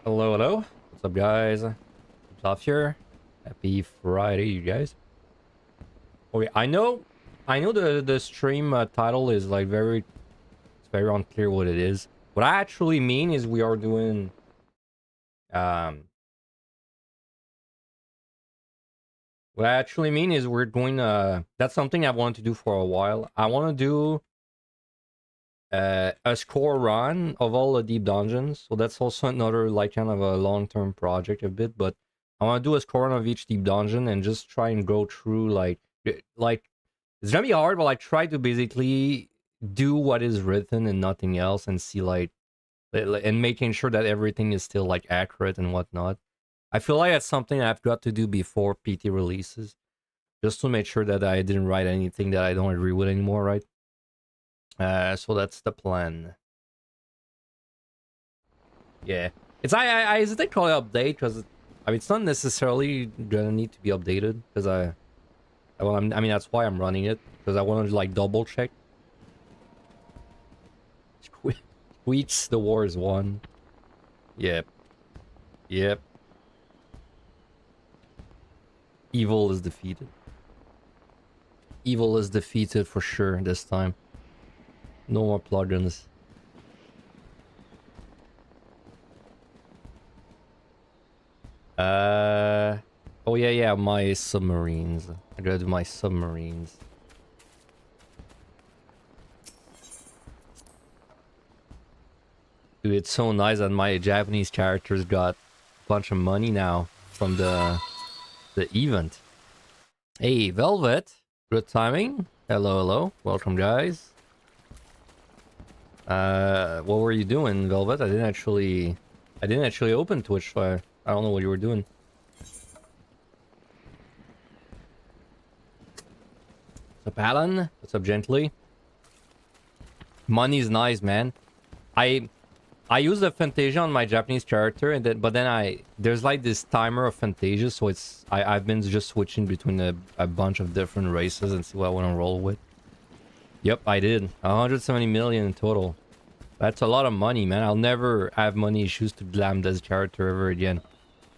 Hello, hello. What's up, guys? What's up here? Happy Friday, you guys. Okay, I know the stream title is like it's very unclear what it is. What I actually mean is we are doing, um, what I actually mean is we're doing, that's something I've wanted to do for a while. I want to do, a score run of all the deep dungeons. So that's also another like kind of a long-term project a bit, but I want to do a score run of each deep dungeon and just try and go through like it's gonna be hard, but like try to basically do what is written and nothing else and see and making sure that everything is still like accurate and whatnot. I feel like that's something I've got to do before PT releases, just to make sure that I didn't write anything that I don't agree with anymore, right? So that's the plan. Yeah, it's I hesitate to call it update because I mean it's not necessarily gonna need to be updated because I mean that's why I'm running it, because I want to like double check. Tweets, the war is won. Yep, yep. Evil is defeated. Evil is defeated for sure this time. No more plugins. Oh yeah, my submarines. I gotta do my submarines. Dude, it's so nice that my Japanese characters got a bunch of money now from the event. Hey, Velvet. Good timing. Hello, hello. Welcome, guys. What were you doing, Velvet? I didn't actually open Twitch, so I don't know what you were doing. What's up, Alan? What's up, Gently? Money's nice, man. I use the Fantasia on my Japanese character, and then there's like this timer of Fantasia, so I've been just switching between a bunch of different races and see what I want to roll with. Yep, I did 170 million in total. That's a lot of money, man. I'll never have money issues to glam this character ever again.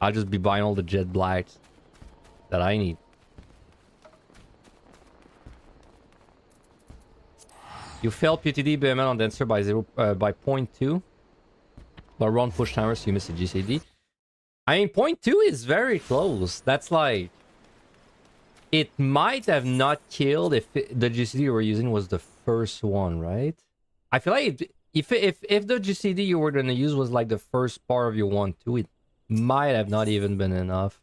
I'll just be buying all the jet blacks that I need. You failed PTD BML on Dancer by 0.2. But wrong push timer, so you missed a GCD. I mean, 0.2 is very close. That's like... It might have not killed if the GCD you were using was the first one, right? I feel like if the GCD you were gonna use was like the first part of your 1-2, it might have not even been enough.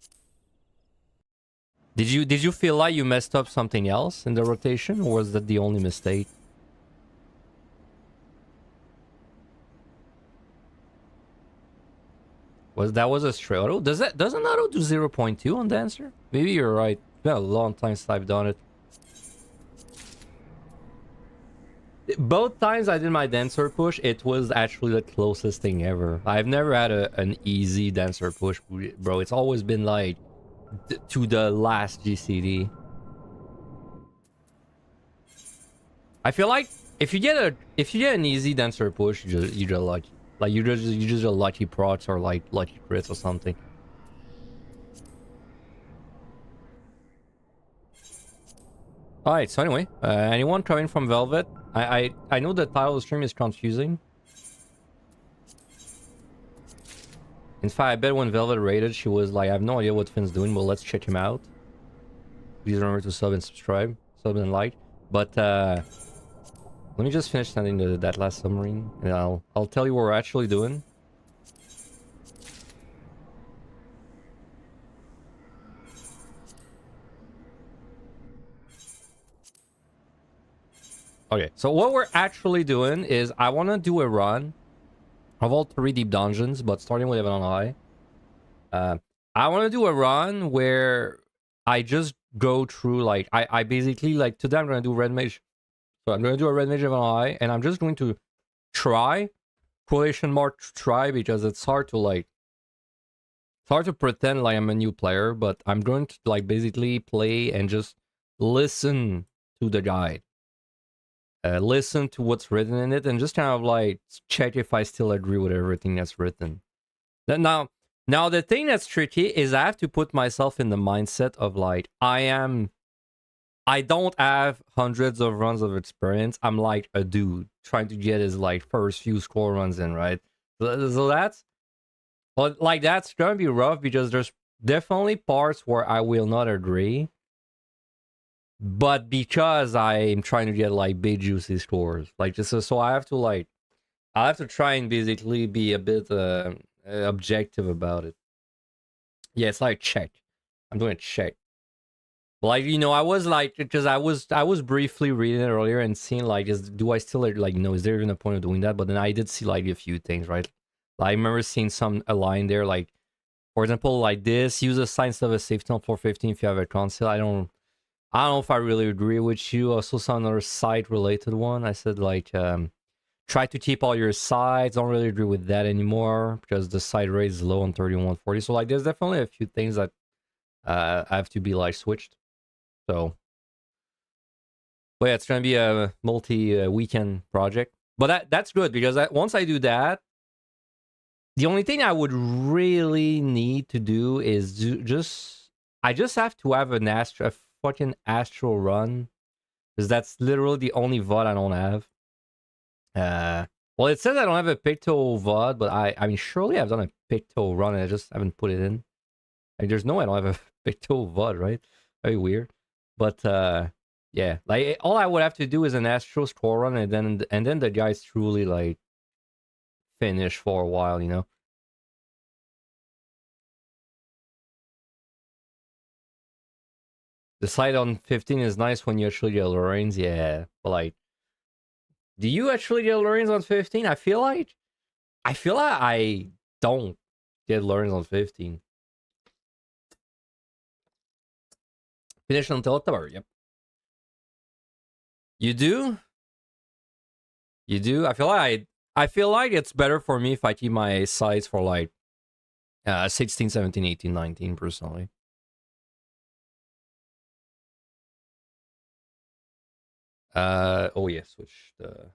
Did you feel like you messed up something else in the rotation, or was that the only mistake? That was a straight auto? Doesn't auto do 0.2 on Dancer? Maybe you're right. It's been a long time since I've done it. Both times I did my Dancer push, it was actually the closest thing ever. I've never had an easy Dancer push, bro. It's always been like to the last GCD. I feel like if you get an easy Dancer push, you just lucky. Like you just a lucky procs or like lucky crits or something. Alright, so anyway, anyone coming from Velvet? I know the title of the stream is confusing. In fact, I bet when Velvet raided, she was like, I have no idea what Finn's doing, but let's check him out. Please remember to sub and subscribe, sub and like. But let me just finish sending that last submarine, and I'll tell you what we're actually doing. Okay, so what we're actually doing is I want to do a run of all 3 deep dungeons, but starting with Heaven on High. I want to do a run where I just go through, like, I basically, like, today I'm going to do Red Mage. So I'm going to do a Red Mage Heaven on High, and I'm just going to try, quotation mark try, because it's hard to, like, it's hard to pretend like I'm a new player, but I'm going to, like, basically play and just listen to the guide. Listen to what's written in it and just kind of like check if I still agree with everything that's written. Now the thing that's tricky is I have to put myself in the mindset of like I don't have hundreds of runs of experience. I'm like a dude trying to get his like first few score runs in, right? So that's but like that's gonna be rough because there's definitely parts where I will not agree. But because I'm trying to get like big juicy scores, like just so I have to like I have to try and basically be a bit objective about it. Yeah, it's like check. I'm doing a check. Like I was like because I was briefly reading it earlier and seeing like do I still like is there even a point of doing that? But then I did see like a few things, right? Like, I remember seeing a line there like, for example, like this: use a sign of a safety on 415 if you have a console. I don't know if I really agree with you. I also saw another site related one. I said like try to keep all your sides. Don't really agree with that anymore because the side rate is low on 3140. So like there's definitely a few things that have to be like switched. So but yeah, it's gonna be a multi weekend project. But that's good because once I do that, the only thing I would really need to do is I just have to have a fucking astral run because that's literally the only VOD I don't have. Well, it says I don't have a Picto VOD, but I mean surely I've done a Picto run and I just haven't put it in. Like there's no way I don't have a Picto VOD, right? Very weird. But yeah, like all I would have to do is an astral score run and then the guy's truly like finish for a while, The side on 15 is nice when you actually get Lorraine's, yeah. But like, do you actually get Lorraine's on 15? I feel like I don't get Lorraine's on 15. Finish on Teletower, yep. You do? You do? I feel like it's better for me if I keep my sides for like 16, 17, 18, 19 personally. Oh yeah, switch the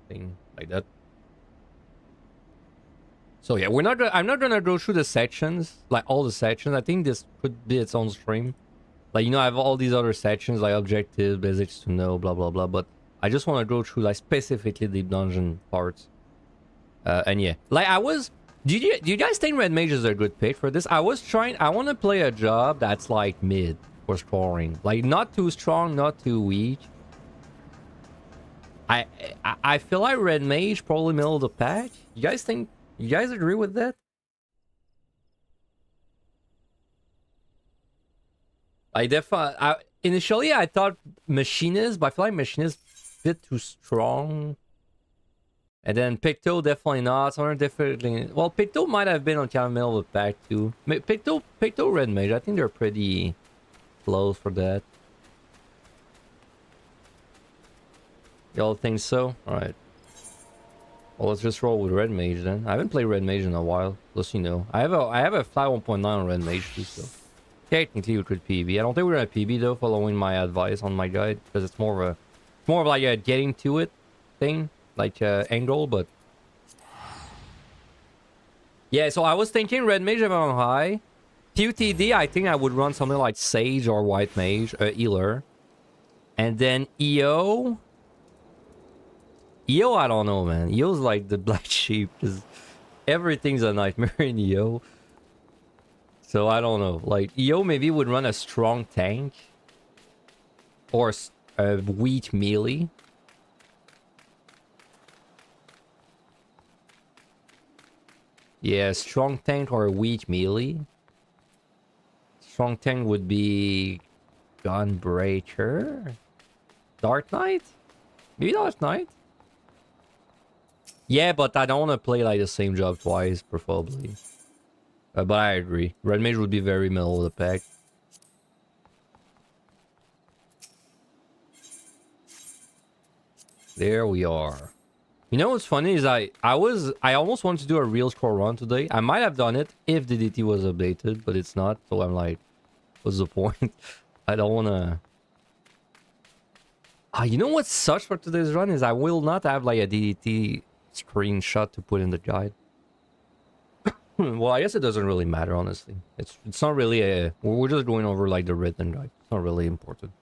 thing like that. So yeah, I'm not gonna go through the sections, like all the sections. I think this could be its own stream. Like I have all these other sections like objectives, basics to know, blah blah blah. But I just want to go through like specifically the dungeon parts. And yeah, like do you guys think Red Mage is a good pick for this? I want to play a job that's like mid for scoring, like not too strong, not too weak. I feel like Red Mage probably middle of the pack. You guys agree with that? Initially I thought Machinist, but I feel like Machinist a bit too strong. And then Picto definitely not. Someone definitely. Well, Picto might have been on kind of middle of the pack too. Picto Red Mage. I think they're pretty close for that. Y'all think so? All right. Well, let's just roll with Red Mage then. I haven't played Red Mage in a while. Just I have a flat 1.9 on Red Mage too. So technically we could PB. I don't think we're gonna PB though, following my advice on my guide, because it's more of like a getting to it thing, like angle. But yeah, so I was thinking Red Mage on high. QTD, I think I would run something like Sage or White Mage, Healer, and then EO. EO, I don't know, man. EO's like the black sheep, because everything's a nightmare in EO. So I don't know. Like EO maybe would run a strong tank or a weak melee. Yeah, strong tank or a weak melee. Strong tank would be Gunbreaker, Dark Knight, maybe Dark Knight. Yeah, but I don't want to play like the same job twice, preferably. But I agree. Red Mage would be very middle of the pack. There we are. You know what's funny is I almost wanted to do a real score run today. I might have done it if DDT was updated, but it's not. So I'm like, what's the point? I don't want to... you know what sucks for today's run is I will not have like a DDT screenshot to put in the guide. Well, I guess it doesn't really matter, honestly. It's not really a... We're just going over, like, the written guide. It's not really important.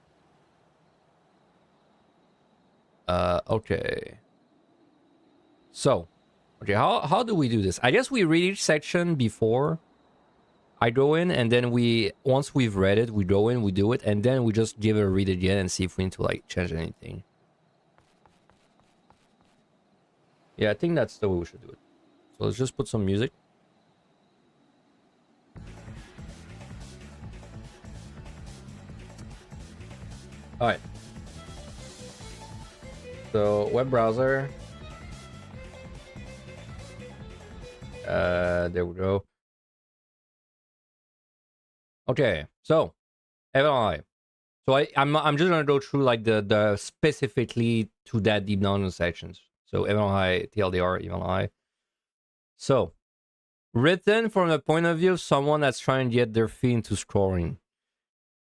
Okay. So, okay, how do we do this? I guess we read each section before I go in, and then once we've read it, we go in, we do it, and then we just give it a read again and see if we need to, like, change anything. Yeah, I think that's the way we should do it. So let's just put some music. All right. So web browser. There we go. Okay, so FLI. So I'm just gonna go through like the specifically to that deep down sections. So FLI, TLDR, FLI. So written from the point of view of someone that's trying to get their feet into scoring.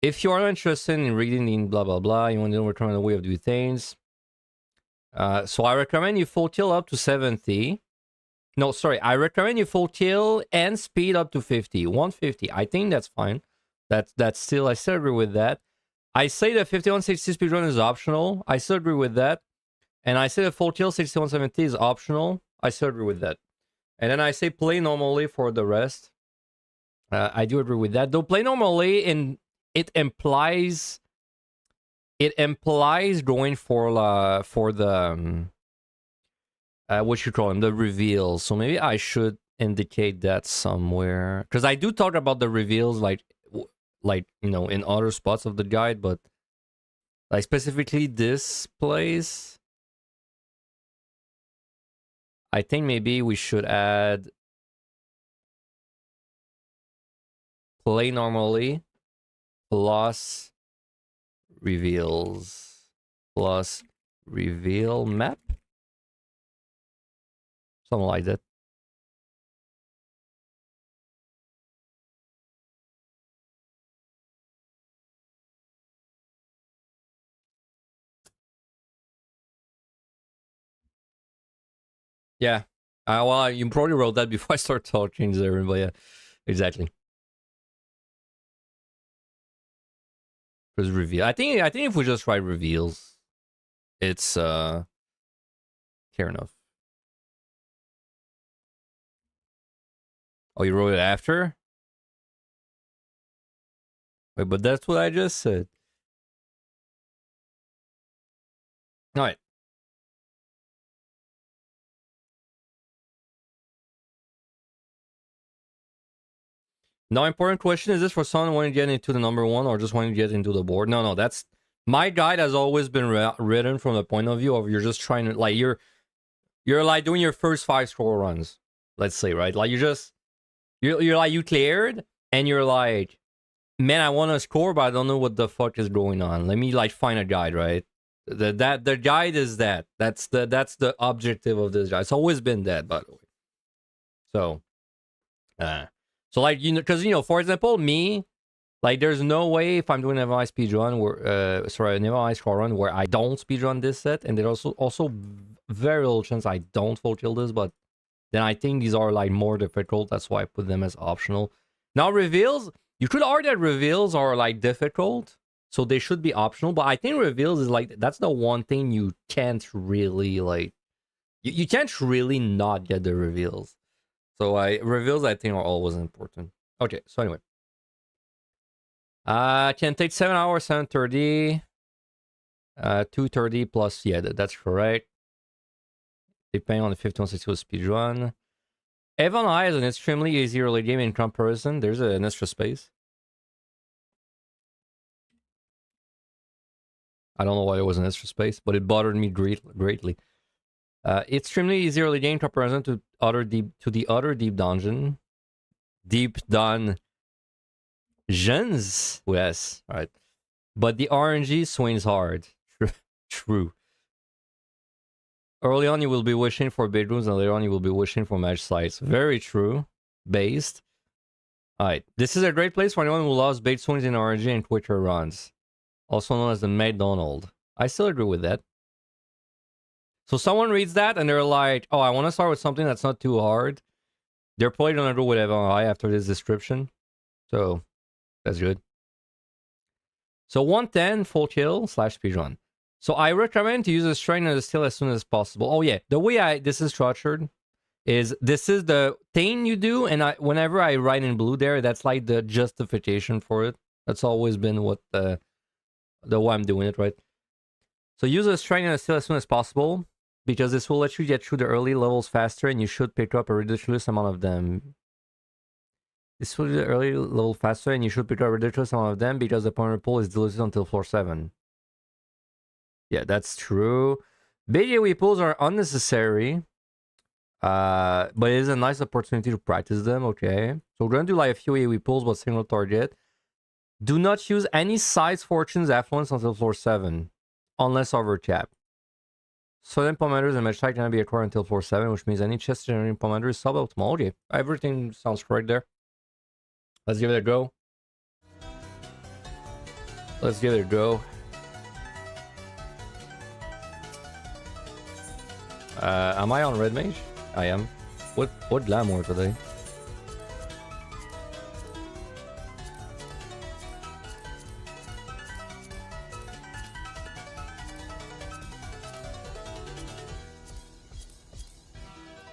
If you are interested in reading in blah blah blah, you want to return the way of doing things. So I recommend you full tilt up to 70. No, sorry, I recommend you full tilt and speed up to 50. 150. I think that's fine. That's still, I still agree with that. I say the 5160 speedrun is optional. I still agree with that. And I say the full tilt 6170 is optional. I still agree with that. And then I say play normally for the rest. I do agree with that. Though play normally it implies going for the what you call them, the reveals. So maybe I should indicate that somewhere, because I do talk about the reveals like you know, in other spots of the guide, but like specifically this place, I think maybe we should add play normally plus reveals plus reveal map, something like that. Yeah. Well, you probably wrote that before I start talking to everyone, but yeah, exactly. Because reveal, I think if we just write reveals, it's fair enough. Oh, you wrote it after? Wait, but that's what I just said. All right. Now, important question, is this for someone wanting to get into the number one or just wanting to get into the board? No, that's... My guide has always been written from the point of view of you're just trying to, like, you're like doing your first 5 score runs, let's say, right? Like, you're like, you cleared, and you're like, man, I want to score, but I don't know what the fuck is going on. Let me, like, find a guide, right? The guide is that. That's the objective of this guide. It's always been that, by the way. So like, you know, because, you know, for example, me, like, there's no way if I'm doing an MMI speedrun where an MMI score run where I don't speedrun this set, and there's also very little chance I don't full kill this, but then I think these are like more difficult. That's why I put them as optional. Now reveals, you could argue that reveals are like difficult, so they should be optional, but I think reveals is like, that's the one thing you can't really like, you can't really not get the reveals. So reveals, I think, are always important. Okay, so anyway. Can take 7 hours, 7:30. 2:30 plus, yeah, that's correct. Depending on the 5160 speedrun. Evan I is an extremely easy early game in comparison. There's an extra space. I don't know why it was an extra space, but it bothered me greatly. Extremely easy early game comparison to the other deep dungeon. Deep dungeons. Yes, right. But the RNG swings hard. True. Early on, you will be wishing for bedrooms, and later on, you will be wishing for match sites. Very true. Based. Alright. This is a great place for anyone who loves bait swings in RNG and quicker runs. Also known as the McDonald. I still agree with that. So someone reads that, and they're like, oh, I want to start with something that's not too hard. They're probably gonna go with Evan High after this description. So that's good. So 110 full kill / speedrun. So I recommend to use a strain and a steal as soon as possible. Oh yeah, the way this is structured is this is the thing you do, and whenever I write in blue there, that's like the justification for it. That's always been what the way I'm doing it, right? So use a strain and a steal as soon as possible, because this will let you get through the early levels faster, and you should pick up a ridiculous amount of them. This will do the early level faster, and you should pick up a ridiculous amount of them because the opponent pool is diluted until floor 7. Yeah, that's true. Big AoE pools are unnecessary, but it is a nice opportunity to practice them. Okay, so we're gonna do like a few AoE pools, but single target. Do not use any size fortunes affluence until floor 7, unless overcap. Certain pomanders and match type cannot be acquired until floor 7, which means any chest generating pomander is suboptimal. Okay, everything sounds correct there. Let's give it a go. Let's give it a go. Am I on red mage? I am. What glamour today?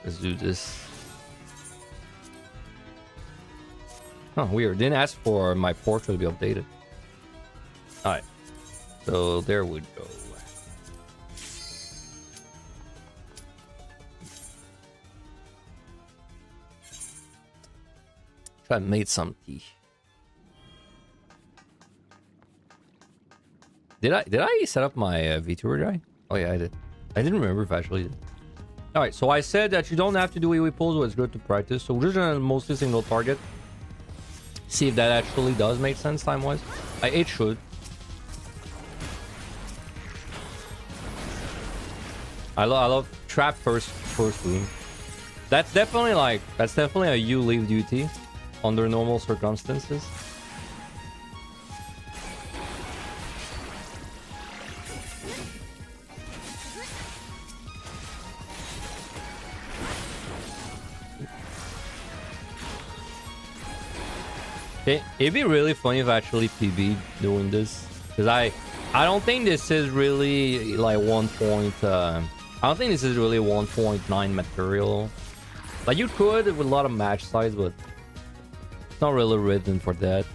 Let's do this. Oh, weird. Didn't ask for my portrait to be updated. Alright. So there we go. I made some tea. Did I set up my VTuber guy? Oh yeah, I did. I didn't remember if I actually did. Alright, so I said that you don't have to do AoE pulls, but it's good to practice. So we're just gonna mostly single target. See if that actually does make sense time-wise. It should. I love trap first room. That's definitely a you leave duty under normal circumstances. It'd be really funny if I actually PB'd doing this, because I don't think this is really like 1 point. I don't think this is really 1.9 material. Like you could with a lot of match size, but it's not really written for that.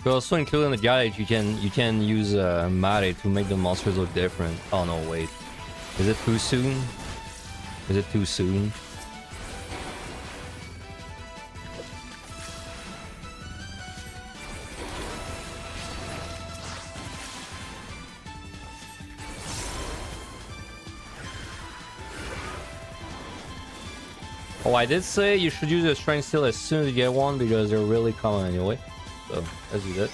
We also include in the guide you can use Mare to make the monsters look different. Oh no, wait. Is it too soon? Is it too soon? Oh, I did say you should use a strength steal as soon as you get one because they're really common anyway. So let's do that.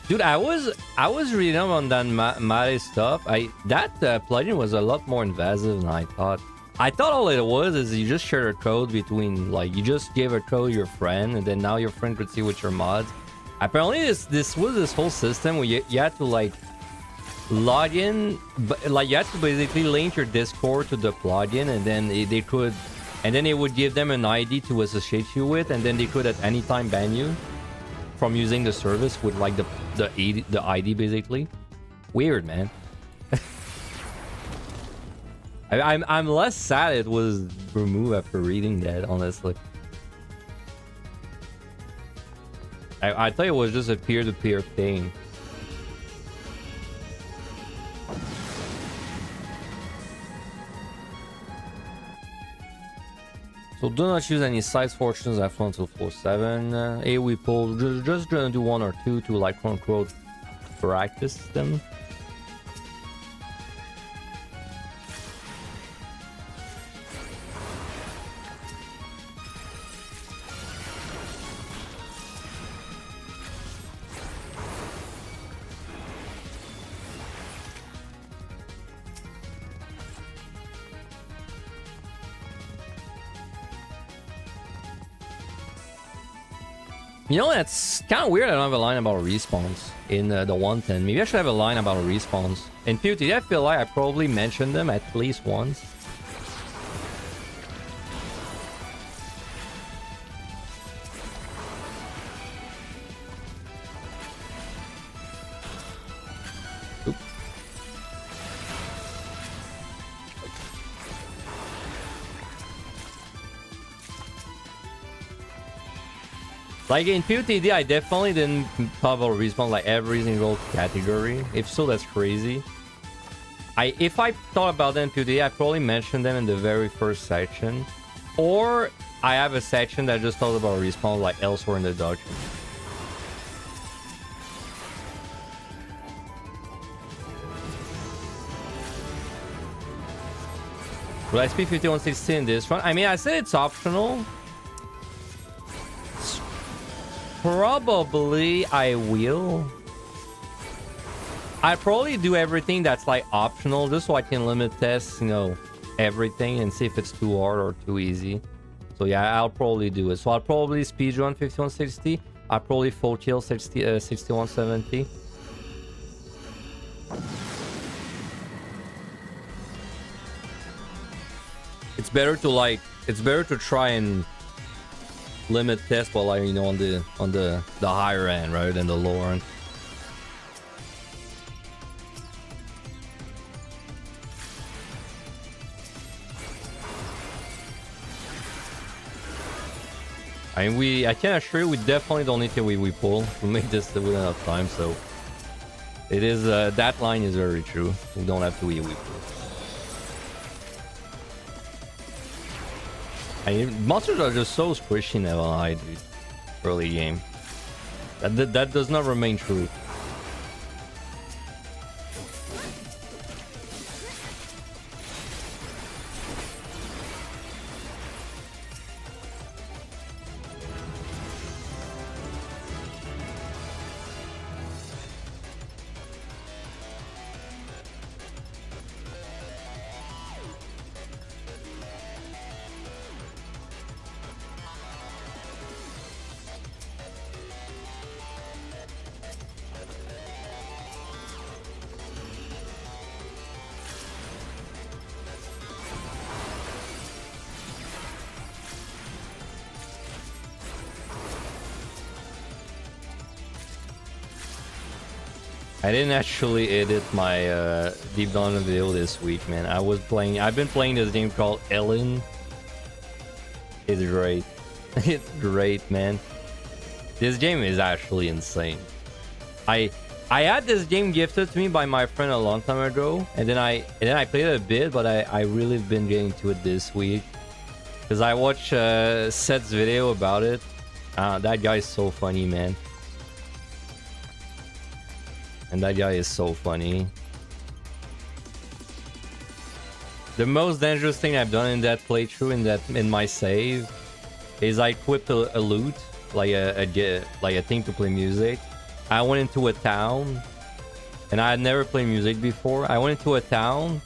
Dude, I was reading up on that Mare stuff. That plugin was a lot more invasive than I thought. I thought all it was is you just share a code between, like, you just gave a code to your friend, and then now your friend could see what your mods. Apparently, this was this whole system where you had to like log in, but like you had to basically link your Discord to the plugin, and then they could, and then it would give them an ID to associate you with, and then they could at any time ban you from using the service with like the ID basically. Weird, man. I'm less sad it was removed after reading that, honestly. I thought it was just a peer-to-peer thing. So do not use any size fortunes after until floor 7. AoE pull, just gonna do 1 or 2 to like quote-unquote practice them. You know, it's kind of weird I don't have a line about respawns in the 110. Maybe I should have a line about respawns. In POTD, I feel like I probably mentioned them at least once. Like in POTD, I definitely didn't talk about respawn like every single category. If so, that's crazy. If I thought about them in POTD, I probably mentioned them in the very first section. Or I have a section that just talks about respawn like elsewhere in the document. Will I speak 5160 in this one? I mean, I said it's optional. Probably I will. I probably do everything that's like optional just so I can limit test, you know, everything and see if it's too hard or too easy. So yeah, I'll probably do it. So I'll probably speedrun 5160. I'll probably full kill 6170. It's better to try and limit test, but like, you know, on the higher end rather than the lower end. I mean, I can assure you, we definitely don't need to we pull. We make this within enough time, so it is that line is very true. We don't have to we pull. I mean, monsters are just so squishy in LI, dude. Early game. That does not remain true. I didn't actually edit my Deep Dungeon video this week, man. I've been playing this game called Ellen. It's great. It's great, man. This game is actually insane. I had this game gifted to me by my friend a long time ago, and then I played it a bit, but I really been getting to it this week because I watched Seth's video about it. That guy is so funny, man. And that guy is so funny. The most dangerous thing I've done in that playthrough, in my save, is I equipped a loot, like a thing to play music. I went into a town, and I had never played music before. I went into a town,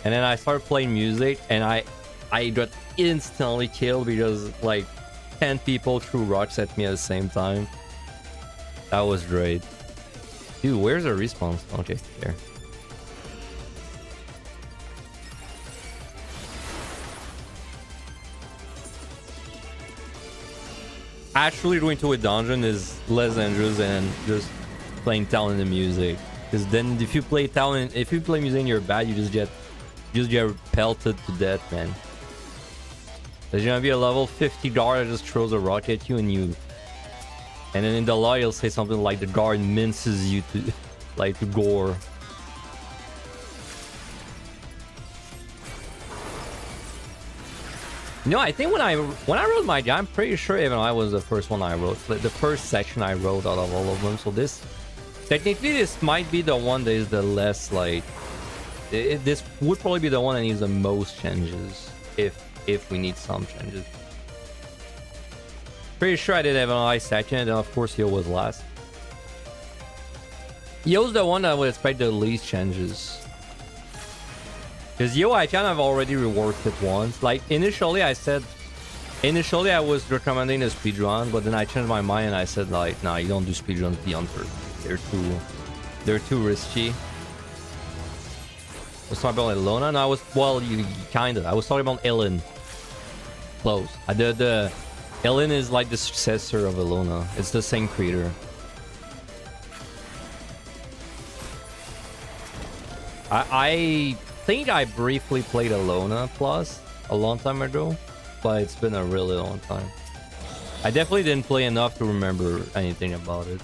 and then I started playing music, and I got instantly killed because like 10 people threw rocks at me at the same time. That was great. Dude, where's the respawn? Okay, here. Actually going to a dungeon is less dangerous than just playing town in the music. Because then if you play music and you're bad, you just get pelted to death, man. There's gonna be a level 50 guard that just throws a rock at you and then in the law, you'll say something like the guard minces you to gore. You know, I think when I wrote my game, I'm pretty sure even I was the first one I wrote. Like the first section I wrote out of all of them. So technically this might be the one that is the less like. This would probably be the one that needs the most changes if we need some changes. Pretty sure I did have an eye section, and then of course Yo was last. Yo's the one that I would expect the least changes. Because Yo, I kind of already reworked it once. Like initially I said Initially, I was recommending a speedrun, but then I changed my mind and I said like, nah, you don't do speedruns beyond 30. They're too risky. I was talking about Elona, and I was, well, you kind of. I was talking about Ellen. Close. The Ellen is like the successor of Elona. It's the same creator. I think I briefly played Elona Plus a long time ago, but it's been a really long time. I definitely didn't play enough to remember anything about it.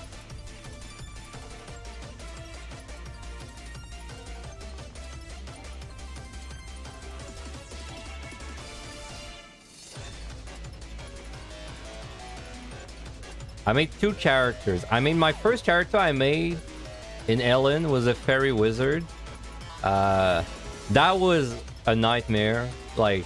I made 2 characters. I mean, my first character I made in Ellen was a fairy wizard. That was a nightmare. Like,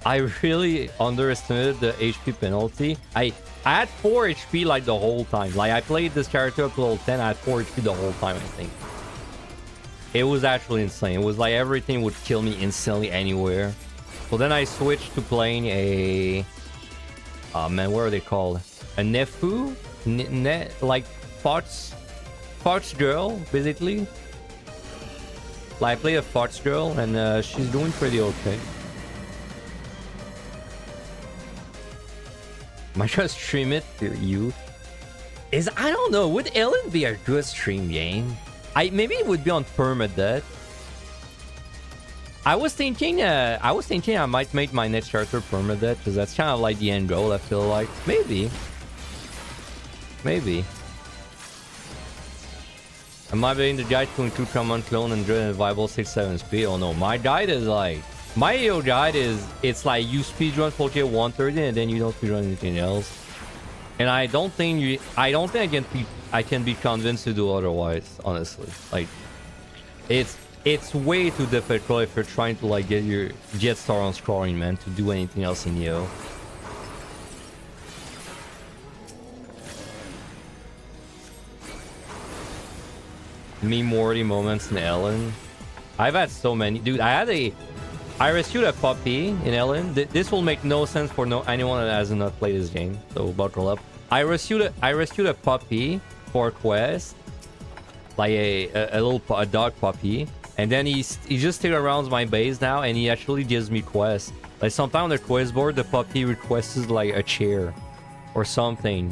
I really underestimated the HP penalty. I had 4 HP like the whole time. Like, I played this character up to level 10. I had 4 HP the whole time, I think. It was actually insane. It was like everything would kill me instantly anywhere. So then I switched to playing a... Oh man, what are they called? A Nefu? Like Fox girl, basically. Like, I play a Fox girl, and she's doing pretty okay. Might try to stream it to you. I don't know, would Ellen be a good stream game? Maybe it would be on permadeath. I was thinking I might make my next character permadeath, because that's kind of like the end goal, I feel like. Maybe. I might be in the guide to include common clone and drill and viable 6-7 speed. Oh no, my guide is like... My AO guide is... It's like you speedrun 4K 130 and then you don't speedrun anything else. And I don't think I can be convinced to do otherwise, honestly. Like... It's way too difficult if you're trying to like get star on scoring, man, to do anything else in EO. Me Morty moments in Ellen. I've had so many. Dude, I rescued a puppy in Ellen. This will make no sense for anyone that has not played this game, so buckle up. I rescued a puppy for a quest. Like a dog puppy. And then he just stays around my base now, and he actually gives me quests. Like sometimes on the quest board, the puppy requests like a chair or something.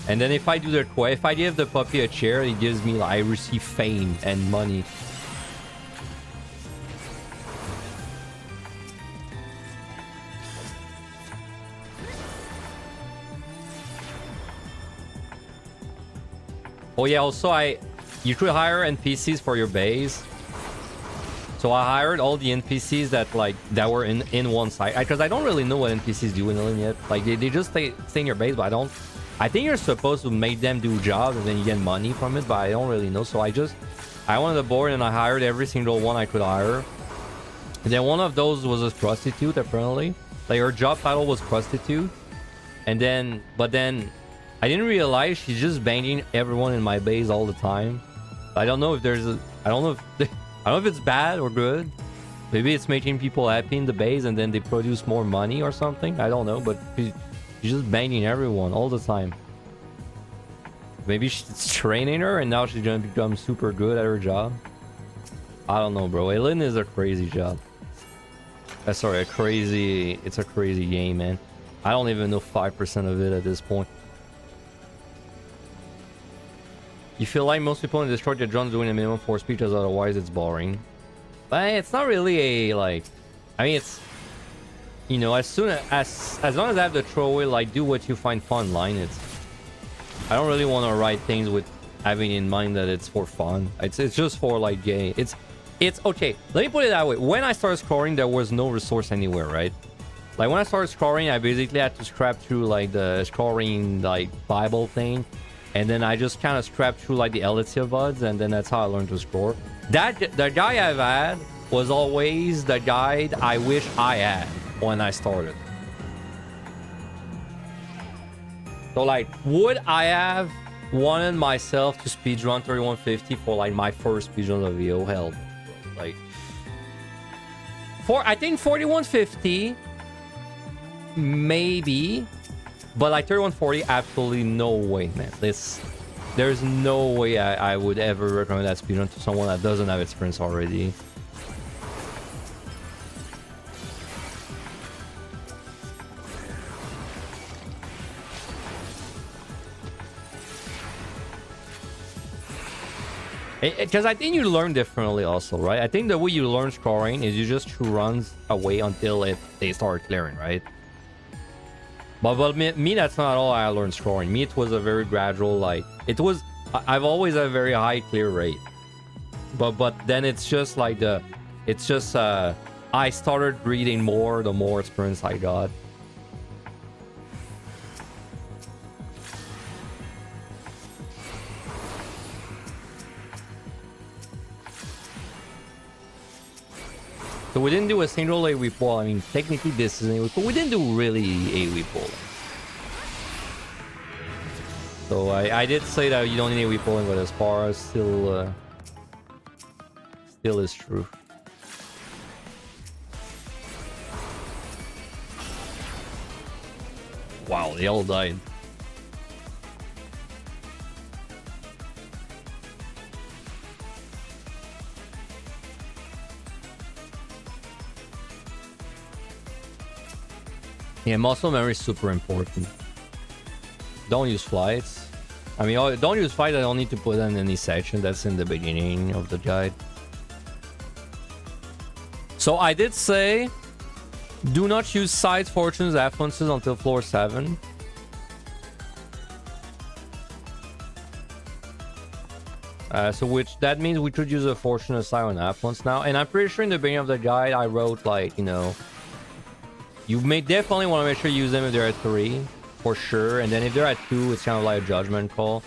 And then if I do the quest, if I give the puppy a chair, it gives me like, I receive fame and money. Oh yeah, also you could hire NPCs for your base. So I hired all the NPCs that were in one site, because I don't really know what NPCs do in Ellen yet. Like they just stay in your base, but I think you're supposed to make them do jobs and then you get money from it, but I don't really know. So I went on the board and I hired every single one I could hire. And then one of those was a prostitute, apparently. Like her job title was prostitute. But then I didn't realize she's just banging everyone in my base all the time. I don't know if I don't know if it's bad or good. Maybe it's making people happy in the base and then they produce more money or something. I don't know, but she's just banging everyone all the time. Maybe she's training her and now she's gonna become super good at her job. I don't know, bro. Ellen is a crazy job. Sorry, it's a crazy game, man. I don't even know 5% of it at this point. You feel like most people in Detroit get drones doing a minimum 4 speed, because otherwise it's boring. But it's not really a, like... I mean, it's... You know, as long as I have the throwaway, like, do what you find fun line, it's... I don't really want to write things with having in mind that it's for fun. It's just for, like, gay. It's... Okay, let me put it that way. When I started scoring, there was no resource anywhere, right? Like, when I started scoring, I basically had to scrap through, like, the scoring, like, Bible thing. And then I just kind of scrapped through like the Elitia VODs, and then that's how I learned to score. The guy I've had was always the guide I wish I had when I started. So like, would I have wanted myself to speedrun 3150 for like my first speedrun of VO? Hell, like, I think 4150 maybe, but like 3140, absolutely no way, man. There's no way I would ever recommend that speedrun to someone that doesn't have experience already. Because I think you learn differently also, right? I think the way you learn scoring is you just runs away until they start clearing, right? But me, that's not all I learned scoring. Me, it was a very gradual, like... I've always had a very high clear rate. But then it's just like I started reading more the more experience I got. So we didn't do a single AoE pull. I mean, technically this is an AoE pull. We didn't do really AoE pulling. So I did say that you don't need AoE pulling, but as far as still is true. Wow, they all died. Yeah, muscle memory is super important. Don't use flights. I mean, don't use flights. I don't need to put in any section. That's in the beginning of the guide. So I did say, do not use sides, fortunes, affluences until floor 7. So that means we could use a fortune, a side, and affluence now. And I'm pretty sure in the beginning of the guide, I wrote like, you know, you may definitely want to make sure you use them if they're at 3, for sure. And then if they're at 2, it's kind of like a judgment call.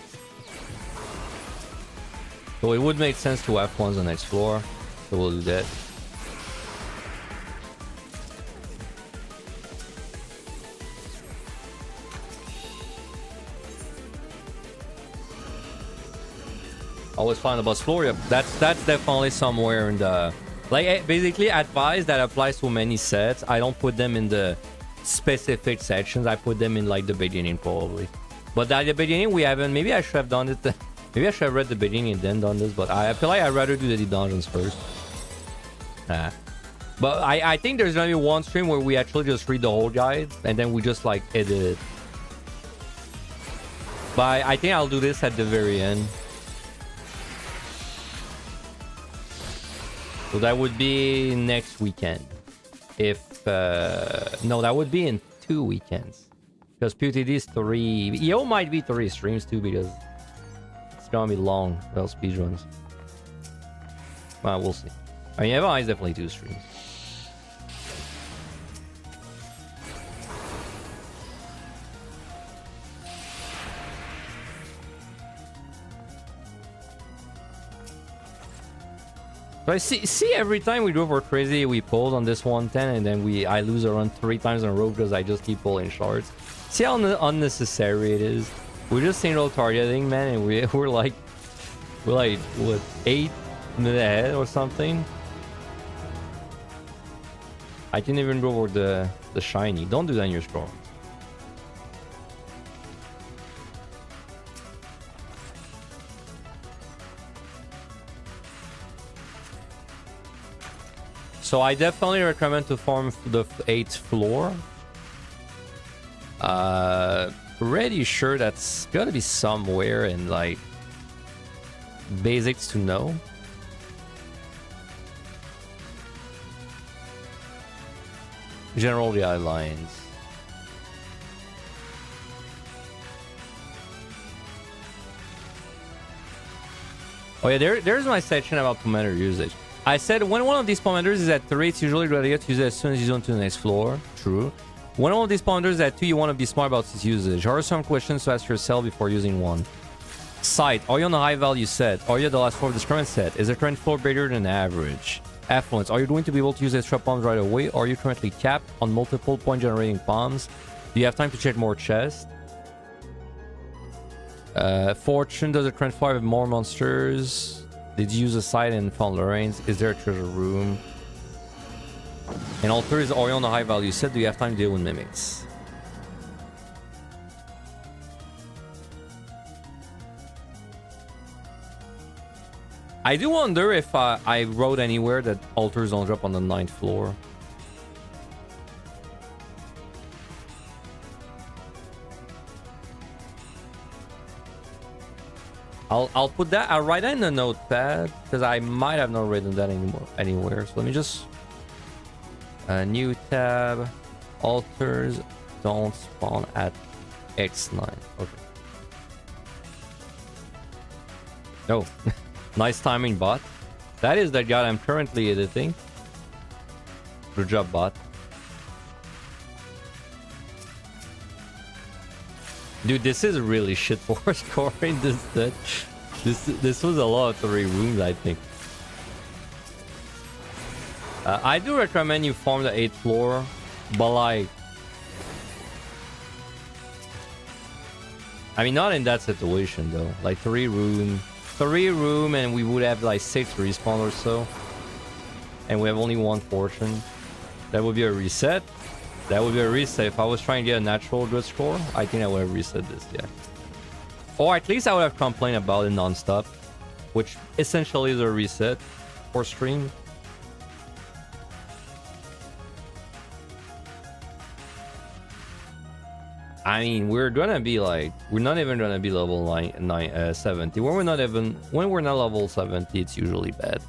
So it would make sense to F1s the next floor. So we'll do that. Always find the bus floor. Yep, that's definitely somewhere in the... Like, basically, advice that applies to many sets. I don't put them in the specific sections. I put them in, like, the beginning, probably. But at the beginning, we haven't... Maybe I should have done it... Maybe I should have read the beginning and then done this. But I feel like I'd rather do the deep dungeons first. But I think there's gonna be one stream where we actually just read the whole guide. And then we just, like, edit it. But I think I'll do this at the very end. So that would be next weekend. If... no, that would be in 2 weekends. Because PUTD is 3... EO might be 3 streams too, because... It's gonna be long, those speedruns. Well, we'll see. I mean, Evan is definitely 2 streams. So I see every time we go for crazy, we pull on this 110 and then I lose a run 3 times in a row because I just keep pulling shards. See how unnecessary it is? We're just single targeting, man, and we're like what, 8 minutes ahead or something? I can even go for the shiny. Don't do that in your scroll. So I definitely recommend to farm the 8th floor. Pretty sure that's gotta be somewhere in like basics to know. General guidelines. Oh yeah, there's my section about commander usage. I said when one of these commanders is at 3, it's usually ready to use it as soon as you go to the next floor. True. When one of these commanders is at 2, you want to be smart about its usage. Here are some questions to ask yourself before using one. Sight. Are you on a high value set? Are you at the last floor of this current set? Is the current floor bigger than average? Affluence. Are you going to be able to use extra palms right away? Are you currently capped on multiple point generating palms? Do you have time to check more chests? Fortune. Does the current floor have more monsters? Did you use a site and found Lorraine's? Is there a treasure room? And altar is already on a high value set. Do you have time to deal with mimics? I do wonder if I wrote anywhere that altars don't drop on the 9th floor. I'll put that. I'll write that in the notepad because I might have not written that anywhere. So let me just new tab. Altars don't spawn at X9. Okay. Oh, nice timing, bot. That is the guy I'm currently editing. Good job, bot. Dude, this is really shit for scoring this set. This was a lot of 3 rooms, I think. I do recommend you farm the 8th floor, but like, I mean, not in that situation though. Like 3 room, and we would have like 6 respawn or so, and we have only 1 fortune. That would be a reset. That would be a reset. If I was trying to get a natural good score, I think I would have reset this, yeah. Or at least I would have complained about it non-stop, which essentially is a reset for stream. I mean, we're gonna be like, we're not even gonna be level 70. When we're not level 70, it's usually bad.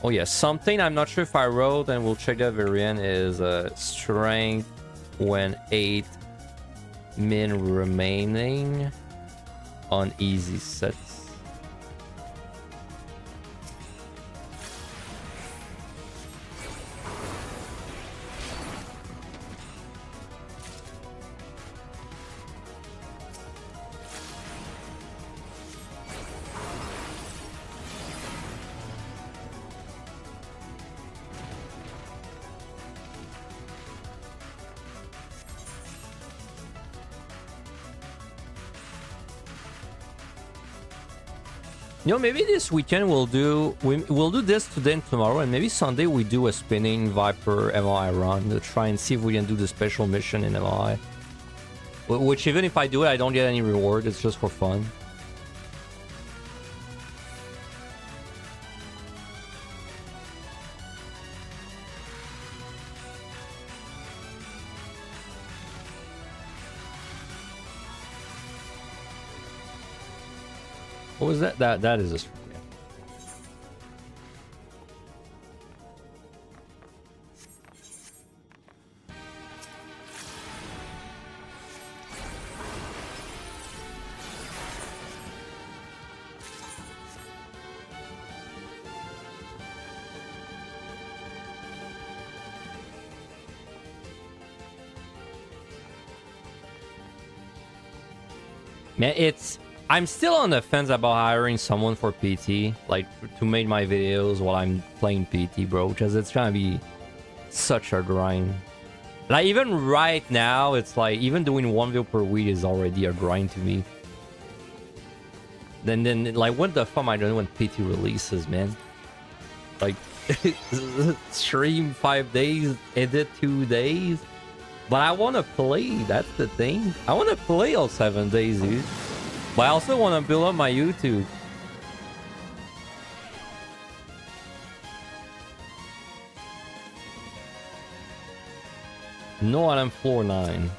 Oh yeah, something I'm not sure if I wrote, and we'll check that very end, is strength when 8 min remaining on easy sets. You know, maybe this weekend we'll do this today and tomorrow, and maybe Sunday we do a spinning Viper MLI run to try and see if we can do the special mission in MLI. Which, even if I do it, I don't get any reward. It's just for fun. What was that? That is a... Man, I'm still on the fence about hiring someone for PT, like to make my videos while I'm playing PT, bro, because it's gonna be such a grind. Like, even right now, it's like, even doing 1 video per week is already a grind to me. Then like, what the fuck am I doing when PT releases, man? Like, stream 5 days, edit 2 days. But I want to play, that's the thing. I want to play all 7 days, dude. But I also want to build up my YouTube. No, I'm floor 9.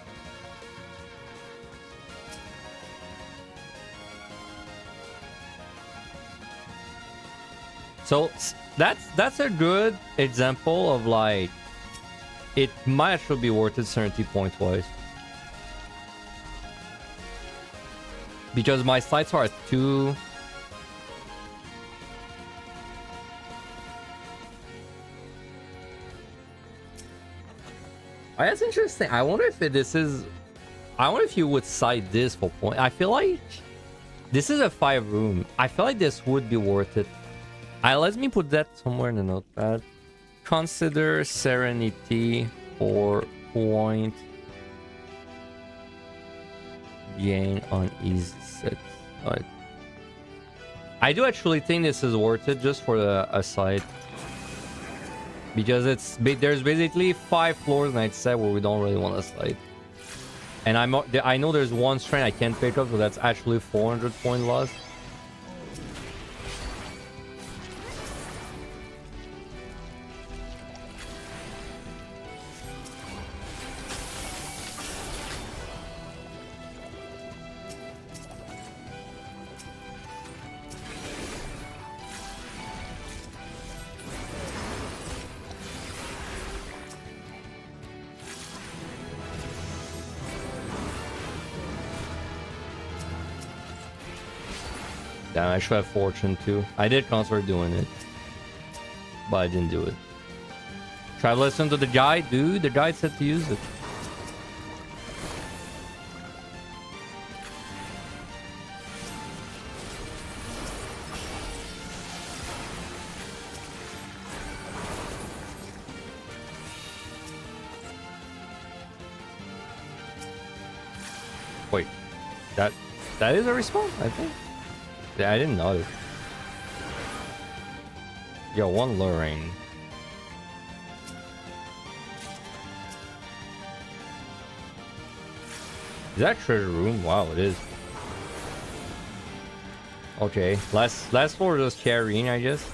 So that's a good example of, like, it might actually be worth it 70 points wise. Because my sights are at 2. Oh, that's interesting. I wonder if I wonder if you would cite this for point. I feel like this is a 5 room. I feel like this would be worth it. Let me put that somewhere in the notepad. Consider Serenity for point gain on easy sets. Right. I do actually think this is worth it just for a site. Because there's basically 5 floors in that set where we don't really want a site. And I know there's one strain I can't pick up, so that's actually 400 point loss. Damn, I should have fortune too. I did consider doing it, but I didn't do it. Try to listen to the guide, dude. The guide said to use it. Wait, that is a response, I think. Yeah, I didn't notice. Yo, one luring. Is that treasure room? Wow, it is. Okay, last floor just carrying, I guess.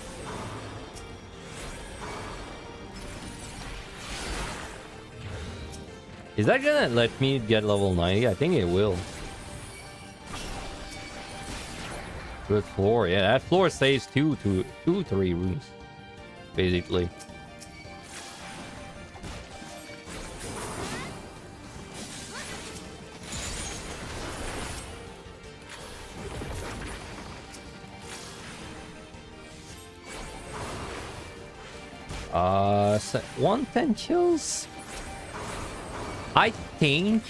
Is that gonna let me get level 90? I think it will. Good floor, yeah. That floor saves 3 rooms, basically. So 110 kills. I think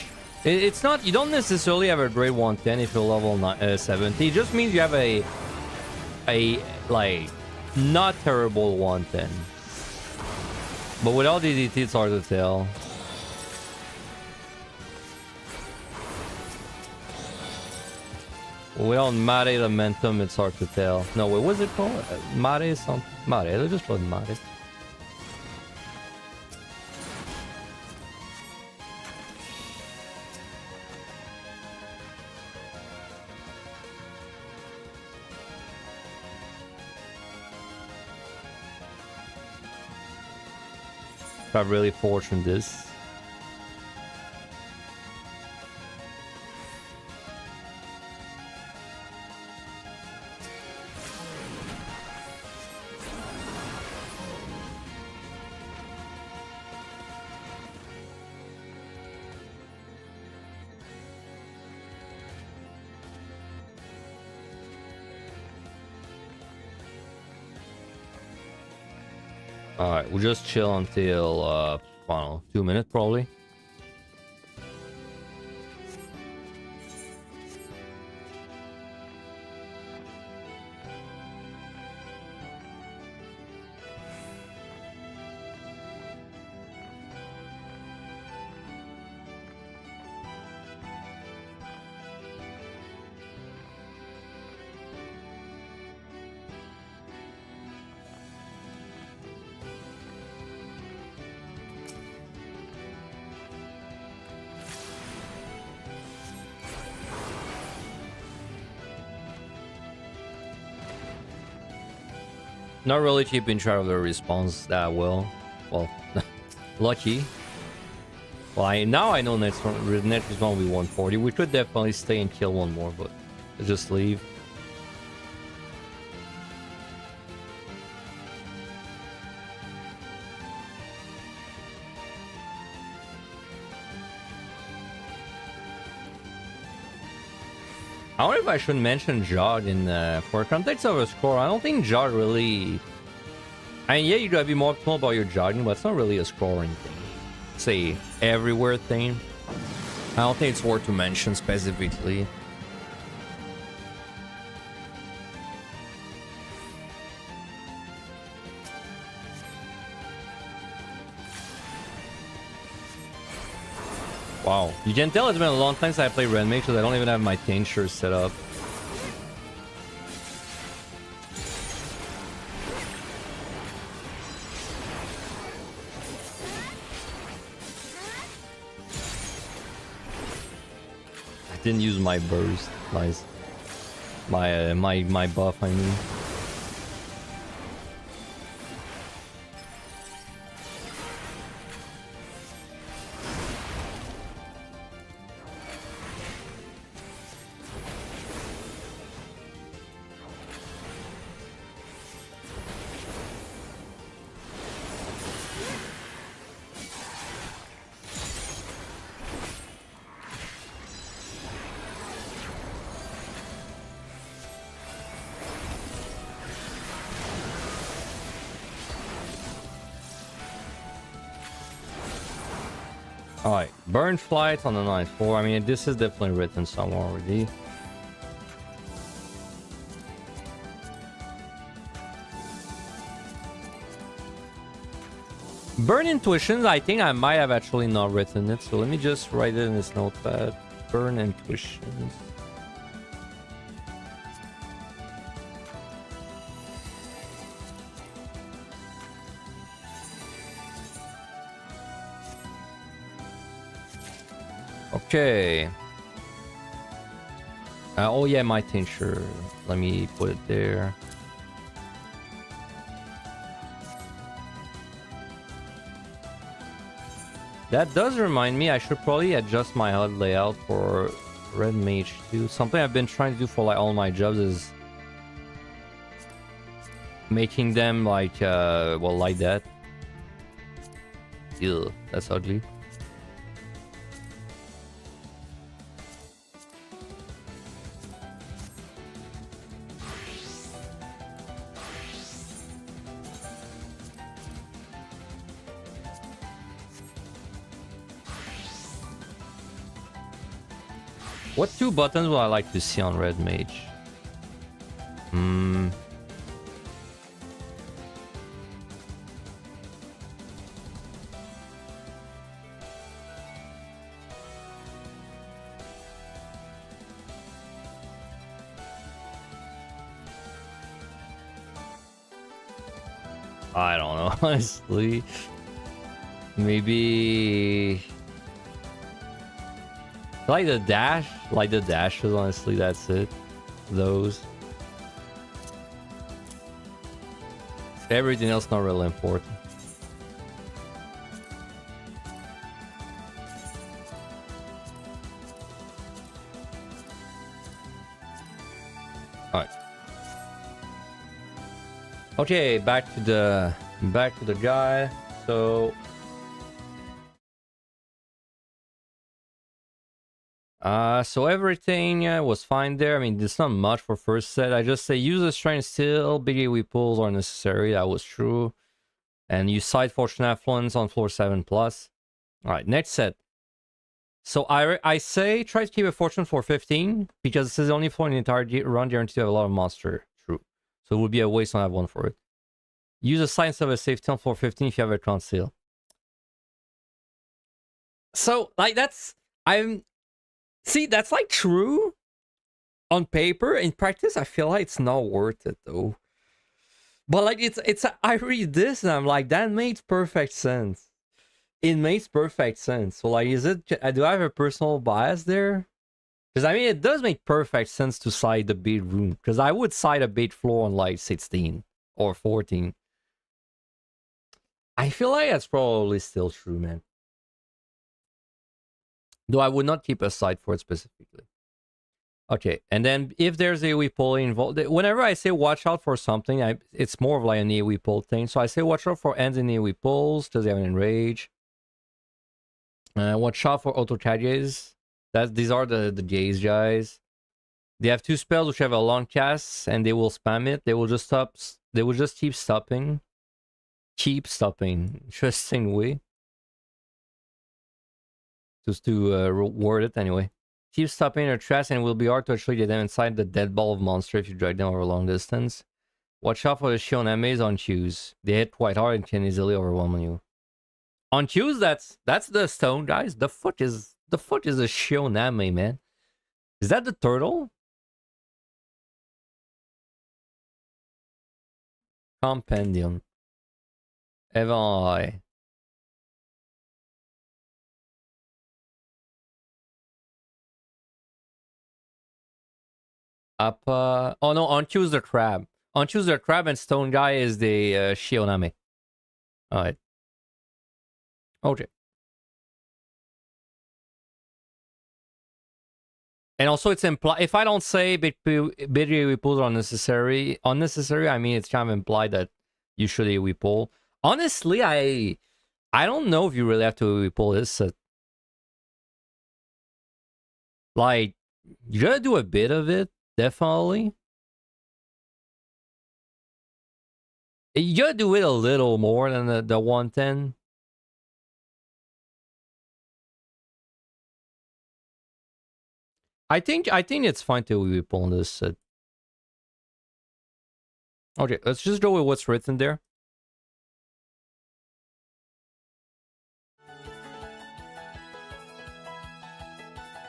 it's not. You don't necessarily have a great 110 if you're level 70. It just means you have a like not terrible 110. But without DDT, it's hard to tell. Without Mare Momentum, it's hard to tell. No, wait, what's it called? Mare something. Mare. Let's just put Mare. I've really fortunate this. Alright, we'll just chill until, I don't know, 2 minutes probably. Not really keeping track of the response that well. Well, lucky. Well, now I know next respawn will be 140. We could definitely stay and kill one more, but just leave. I wonder if I should mention Jog in for context of a score. I don't think Jog really. I mean, yeah, you gotta be more optimal about your jogging, but it's not really a scoring thing. Say everywhere thing. I don't think it's worth to mention specifically. Wow, you can tell it's been a long time since I played Red Mage because I don't even have my tincture set up. Didn't use my burst. Nice. My buff, I mean. Alright, burn flight on the 9-4. I mean, this is definitely written somewhere already. Burn intuitions, I think I might have actually not written it, so let me just write it in this notepad. Burn intuitions. Okay. Oh yeah, my tincture. Let me put it there. That does remind me, I should probably adjust my HUD layout for Red Mage too. Something I've been trying to do for like all my jobs is making them like, well, like that. Ew, that's ugly. What two buttons would I like to see on Red Mage? I don't know, honestly. Maybe like the dash, like the dashes, honestly, that's it. Those. Everything else not really important. Alright. Okay, back to the guy. So everything was fine there. I mean, there's not much for first set. I just say use the strength still. Big AoE pulls are necessary. That was true. And you side Fortune Affluence on floor 7 plus. Alright, next set. So I say try to keep a Fortune for 15 because this is the only floor in the entire run guaranteed to have a lot of monster. True. So it would be a waste to have one for it. Use a Science of a Safety on floor 15 if you have a conceal. So, like, that's... See, that's, like, true on paper. In practice, I feel like it's not worth it, though. But, like, I read this and I'm like, that makes perfect sense. It makes perfect sense. So, like, do I have a personal bias there? Because, I mean, it does make perfect sense to side the bait room. Because I would side a bait floor on, like, 16 or 14. I feel like that's probably still true, man. Though I would not keep a side for it specifically. Okay, and then if there's AoE pull involved, whenever I say watch out for something, it's more of like an AoE pull thing. So I say watch out for ends in AoE pulls because they have an enrage. Watch out for auto cages. These are the gaze guys. They have two spells which have a long cast and they will spam it. They will just stop. They will just keep stopping. Keep stopping. Interesting way. Just to word it anyway. Keep stopping their trash and it will be hard to actually get them inside the dead ball of monster if you drag them over a long distance. Watch out for the shield enemies on Qs. They hit quite hard and can easily overwhelm you. On Qs, that's the stone, guys. The fuck is a Shioname, man? Is that the turtle? Compendium. Evan. Up. Oh no, unchoose the crab. Unchoose the crab and stone guy is the Shioname. All right. Okay. And also, it's implied. If I don't say big AoE pulls are unnecessary, I mean it's kind of implied that you should AoE pull. Honestly, I don't know if you really have to AoE pull this set. Like, you gotta do a bit of it, definitely. You gotta do it a little more than the 110. I think it's fine to AoE pull this set. Okay, let's just go with what's written there.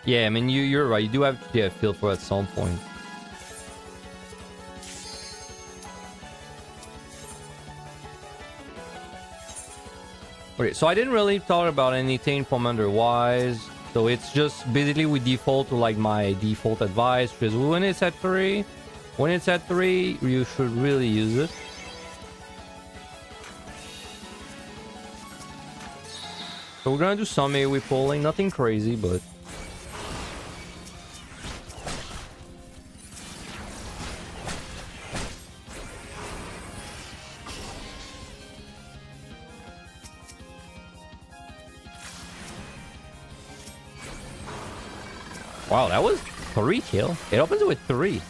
Yeah, I mean, you're right. You do have to get a feel for it at some point. Okay, so I didn't really talk about anything commander-wise. So it's just basically we default to like my default advice, because when it's at 3, you should really use it. So we're gonna do some AoE pulling, nothing crazy, but... Wow, that was 3 kill. It opens with 3.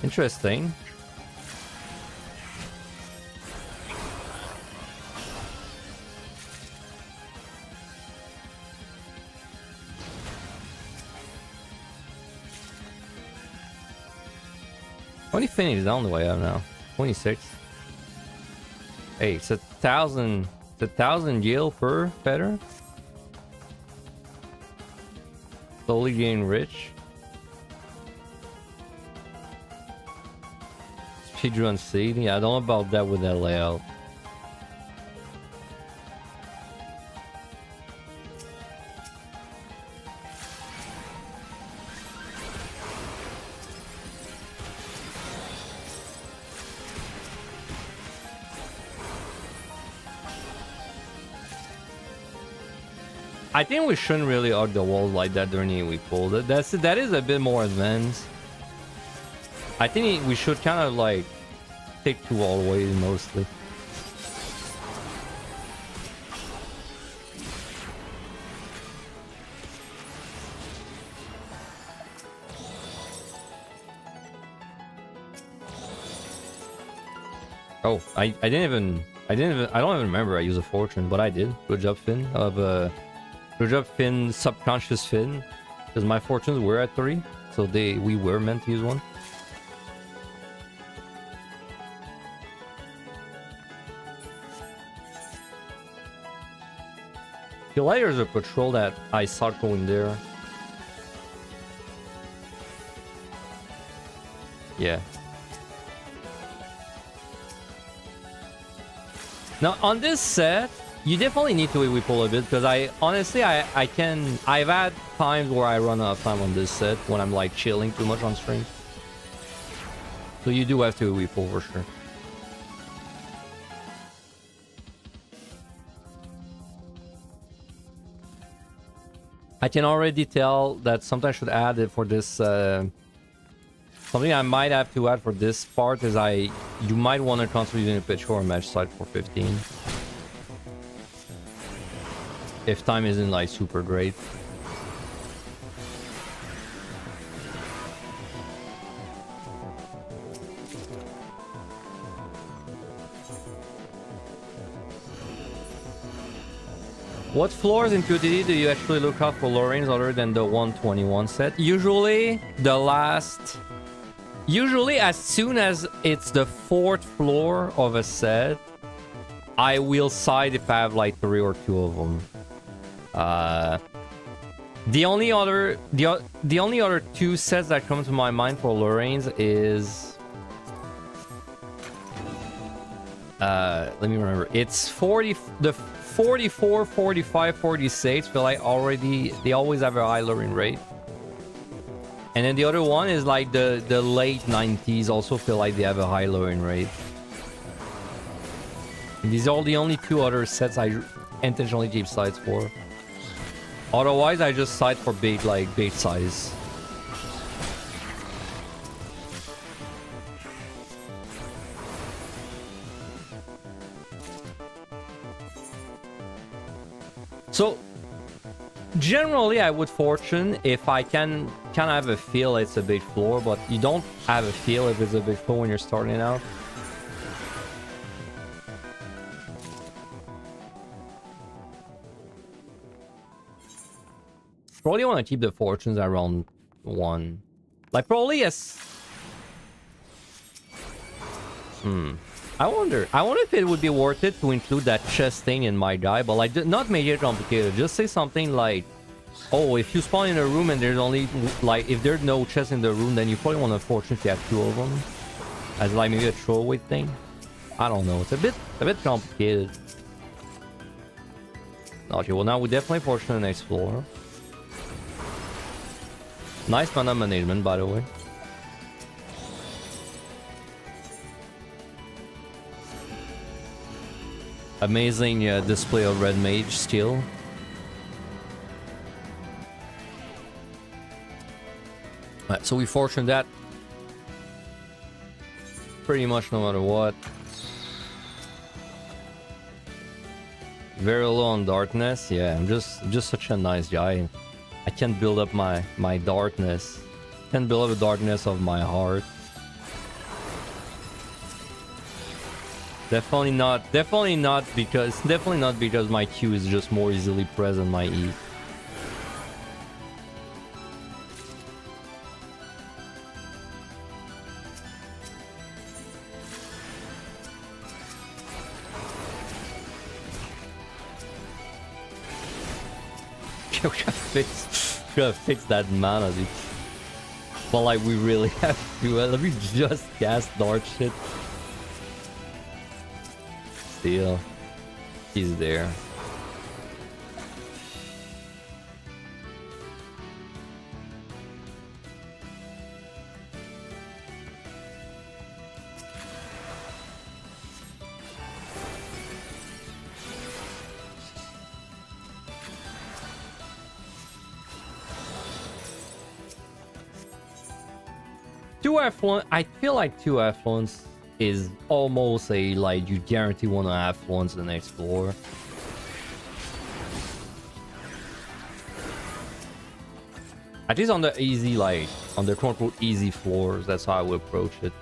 Interesting. How many finishes down the way up now? 26. Hey, it's 1,000. It's 1,000 gil per feather. Slowly getting rich. Speedrun seed. Yeah, I don't know about that with that layout. I think we shouldn't really hug the walls like that during the we pulled it. That is a bit more advanced. I think we should kind of like take 2 all the way mostly. Oh, I don't even remember I used a fortune, but I did. Good job, Finn. Good job, Finn, subconscious Finn, because my fortunes were at 3, so we were meant to use one. The layers of patrol that I saw going there. Yeah. Now on this set, you definitely need to AoE pull a bit, because I've had times where I run out of time on this set when I'm like chilling too much on stream. So you do have to AoE pull for sure. I can already tell that something I should add it for this. Something I might have to add for this part is you might want to consider using a pitch or a match side for 15. If time isn't like super great. What floors in QTD do you actually look out for lorraines other than the 121 set? Usually as soon as it's the 4th floor of a set, I will side if I have like 3 or 2 of them. The only other 2 sets that come to my mind for lorraines is let me remember. It's 44, 45, 46. Feel like they always have a high lorraine rate. And then the other one is like the late 90s also feel like they have a high lowering rate. And these are the only two other sets I intentionally keep sides for. Otherwise, I just side for big, like, big size. So, generally, I would fortune if I can have a feel it's a big floor, but you don't have a feel if it's a big floor when you're starting out. Probably want to keep the fortunes around 1. Like, probably yes. I wonder if it would be worth it to include that chest thing in my guy, but like, not make it complicated. Just say something like, oh, if you spawn in a room and there's only, like, if there's no chest in the room, then you probably want to fortune if you have 2 of them. As like maybe a throwaway thing. I don't know. It's a bit complicated. Okay, well now we definitely fortune the next floor. Nice mana management, by the way. Amazing display of red mage skill. Right, so we fortune that pretty much no matter what. Very low on darkness. Yeah, I'm just such a nice guy. I can't build up my darkness. Can't build up the darkness of my heart. Definitely not because my Q is just more easily pressed than my E. Gotta fix that mana, dude. But like, we really have to. Let me just cast dark shit. Still, he's there. Two affluence. I feel like 2 affluence is almost a, like, you guarantee 1 affluence the next floor. At least on the easy, like, on the quote-unquote easy floors, that's how I would approach it.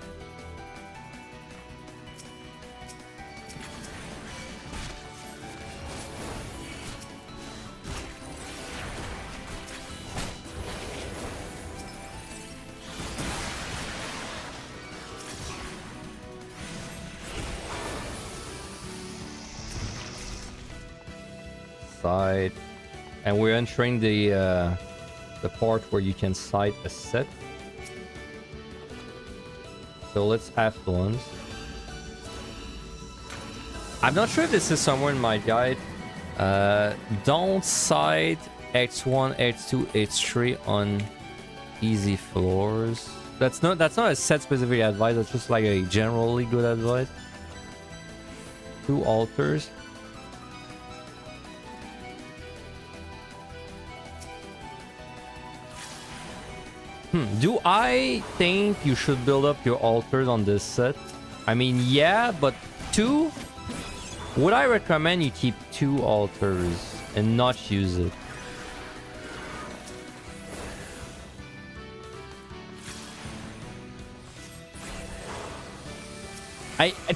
Side, and we're entering the part where you can cite a set. So let's affluence. I'm not sure if this is somewhere in my guide. Don't cite X1, X2, X3 on easy floors. That's not a set specific advice. That's just like a generally good advice. 2 altars. Do I think you should build up your altars on this set? I mean, yeah, but 2? Would I recommend you keep 2 altars and not use it?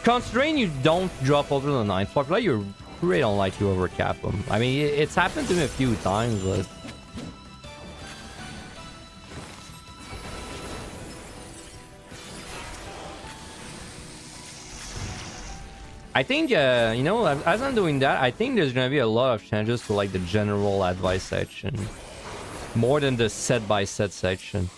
Considering you don't drop altars on the 9th floor, like, you're pretty unlikely to overcap them. I mean, it's happened to me a few times, but... I think, you know, as I'm doing that, I think there's gonna be a lot of changes to, like, the general advice section. More than the set-by-set section.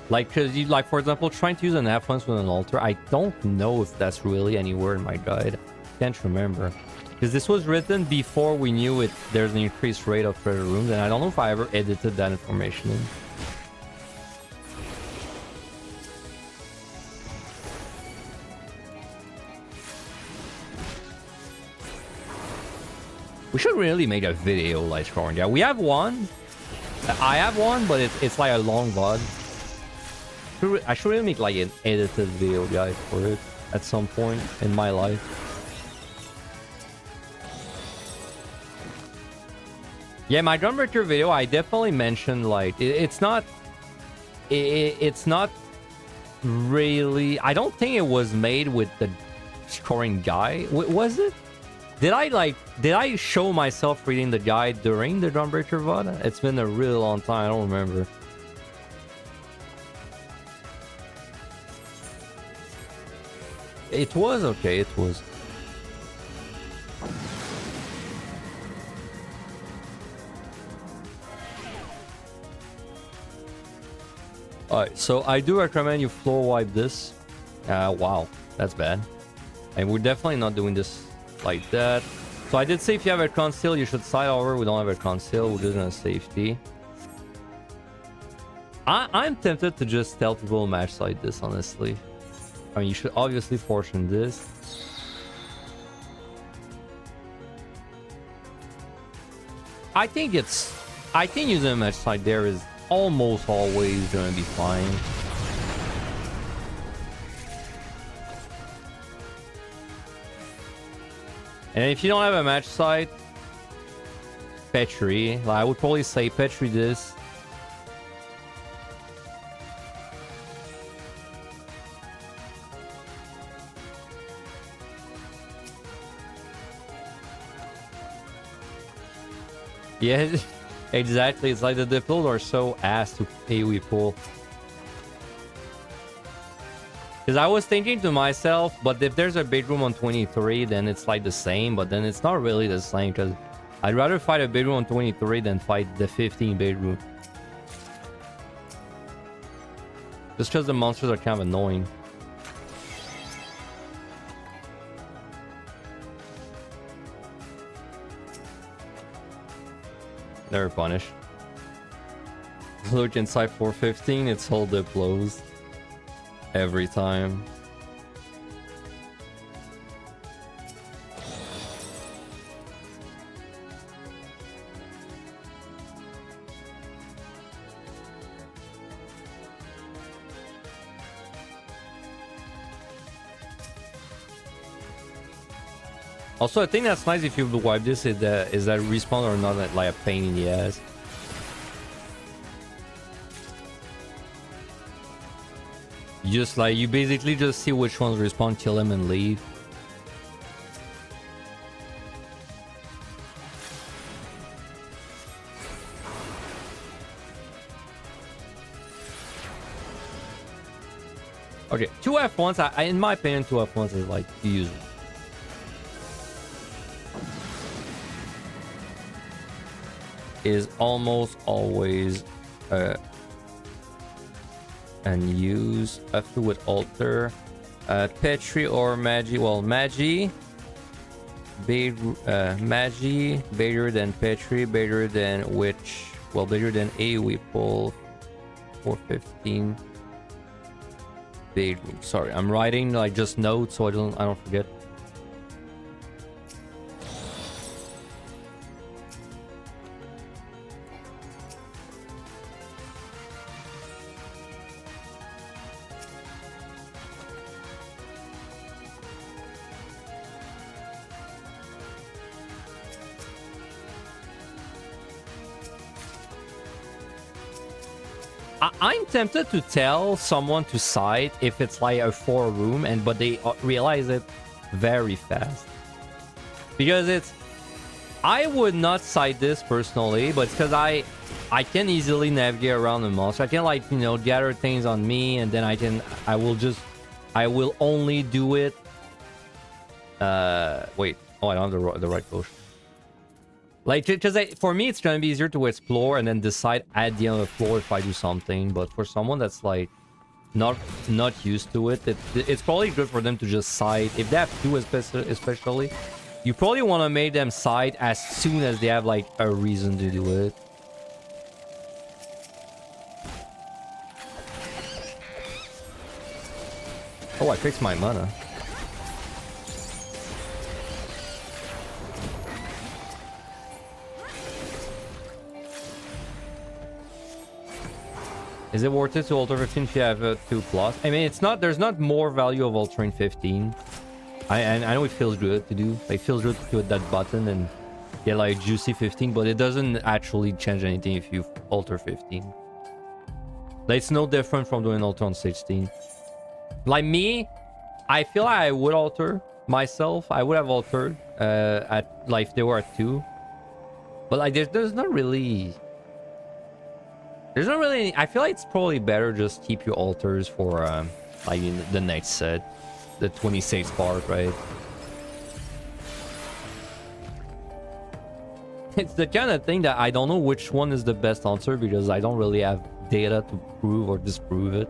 Like, cause you, like, for example, trying to use an affluence with an altar, I don't know if that's really anywhere in my guide. Can't remember. Because this was written before we knew it. There's an increased rate of treasure rooms, and I don't know if I ever edited that information in. We should really make a video like scoring. Yeah, we have one. I have one, but it's like a long VOD. I should really make like an edited video, guys, for it at some point in my life. Yeah, my Gunbreaker video, I definitely mentioned like it's not really. I don't think it was made with the scoring guide. Was it? Did I show myself reading the guide during the Gunbreaker VOD? It's been a really long time. I don't remember. It was okay. It was. Alright, so I do recommend you floor wipe this. Wow, that's bad. And we're definitely not doing this like that. So I did say if you have a conceal, you should side over. We don't have a conceal. We're just in a safety. I'm tempted to just tell people match side this, honestly. I mean, you should obviously fortune this. I think using a match side there is almost always gonna be fine. And if you don't have a match side, Petri. Like, I would probably say Petri this. Yeah, exactly. It's like the Diplos are so ass to AoE pull. Because I was thinking to myself, but if there's a big room on 23, then it's like the same. But then it's not really the same, because I'd rather fight a big room on 23 than fight the 15 big room. Just because the monsters are kind of annoying. Never punish. Look inside 415, it's whole Diplos. Every time. Also, I think that's nice if you wipe this is that respawn or not like a pain in the ass. Just like you basically just see which ones respawn, kill them, and leave. Okay, 2 F1s. In my opinion, 2 F1s is like usual. Is almost always and use after with alter Petri or Magi. Well, Magi Magi better than Petri, better than which, well, better than AoE pull 415 big. Sorry, I'm writing like just notes so I don't forget. I'm tempted to tell someone to side if it's like a 4 room, but they realize it very fast. Because I would not side this personally, but it's because I can easily navigate around the monster. I can, like, you know, gather things on me, and then I will only do it. Wait. Oh, I don't have the right potion. Like, because for me, it's gonna be easier to explore and then decide at the end of the floor if I do something. But for someone that's like not used to it, it's probably good for them to just side if they have to, especially. You probably want to make them side as soon as they have like a reason to do it. Oh, I fixed my mana. Is it worth it to alter 15 if you have a 2+? I mean, it's not. There's not more value of altering 15. I know it feels good to do. Like, it feels good to hit that button and get like juicy 15, but it doesn't actually change anything if you alter 15. Like, it's no different from doing alter on 16. Like me, I feel like I would alter myself. I would have altered at like if they were at 2. But like, there's not really. There's not really any, I feel like it's probably better just keep your altars for like in the next set, the 26 part, right? It's the kind of thing that I don't know which one is the best answer because I don't really have data to prove or disprove it.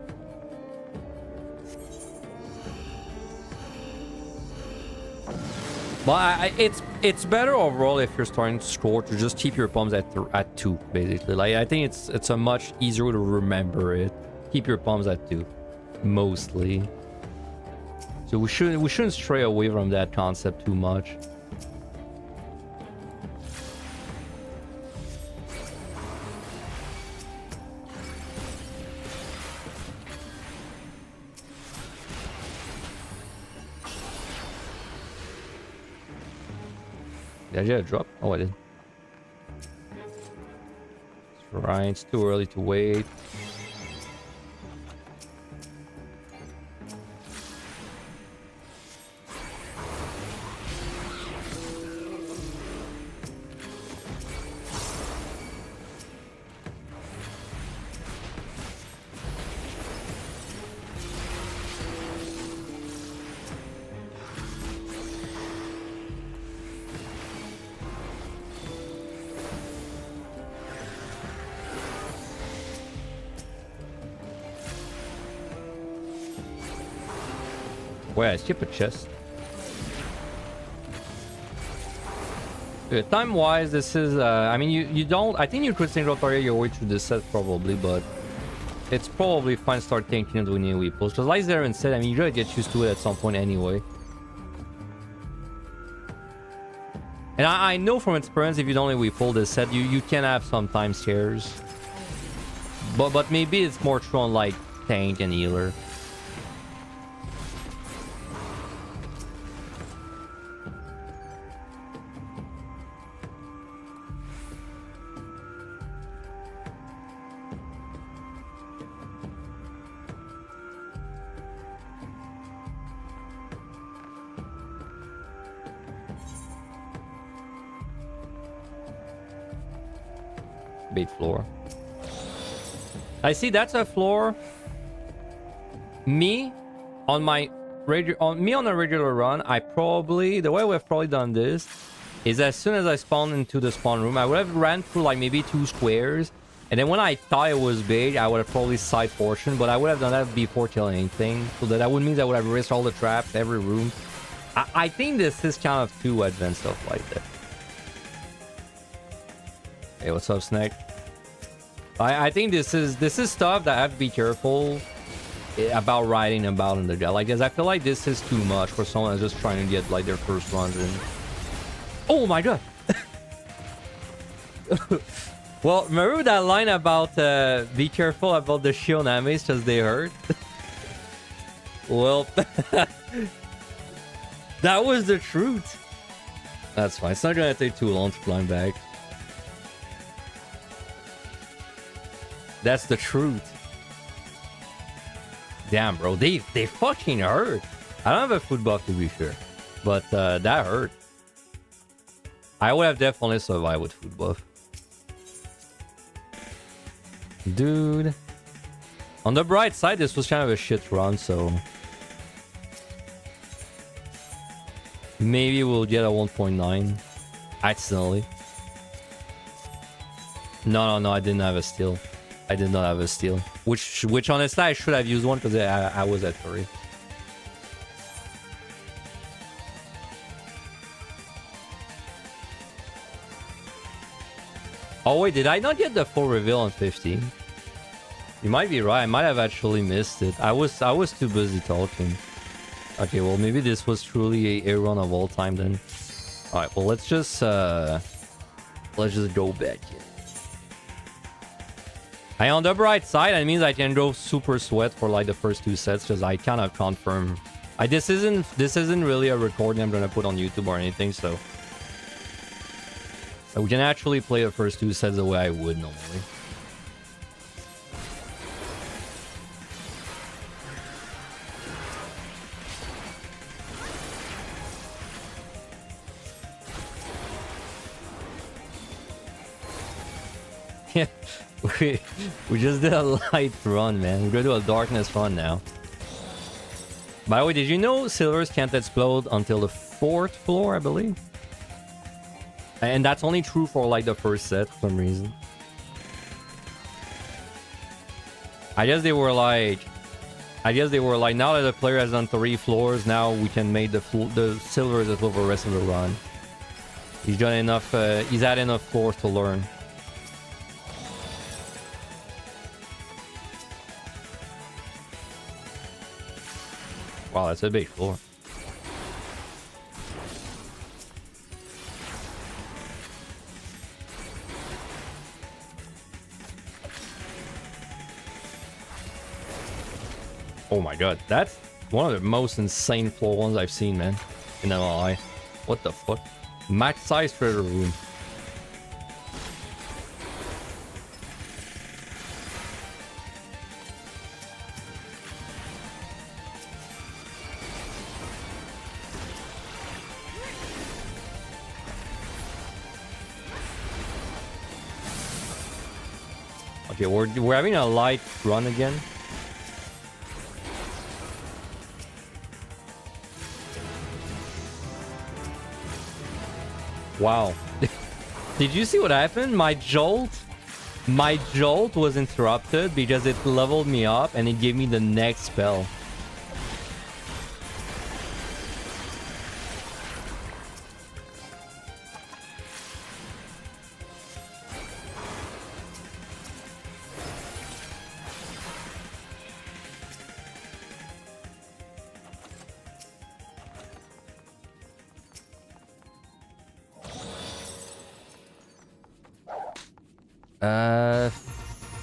But it's better overall if you're starting to score to just keep your pumps at 2 basically. Like I think it's a much easier to remember it. Keep your pumps at 2 mostly. So we shouldn't stray away from that concept too much. Did I get a drop? Oh, I did. That's right, it's too early to wait. Wait, I skip a chest. Time wise, this is I mean you don't, I think you could single target your way through this set probably, but it's probably fine to start thinking of doing AoE pulls. Because like Zaren said, I mean you gotta get used to it at some point anyway. And I know from experience if you don't AoE pull this set, you can have sometimes scares. But maybe it's more true on like tank and healer. Bait floor. I see that's a floor. Me on a regular run, I probably, the way we've probably done this is as soon as I spawn into the spawn room, I would have ran through like maybe 2 squares, and then when I thought it was big, I would have probably side portion, but I would have done that before killing anything, so that would mean I would have risked all the traps, every room. I think this is kind of too advanced stuff like that. Hey, what's up, Snake? I think this is stuff that I have to be careful about writing about in the guide. Like, as I feel like this is too much for someone that's just trying to get like their first runs in. Oh my god! Well, remember that line about be careful about the shield enemies because they hurt? Well, that was the truth. That's fine. It's not gonna take too long to climb back. That's the truth. Damn, bro. They fucking hurt. I don't have a food buff to be fair, but that hurt. I would have definitely survived with food buff. Dude. On the bright side, this was kind of a shit run, so maybe we'll get a 1.9 accidentally. No, I didn't have a steal. I did not have a steal. Which honestly, I should have used one because I was at 3. Oh wait, did I not get the full reveal on 15? You might be right. I might have actually missed it. I was too busy talking. Okay, well maybe this was truly a run of all time then. All right, well let's just go back in. And on the bright side, it means I can go super sweat for like the first 2 sets because I kind of confirm. This isn't really a recording I'm gonna put on YouTube or anything, so we can actually play the first 2 sets the way I would normally. Yeah, we just did a light run, man. We're gonna do a darkness run now. By the way, did you know silvers can't explode until the 4th floor, I believe? And that's only true for like the first set for some reason. I guess they were like, now that the player has done 3 floors, now we can make the silvers as well for the rest of the run. He's done enough. He's had enough floors to learn. Wow, that's a big floor. Oh my god, that's one of the most insane floor ones I've seen, man. In MLI. What the fuck? Max size treasure room. Okay, we're having a light run again. Wow. Did you see what happened? My jolt was interrupted because it leveled me up and it gave me the next spell.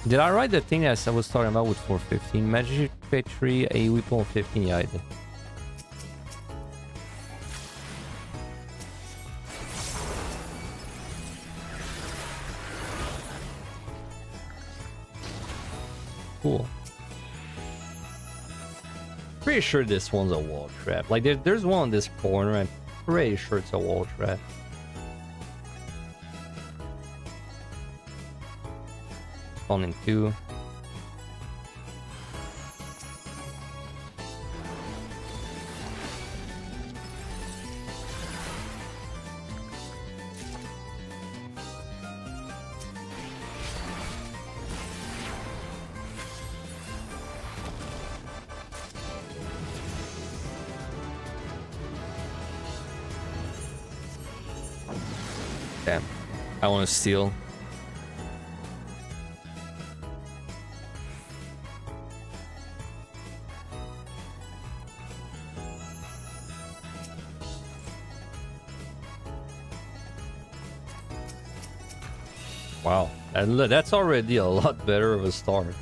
Did I write the thing that I was talking about with 415? Magic Petri, a weapon 15, yeah I did. Cool. Pretty sure this one's a wall trap. Like there's one in this corner, I'm pretty sure it's a wall trap. In 2. Damn, I want to steal. Wow, and that's already a lot better of a start,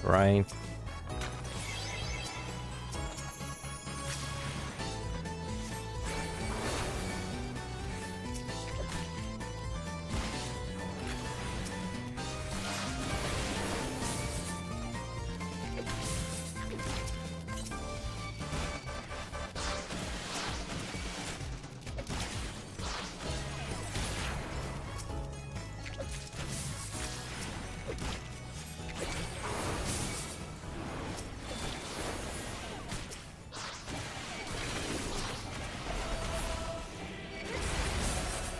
right?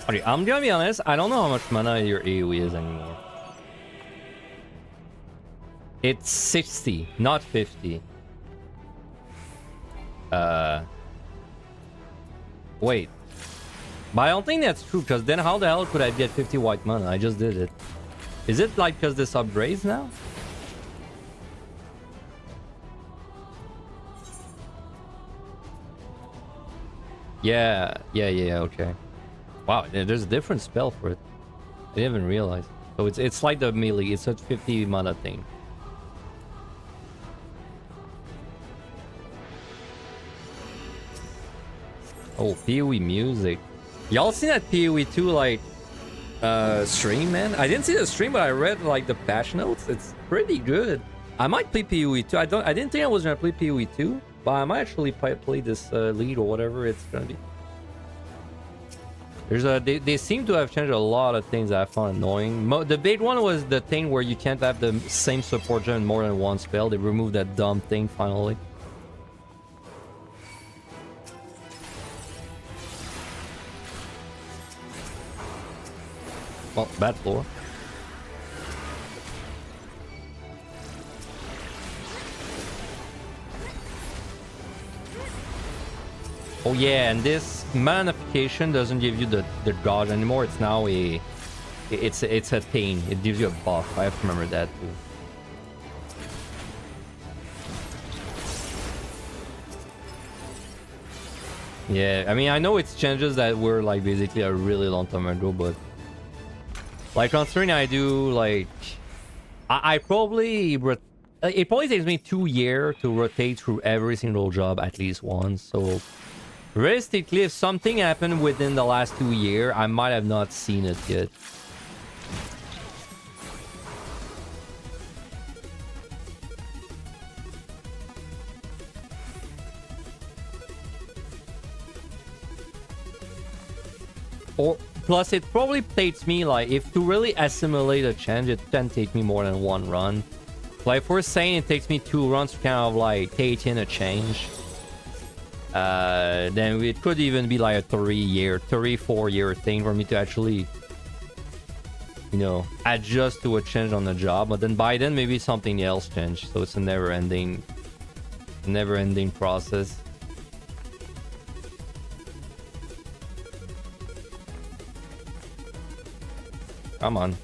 Okay, I'm gonna be honest, I don't know how much mana your AoE is anymore. It's 60, not 50. Wait. But I don't think that's true, because then how the hell could I get 50 white mana? I just did it. Is it like because this upgrades now? Yeah, okay. Wow, there's a different spell for it. I didn't even realize. So it's like the melee, it's a 50 mana thing. Oh, PoE music. Y'all seen that PoE 2 like stream, man? I didn't see the stream, but I read like the patch notes. It's pretty good. I might play PoE 2. I didn't think I was gonna play PoE 2, but I might actually play this lead or whatever it's gonna be. They seem to have changed a lot of things that I found annoying. The big one was the thing where you can't have the same support gem in more than one spell. They removed that dumb thing finally. Well, bad floor. Oh yeah, and this manification doesn't give you the dodge anymore. It's now it's a thing. It gives you a buff. I have to remember that too. Yeah, I mean I know it's changes that were like basically a really long time ago, but like considering I do like I probably it probably takes me 2 years to rotate through every single job at least once. So realistically, if something happened within the last 2 years, I might have not seen it yet. Or plus, it probably takes me like if to really assimilate a change, it can take me more than 1 run. Like if we're saying it takes me 2 runs to kind of like take in a change. Then it could even be like a 3-4 year thing for me to actually, you know, adjust to a change on the job. But then by then maybe something else changed, so it's a never-ending process. Come on.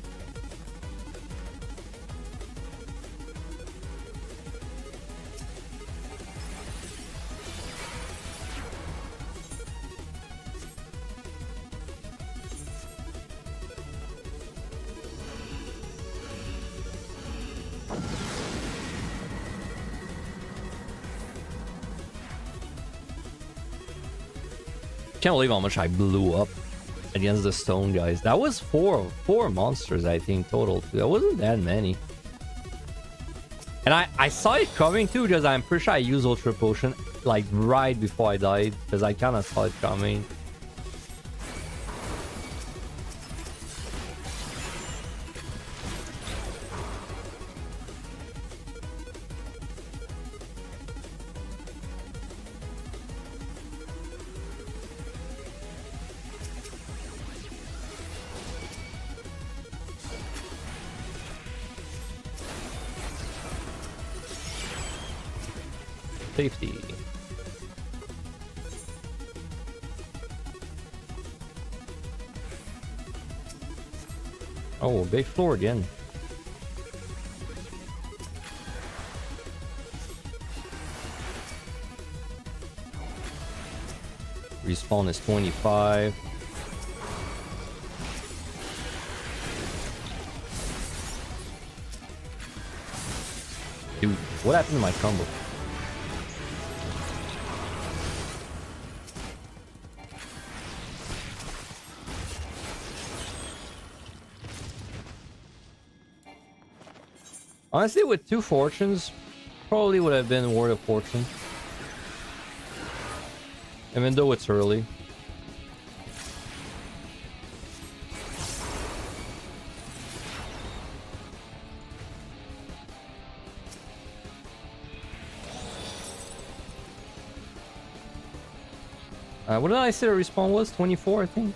Can't believe how much I blew up against the stone guys. That was four monsters, I think, total. That wasn't that many. And I saw it coming too, because I'm pretty sure I used Ultra Potion like right before I died, because I kind of saw it coming. Safety. Oh, big floor again. Respawn is 25. Dude, what happened to my combo? Honestly, with 2 fortunes, probably would have been worth a fortune. Even though it's early. What did I say the respawn was? 24, I think.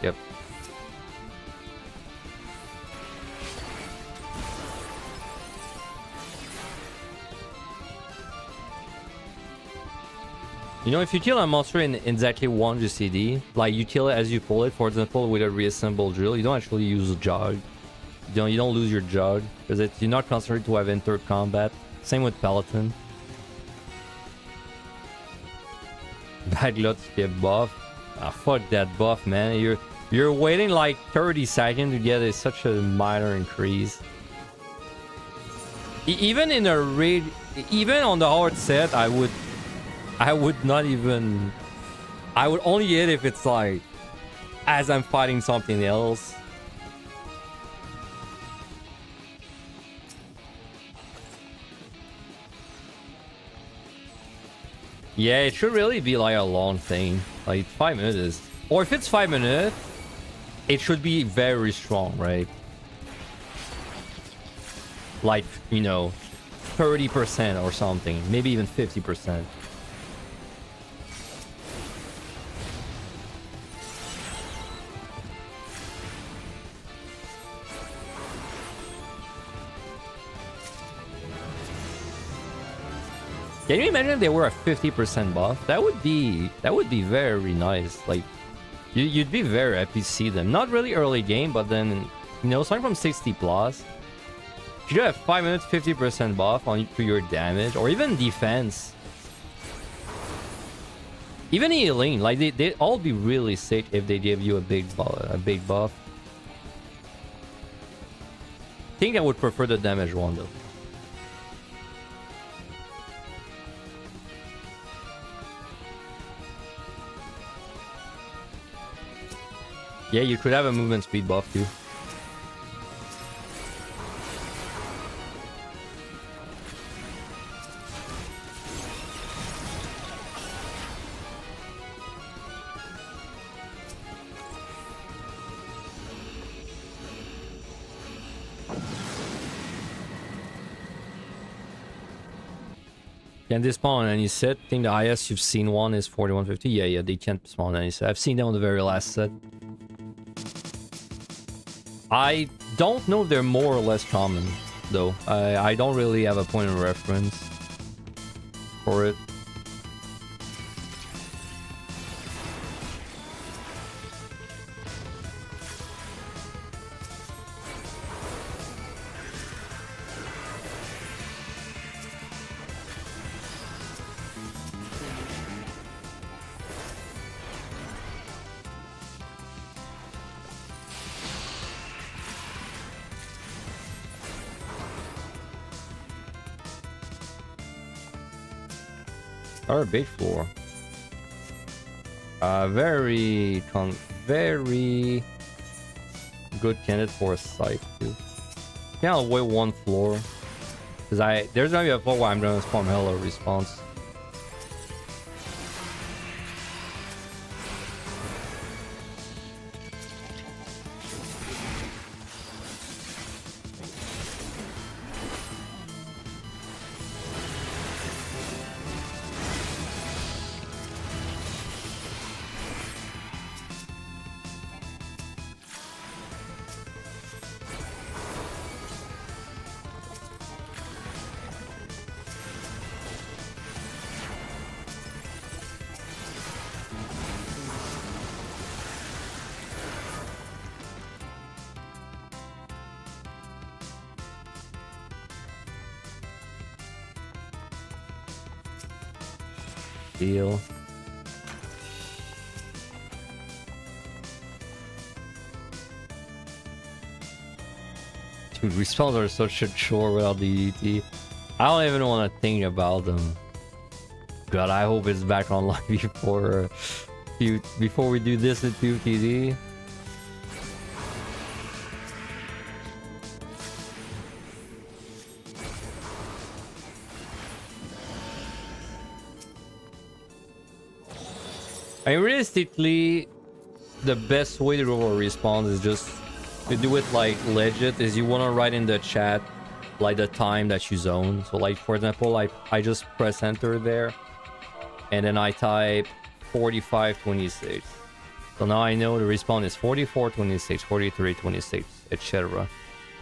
Yep. You know, if you kill a monster in exactly one GCD, like you kill it as you pull it, for example, with a reassembled drill, you don't actually use a jog. You don't lose your jog because you're not considered to have enter combat. Same with Paladin. Bad luck to get buff. Ah, fuck that buff, man. You're waiting like 30 seconds to get such a minor increase. Even in a raid, even on the hard set, I would not even. I would only hit if it's like as I'm fighting something else. Yeah, it should really be like a long thing. Like 5 minutes is, or if it's 5 minutes, it should be very strong, right? Like, you know, 30% or something, maybe even 50%. Can you imagine if they were a 50% buff? That would be very nice. Like, you'd be very happy to see them. Not really early game, but then, you know, starting from 60 plus, if you have 5 minutes, 50% buff on to your damage, or even defense, even healing, like they'd all be really sick if they gave you a big buff. I think I would prefer the damage one though. Yeah, you could have a movement speed buff too. Can they spawn on any set? I think the highest you've seen one is 4150. Yeah, they can't spawn on any set. I've seen them on the very last set. I don't know if they're more or less common, though. I don't really have a point of reference for it. Or a big floor. Very good candidate for a scythe too. Yeah, I'll wait one floor. Cause there's gonna be a floor where I'm gonna spawn hella response. Deal. Dude, respawns are such a chore without the DDT. I don't even want to think about them. God, I hope it's back online before we do this at PUTD. I mean, realistically, the best way to go for respawn is just to do it like legit. Is you want to write in the chat like the time that you zone. So like for example, I just press enter there, and then I type 45:26. So now I know the respawn is 44-26, 43-26, etc.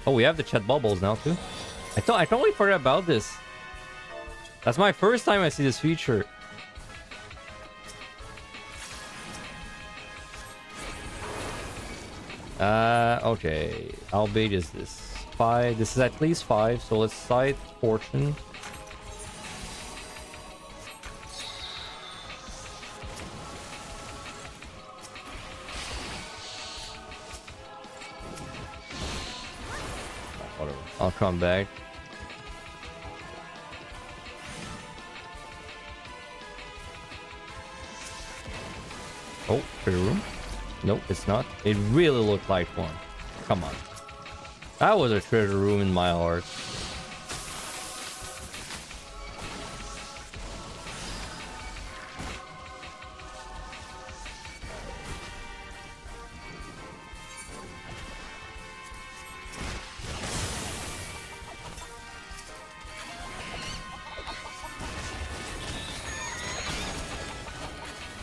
Oh, we have the chat bubbles now too. I totally forgot about this. That's my first time I see this feature. Okay. How big is this? 5. This is at least 5, so let's cite fortune. Whatever. I'll come back. Oh, treasure room. Nope, it's not. It really looked like one. Come on. That was a treasure room in my heart.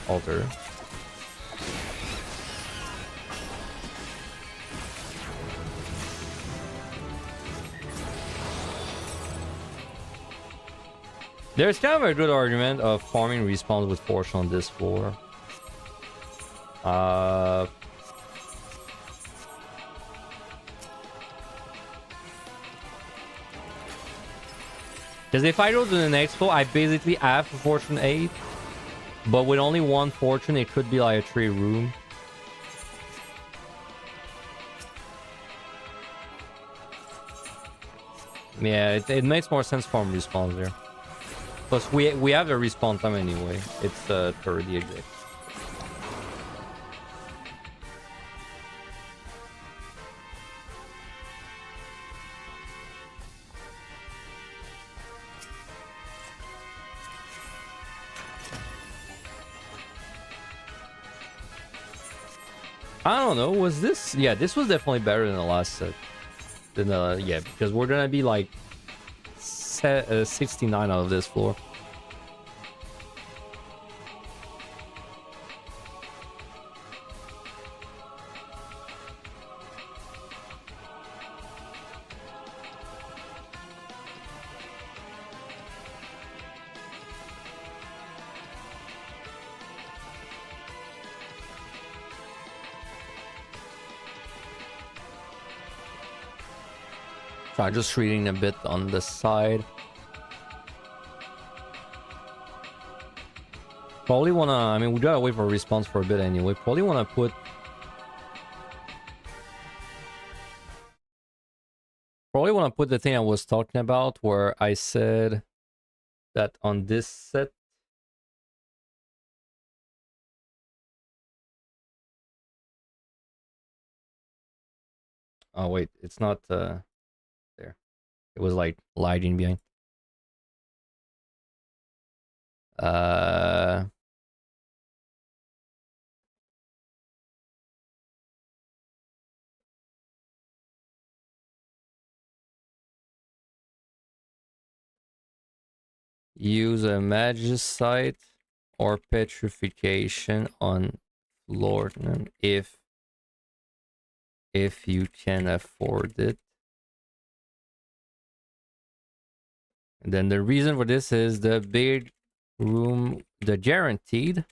Altar. There's kind of a good argument of farming respawns with fortune on this floor. Because if I go to the next floor, I basically have a fortune 8. But with only one fortune, it could be like a 3 room. Yeah, it makes more sense farm respawns there. Plus, we have the respawn time anyway. It's 30 exact. I don't know. Was this? Yeah, this was definitely better than the last set. Than yeah, because we're gonna be like 69 out of this floor. Try just reading a bit on the side. Probably wanna, I mean, we gotta wait for a response for a bit anyway. Probably wanna put... Probably wanna put the thing I was talking about where I said that on this set... Oh wait, it's not there. It was like lighting behind. Use a magicite or petrification on Lord if you can afford it. And then the reason for this is the big room, the guaranteed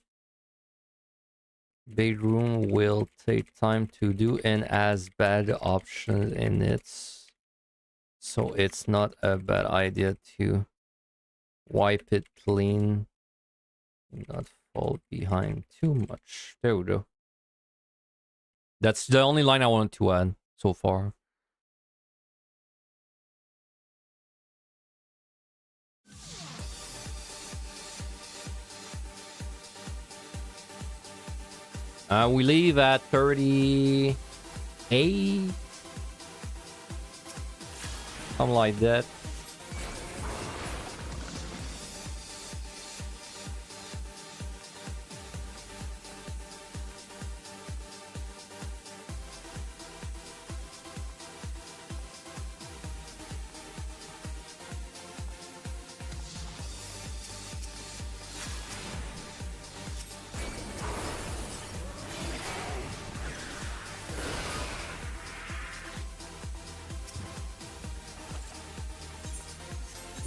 big room will take time to do and has bad options in it. So it's not a bad idea to wipe it clean, not fall behind too much. There we go. That's the only line I wanted to add so far. We leave at 38. Something like that.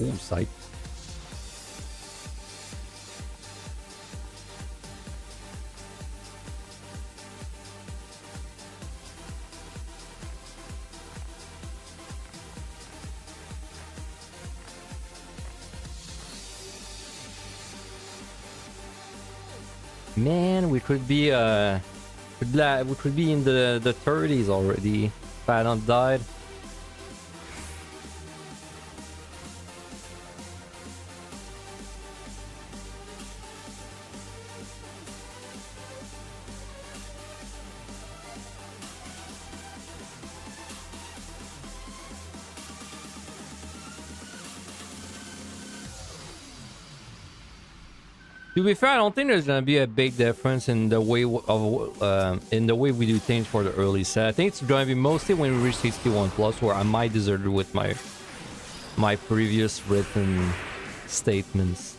Ooh, sight. Man, we could be we could be in the 30s already if I hadn't died. To be fair, I don't think there's gonna be a big difference in the way we do things for the early set. I think it's gonna be mostly when we reach 61 plus, where I might disagree with my previous written statements.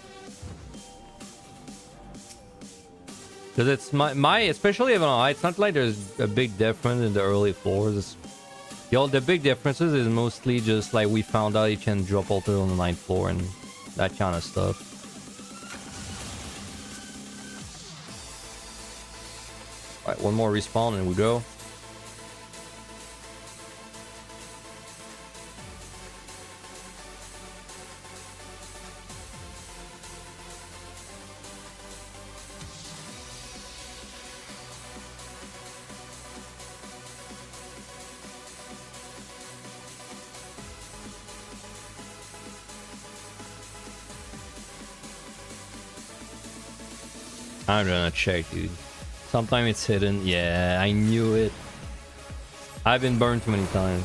Because it's my especially even on it's not like there's a big difference in the early floors. The big differences is mostly just like we found out you can drop alter on the 9th floor and that kind of stuff. Alright, one more respawn and we go. I'm gonna check, dude. Sometimes it's hidden. Yeah, I knew it. I've been burned too many times.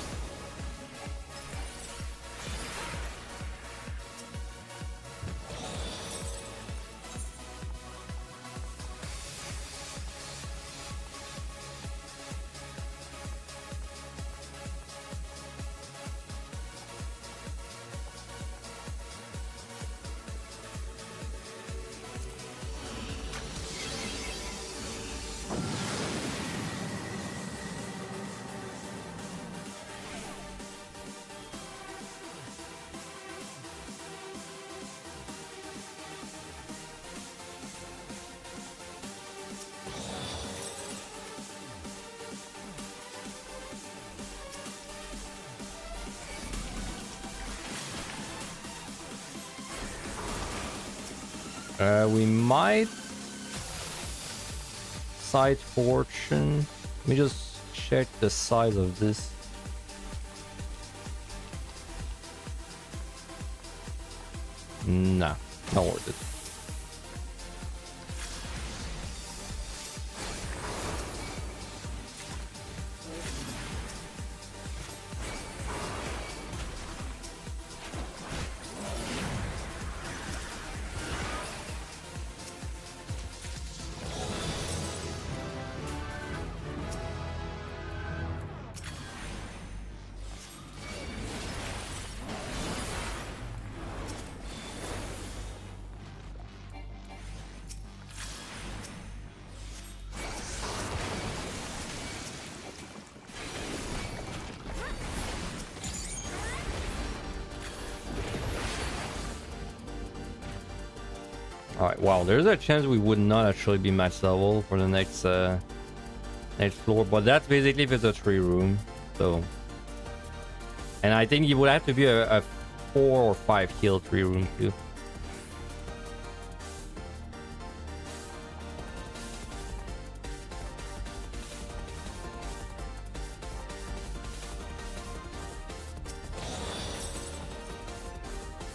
We might side fortune. Let me just check the size of this. Nah, not worth it. Alright, wow, there's a chance we would not actually be max level for the next next floor, but that's basically if it's a 3 room, so. And I think it would have to be a 4 or 5 kill 3 room too.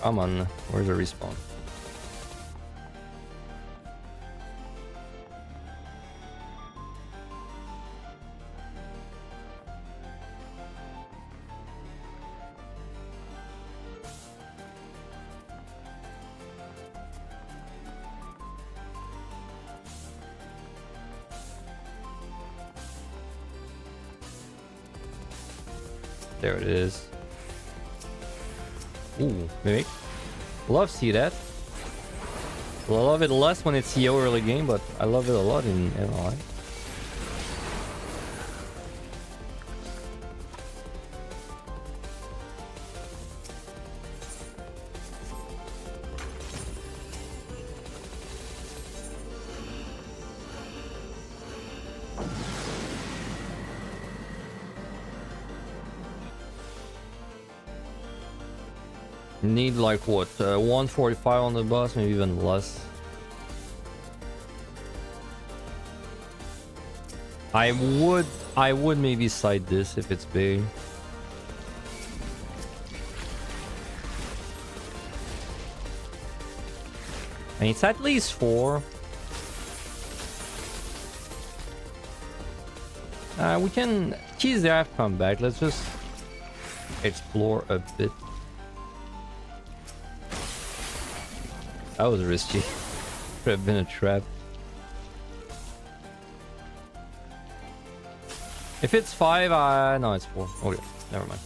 Come on, where's the respawn? There it is. Ooh, maybe. Love see that. I love it less when it's CO early game, but I love it a lot in MLI. Need like what? 145 on the boss, maybe even less. I would maybe side this if it's big. And it's at least 4. We can... Keys there have come back. Let's just explore a bit. That was risky. Could have been a trap. If it's 5, no, it's 4. Okay, never mind.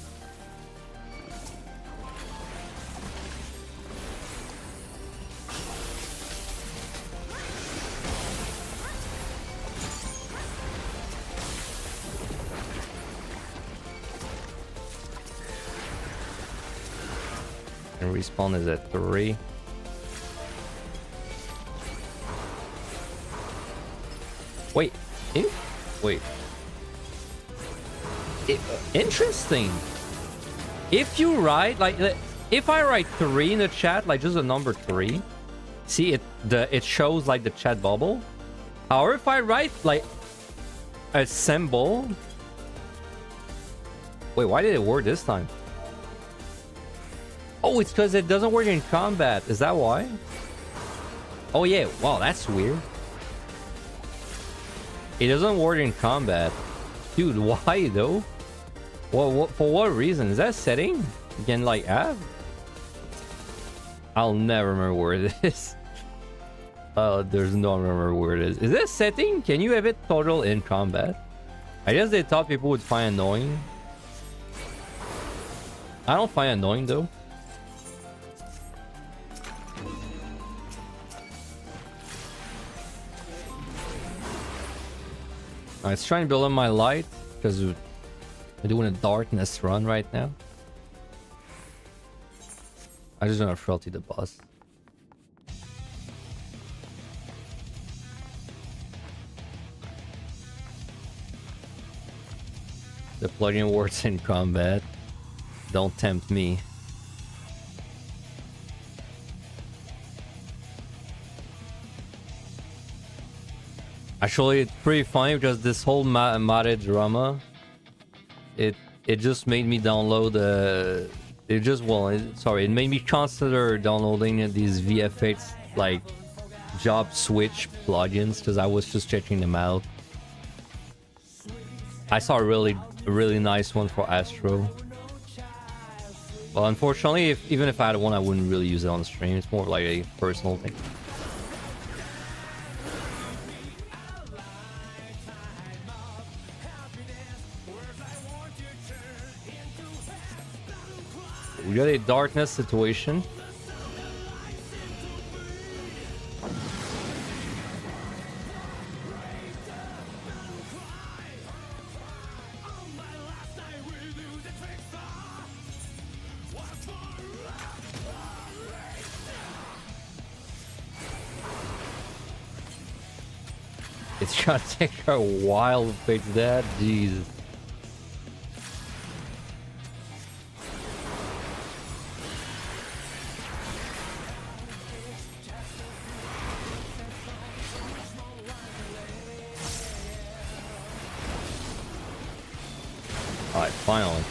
And respawn is at 3. Wait, wait. Interesting. If you write like, if I write 3 in the chat, like just the number 3, see it shows like the chat bubble. Or if I write like a symbol, wait, why did it work this time? Oh, it's because it doesn't work in combat. Is that why? Oh yeah, wow, that's weird. It doesn't work in combat. Dude, why though? What, for what reason? Is that a setting you can like have? I'll never remember where it is. There's no remember where it is. Is that a setting? Can you have it total in combat? I guess they thought people would find annoying. I don't find annoying though. Let's try and build up my light because we're doing a darkness run right now. I just want to frailty the boss. The plugin works in combat. Don't tempt me. Actually, it's pretty funny because this whole modded drama, it just made me download it made me consider downloading these VFX like job switch plugins because I was just checking them out. I saw a really nice one for Astro. Well, unfortunately, even if I had one, I wouldn't really use it on stream. It's more like a personal thing. We got a darkness situation. It's gonna take a while to fix that. Jesus. Alright, finally.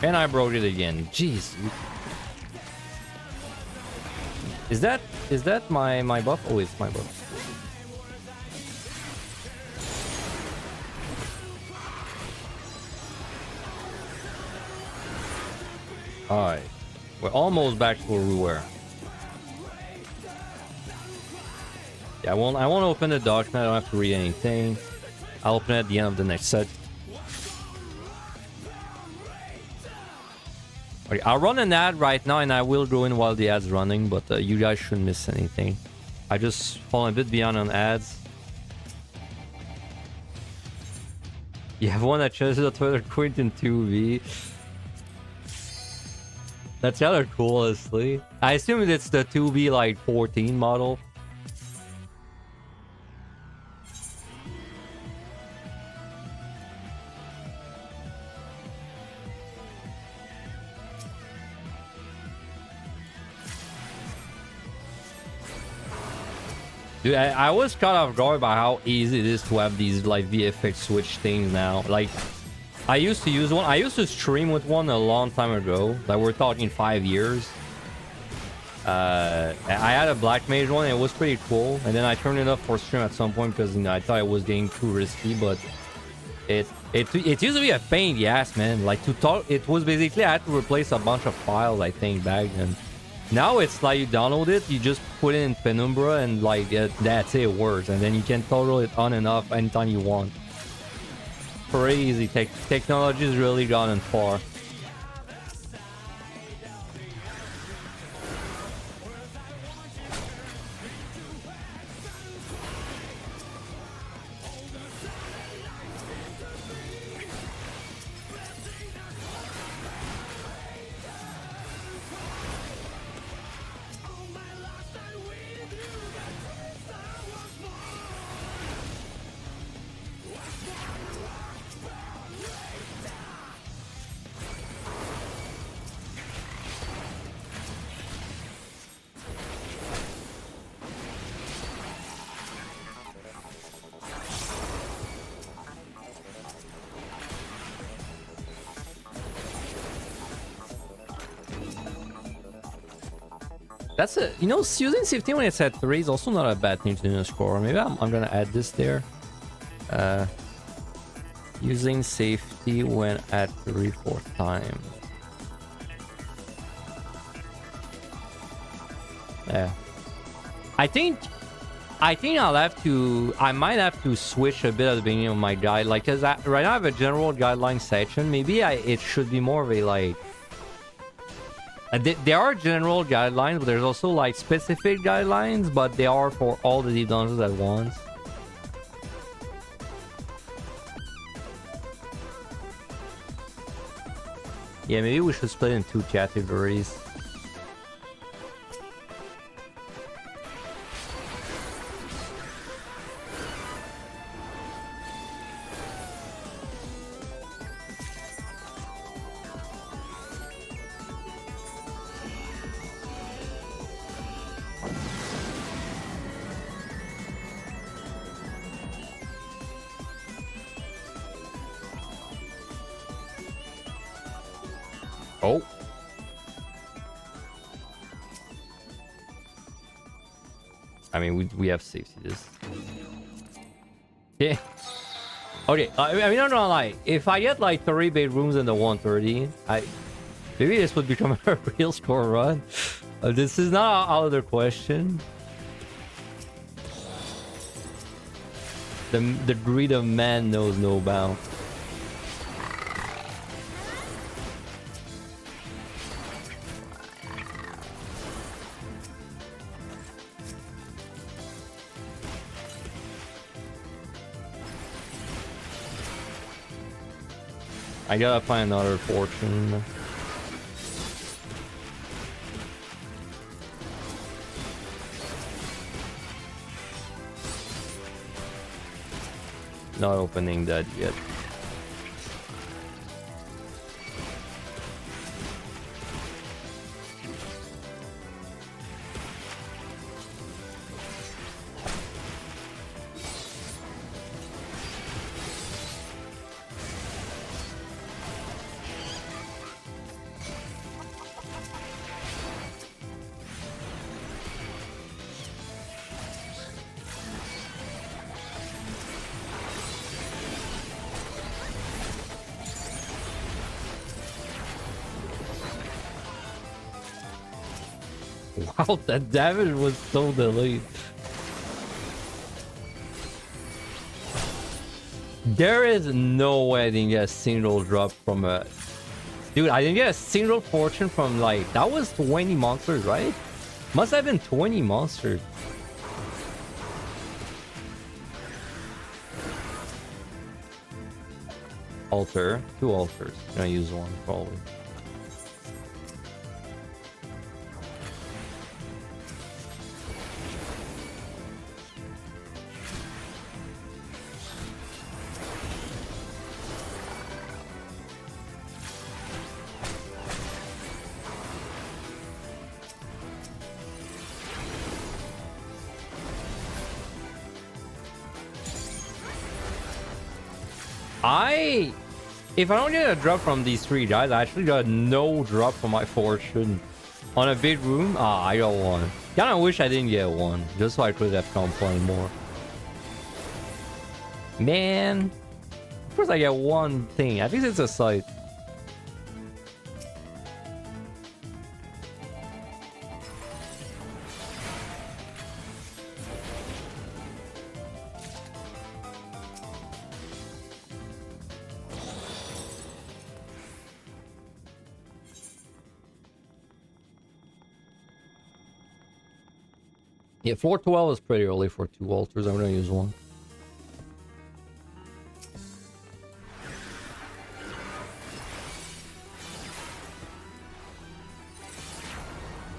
And I broke it again. Jeez. Is that my buff? Oh, it's my buff. Alright. We're almost back to where we were. Yeah, I won't open the document. I don't have to read anything. I'll open it at the end of the next set. Okay, I'll run an ad right now and I will go in while the ad's running, but you guys shouldn't miss anything. I just fall a bit behind on ads. You have one that chooses a Twitter Quint in 2v. That's rather cool, honestly. I assume it's the 2v like 14 model. Dude, I was caught off guard by how easy it is to have these like VFX switch things now. Like, I used to use one. I used to stream with one a long time ago. Like, we're talking 5 years. I had a black mage one. It was pretty cool. And then I turned it off for stream at some point because, you know, I thought it was getting too risky. But it used to be a pain in the ass, man. Like, to talk, it was basically I had to replace a bunch of files, I think, back then. Now it's like you download it, you just put it in Penumbra, and like that's it, it works, and then you can toggle it on and off anytime you want. Crazy. Technology has really gone far. That's a, you know, using safety when it's at 3 is also not a bad thing to do in a score. Maybe I'm gonna add this there. Using safety when at 3/4 time. Yeah. I think I'll have to. I might have to switch a bit at the beginning of my guide, like, cause right now I have a general guideline section. Maybe it should be more of a like. There are general guidelines, but there's also like specific guidelines, but they are for all the deep dungeons at once. Yeah, maybe we should split in 2 categories. Oh. I mean, we have safety this. Yeah. Okay, I mean, I'm not lie. If I get like 3 bedrooms in the 130, maybe this would become a real score run. This is not out of the question. The greed of man knows no bound. I gotta find another fortune. Not opening that yet. Wow, that damage was so delayed. There is no way I didn't get a single drop from a... Dude, I didn't get a single fortune from like... That was 20 monsters, right? Must have been 20 monsters. Altar. 2 altars. I'm gonna use 1 probably. If I don't get a drop from these 3 guys, I actually got no drop from my fortune. On a big room, I got 1. Kinda wish I didn't get 1, just so I could have complained more. Man, of course I get 1 thing. I think it's a site. Yeah, 412 is pretty early for 2 altars. I'm gonna use 1.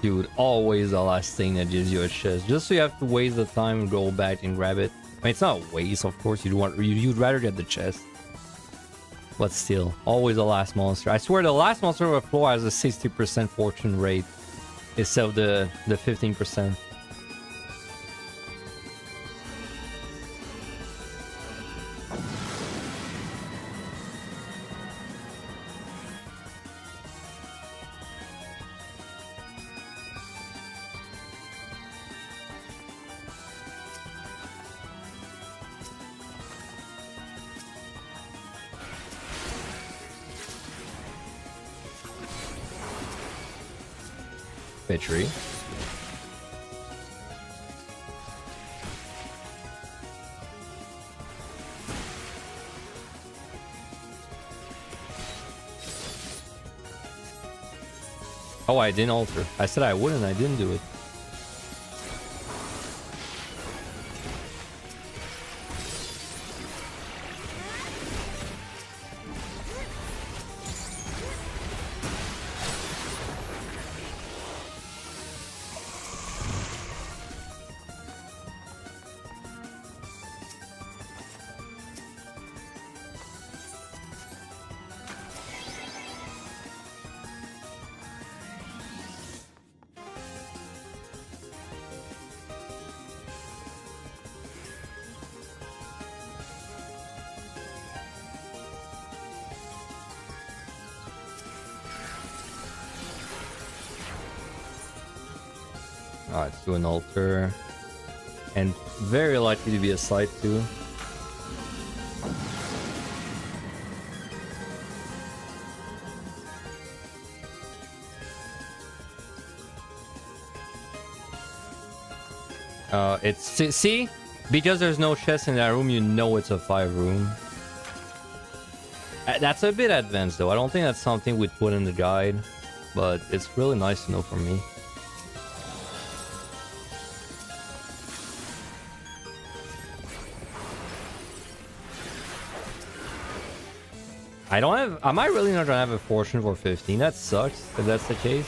Dude, always the last thing that gives you a chest. Just so you have to waste the time and go back and grab it. I mean, it's not a waste, of course. You'd rather get the chest. But still, always the last monster. I swear the last monster on the floor has a 60% fortune rate instead of the 15%. Tree. Oh, I didn't alter. I said I wouldn't. I didn't do it. Alright, let's do an altar. And very likely to be a site too. See? Because there's no chest in that room, you know it's a 5 room. That's a bit advanced though. I don't think that's something we'd put in the guide. But it's really nice to know for me. Am I really not gonna have a fortune for 15? That sucks if that's the case.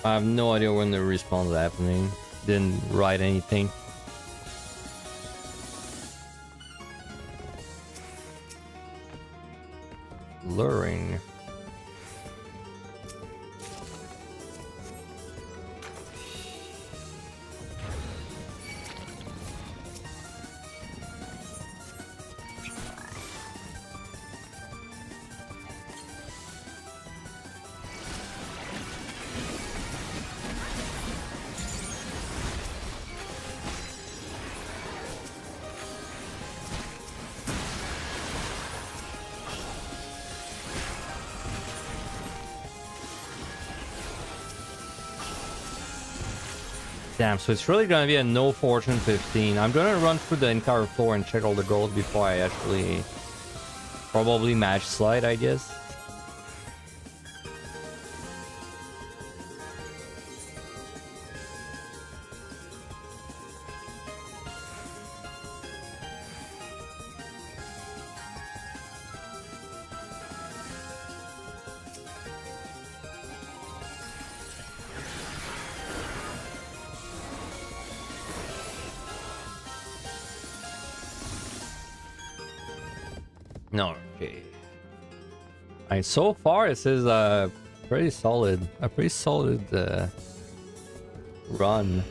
I have no idea when the respawn is happening. Didn't write anything. Luring. Damn, so it's really gonna be a no fortune 15. I'm gonna run through the entire floor and check all the gold before I actually probably match slide, I guess. No, okay. Alright, so far this is a pretty solid run.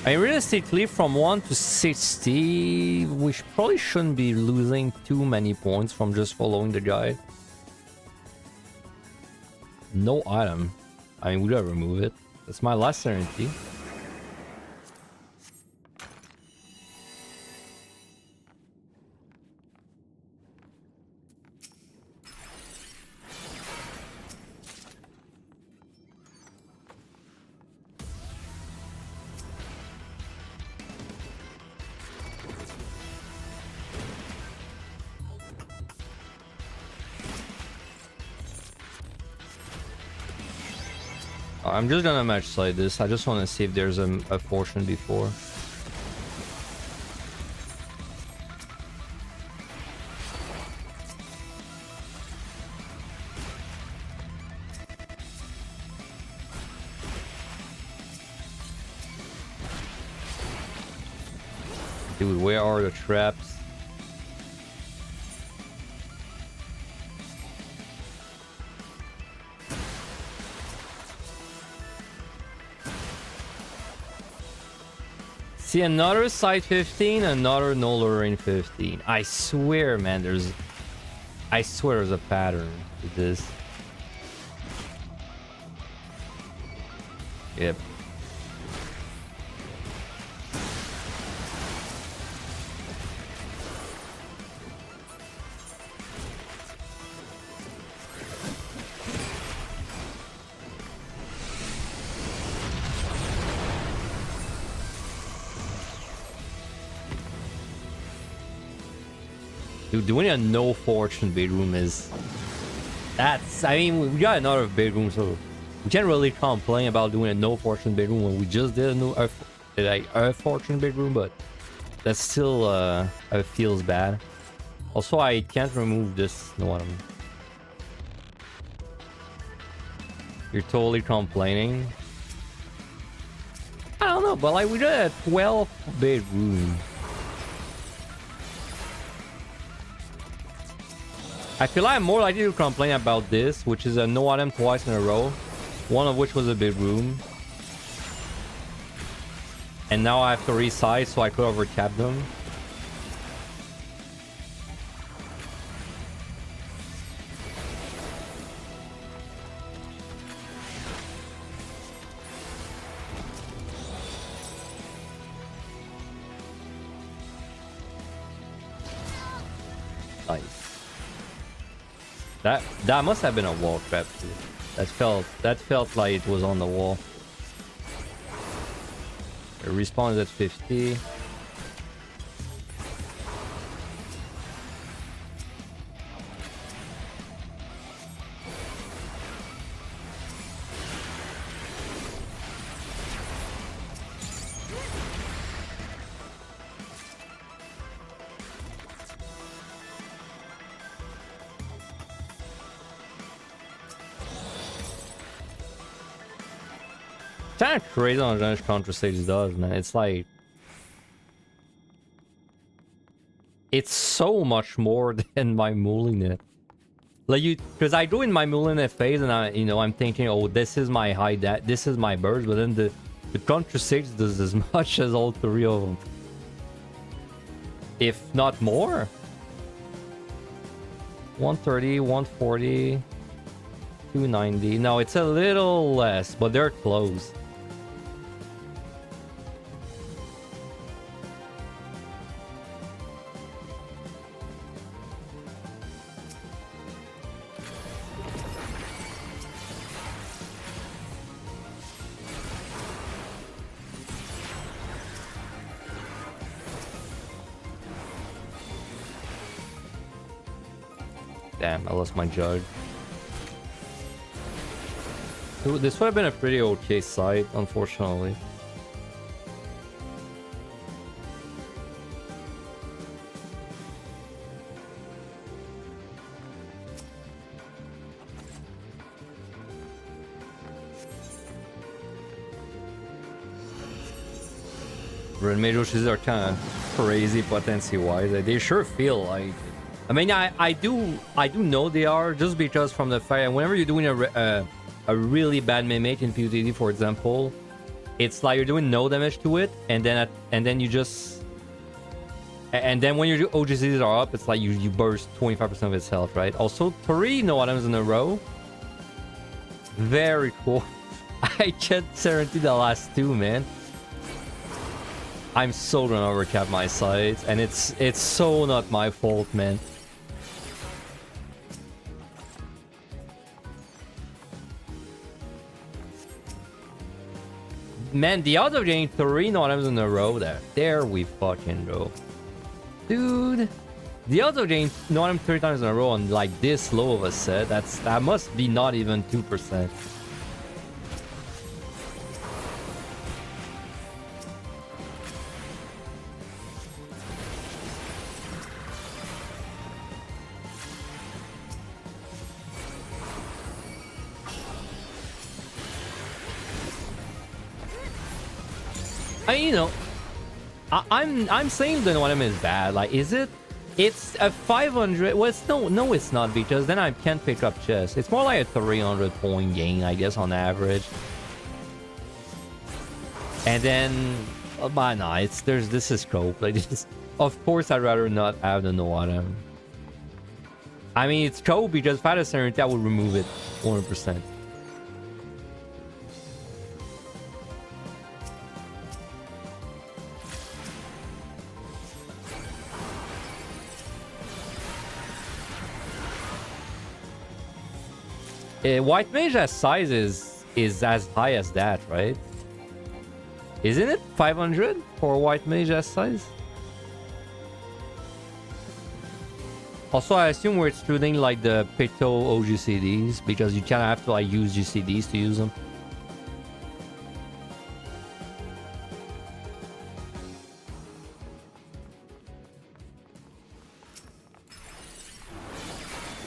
I mean, realistically, from 1 to 60, we probably shouldn't be losing too many points from just following the guide. No item. I mean, we gotta remove it. That's my last certainty. I'm just gonna match slide this. I just want to see if there's a fortune before. Dude, where are the traps? See, another side 15, another no lowering 15. I swear, man, I swear there's a pattern to this. Yep. Dude, doing a no fortune bedroom is... That's... I mean, we got another bedroom, so... We can't really complain about doing a no fortune bedroom when we just did a fortune bedroom, but... That still, feels bad. Also, I can't remove this... No, I don't... You're totally complaining. I don't know, but like, we did a 12 bedroom. I feel like I'm more likely to complain about this, which is a no item twice in a row. One of which was a big room. And now I have to resize, so I could overcap them. Nice. That must have been a wall trap too. That felt like it was on the wall. It respawns at 50. Kind of crazy on how much Contra Stage does, man. It's like... It's so much more than my Moulinet. Like because I do in my Moulinet phase and I'm thinking, oh, this is my high, this is my burst, but then the Contra Stage does as much as all three of them. If not more. 130, 140, 290. No, it's a little less, but they're close. Damn, I lost my judge. Dude, this would have been a pretty okay sight, unfortunately. Red Mage HoHs are kind of crazy potency-wise. They sure feel like... I mean, I do know they are, just because from the fact that whenever you're doing a really bad mimic in PvTD, for example, it's like you're doing no damage to it, and then you just... And then when your OGCs are up, it's like you burst 25% of its health, right? Also, 3 no items in a row. Very cool. I can't guarantee the last 2, man. I'm so gonna overcap my sights, and it's so not my fault, man. Man, the other game 3 no items in a row there we fucking go. Dude, the other game no item 3 times in a row on like this low of a set, that must be not even 2%. You know, I'm saying the one is bad. Like, is it? It's a 500. Well, it's no, it's not, because then I can't pick up chess. It's more like a 300 point gain, I guess, on average. And then, but no, this is scope. Like, of course, I'd rather not have the no item. I mean, it's scope because if I had a certainty, I would remove it 100%. White Mage as size is as high as that, right? Isn't it 500 for White Mage as size? Also, I assume we're excluding like the Picto OGCDs because you kind of have to like use GCDs to use them.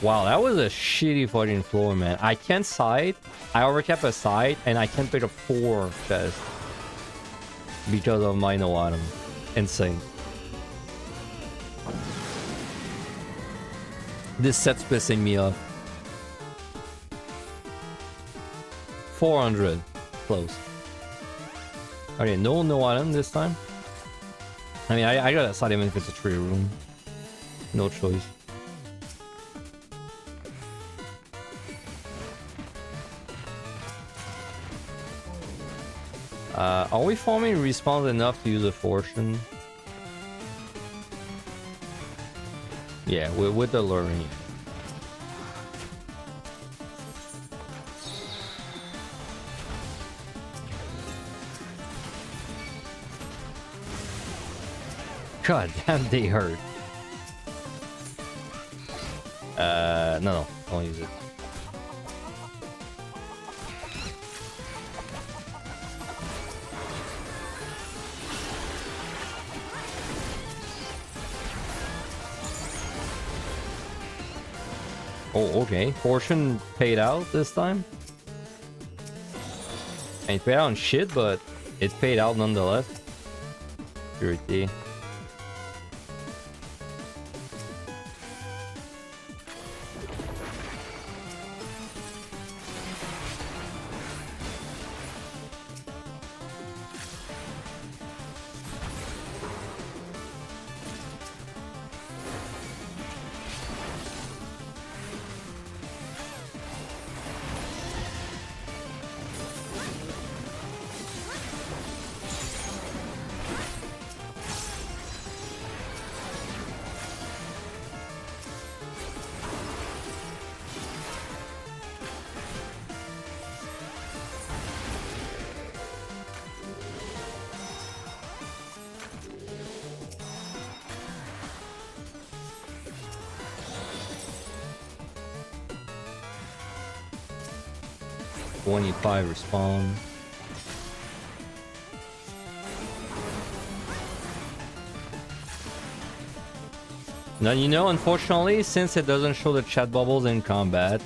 Wow, that was a shitty fucking floor, man. I can't side. I overcap a side, and I can't pick up 4 chests because of my no item. Insane. This set's pissing me off. 400. Close. Okay, no item this time. I mean, I gotta side even if it's a 3 room. No choice. Are we farming respawns enough to use a fortune? Yeah, with the luring. God damn, they hurt. No, don't use it. Oh, okay. Fortune paid out this time. And it paid out on shit, but it paid out nonetheless. Purity. 25 respawn. Now, you know, unfortunately, since it doesn't show the chat bubbles in combat,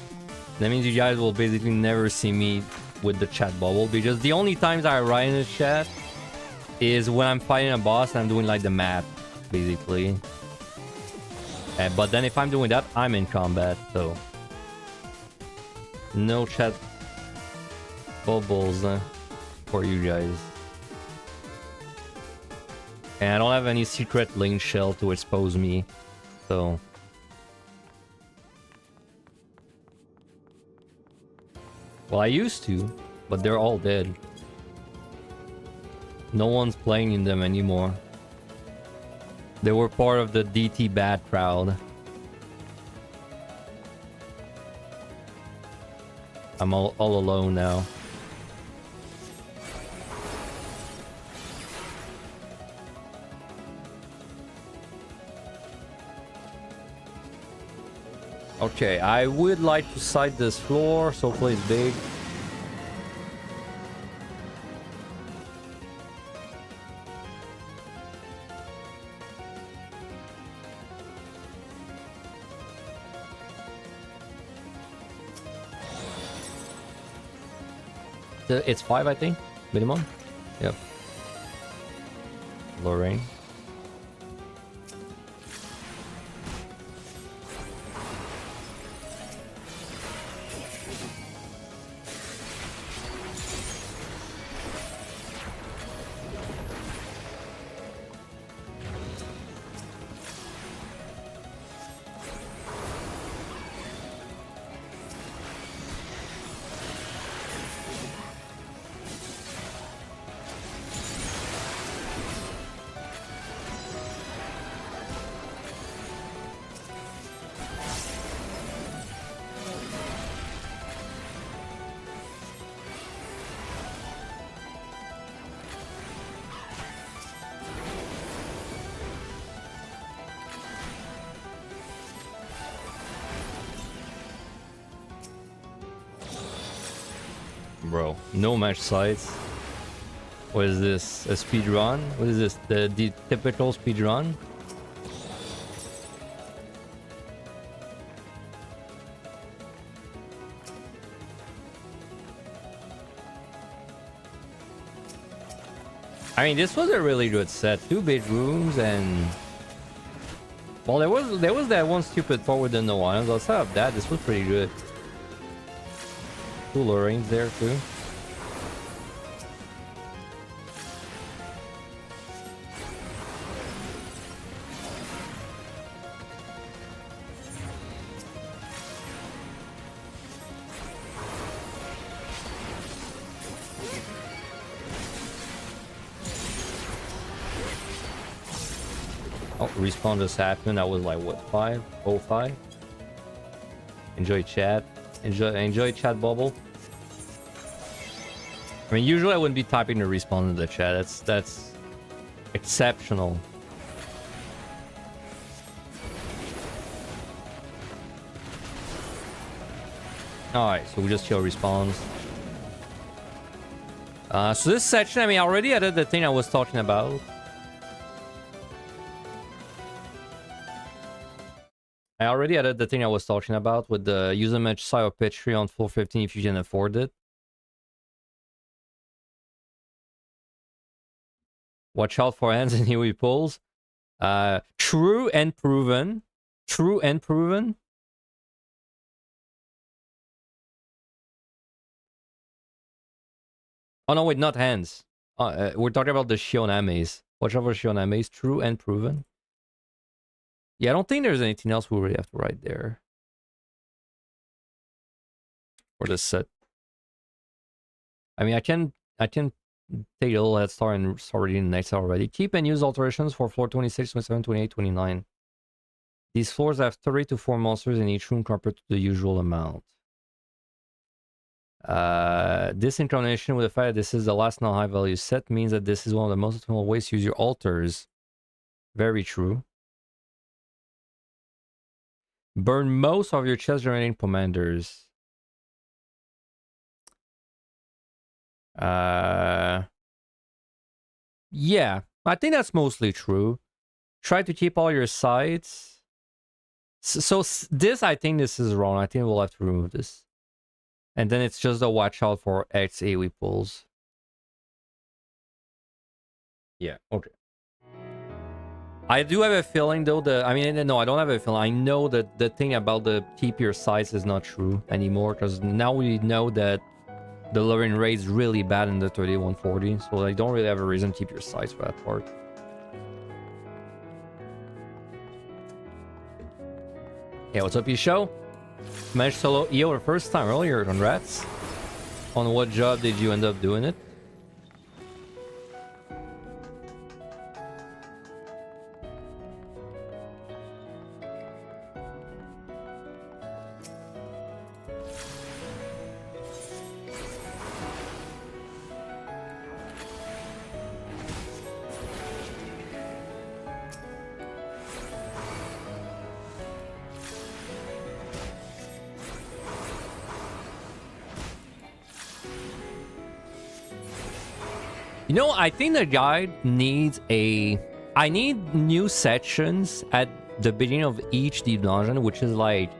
that means you guys will basically never see me with the chat bubble, because the only times I write in the chat is when I'm fighting a boss and I'm doing like the map, basically. But then if I'm doing that, I'm in combat, so no chat bubbles for you guys. And I don't have any secret link shell to expose me, so... Well, I used to, but they're all dead. No one's playing in them anymore. They were part of the DT bad crowd. I'm all alone now. Okay, I would like to side this floor, so hopefully it's big. It's 5, I think, minimum. Yep. Lorraine. Bro, no match sites. What is this? A speed run? What is this? The typical speed run? I mean, this was a really good set. 2 big rooms and... Well, there was that one stupid part with the no items. Outside of that, this was pretty good. 2 Lorraines there too. Oh, respawn just happened. That was like what, 5:05? Enjoy chat. Enjoy chat bubble. I mean, usually I wouldn't be typing the respawn in the chat. That's exceptional. Alright, so we just kill respawns. So this section, I mean, I already added the thing I was talking about. I already added the thing I was talking about with the use a match side of pitch tree on 415 if you can afford it. Watch out for hands and Huey pulls. True and proven. True and proven. Oh no, wait, not hands. We're talking about the Shionames. Watch out for Shionames. True and proven. Yeah, I don't think there's anything else we really have to write there. For this set. I mean, I can take a little head start and start reading the next already. Keep and use alterations for floor 26, 27, 28, 29. These floors have 3 to 4 monsters in each room compared to the usual amount. This in combination with the fact that this is the last non-high value set means that this is one of the most optimal ways to use your altars. Very true. Burn most of your chest generating commanders. Yeah, I think that's mostly true. Try to keep all your sides. So this, I think this is wrong. I think we'll have to remove this. And then it's just a watch out for X AoE pulls. Yeah, okay. I do have a feeling though that, I mean, no, I don't have a feeling. I know that the thing about the keep your size is not true anymore, because now we know that the lowering rate is really bad in the 3140, so I don't really have a reason to keep your size for that part. Yeah, what's up, you show? Managed solo EO the first time earlier, congrats. On what job did you end up doing it? You know, I think the guide needs a... I need new sections at the beginning of each deep dungeon, which is like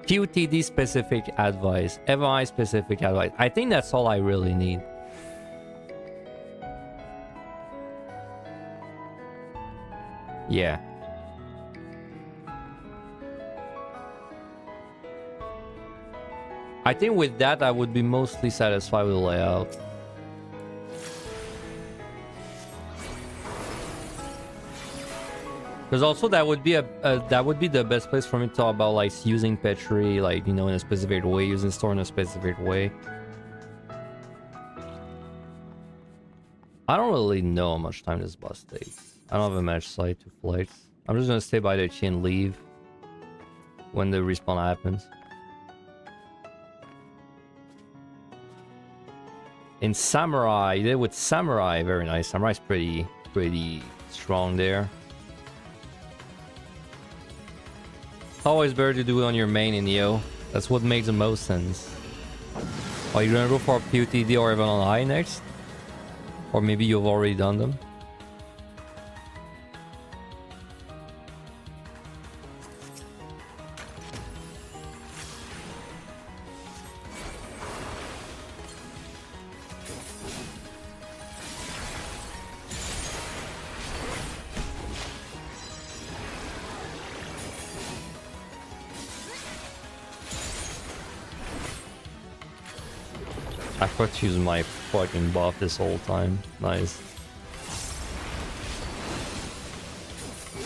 QTD specific advice, MI specific advice. I think that's all I really need. Yeah. I think with that, I would be mostly satisfied with the layout. Because also that would be the best place for me to talk about like using Petri, like, you know, in a specific way, using store in a specific way. I don't really know how much time this boss takes. I don't have a match site to flights. I'm just gonna stay by the chi and leave when the respawn happens. In Samurai, you did with Samurai, very nice. Samurai's pretty strong there. Always better to do it on your main in Yo. That's what makes the most sense. Are you gonna go for a PUTD or even on high next? Or maybe you've already done them? I forgot to use my fucking buff this whole time. Nice.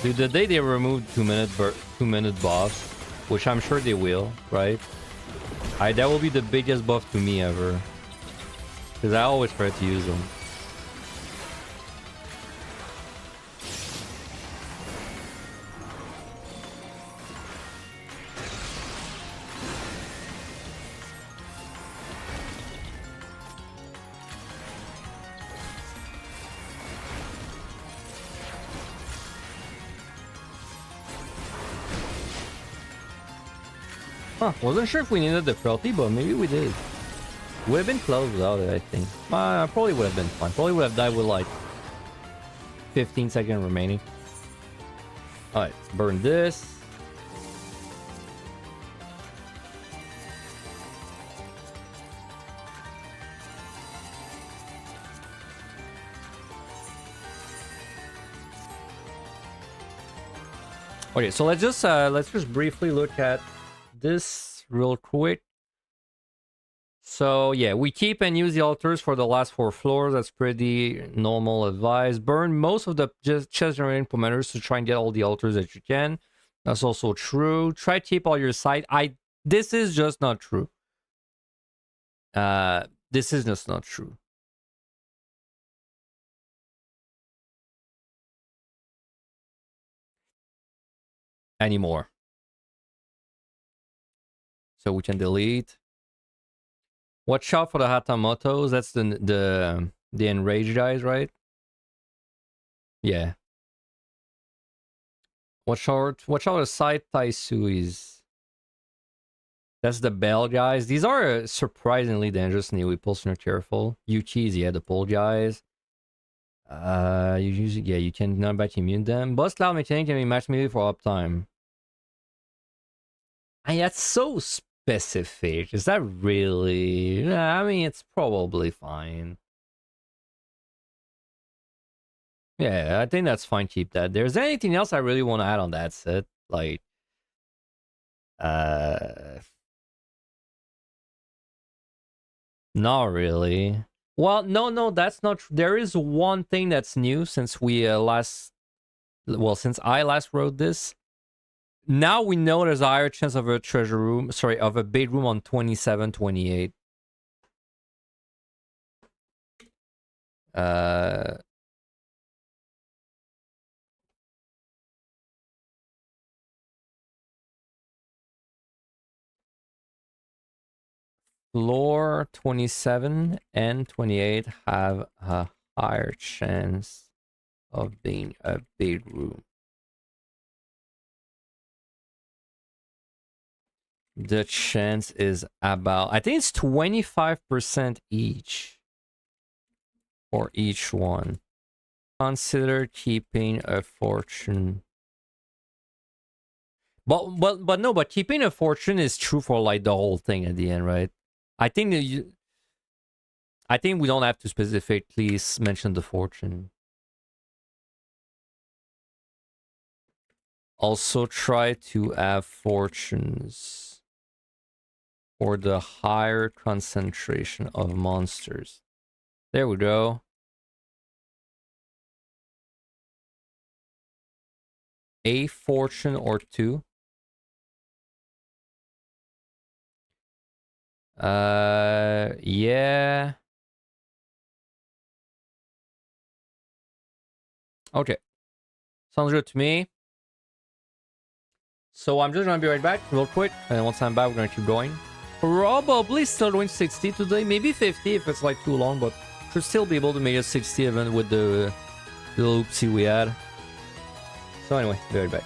Dude, the day they removed 2-minute buffs, which I'm sure they will, right? That will be the biggest buff to me ever. Because I always try to use them. Huh, wasn't sure if we needed the frailty, but maybe we did. Would have been close without it, I think. Probably would have been fine. Probably would have died with like 15 seconds remaining. Alright, burn this. Okay, so let's just briefly look at this real quick. So yeah, we keep and use the altars for the last 4 floors. That's pretty normal advice. Burn most of the chest generating implementers to try and get all the altars that you can. That's also true. Try to keep all your side. This is just not true. This is just not true. Anymore. So we can delete. Watch out for the Hatamotos. That's the enraged guys, right? Yeah. Watch out the side Taisuis. That's the bell, guys. These are surprisingly dangerous and we pulse are careful. UTs, yeah, the pull guys. You usually, yeah, you can not back immune them. Boss cloud mechanic can be matched immediately for uptime. And that's so specific. Is that really? I mean, it's probably fine. Yeah, I think that's fine. Keep that. There's anything else I really want to add on that set? Like, not really. Well, no, that's not true. There is one thing that's new since we since I last wrote this. Now we know there's a higher chance of a treasure room, sorry, of a bait room on 27, 28. Floor 27 and 28 have a higher chance of being a bait room. The chance is about, I think it's 25% each for each one. Consider keeping a fortune. But no, but keeping a fortune is true for like the whole thing at the end, right? I think that I think we don't have to specifically mention the fortune. Also try to have fortunes for the higher concentration of monsters. There we go. A fortune or two. Yeah. Okay. Sounds good to me. So I'm just gonna be right back real quick. And once I'm back, we're gonna keep going. Probably still doing 60 today. Maybe 50 if it's like too long, but should still be able to make a 60 event with the little oopsie we had. So anyway, be right back.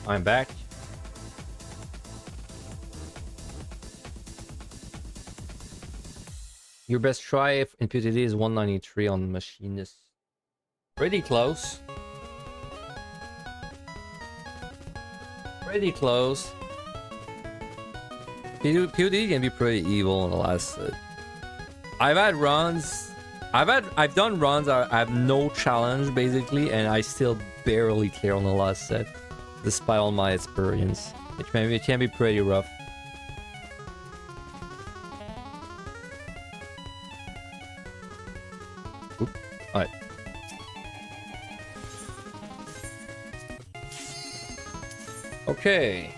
I'm back. Your best try if impunity is 193 on machinist. Pretty close. Pretty close. POD can be pretty evil in the last set. I've had runs. I've done runs. I have no challenge basically, and I still barely clear on the last set, despite all my experience. It can be pretty rough. Oop. All right. Okay.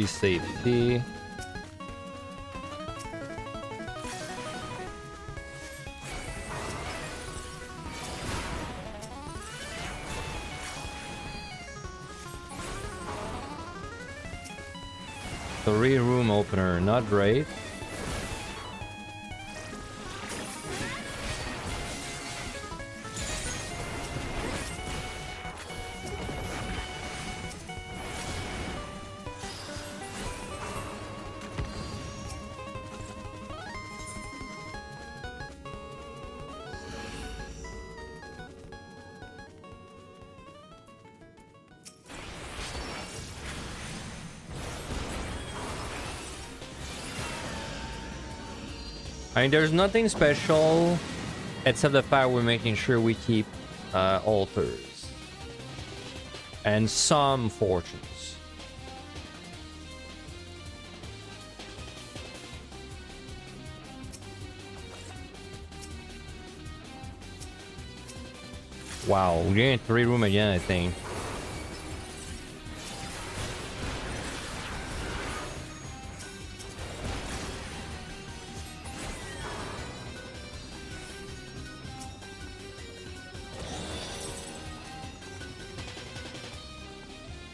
Safety. Three-room opener, not great. I mean, there's nothing special except the fact we're making sure we keep altars and some fortunes. Wow, we're getting 3-room again, I think.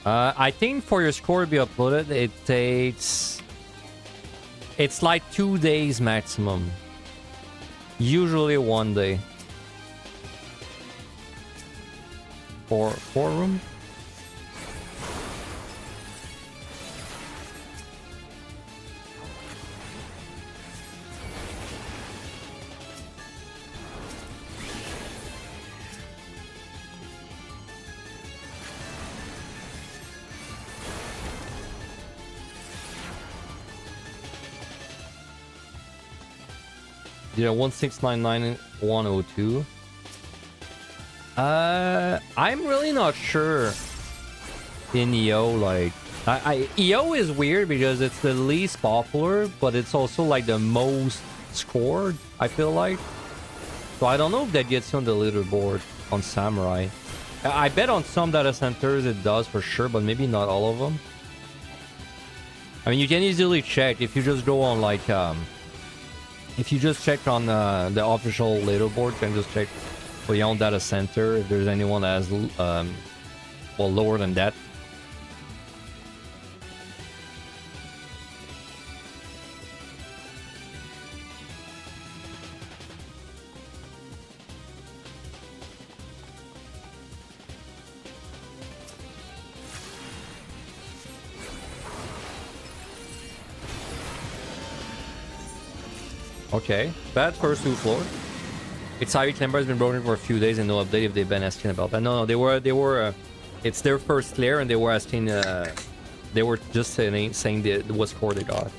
I think for your score to be uploaded, it takes... It's like 2 days maximum. Usually 1 day. 4-room? Yeah, 1699102. I'm really not sure in EO. Like, EO is weird because it's the least popular, but it's also like the most scored, I feel like. So I don't know if that gets you on the leaderboard on Samurai. I bet on some data centers it does for sure, but maybe not all of them. I mean, you can easily check if you just go on like if you just check on the official leaderboard, you can just check for your own data center if there's anyone that has well, lower than that. Okay, bad first 2 floor. Its Ivy Climber has been broken for a few days and no update if they've been asking about that. No, they were it's their first clear and they were asking, they were just saying what score they got.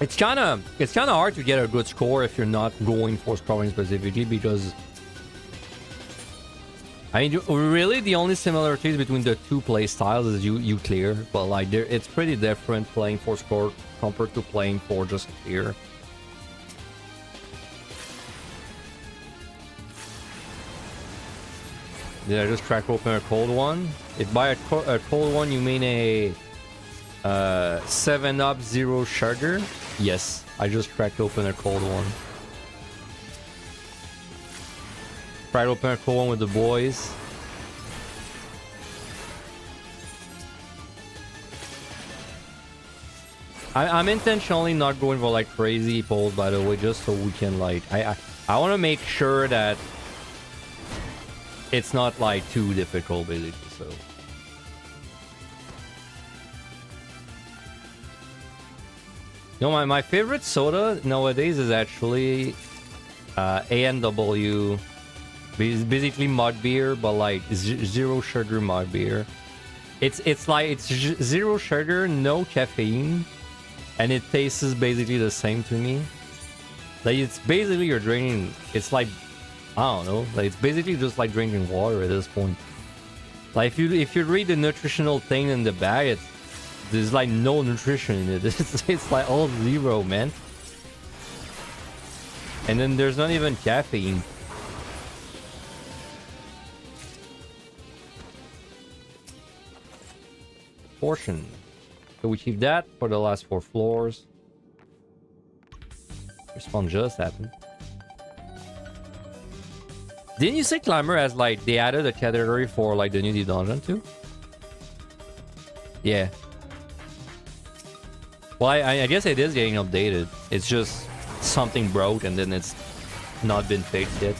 It's kind of hard to get a good score if you're not going for scoring specifically, because I mean, really, the only similarities between the two play styles is you clear, but like it's pretty different playing for score compared to playing for just clear. Did I just crack open a cold one? If by a cold one you mean a 7-Up Zero Sugar? Yes, I just cracked open a cold one. Tried to open a cold one with the boys. I'm intentionally not going for like crazy polls, by the way, just so we can like I want to make sure that it's not like too difficult, basically. So you know, my favorite soda nowadays is actually ANW, basically mud beer, but like zero sugar mud beer. It's like it's zero sugar, no caffeine. And it tastes basically the same to me. Like it's basically you're drinking. It's like I don't know. Like it's basically just like drinking water at this point. Like if you read the nutritional thing in the bag, there's like no nutrition in it. It's like all zero, man. And then there's not even caffeine. Portion. So we keep that for the last 4 floors. Respawn just happened. Didn't you say Climber has like they added a category for like the new deep dungeon too? Yeah. Well, I guess it is getting updated. It's just something broke and then it's not been fixed yet.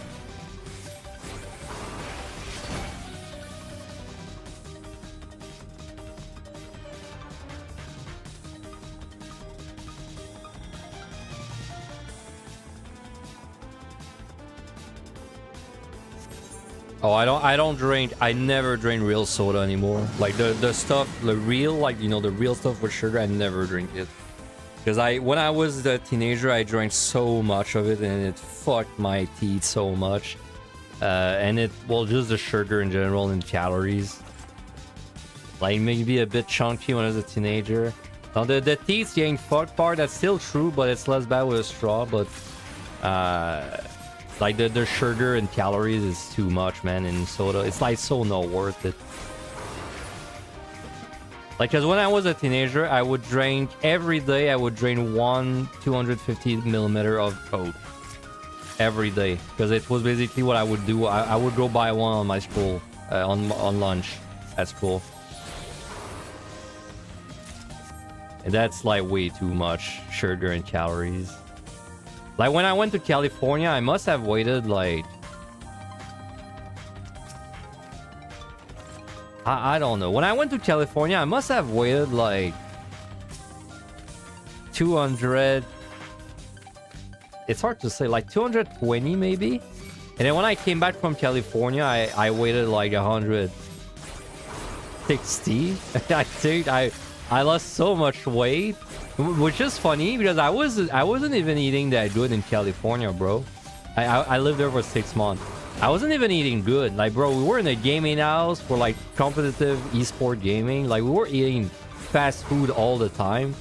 Oh, I don't drink. I never drink real soda anymore. Like the stuff, the real, like, you know, the real stuff with sugar, I never drink it. Because when I was a teenager, I drank so much of it and it fucked my teeth so much. And well, just the sugar in general and calories. Like maybe a bit chunky when I was a teenager. Now the teeth getting fucked part, that's still true, but it's less bad with a straw. But like the sugar and calories is too much, man, in soda. It's like so not worth it. Like, cause when I was a teenager, I would drink every day. I would drink 250 milliliter of Coke every day, because it was basically what I would do. I would go buy one on my school on lunch at school, and that's like way too much sugar and calories. Like when I went to California, I must have waited like I don't know. When I went to California, I must have waited like 200. It's hard to say, like 220 maybe. And then when I came back from California, I waited like 160. I think I lost so much weight, which is funny because I wasn't even eating that good in California, bro. I lived there for 6 months. I wasn't even eating good. Like, bro, we were in a gaming house for like competitive esport gaming. Like, we were eating fast food all the time.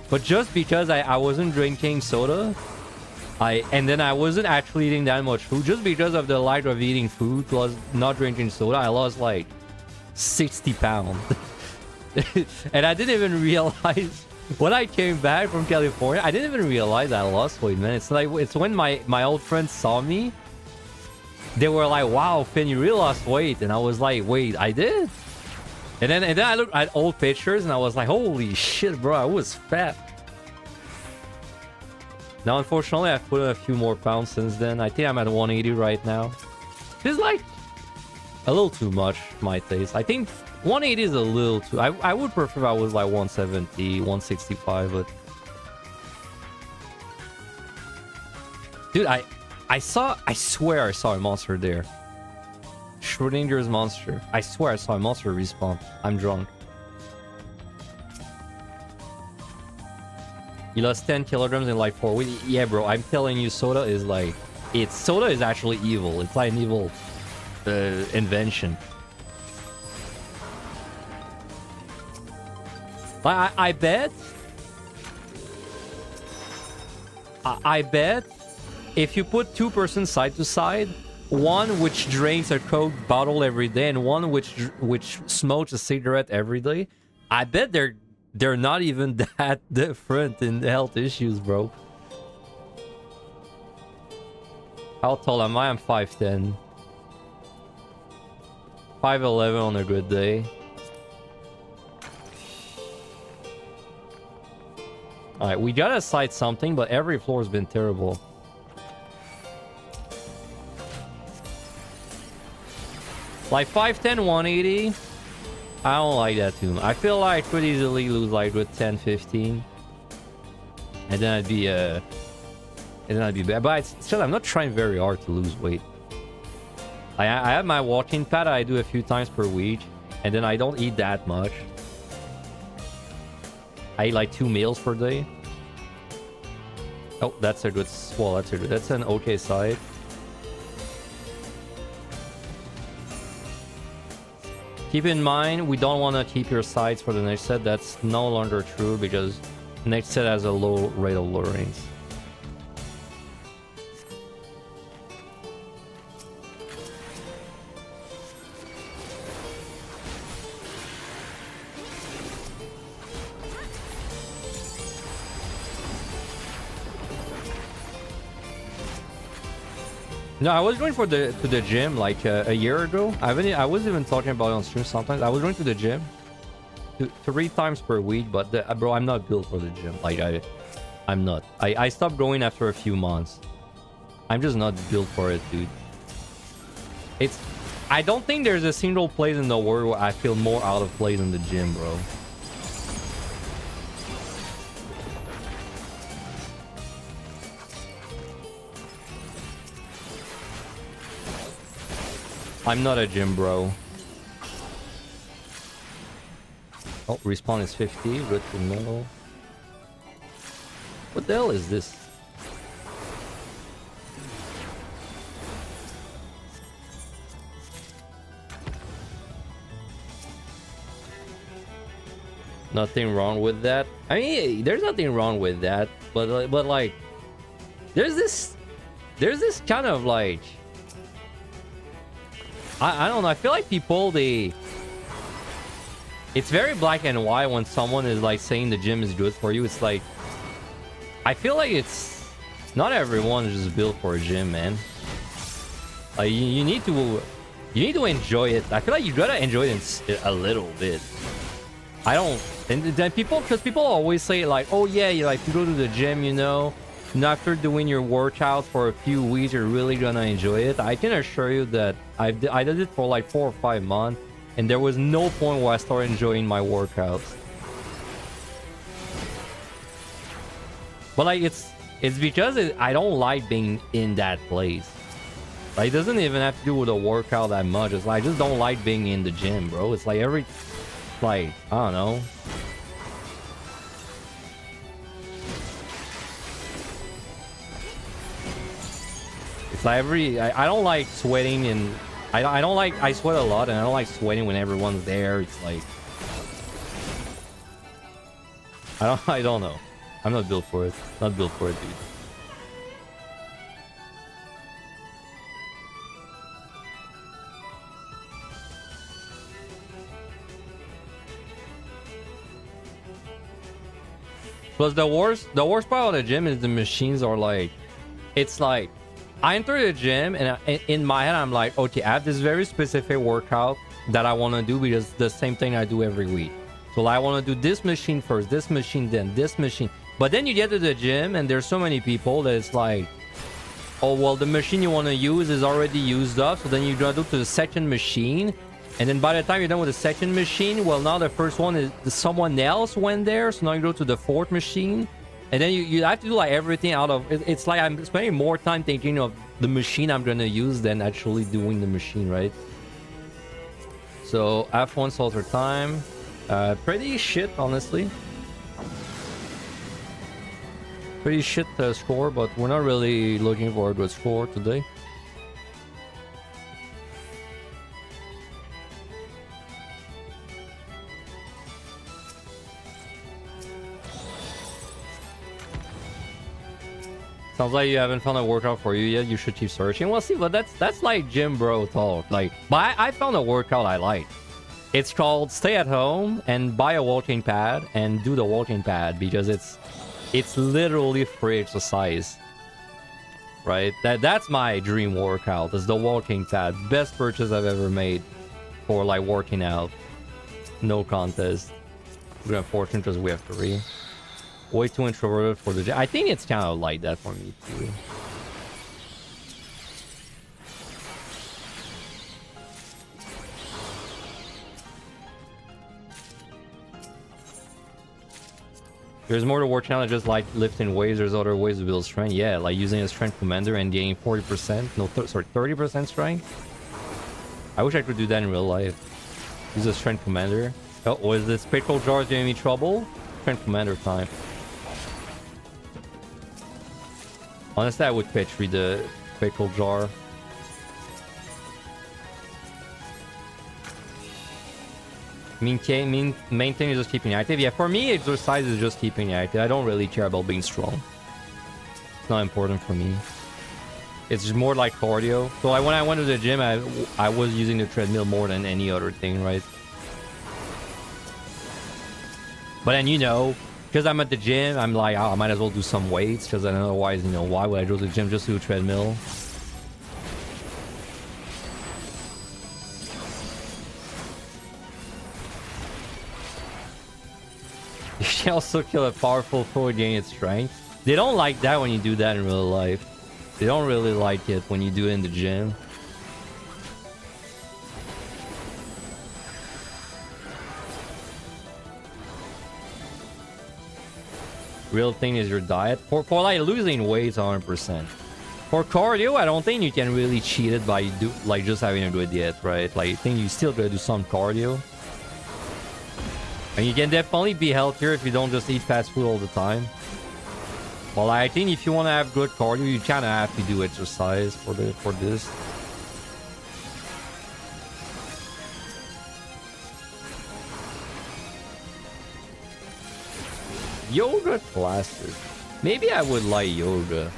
But just because I wasn't drinking soda, and then I wasn't actually eating that much food, just because of the lack of eating food plus not drinking soda, I lost like 60 pounds. And I didn't even realize when I came back from California, I didn't even realize I lost weight, man. It's like, it's when my old friends saw me, they were like, wow, Finn, you really lost weight. And I was like, wait, I did? And then I looked at old pictures and I was like, holy shit, bro, I was fat. Now, unfortunately, I've put on a few more pounds since then. I think I'm at 180 right now. It's like a little too much, my taste. I think 180 is a little too... I would prefer if I was like 170, 165, but... Dude, I swear I saw a monster there. Schrodinger's monster. I swear I saw a monster respawn. I'm drunk. You lost 10 kilograms in like 4 weeks. Yeah, bro, I'm telling you, soda is like... Soda is actually evil. It's like an evil invention. I bet... I bet... If you put 2 persons side to side, one which drinks a Coke bottle every day and one which smokes a cigarette every day, I bet they're not even that different in health issues, bro. How tall am I? I'm 5'10". 5'11" on a good day. Alright, we gotta cite something, but every floor has been terrible. Like 5'10", 180. I don't like that too much. I feel like I could easily lose like with 10, 15. And then I'd be bad. But still, I'm not trying very hard to lose weight. I have my walking pad I do a few times per week. And then I don't eat that much. I eat like 2 meals per day. Oh, that's a good... Well, that's an okay side. Keep in mind, we don't want to keep your sides for the next set. That's no longer true because next set has a low rate of lurings. No, I was going to the gym like a year ago. I was even talking about it on stream sometimes. I was going to the gym 3 times per week, but bro, I'm not built for the gym. Like I'm not. I stopped going after a few months. I'm just not built for it, dude. I don't think there's a single place in the world where I feel more out of place in the gym, bro. I'm not a gym bro. Oh, respawn is 50. Good to know. What the hell is this? Nothing wrong with that. I mean, there's nothing wrong with that, but like, there's this kind of like. I don't know. I feel like people, it's very black and white when someone is like saying the gym is good for you. It's like, I feel like it's not everyone is just built for a gym, man. Like you need to enjoy it. I feel like you gotta enjoy it a little bit. I don't, and then because people always say like, oh yeah, you like to go to the gym, you know. And after doing your workout for a few weeks, you're really gonna enjoy it. I can assure you that I did it for like 4 or 5 months, and there was no point where I started enjoying my workouts. But like it's because I don't like being in that place. Like it doesn't even have to do with the workout that much. It's like I just don't like being in the gym, bro. It's like I don't know. It's like I don't like sweating, and I don't like, I sweat a lot and I don't like sweating when everyone's there. It's like I don't know. I'm not built for it. Not built for it, dude. Plus the worst part of the gym is the machines are like, it's like I enter the gym and in my head I'm like, okay, I have this very specific workout that I want to do because it's the same thing I do every week. So I want to do this machine first, this machine, then this machine. But then you get to the gym and there's so many people that it's like, oh well, the machine you want to use is already used up, so then you gotta go to the second machine. And then by the time you're done with the second machine, well, now the first one is someone else went there, so now you go to the fourth machine. And then you have to do like everything out of it. It's like I'm spending more time thinking of the machine I'm gonna use than actually doing the machine, right? So F1 salter time, pretty shit, honestly. Pretty shit score, but we're not really looking for a good score today. Sounds like you haven't found a workout for you yet. You should keep searching. We'll see, but that's like gym bro talk. Like, but I found a workout I like. It's called stay at home and buy a walking pad and do the walking pad because it's literally free exercise. Right? That's my dream workout. Is the walking pad. Best purchase I've ever made for like working out. No contest. We're unfortunate because we have 3. Way too introverted for the gym. I think it's kind of like that for me too. There's more to working out than just like lifting weights. There's other ways to build strength. Yeah, like using a strength commander and gaining 40%. No, sorry, 30% strength. I wish I could do that in real life. Use a strength commander. Oh, was this spectral jar giving me trouble? Strength commander time. Honestly, I would pitch read the spectral jar. Main thing is just keeping you active. Yeah, for me, exercise is just keeping you active. I don't really care about being strong. It's not important for me. It's just more like cardio. So when I went to the gym, I was using the treadmill more than any other thing, right? But then, you know, because I'm at the gym, I'm like, oh, I might as well do some weights. Because otherwise, you know, why would I go to the gym just to do a treadmill? You can also kill a powerful foe and gain its strength. They don't like that when you do that in real life. They don't really like it when you do it in the gym. Real thing is your diet. For like losing weight, 100%. For cardio, I don't think you can really cheat it by just having a good diet, right? Like, I think you still gotta do some cardio. And you can definitely be healthier if you don't just eat fast food all the time. Well, I think if you want to have good cardio, you kind of have to do exercise for this. Yoga classes. Maybe I would like yoga.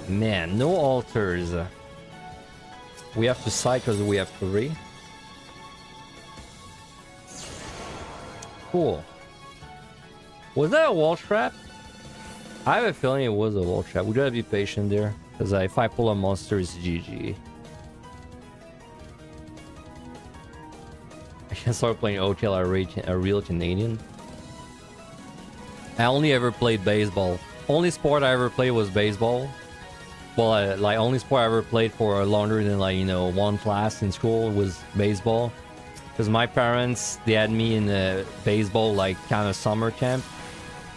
Man, no altars. We have to side because we have 3. Cool. Was that a wall trap? I have a feeling it was a wall trap. We gotta be patient there. Because if I pull a monster, it's GG. I can start playing OTL, a real Canadian. I only ever played baseball. Only sport I ever played was baseball. Well, like only sport I ever played for longer than like, you know, 1 class in school was baseball. Because my parents, they had me in the baseball like kind of summer camp.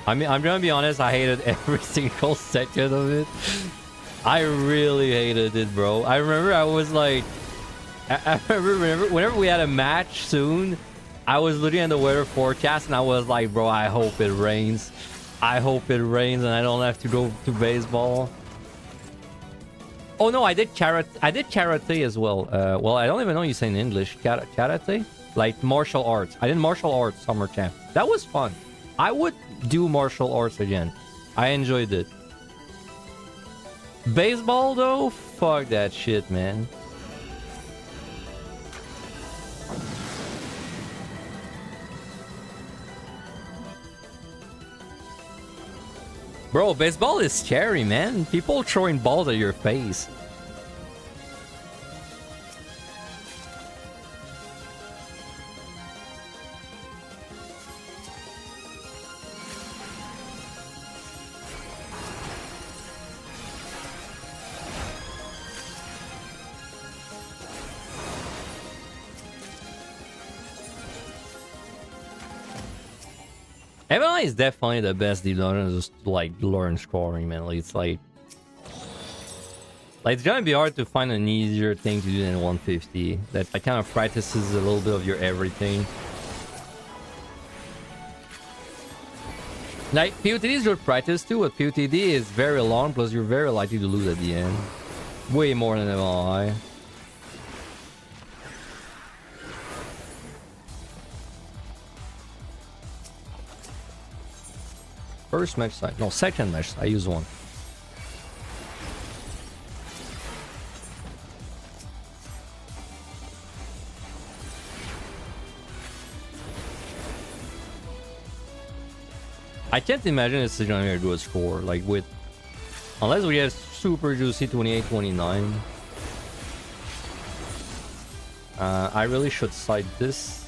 I mean, I'm gonna be honest, I hated every single second of it. I really hated it, bro. I remember I was like, I remember whenever we had a match soon, I was looking at the weather forecast and I was like, bro, I hope it rains. I hope it rains and I don't have to go to baseball. Oh no, I did karate as well. Well, I don't even know you say in English. Karate? Like martial arts. I did martial arts summer camp. That was fun. I would do martial arts again. I enjoyed it. Baseball though? Fuck that shit, man. Bro, baseball is scary, man. People throwing balls at your face. MLI is definitely the best deep dungeon, just like learn scoring, man. Like, it's it's gonna be hard to find an easier thing to do than 150. That kind of practices a little bit of your everything. Like, POTD is good practice too, but POTD is very long, plus you're very likely to lose at the end. Way more than MLI. first mesh site. No, second mesh site. I use one. I can't imagine it's gonna do a score like with, unless we have super juicy 28-29. I really should side this.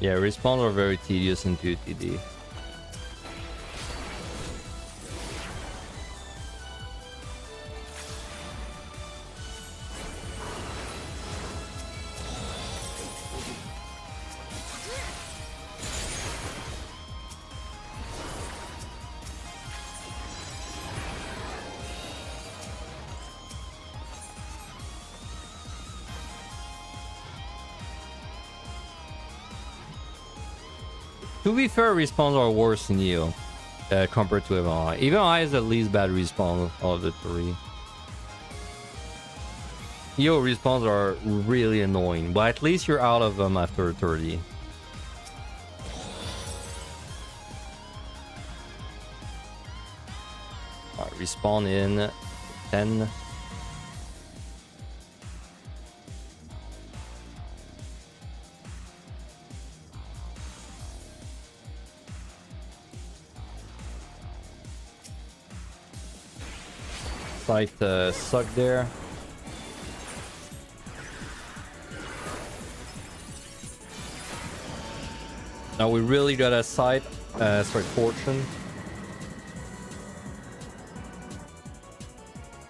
Yeah, respawns are very tedious in 2TD. To be fair, respawns are worse in EO compared to EVI. EVI is the least bad respawn of the three. EO respawns are really annoying, but at least you're out of them after 30. Alright, respawn in 10. Site suck there. Now we really got a site, fortune.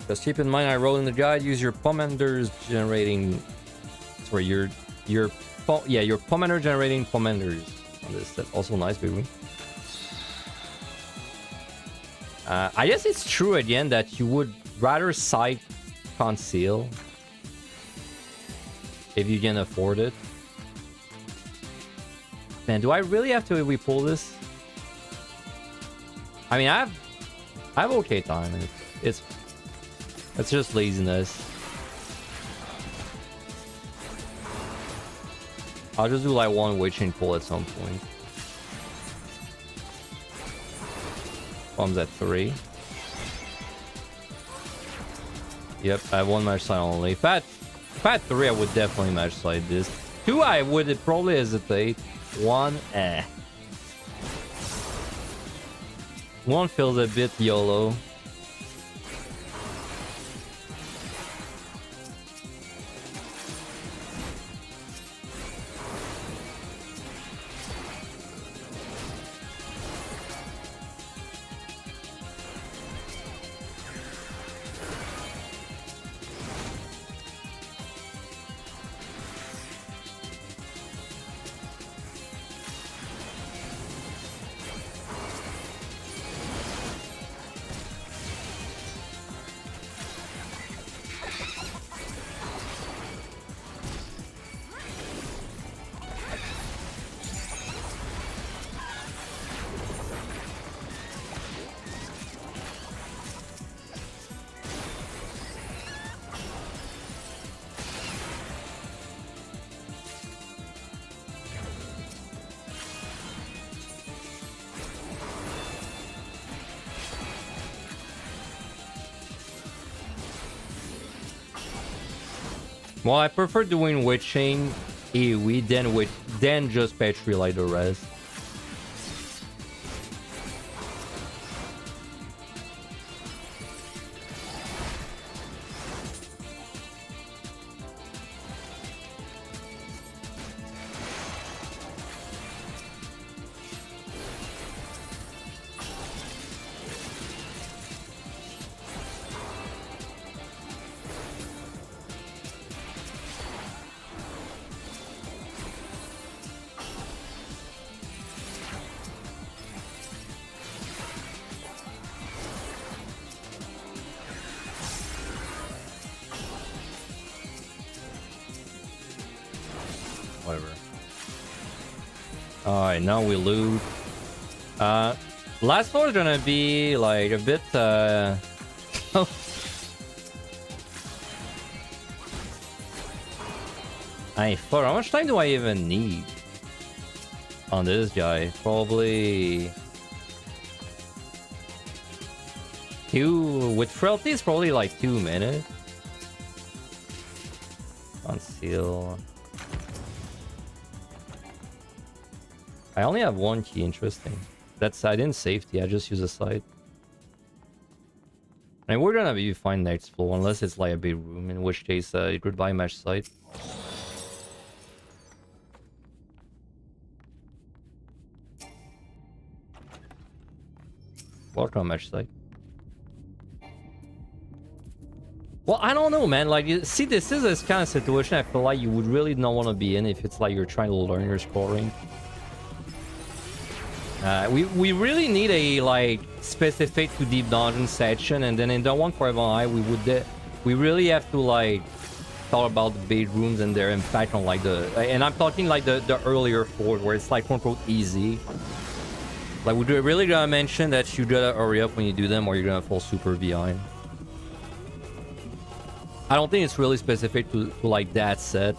Just keep in mind, I wrote in the guide, use your pommanders generating, sorry, your pomander generating pommanders on this. That's also nice, baby. I guess it's true again that you would rather sight conceal if you can afford it. Man, do I really have to re-pull this? I mean, I have okay time. It's just laziness. I'll just do like one witching pull at some point. Bombs at 3. Yep, I have one match side only. If I had 3, I would definitely match side this. 2, I would probably hesitate. 1, eh. 1 feels a bit YOLO. Well, I prefer doing witching AoE than just Petri like the rest. Alright, now we loot. Last floor is gonna be like a bit Hey, fuck, how much time do I even need on this guy? Probably two. With frailty, it's probably like 2 minutes. Conceal. I only have one key. Interesting. I didn't safety. I just use a site. And we're gonna be fine next floor unless it's like a big room, in which case goodbye mesh site. Welcome mesh site. Well, I don't know, man. Like, see, this is this kind of situation I feel like you would really not want to be in if it's like you're trying to learn your scoring. We really need a like specific to deep dungeon section, and then in the one for Evil we really have to like talk about the bait rooms and their impact on like and I'm talking like the earlier floors where it's like quote unquote easy. Like, we're really gonna mention that you gotta hurry up when you do them or you're gonna fall super behind. I don't think it's really specific to like that set.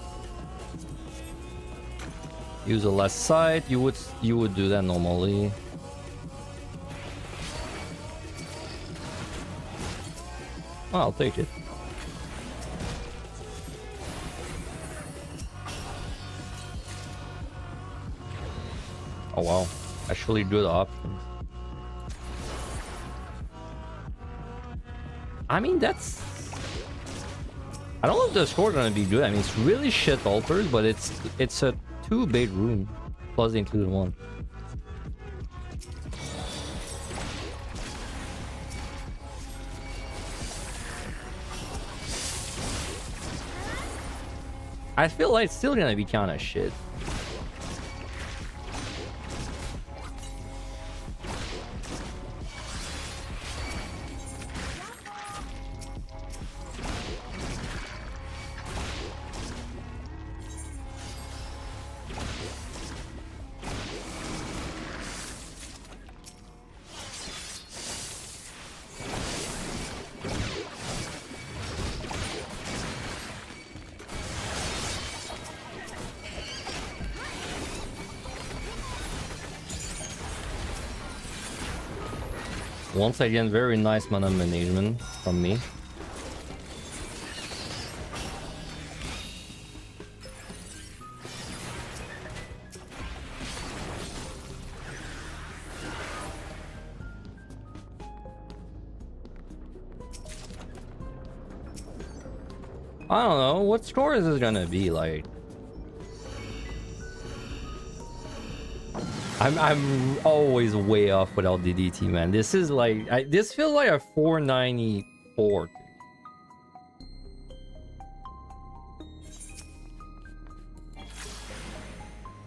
Use a left side. You would do that normally. Oh, I'll take it. Oh wow, actually good options. I mean, that's... I don't know if the score is gonna be good. I mean, it's really shit altars, but it's a 2 bait room plus the included one. I feel like it's still gonna be kind of shit. Once again, very nice mana management from me. I don't know, what score is this gonna be like? I'm always way off without DDT, man. This is like this feels like a 494.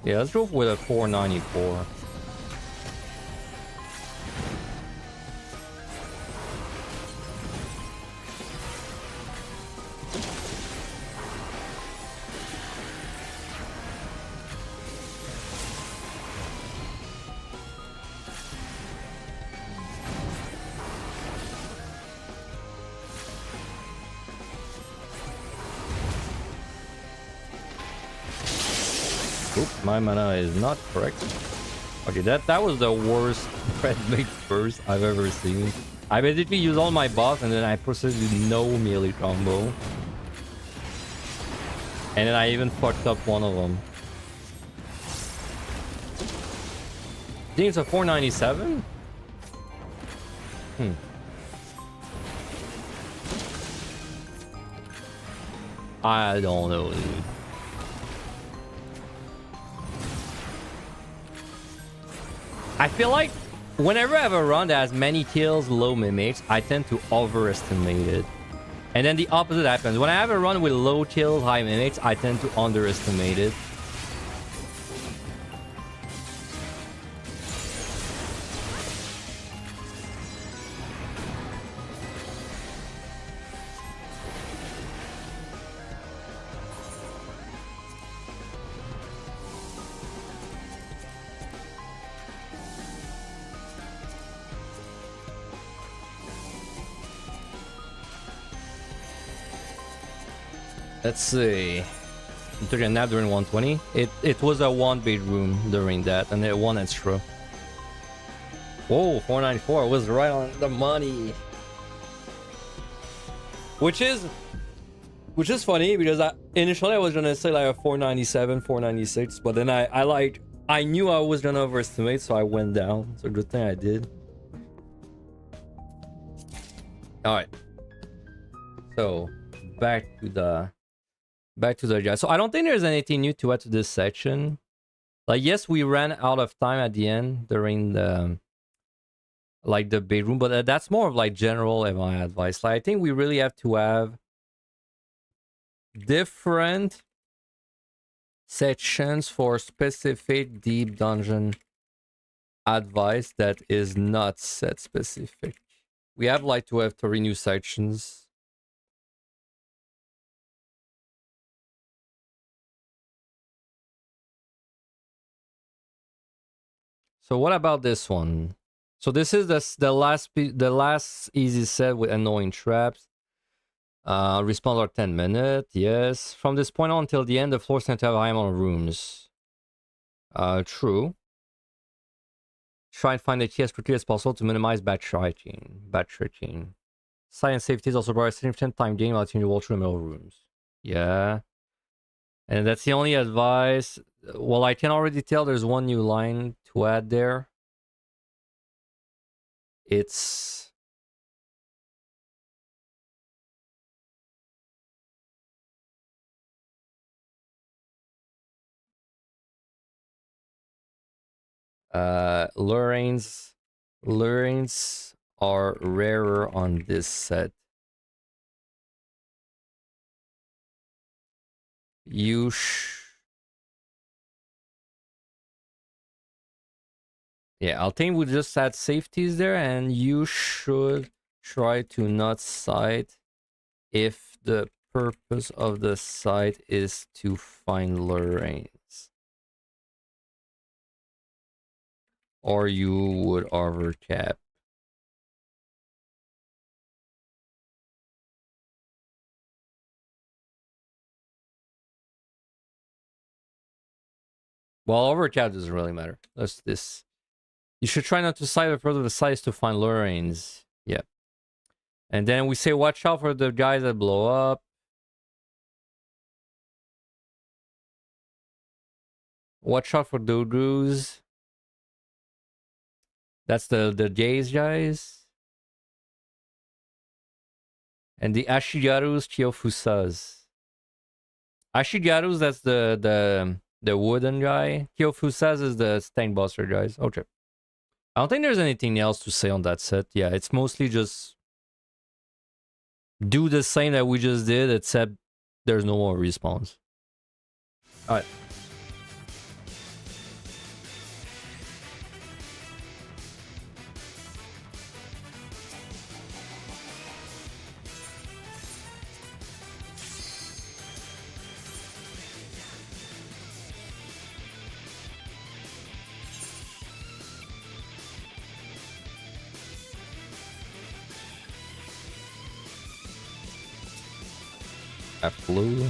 Yeah, let's go with a 494. My mana is not correct. Okay, that was the worst red mage burst I've ever seen. I basically used all my buffs and then I proceeded with no melee combo. And then I even fucked up one of them. I think it's a 497? I don't know, dude. I feel like whenever I have a run that has many kills, low mimics, I tend to overestimate it. And then the opposite happens. When I have a run with low kills, high mimics, I tend to underestimate it. Let's see. I'm taking a nap during 120. It was a one bedroom during that, and it one extra. Whoa, 494 was right on the money. Which is funny because initially I was gonna say like a 497, 496, but then I knew I was gonna overestimate, so I went down. It's a good thing I did. All right. So back to the guys. So I don't think there's anything new to add to this section. Like, yes, we ran out of time at the end during the bedroom, but that's more of like general advice. Like, I think we really have to have different sections for specific deep dungeon advice that is not set specific. We have like to have 3 new sections. So what about this one? So this is the last easy set with annoying traps. Response are 10 minutes. Yes. From this point on until the end, the floors tend to have high amount of rooms. True. Try and find the key as quickly as possible to minimize bad tricking. Science safety is also provides significant time gain while you walk through the middle rooms. Yeah. And that's the only advice. Well, I can already tell there's one new line to add there. It's lurings are rarer on this set. Yeah, I think we just add safeties there, and you should try to not sight if the purpose of the site is to find lurings. Or you would overcap. Well, overcap doesn't really matter. That's this. You should try not to sight the purpose of the site is to find lurings. Yeah. And then we say watch out for the guys that blow up. Watch out for dodus. That's the gaze guys. And the Ashigarus Kyofusas. Ashigarus, that's the wooden guy. Kyofusas is the stank buster guys. Okay. I don't think there's anything else to say on that set. Yeah, it's mostly just do the same that we just did, except there's no more respawns. Alright. I flew.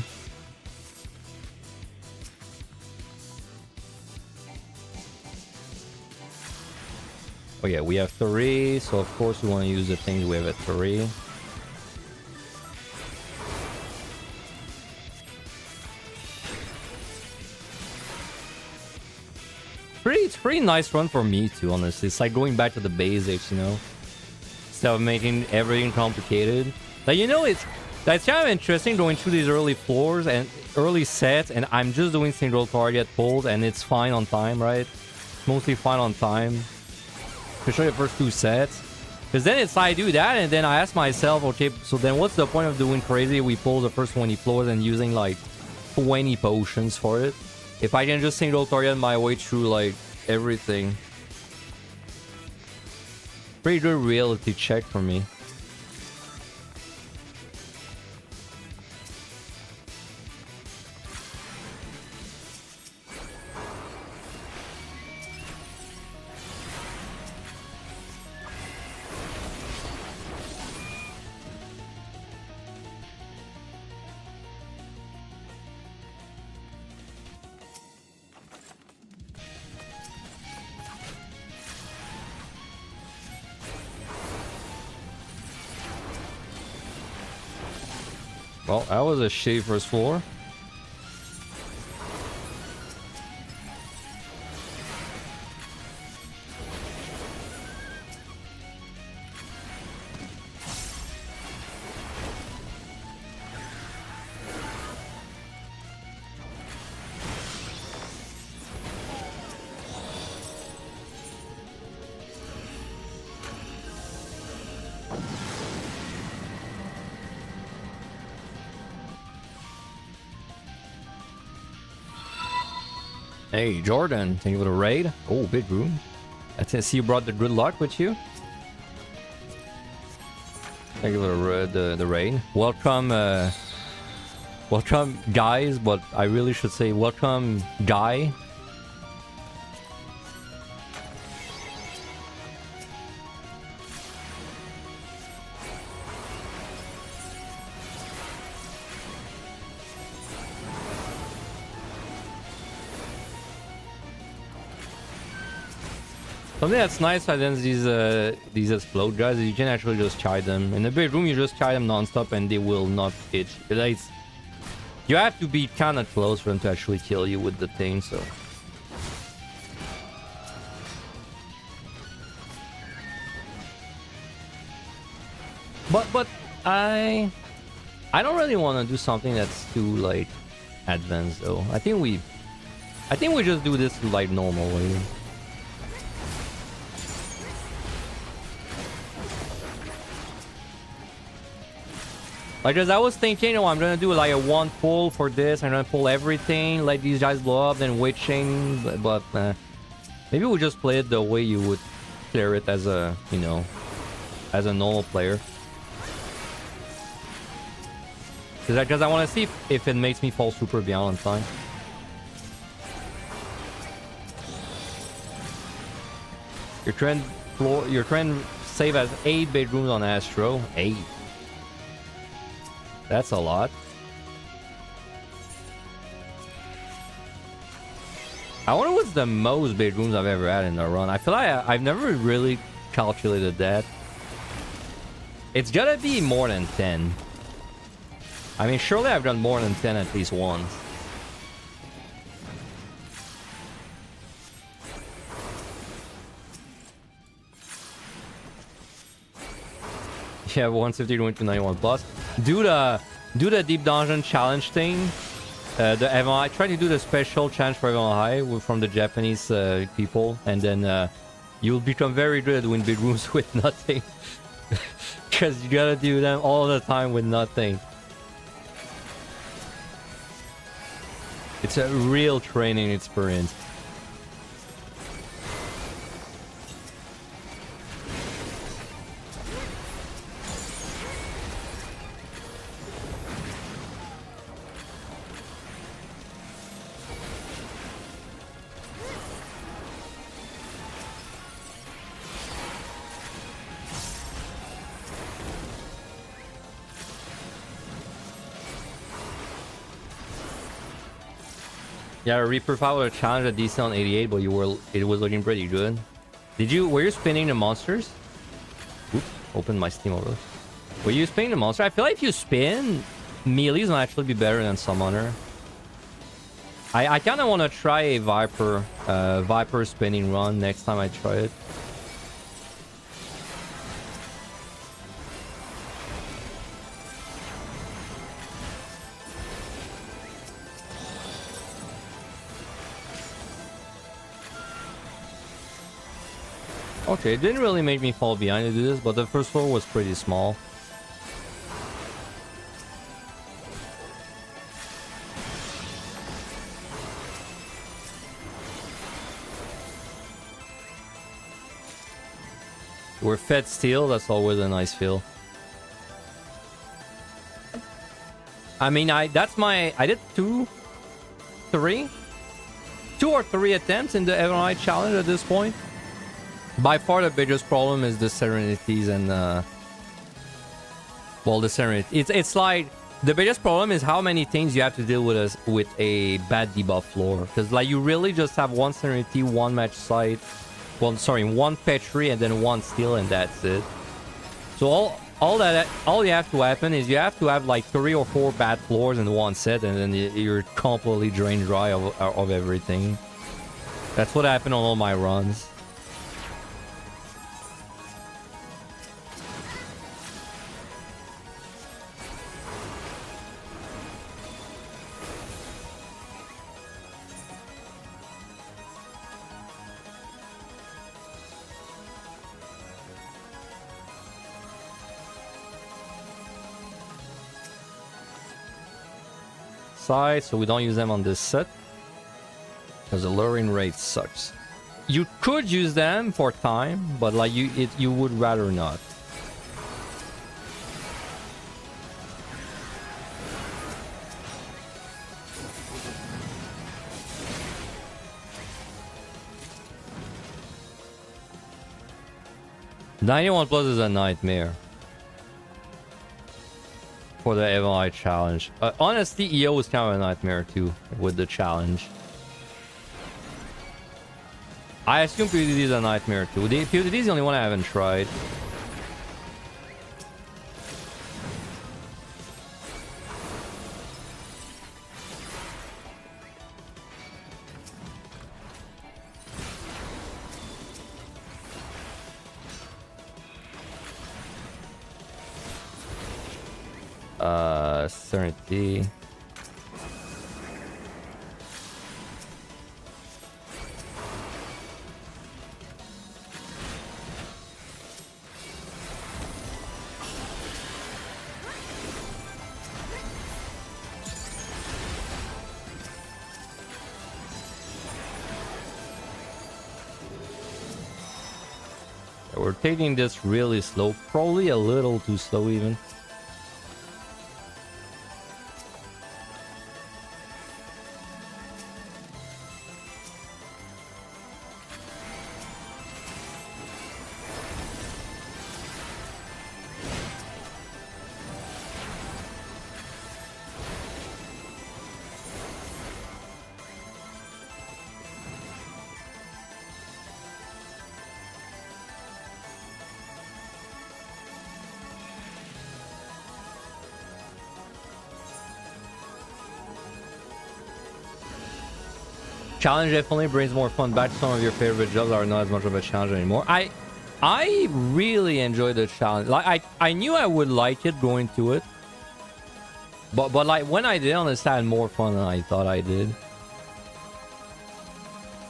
Oh yeah, we have 3, so of course we want to use the things we have at 3. It's pretty nice run for me too, honestly. It's like going back to the basics, you know? Instead of making everything complicated. Like, you know, that's kind of interesting going through these early floors and early sets, and I'm just doing single target pulls, and it's fine on time, right? Mostly fine on time. Especially the first 2 sets. Because then it's I do that, and then I ask myself, okay, so then what's the point of doing crazy? We pull the first 20 floors and using like 20 potions for it. If I can just single target my way through like everything. Pretty good reality check for me. Well, that was a shitty first floor. Hey, Jordan, thank you for the raid. Oh, big room. I see you brought the good luck with you. Thank you for the raid. Welcome, welcome, guys, but I really should say welcome, guy. Something that's nice against these explode guys is you can actually just chide them. In the big room, you just chide them non-stop and they will not hit. You have to be kind of close for them to actually kill you with the thing, so. But I don't really want to do something that's too like advanced though. I think we just do this like normal way. Like, as I was thinking, oh, I'm gonna do like a one pull for this. I'm gonna pull everything, let these guys blow up, then wait chain. But maybe we'll just play it the way you would clear it as a, you know, as a normal player. Because I want to see if it makes me fall super beyond on time. Your trend save as 8 bedrooms on Astro. 8. That's a lot. I wonder what's the most bedrooms I've ever had in a run. I feel like I've never really calculated that. It's gotta be more than 10. I mean, surely I've done more than 10 at least once. Yeah, 150 going to 91 plus. Do the deep dungeon challenge thing. I try to do the special challenge for Evan High from the Japanese people, and then you'll become very good at doing big rooms with nothing. Because you gotta do them all the time with nothing. It's a real training experience. Yeah, Reaper Power a challenge at decent on 88, but it was looking pretty good. Were you spinning the monsters? Oops, open my Steam over. Were you spinning the monster? I feel like if you spin, melees will actually be better than Summoner. I kind of want to try a Viper spinning run next time I try it. Okay, it didn't really make me fall behind to do this, but the first floor was pretty small. We're fed steel, that's always a nice feel. I mean, I did 2 or 3 attempts in the Evan challenge at this point. By far the biggest problem is the Serenities and well, the Serenity. It's like the biggest problem is how many things you have to deal with a bad debuff floor, because like you really just have one Serenity, one match site, one Petri, and then one Steel, and that's it. So all you have to happen is you have to have like 3 or 4 bad floors in one set, and then you're completely drained dry of everything. That's what happened on all my runs. So we don't use them on this set because the luring rate sucks. You could use them for time, but like you would rather not. +91 is a nightmare for the MLI challenge. Honestly, EO is kind of a nightmare too with the challenge. I assume PvD is a nightmare too. PvD is the only one I haven't tried. Serenity. We're taking this really slow, probably a little too slow even. Challenge definitely brings more fun back. Some of your favorite jobs are not as much of a challenge anymore. I really enjoy the challenge. Like I knew I would like it going to it, but like when I did, honestly, I had more fun than I thought I did.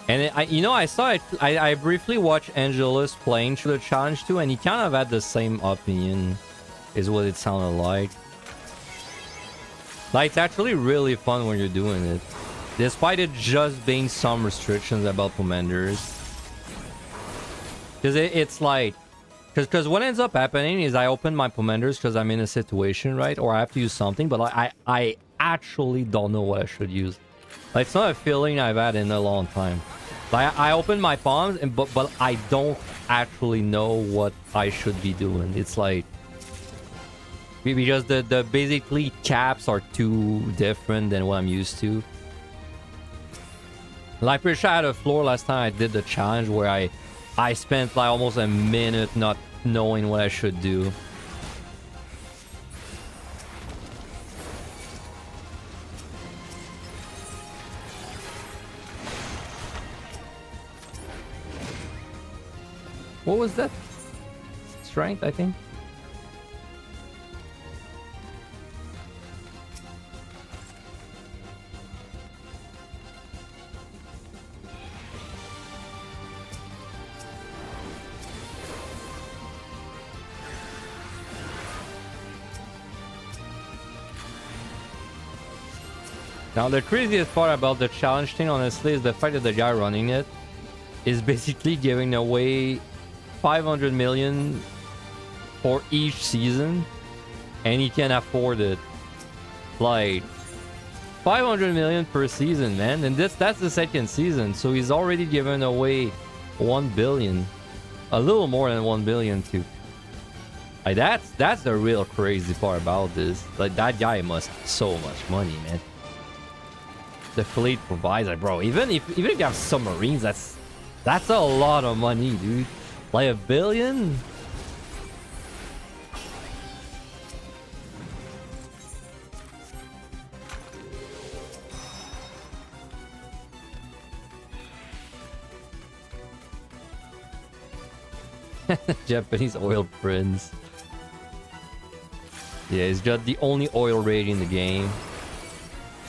And I saw it. I briefly watched Angelus playing through the challenge too, and he kind of had the same opinion, is what it sounded like. Like it's actually really fun when you're doing it. Despite it just being some restrictions about commanders. Because it's like... Because what ends up happening is I open my commanders because I'm in a situation, right? Or I have to use something, but like, I actually don't know what I should use. Like, it's not a feeling I've had in a long time. Like, I open my palms, but I don't actually know what I should be doing. It's like... Because the basically caps are too different than what I'm used to. Like, pretty sure I had a floor last time I did the challenge where I spent like almost a minute not knowing what I should do. What was that? Strength, I think. Now, the craziest part about the challenge thing, honestly, is the fact that the guy running it is basically giving away 500 million for each season, and he can afford it. Like, 500 million per season, man, and that's the second season, so he's already given away 1 billion, a little more than 1 billion too. Like, that's the real crazy part about this. Like, that guy must have so much money, man. The fleet provides, like, bro, even if you have submarines, that's a lot of money, dude. Like, 1 billion. Japanese oil prince. Yeah, it's just the only oil raid in the game.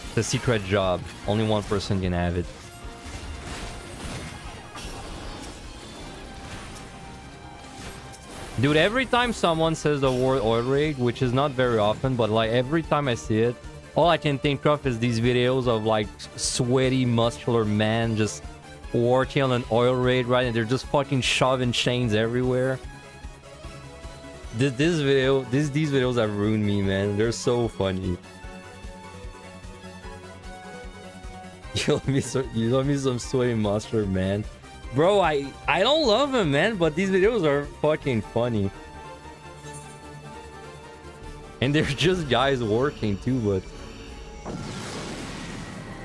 It's a secret job. Only one person can have it. Dude, every time someone says the word oil raid, which is not very often, but like every time I see it, all I can think of is these videos of like sweaty, muscular men just working on an oil raid, right? And they're just fucking shoving chains everywhere. These videos have ruined me, man. They're so funny. You love me some sweaty muscular man. Bro, I don't love him, man, but these videos are fucking funny. And they're just guys working too, but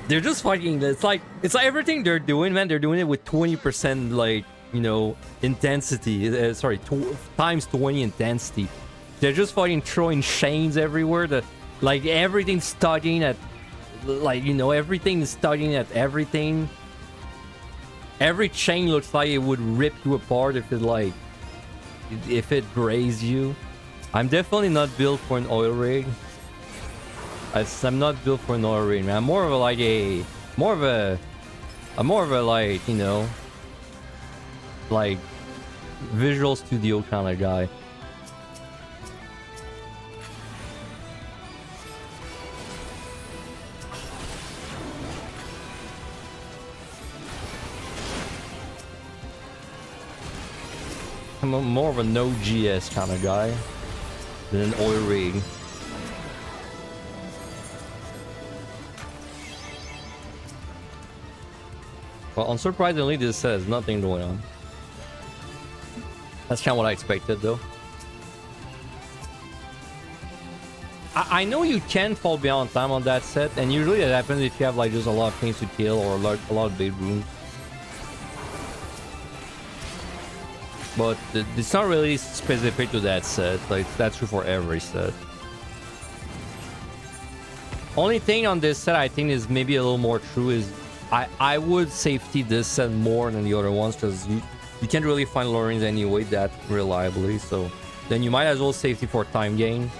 they're just fucking, it's like everything they're doing, man, they're doing it with 20% like, you know, intensity. Sorry, times 20 intensity. They're just fucking throwing chains everywhere. That like everything's tugging at, like, you know, everything's tugging at everything. Every chain looks like it would rip you apart if it grazed you. I'm definitely not built for an oil rig. I'm not built for an oil rig, man. I'm more of a like like, you know, like visual studio kind of guy. I'm more of a no GS kind of guy than an oil rig. Well, unsurprisingly, this says nothing going on. That's kind of what I expected, though. I know you can fall behind time on that set, and usually that happens if you have like just a lot of things to kill or a lot of big rooms. But it's not really specific to that set. Like, that's true for every set. Only thing on this set I think is maybe a little more true is I would safety this set more than the other ones, because you can't really find lorings anyway that reliably. So then you might as well safety for time gain.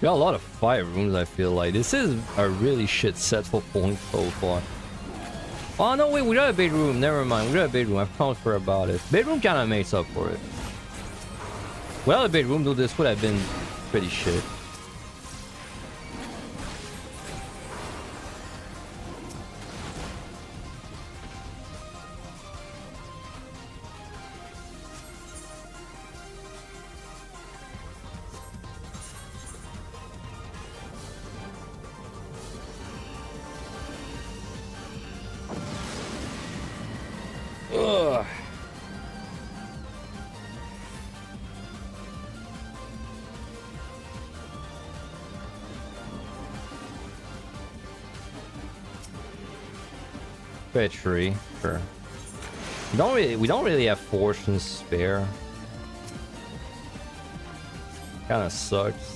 Got a lot of 5 rooms, I feel like. This is a really shit set for points so far. Oh no, wait, we got a bedroom. Never mind, we got a bedroom. I promised her about it. Bedroom kind of makes up for it. Well, a bedroom, though, this would have been pretty shit. Treachery, sure. We don't really have fortune spare. Kind of sucks.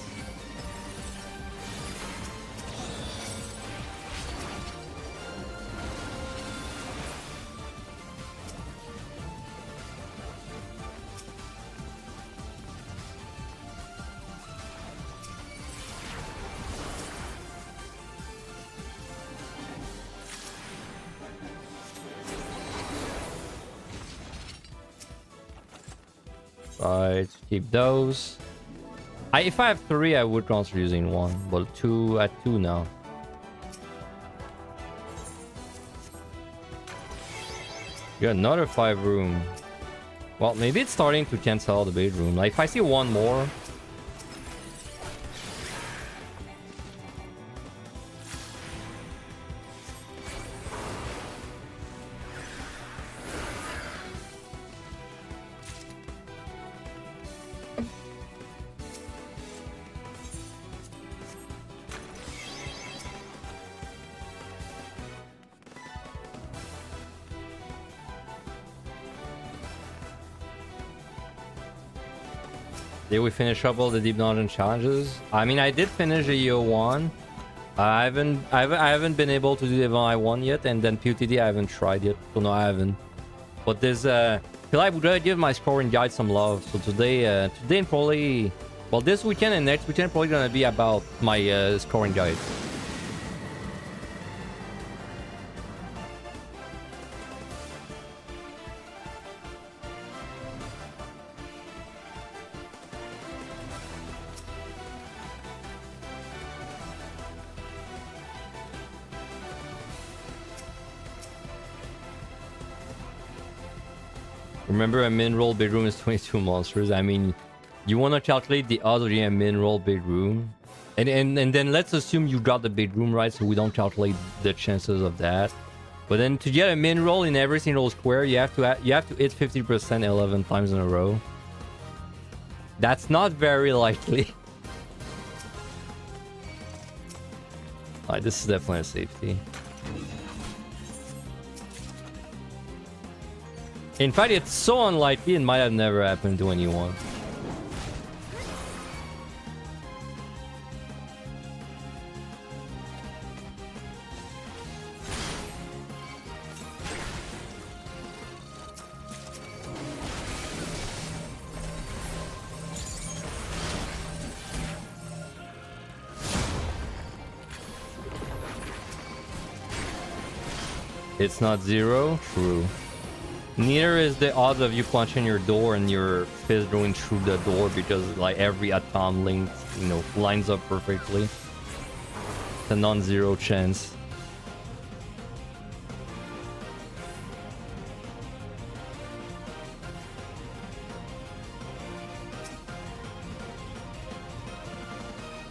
Right, keep those. If I have 3, I would consider using 1, but 2 at 2 now. You got another 5 room. Well, maybe it's starting to cancel the bedroom. Like, if I see 1 more. Did we finish up all the deep dungeon challenges? I mean, I did finish a EO1. I haven't been able to do the I1 yet, and then PUTD I haven't tried yet, so no, I haven't. But there's I would give my scoring guide some love. So today and probably, well, this weekend and next weekend probably gonna be about my scoring guide. Remember, a min-roll bedroom is 22 monsters. I mean, you want to calculate the odds of getting a min-roll bedroom. And then let's assume you got the bedroom right, so we don't calculate the chances of that. But then to get a min-roll in every single square, you have to hit 50% 11 times in a row. That's not very likely. Alright, this is definitely a safety. In fact, it's so unlikely it might have never happened to anyone. It's not zero? True. Neither is the odds of you punching your door and your fist going through the door, because like every atom link, you know, lines up perfectly. It's a non-zero chance.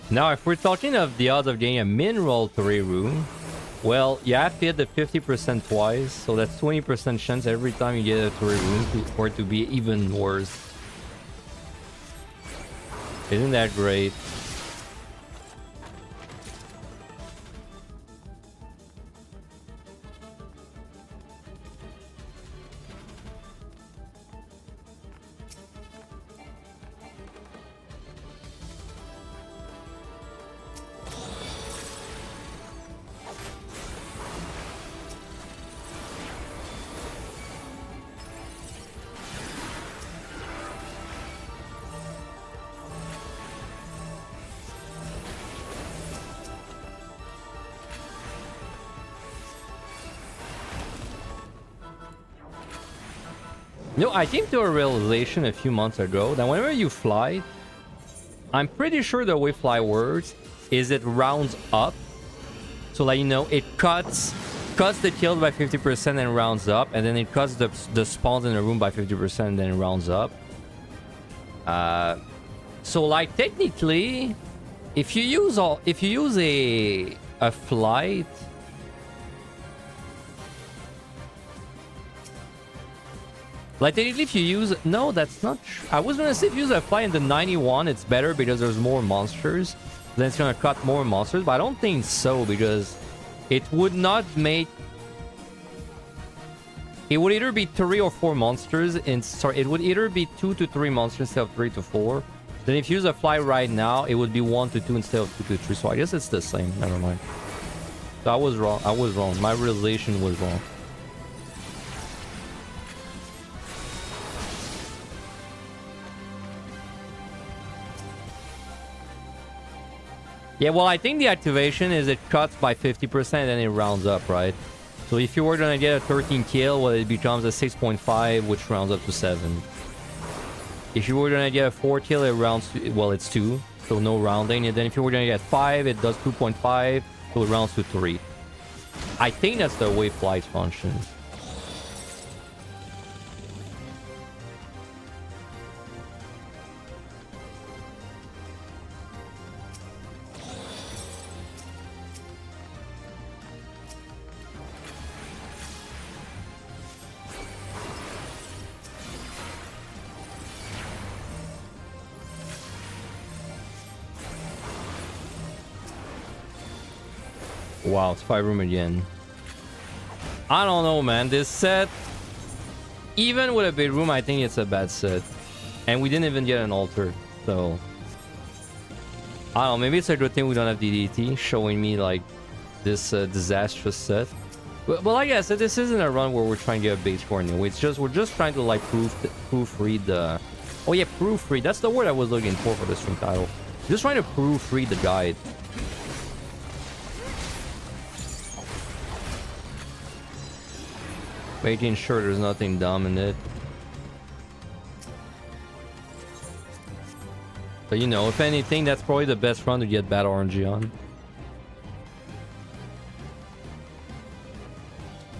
Now, if we're talking of the odds of getting a min-roll 3 room, well, you have to hit the 50% twice, so that's 20% chance every time you get a 3 room for it to be even worse. Isn't that great? No, I came to a realization a few months ago that whenever you fly, I'm pretty sure the way fly works is it rounds up. So like, you know, it cuts the kills by 50% and rounds up, and then it cuts the spawns in the room by 50% and then it rounds up. So like technically, if you use a flight, like technically if you use... No, that's not true. I was gonna say if you use a fly in the 91, it's better because there's more monsters. Then it's gonna cut more monsters, but I don't think so, because it would not make... It would either be 3 or 4 monsters in... Sorry, it would either be 2 to 3 monsters instead of 3 to 4. Then if you use a fly right now, it would be 1 to 2 instead of 2 to 3. So I guess it's the same. Never mind. So I was wrong. I was wrong. My realization was wrong. Yeah, well, I think the activation is it cuts by 50% and then it rounds up, right? So if you were gonna get a 13 kill, well, it becomes a 6.5, which rounds up to 7. If you were gonna get a 4 kill, it rounds to... Well, it's 2, so no rounding. And then if you were gonna get 5, it does 2.5, so it rounds to 3. I think that's the way flight functions. Wow, it's 5 room again. I don't know, man. This set, even with a bedroom, I think it's a bad set. And we didn't even get an altar. So I don't know, maybe it's a good thing we don't have DDT showing me like this disastrous set. But like I said, this isn't a run where we're trying to get a base score anyway. It's just we're just trying to like proofread the... Oh yeah, proofread. That's the word I was looking for the stream title. Just trying to proofread the guide. Making sure there's nothing dumb in it. But you know, if anything, that's probably the best run to get bad RNG on.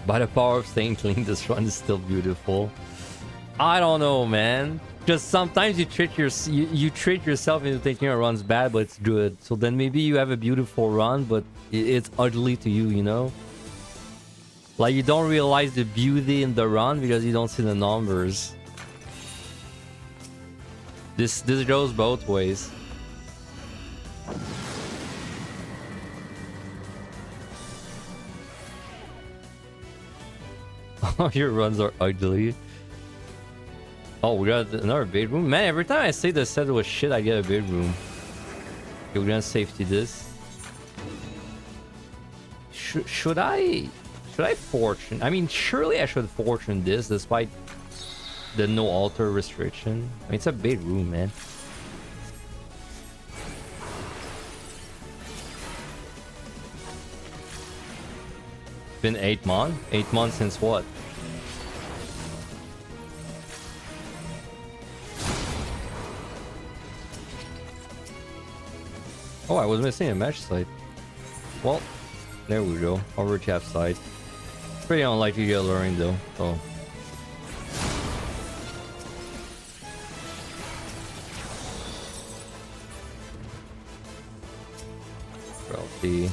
By the power of staying clean, this run is still beautiful. I don't know, man. Just sometimes you trick yourself into thinking a run's bad, but it's good. So then maybe you have a beautiful run, but it's ugly to you, you know? Like you don't realize the beauty in the run because you don't see the numbers. This goes both ways. Oh, your runs are ugly. Oh, we got another bedroom. Man, every time I say the set was shit, I get a bedroom. Okay, we're gonna safety this. Should I fortune? I mean, surely I should fortune this despite the no alter restriction. I mean, it's a big room, man. Been 8 months? 8 months since what? Oh, I was missing a mesh site. Well, there we go. Overcap site. Pretty unlikely to get luring though. So. Realty.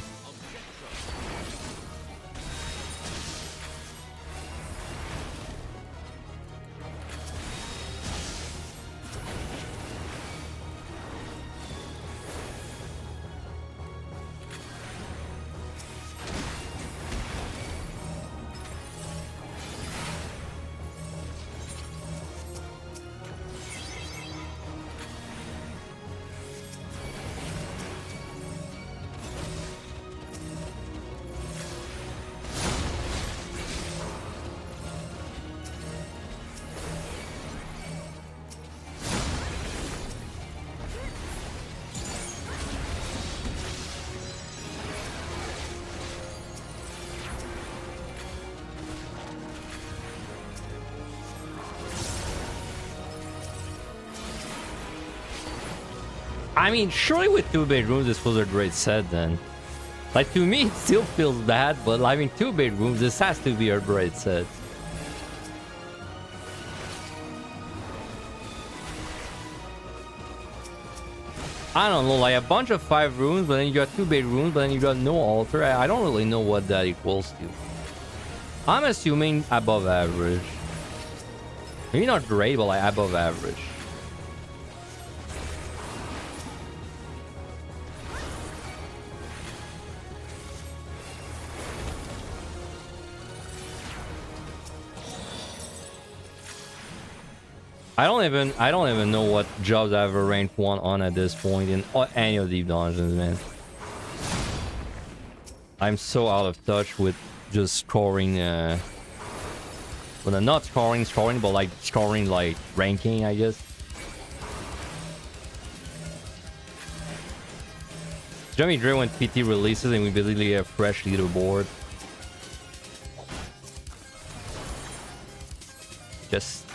I mean, surely with 2 bedrooms, this was a great set then. Like, to me, it still feels bad, but I mean, 2 bedrooms, this has to be a great set. I don't know, like a bunch of 5 rooms, but then you got 2 bedrooms, but then you got no altar. I don't really know what that equals to. I'm assuming above average. Maybe not great, but like above average. I don't even know what jobs I have a rank 1 on at this point in any of these dungeons, man. I'm so out of touch with just scoring, well, not scoring, but like scoring like ranking, I guess. Jummy Dre when PT releases and we basically get a fresh leaderboard. Just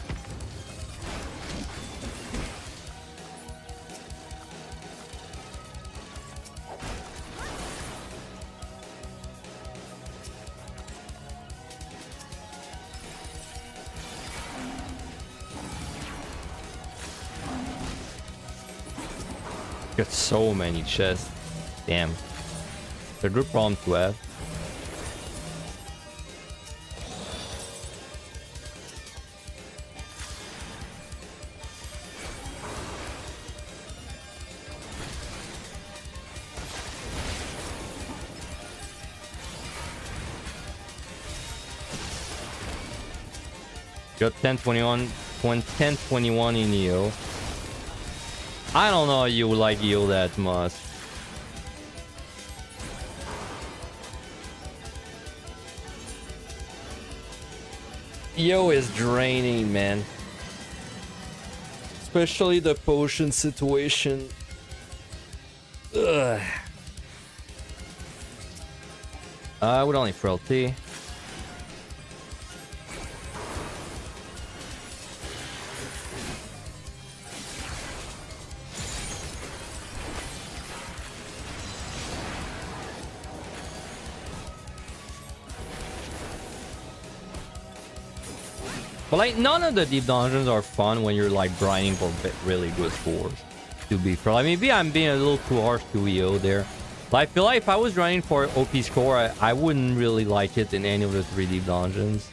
got so many chests. Damn. It's a good problem to have. Got 1021 in EO. I don't know you like Io that much. Io is draining, man. Especially the potion situation. Ugh. I would only frailty. But like, none of the deep dungeons are fun when you're like grinding for really good scores. To be fair, like maybe I'm being a little too harsh to EO there. But I feel like if I was grinding for OP score, I wouldn't really like it in any of the 3 deep dungeons.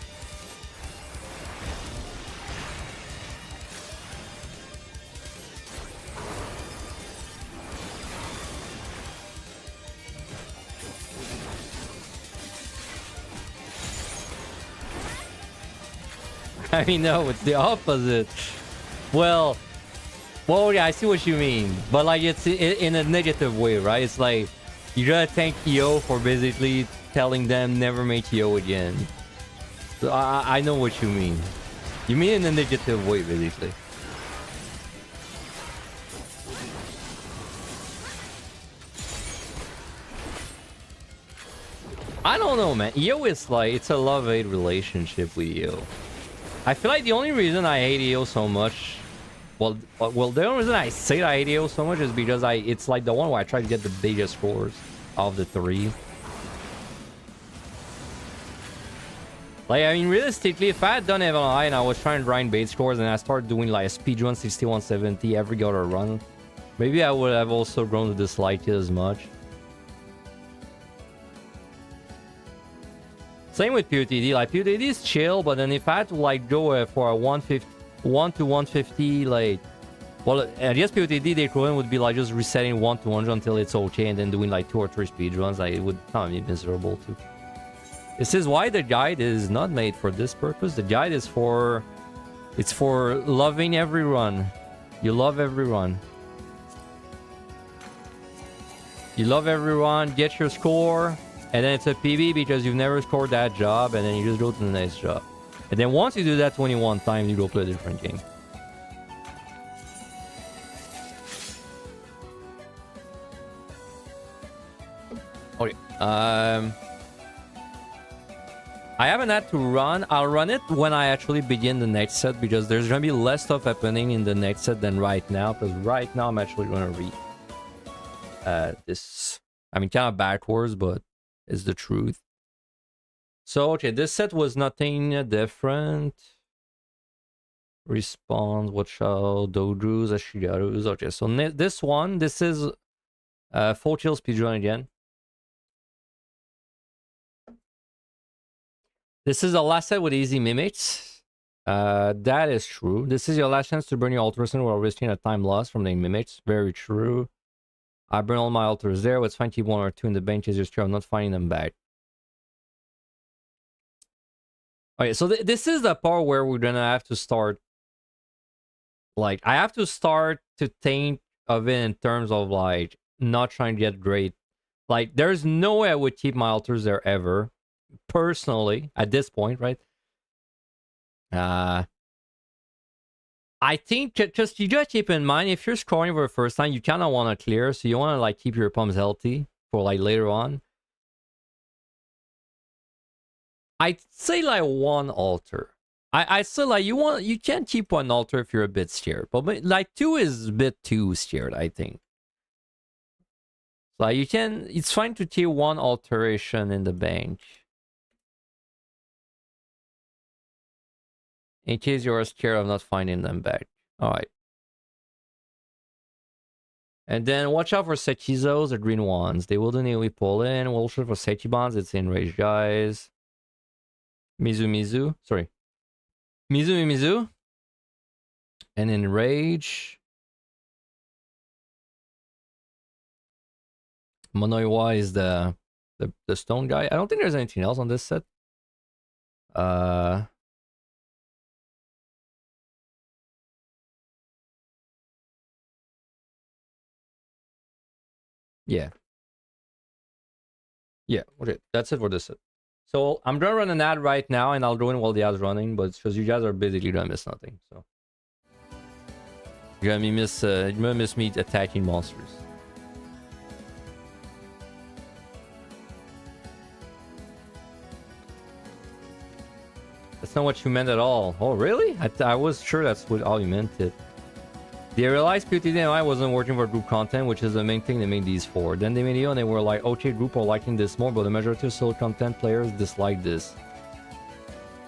I mean, no, it's the opposite. Well, yeah, I see what you mean. But, like, it's in a negative way, right? It's like, you gotta thank EO for basically telling them never make EO again. So, I know what you mean. You mean in a negative way, basically. I don't know, man. EO is like, it's a love-hate relationship with EO. I feel like the only reason I hate EO so much, well, the only reason I say I hate EO so much is because it's like the one where I try to get the biggest scores of the 3. Like, I mean, realistically, if I had done Heaven High and I was trying to grind bait scores and I started doing like a speedrun 6170 every other run, maybe I would have also grown to dislike it as much. Same with POTD, like POTD is chill, but then if I had to like go for a 1 to 150, like, well, I guess POTD the equivalent would be like just resetting 1 to 100 until it's okay and then doing like 2 or 3 speedruns. Like, it would kind of be miserable too. This is why the guide is not made for this purpose. The guide is for, it's for loving every run. You love every run. You love every run, get your score. And then it's a PB because you've never scored that job, and then you just go to the next job. And then once you do that 21 times, you go play a different game. Okay. I haven't had to run. I'll run it when I actually begin the next set because there's gonna be less stuff happening in the next set than right now. Because right now I'm actually gonna read this. I mean, kind of backwards, but is the truth. So, okay, this set was nothing different. Respawn, watch out, Dojus, Ashigarus. Okay, so this one, this is full chill speedrun again. This is the last set with easy mimics. That is true. This is your last chance to burn your altars while risking a time loss from the mimics. Very true. I burn all my altars there. Let's find keep 1 or 2 in the bench is just I'm not finding them back. Okay, so this is the part where we're gonna have to start. Like, I have to start to think of it in terms of like not trying to get great. Like, there's no way I would keep my altars there ever, personally, at this point, right? I think just you gotta keep in mind if you're scoring for the first time, you kind of want to clear, so you want to like keep your pumps healthy for like later on. I'd say like 1 altar. I say like you can keep 1 altar if you're a bit scared, but like 2 is a bit too scared, I think. So you can, it's fine to keep 1 alteration in the bench. In case you're scared of not finding them back. Alright. And then watch out for Sekizos, the green ones. They will immediately pull in. Watch out for Sekibans, it's enraged guys. Mizu. Sorry. Mizu. And enrage. Monoiwa is the stone guy. I don't think there's anything else on this set. Yeah. Yeah, okay. That's it for this. So I'm gonna run an ad right now, and I'll go in while the ad's running, but because you guys are basically gonna miss nothing. So you're gonna miss me attacking monsters. That's not what you meant at all. Oh, really? I was sure that's what all you meant it. They realized PTDMI wasn't working for group content, which is the main thing they made these for. Then they made it and they were like, okay, group are liking this more, but the majority of solo content players dislike this.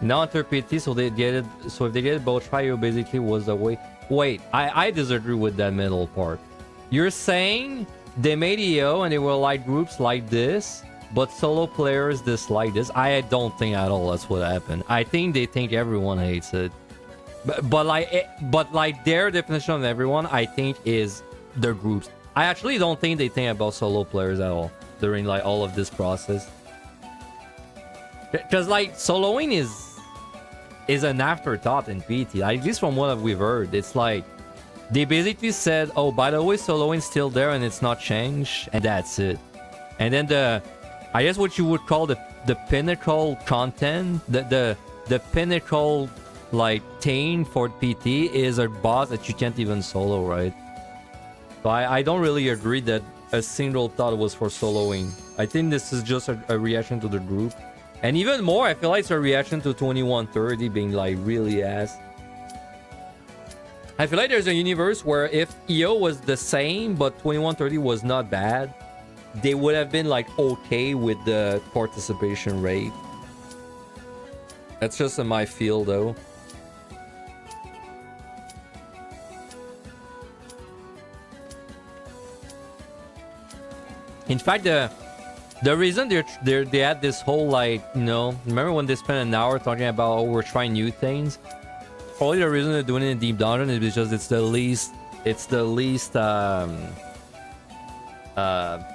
Now enter PT, so they get it. So if they get it, both trio basically was the way. Wait, I disagree with that middle part. You're saying they made EO and they were like groups like this, but solo players dislike this? I don't think at all that's what happened. I think they think everyone hates it. But like their definition of everyone, I think, is their groups. I actually don't think they think about solo players at all during like all of this process. Because like soloing is an afterthought in PT. At least from what we've heard, it's like they basically said, "Oh, by the way, soloing's still there and it's not changed," and that's it. And then I guess what you would call the pinnacle content, the pinnacle like thing for PT is a boss that you can't even solo, right? So I don't really agree that a single thought was for soloing. I think this is just a reaction to the group. And even more, I feel like it's a reaction to 2130 being like really ass. I feel like there's a universe where if EO was the same but 2130 was not bad, they would have been like okay with the participation rate. That's just in my feel though. In fact, the reason they had this whole like, you know, remember when they spent an hour talking about, oh, we're trying new things? Probably the reason they're doing it in Deep Dungeon is because it's the least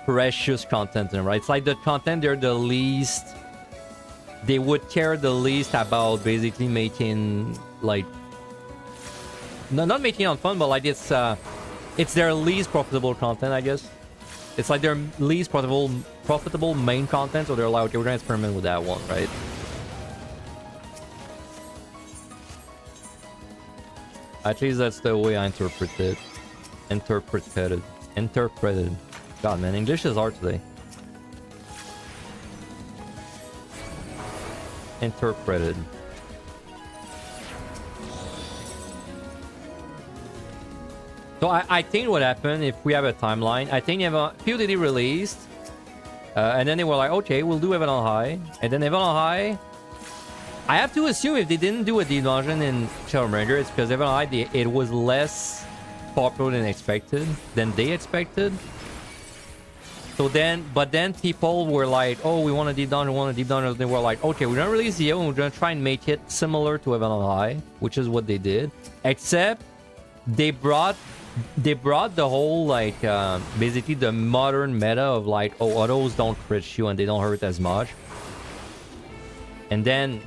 precious content, right? It's like the content they're the least, they would care the least about basically making like, no, not making it fun, but like it's their least profitable content, I guess. It's like their least profitable main content, so they're like, okay, we're gonna experiment with that one, right? At least that's the way I interpret it. Interpreted. God, man, English is hard today. Interpreted. So I think what happened, if we have a timeline, I think PODD released, and then they were like, okay, we'll do Heaven on High. And then Heaven on High, I have to assume if they didn't do a Deep Dungeon in Necromancer, it's because Heaven on High, it was less popular than they expected. So then, but then people were like, oh, we want a Deep Dungeon, They were like, okay, we're gonna release EO and we're gonna try and make it similar to Heaven on High, which is what they did. Except they brought the whole like basically the modern meta of like, oh, autos don't crit you and they don't hurt as much. And then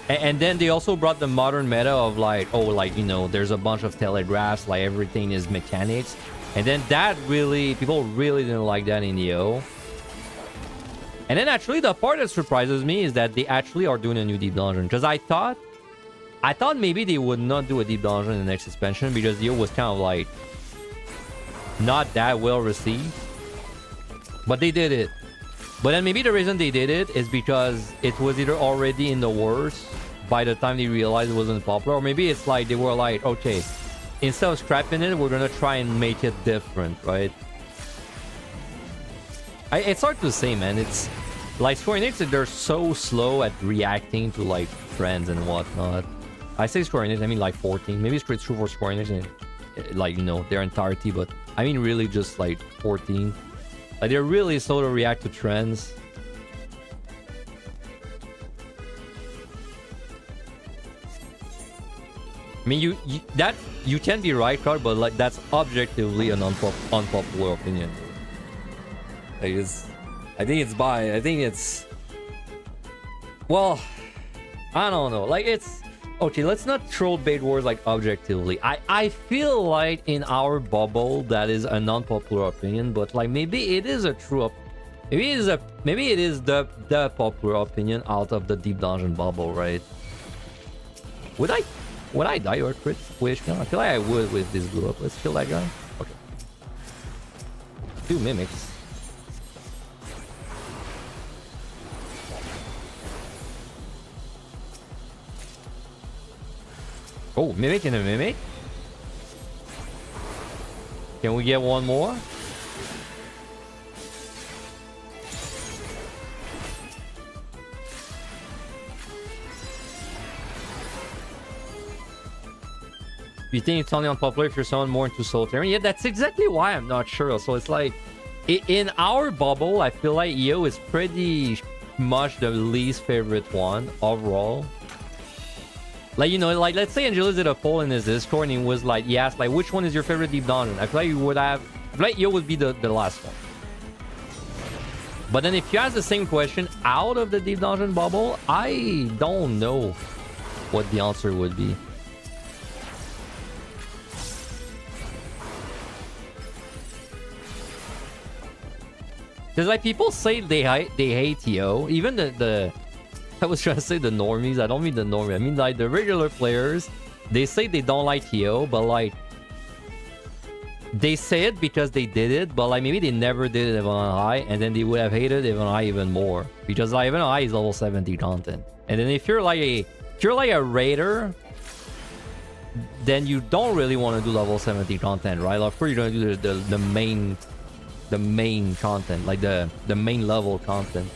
they also brought the modern meta of like, oh, like, you know, there's a bunch of telegraphs, like everything is mechanics. And then that really, people really didn't like that in EO. And then actually the part that surprises me is that they actually are doing a new Deep Dungeon. Because I thought maybe they would not do a Deep Dungeon in the next expansion because EO was kind of like not that well received. But they did it. But then maybe the reason they did it is because it was either already in the works by the time they realized it wasn't popular, or maybe it's like they were like, okay, instead of scrapping it, we're gonna try and make it different, right? It's hard to say, man. It's like Square Enix, they're so slow at reacting to like trends and whatnot. I say Square Enix, I mean like 14. Maybe it's true for Square Enix and like, you know, their entirety, but I mean really just like 14. Like they're really slow to react to trends. I mean, you can be right, Card, but like that's objectively an unpopular opinion. Like I think it's well, I don't know. Like it's Okay, let's not troll bait wars like objectively. I feel like in our bubble that is a non-popular opinion, but like maybe it is a true maybe it is the popular opinion out of the deep dungeon bubble, right? Would I die or crit wish? I feel like I would with this blue up. Let's kill that guy. Okay. 2 mimics. Oh, mimic and a mimic. Can we get one more? You think it's only unpopular if you're someone more into solitaire? Yeah, that's exactly why I'm not sure. So it's like, in our bubble, I feel like EO is pretty much the least favorite one overall. Like, you know, like, let's say Angelus did a poll in his Discord and he was like, he asked, like, which one is your favorite deep dungeon? I feel like you would have, I feel like EO would be the last one. But then if you ask the same question out of the deep dungeon bubble, I don't know what the answer would be. Because like people say they hate EO, even the I was trying to say the normies. I don't mean the normies. I mean like the regular players. They say they don't like EO, but like they say it because they did it, but like maybe they never did it even on high, and then they would have hated even high even more because like even on high is level 70 content. And then if you're like a raider, then you don't really want to do level 70 content, right? Like, of course you're gonna do the main content, like the main level content.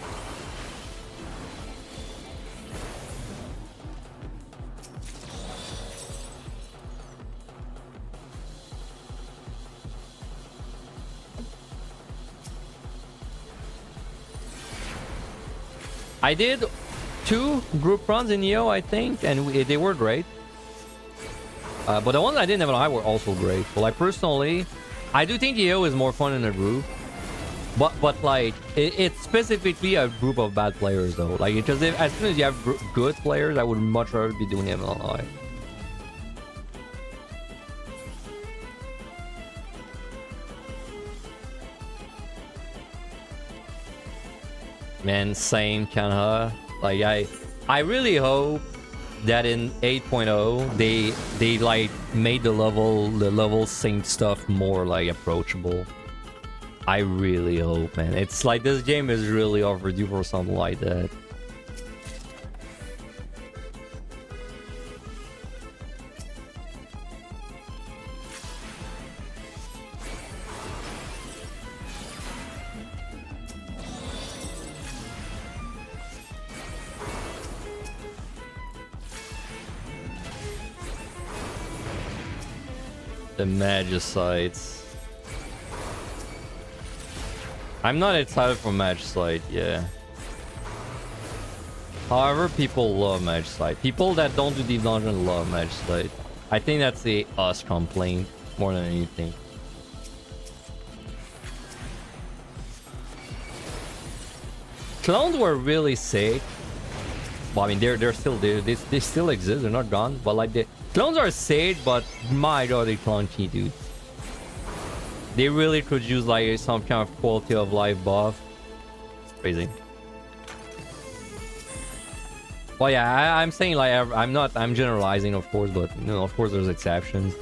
I did 2 group runs in EO, I think, and they were great. But the ones I didn't have on high were also great. But like personally, I do think EO is more fun in a group. But like it's specifically a group of bad players though. Like because as soon as you have good players, I would much rather be doing it on high. Man, same kinda. Like I really hope that in 8.0 they like made the level sync stuff more like approachable. I really hope, man. It's like this game is really overdue for something like that. The Magicites. I'm not excited for Magicite, yeah. However, people love Magicite. People that don't do Deep Dungeon love Magicite. I think that's the us complaint more than anything. Clones were really sick. Well, I mean, they're still there. They still exist. They're not gone. But like the clones are sick, but my god, they clunky, dude. They really could use like some kind of quality of life buff. It's crazy. Well, yeah, I'm saying like I'm generalizing, of course, but you know, of course, there's exceptions.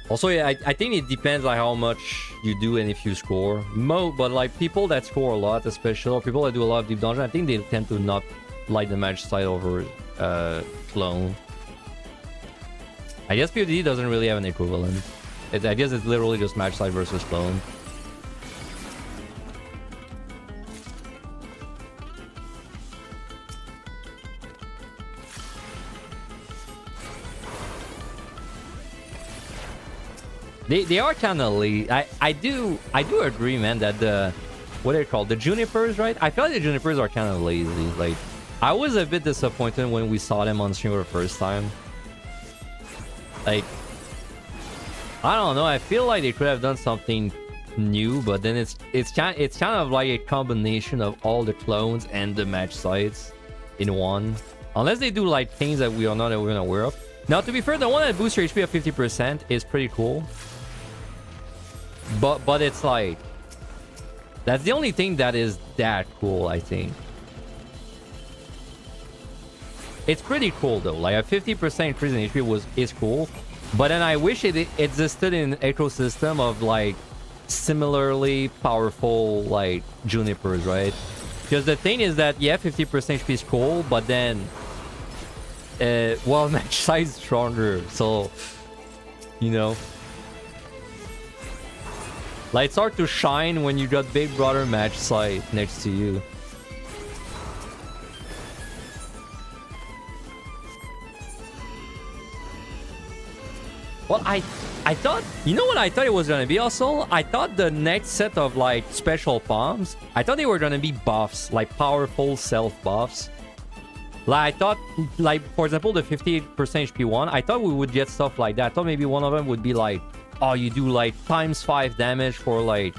Also, yeah, I think it depends on how much you do and if you score. But like people that score a lot, especially or people that do a lot of deep dungeon, I think they tend to not like the match side over clone. I guess PvD doesn't really have an equivalent. I guess it's literally just match side versus clone. They are kind of lazy. I do agree, man, that the what are they called, the junipers, right? I feel like the junipers are kind of lazy. Like I was a bit disappointed when we saw them on stream for the first time. Like I don't know. I feel like they could have done something new, but then it's kind of like a combination of all the clones and the match sites in one. Unless they do like things that we are not even aware of. Now, to be fair, the one that boosts your HP of 50% is pretty cool. But it's like... That's the only thing that is that cool, I think. It's pretty cool though. Like a 50% increase in HP is cool. But then I wish it existed in an ecosystem of like similarly powerful like junipers, right? Because the thing is that yeah, 50% HP is cool, but then well, match size stronger, so you know, like it's hard to shine when you got big brother match size next to you. Well, I thought, you know what I thought it was gonna be also? I thought the next set of like special bombs, I thought they were gonna be buffs, like powerful self buffs. Like I thought, like for example, the 58% HP one, I thought we would get stuff like that. I thought maybe one of them would be like, oh, you do like ×5 damage for like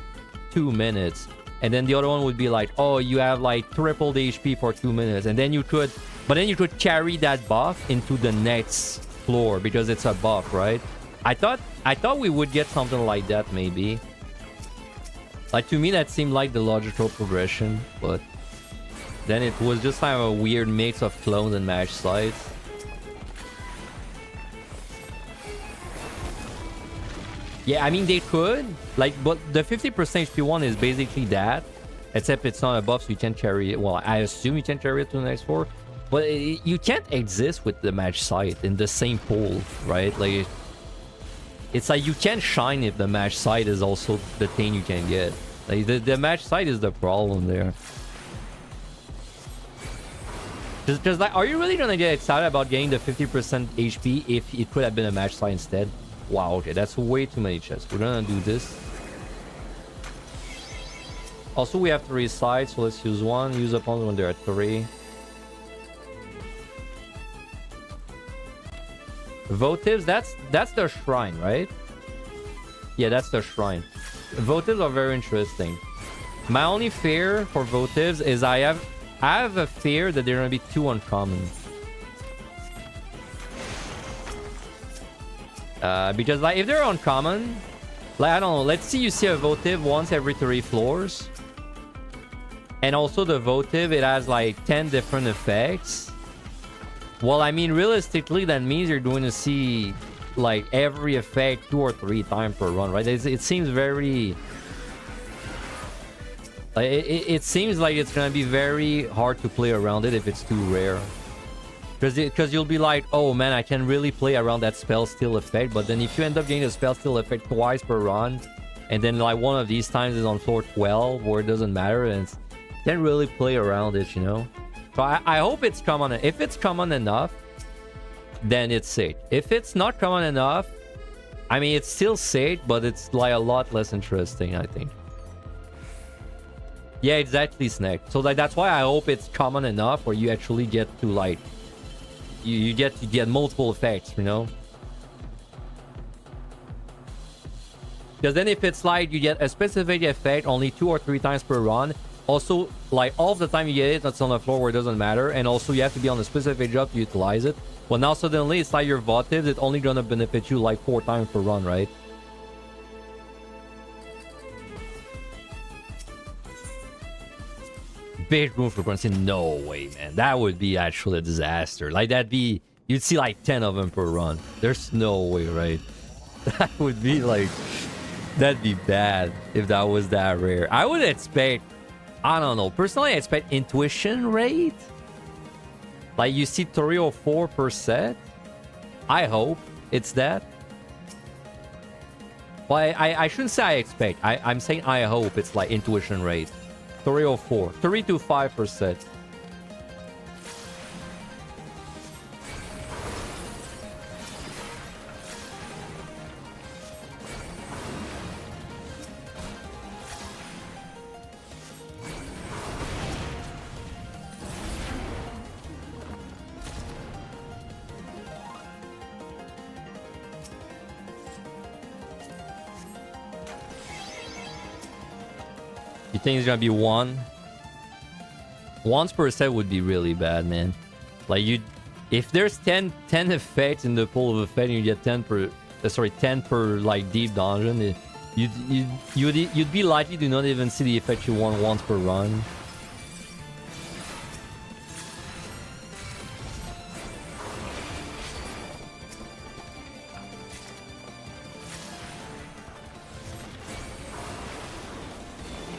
2 minutes. And then the other one would be like, oh, you have like triple the HP for 2 minutes. And then you could, but then you could carry that buff into the next floor because it's a buff, right? I thought we would get something like that maybe. Like to me that seemed like the logical progression, but then it was just kind of a weird mix of clones and match sites. Yeah, I mean they could like, but the 50% HP one is basically that, except it's not a buff, so you can't carry it. Well, I assume you can carry it to the next floor, but you can't exist with the match site in the same pool, right? Like. It's like you can't shine if the match site is also the thing you can get. Like the match site is the problem there. Just like, are you really gonna get excited about getting the 50% HP if it could have been a match site instead? Wow, okay, that's way too many chests. We're gonna do this. Also, we have 3 sites, so let's use one. Use upon when there are 3. Votives, that's the shrine, right? Yeah, that's the shrine. Votives are very interesting. My only fear for votives is I have a fear that they're gonna be too uncommon. Because like if they're uncommon, like I don't know, let's see you see a votive once every 3 floors. And also the votive, it has like 10 different effects. Well, I mean, realistically, that means you're going to see, like, every effect 2 or 3 times per run, right? It seems very... Like, it seems like it's going to be very hard to play around it if it's too rare. Because you'll be like, oh, man, I can really play around that spell steal effect. But then if you end up getting a spell steal effect twice per run, and then, like, one of these times is on floor 12, where it doesn't matter, and you can't really play around it, you know? So I hope it's common. If it's common enough, then it's sick. If it's not common enough, I mean, it's still sick, but it's like a lot less interesting, I think. Yeah, exactly, Snack. So like that's why I hope it's common enough where you actually get to like you get multiple effects, you know? Because then if it's like you get a specific effect only 2 or 3 times per run, also, like, all of the time you get it, that's on the floor where it doesn't matter. And also, you have to be on a specific job to utilize it. Well, now suddenly, it's like your votives, it's only gonna benefit you, like, 4 times per run, right? Big room for currency? No way, man. That would be actually a disaster. Like, that'd be... You'd see, like, 10 of them per run. There's no way, right? That would be, like... That'd be bad if that was that rare. I would expect... I don't know. Personally, I expect intuition rate. Like you see 3 or 4%. I hope it's that. But I shouldn't say I expect. I'm saying I hope it's like intuition rate. 3 or 4. 3 to 5%. You think it's gonna be 1? Once per set would be really bad, man. Like if there's 10 effects in the pool of effect and you get 10 per like deep dungeon, you'd be likely to not even see the effect you want once per run.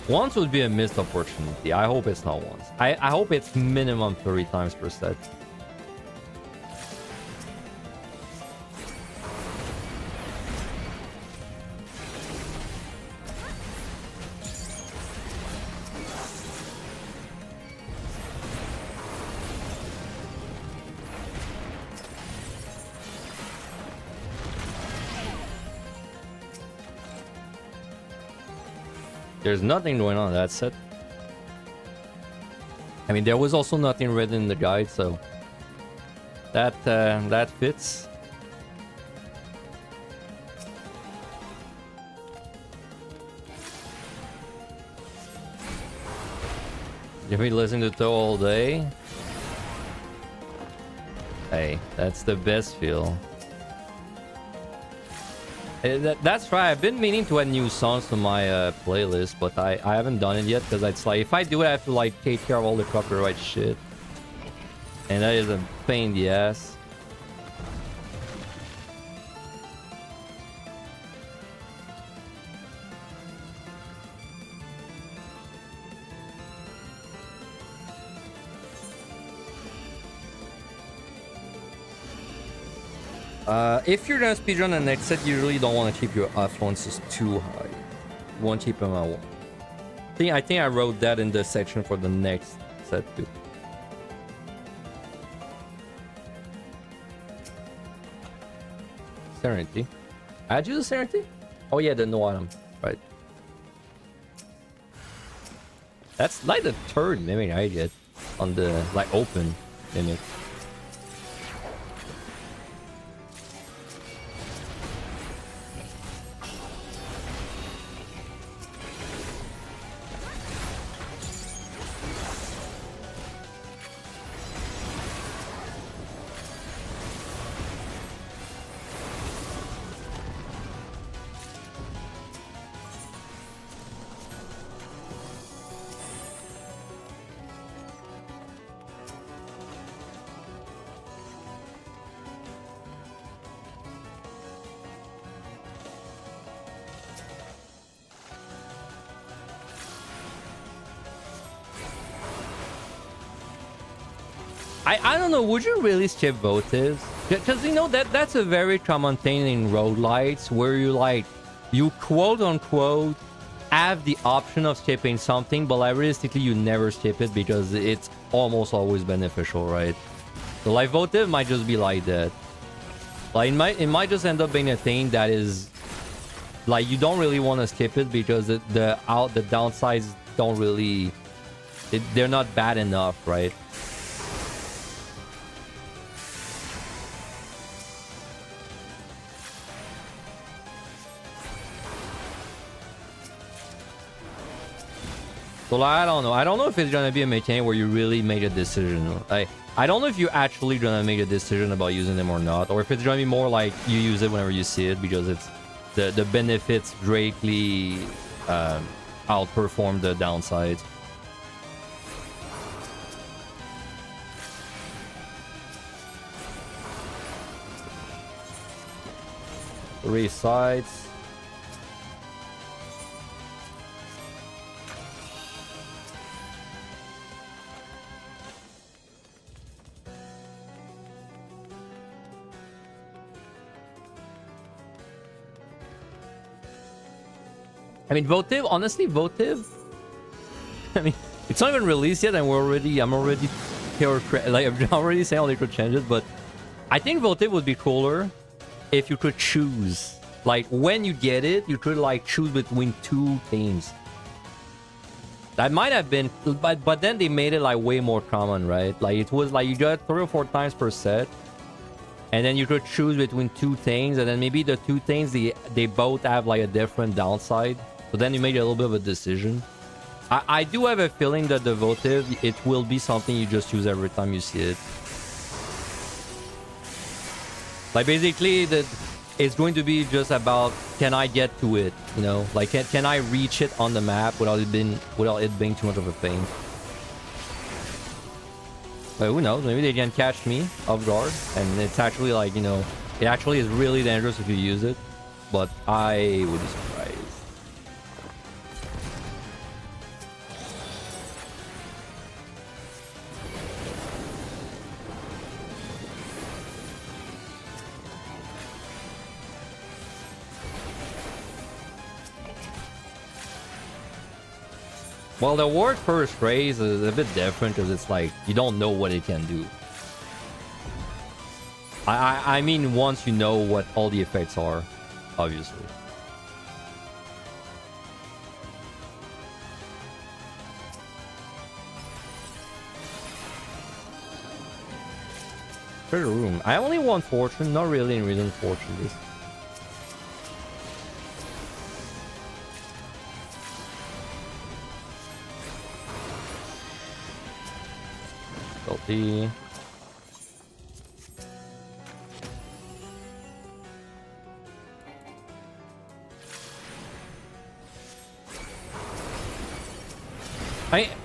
Once would be a missed opportunity. I hope it's not once. I hope it's minimum 30 times per set. There's nothing going on in that set. I mean, there was also nothing written in the guide, so that fits. You've been listening to Toe all day. Hey, that's the best feel. That's right. I've been meaning to add new songs to my playlist, but I haven't done it yet because it's like if I do it, I have to like take care of all the copyright shit, and that is a pain in the ass. If you're gonna speedrun the next set, you really don't want to keep your affordances too high. You want to keep them at 1. I think I wrote that in the section for the next set too. Serenity. Add you the Serenity? Oh yeah, the no item. Right. That's like the third mimic I get on the like open mimic. I don't know, would you really skip votives? Because you know that's a very common thing in roguelites where you quote unquote have the option of skipping something, but like realistically you never skip it because it's almost always beneficial, right? So like votive might just be like that. Like it might just end up being a thing that is like you don't really want to skip it because the downsides don't really they're not bad enough, right? So like, I don't know. I don't know if it's gonna be a mechanic where you really made a decision. I don't know if you're actually gonna make a decision about using them or not, or if it's gonna be more like you use it whenever you see it because it's the benefits greatly outperform the downsides. Three sides. I mean, votive, honestly, votive. I mean, it's not even released yet, and I'm already saying all the could changes, but I think votive would be cooler if you could choose. Like when you get it, you could like choose between 2 things. That might have been, but then they made it like way more common, right? Like it was like you got 3 or 4 times per set. And then you could choose between 2 things, and then maybe the 2 things they both have like a different downside. So then you made a little bit of a decision. I do have a feeling that the votive, it will be something you just use every time you see it. Like basically, it's going to be just about, can I get to it? You know, like can I reach it on the map without it being too much of a pain? But who knows? Maybe they can catch me off guard, and it's actually like, you know, it actually is really dangerous if you use it. But I would be surprised. Well, the ward first raise is a bit different because it's like you don't know what it can do. I mean, once you know what all the effects are, obviously. Treasure room. I only want fortune, not really in reason fortune this. Salty.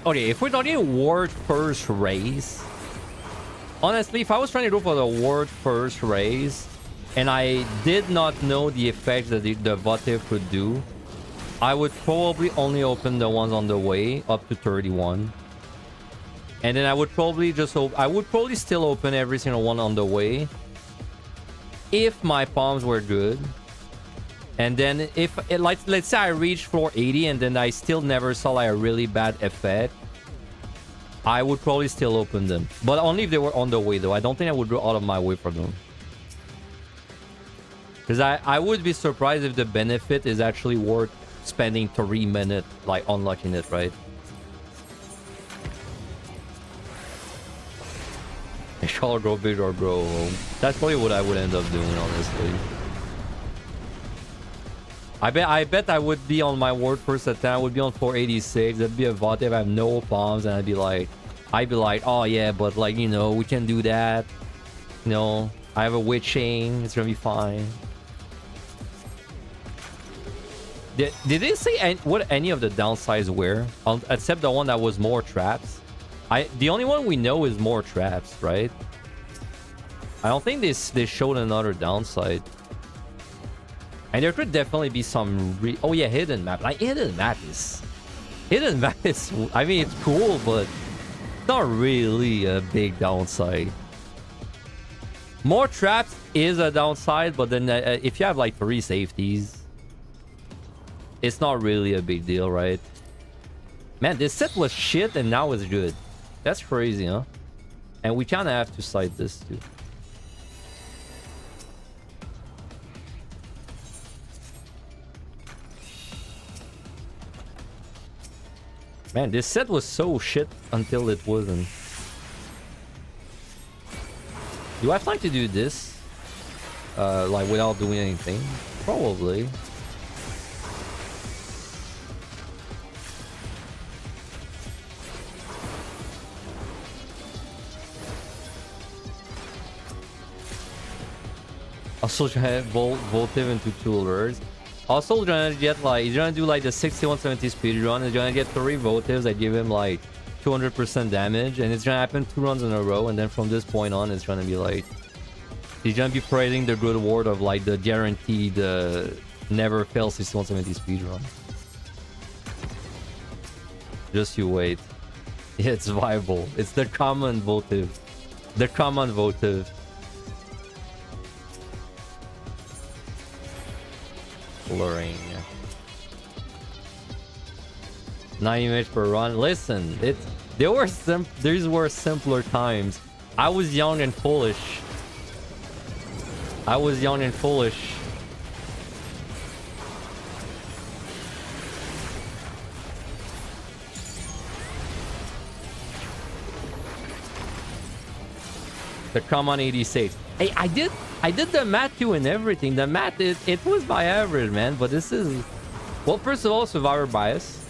Okay, if we're talking ward first raise, honestly, if I was trying to go for the ward first raise and I did not know the effects that the votive could do, I would probably only open the ones on the way up to 31. And then I would probably still open every single one on the way if my palms were good. And then if it, like, let's say I reached floor 80 and then I still never saw like a really bad effect, I would probably still open them. But only if they were on the way though. I don't think I would go out of my way for them. Because I would be surprised if the benefit is actually worth spending 3 minutes like unlocking it, right? I shall grow big or grow home. That's probably what I would end up doing, honestly. I bet I would be on my ward first attempt. I would be on 486. That'd be a votive. I have no palms, and I'd be like, oh yeah, but like, you know, we can do that. You know, I have a witch chain. It's gonna be fine. Did they say what any of the downsides were? Except the one that was more traps. The only one we know is more traps, right? I don't think they showed another downside. And there could definitely be some oh yeah, hidden map. Like hidden map is I mean, it's cool, but it's not really a big downside. More traps is a downside, but then if you have like 3 safeties, it's not really a big deal, right? Man, this set was shit and now it's good. That's crazy, huh? And we kind of have to cite this too. Man, this set was so shit until it wasn't. Do I have time to do this? Like without doing anything? Probably. Also trying to votive into 2 lures. Also trying to get like, he's trying to do like the 6170 speed run. He's trying to get 3 votives that give him like 200% damage, and it's gonna happen 2 runs in a row. And then from this point on, it's gonna be like, he's gonna be praising the good word of like the guaranteed never fail 6170 speed run. Just you wait. Yeah, it's viable. It's the common votive. The common votive. Luring. 90 minutes per run. Listen, these were simpler times. I was young and foolish. The common 86. Hey, I did the math too and everything. The math, it was by average, man. But this is... Well, first of all, survivor bias.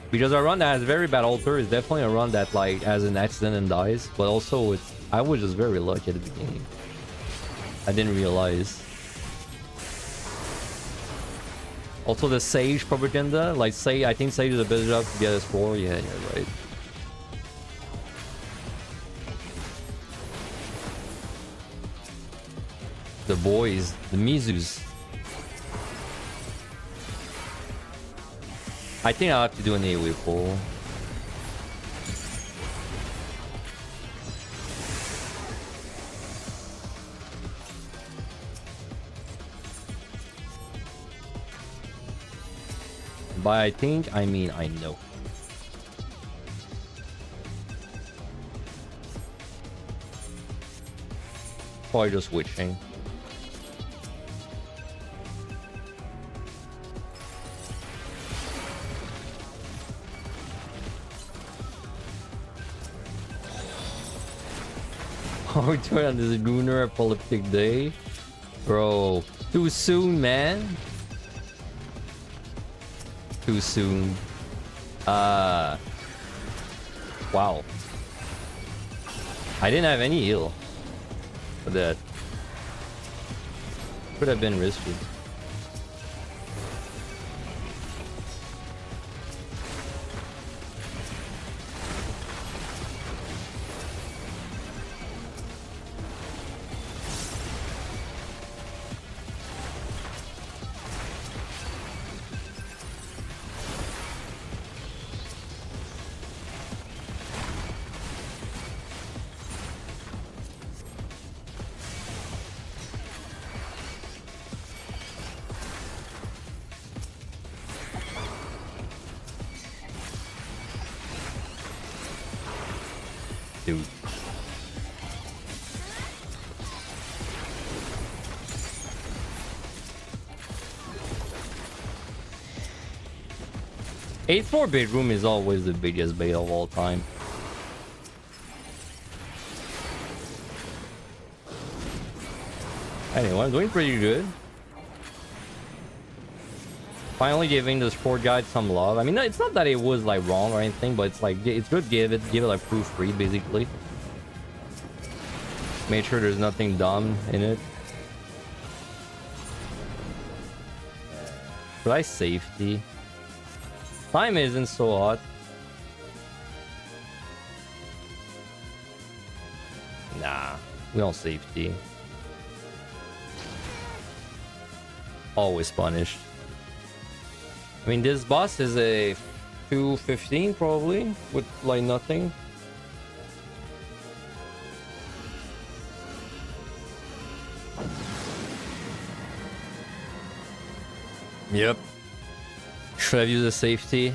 Because a run that has very bad alter is definitely a run that like has an accident and dies. But also, I was just very lucky at the beginning. I didn't realize. Also the Sage propaganda, like say I think Sage is a better job to get a score. Yeah, you're right. The boys, the Mizus. I think I'll have to do an AoE pull. By I think, I mean I know. Probably just switching. Are we doing on this lunar apocalyptic day? Bro, too soon, man. Too soon. Wow. I didn't have any heal for that. Could have been risky. Dude. Eighth floor bedroom is always the biggest bait of all time. Anyway, I'm doing pretty good. Finally giving the sport guide some love. I mean, it's not that it was like wrong or anything, but it's like it's good. Give it like proofread basically. Make sure there's nothing dumb in it. But I safety. Time isn't so hot. Nah, we don't safety. Always punished. I mean, this boss is a 215 probably, with like nothing. Yep. Should have used a safety.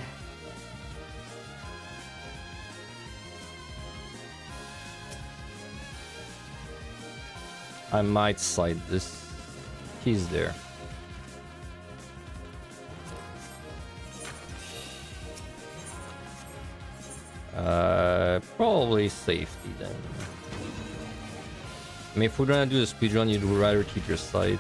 I might side this. He's there. Probably safety then. I mean, if we're gonna do a speedrun, you'd rather keep your sight.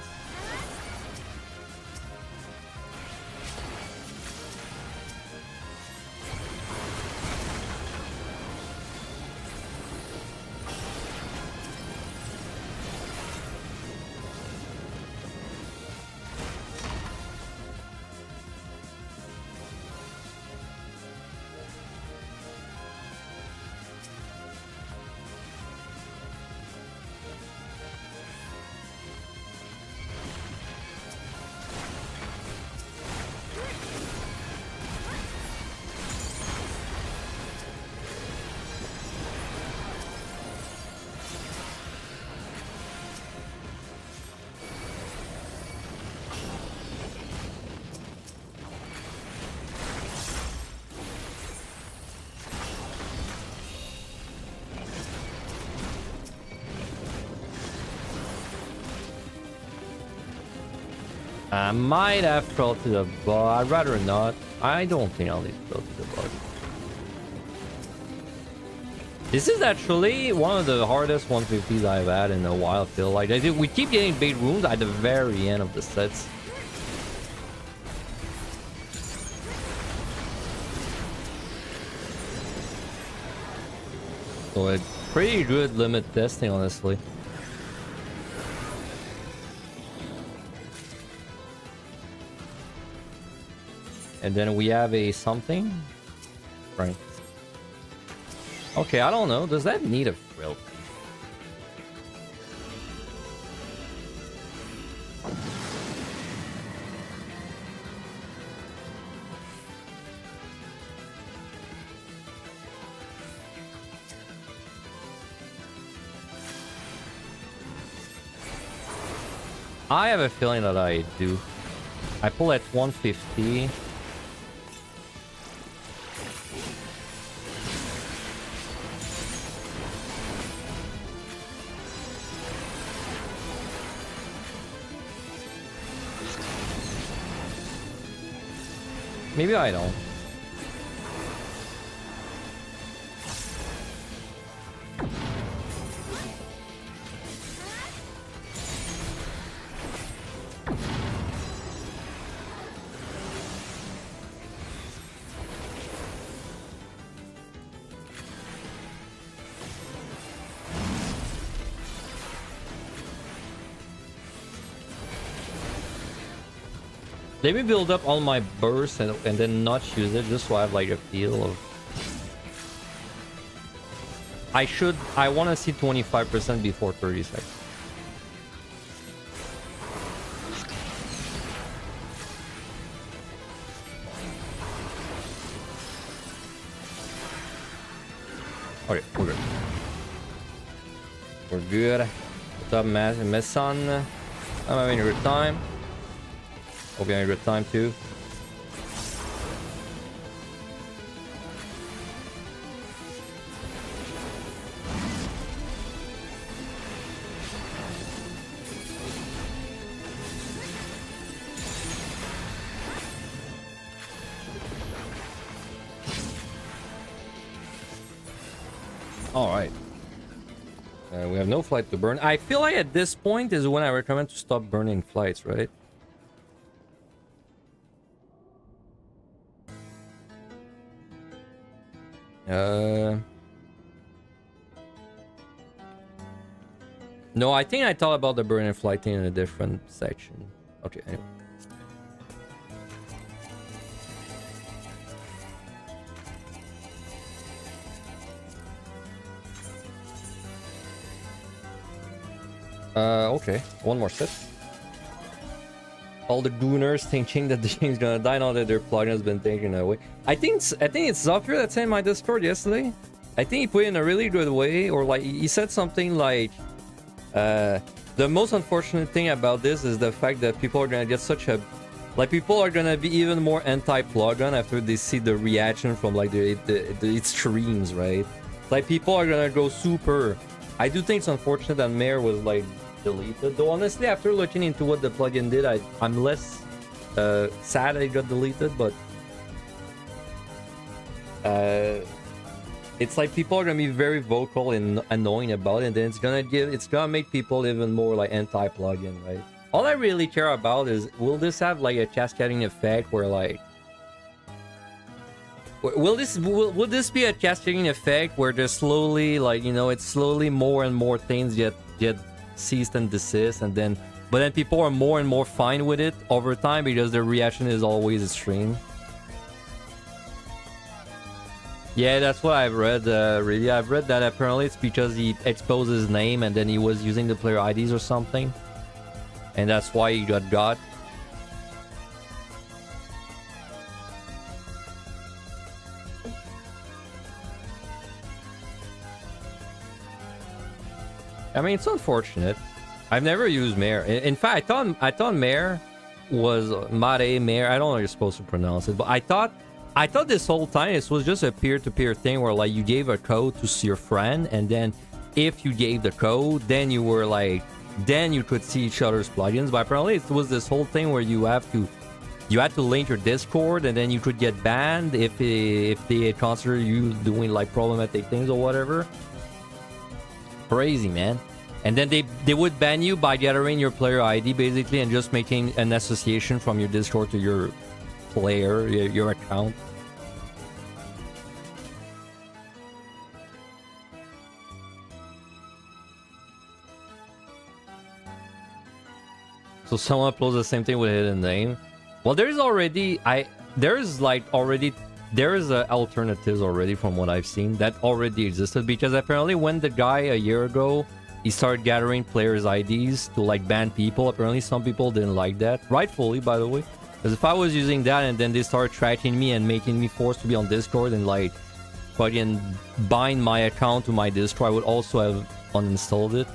I might have fell to the bug. I'd rather not. I don't think I'll need to fell to the bug. This is actually one of the hardest 150s I've had in a while. I feel like we keep getting bait rooms at the very end of the sets. So it's pretty good limit testing, honestly. And then we have a something. Right. Okay, I don't know. Does that need a frill? I have a feeling that I do. I pull at 150. Maybe I don't. Let me build up all my bursts and then not use it just so I have like a feel of... I want to see 25% before 30 seconds. Okay, we're good. We're good. What's up, Messon? I'm having a good time. Hope you're having a good time too. All right. We have no flight to burn. I feel like at this point is when I recommend to stop burning flights, right? No, I think I thought about the burning flight thing in a different section. Okay, anyway. Okay, one more set. All the gooners thinking that the game's gonna die now that their plugin has been taken away. I think it's Zafir that sent my Discord yesterday. I think he put it in a really good way, or like he said something like, the most unfortunate thing about this is the fact that people are gonna get such a, like people are gonna be even more anti-plugin after they see the reaction from like its streams, right? Like people are gonna go super. I do think it's unfortunate that Mare was like deleted, though honestly after looking into what the plugin did, I'm less sad it got deleted, but it's like people are gonna be very vocal and annoying about it, and then it's gonna make people even more like anti-plugin, right? All I really care about is, will this have like a cascading effect where like, will this be a cascading effect where there's slowly, like, you know, it's slowly more and more things get ceased and desist, and then but then people are more and more fine with it over time because the reaction is always extreme. Yeah, that's what I've read. Really, I've read that apparently it's because he exposed his name and then he was using the player IDs or something, and that's why he got. I mean, it's unfortunate. I've never used Mare. In fact, I thought Mare was Mare. I don't know how you're supposed to pronounce it, but I thought this whole time this was just a peer-to-peer thing where like you gave a code to your friend, and then if you gave the code, then you were like, then you could see each other's plugins. But apparently it was this whole thing where you had to link your Discord, and then you could get banned if they consider you doing like problematic things or whatever. Crazy, man. And then they would ban you by gathering your player ID basically and just making an association from your Discord to your player, your account. So someone uploads the same thing with a hidden name. Well, there's already there's like already there's alternatives already from what I've seen that already existed, because apparently when the guy a year ago he started gathering players' IDs to like ban people, apparently some people didn't like that, rightfully by the way. Because if I was using that and then they started tracking me and making me forced to be on Discord and like fucking bind my account to my Discord, I would also have uninstalled it.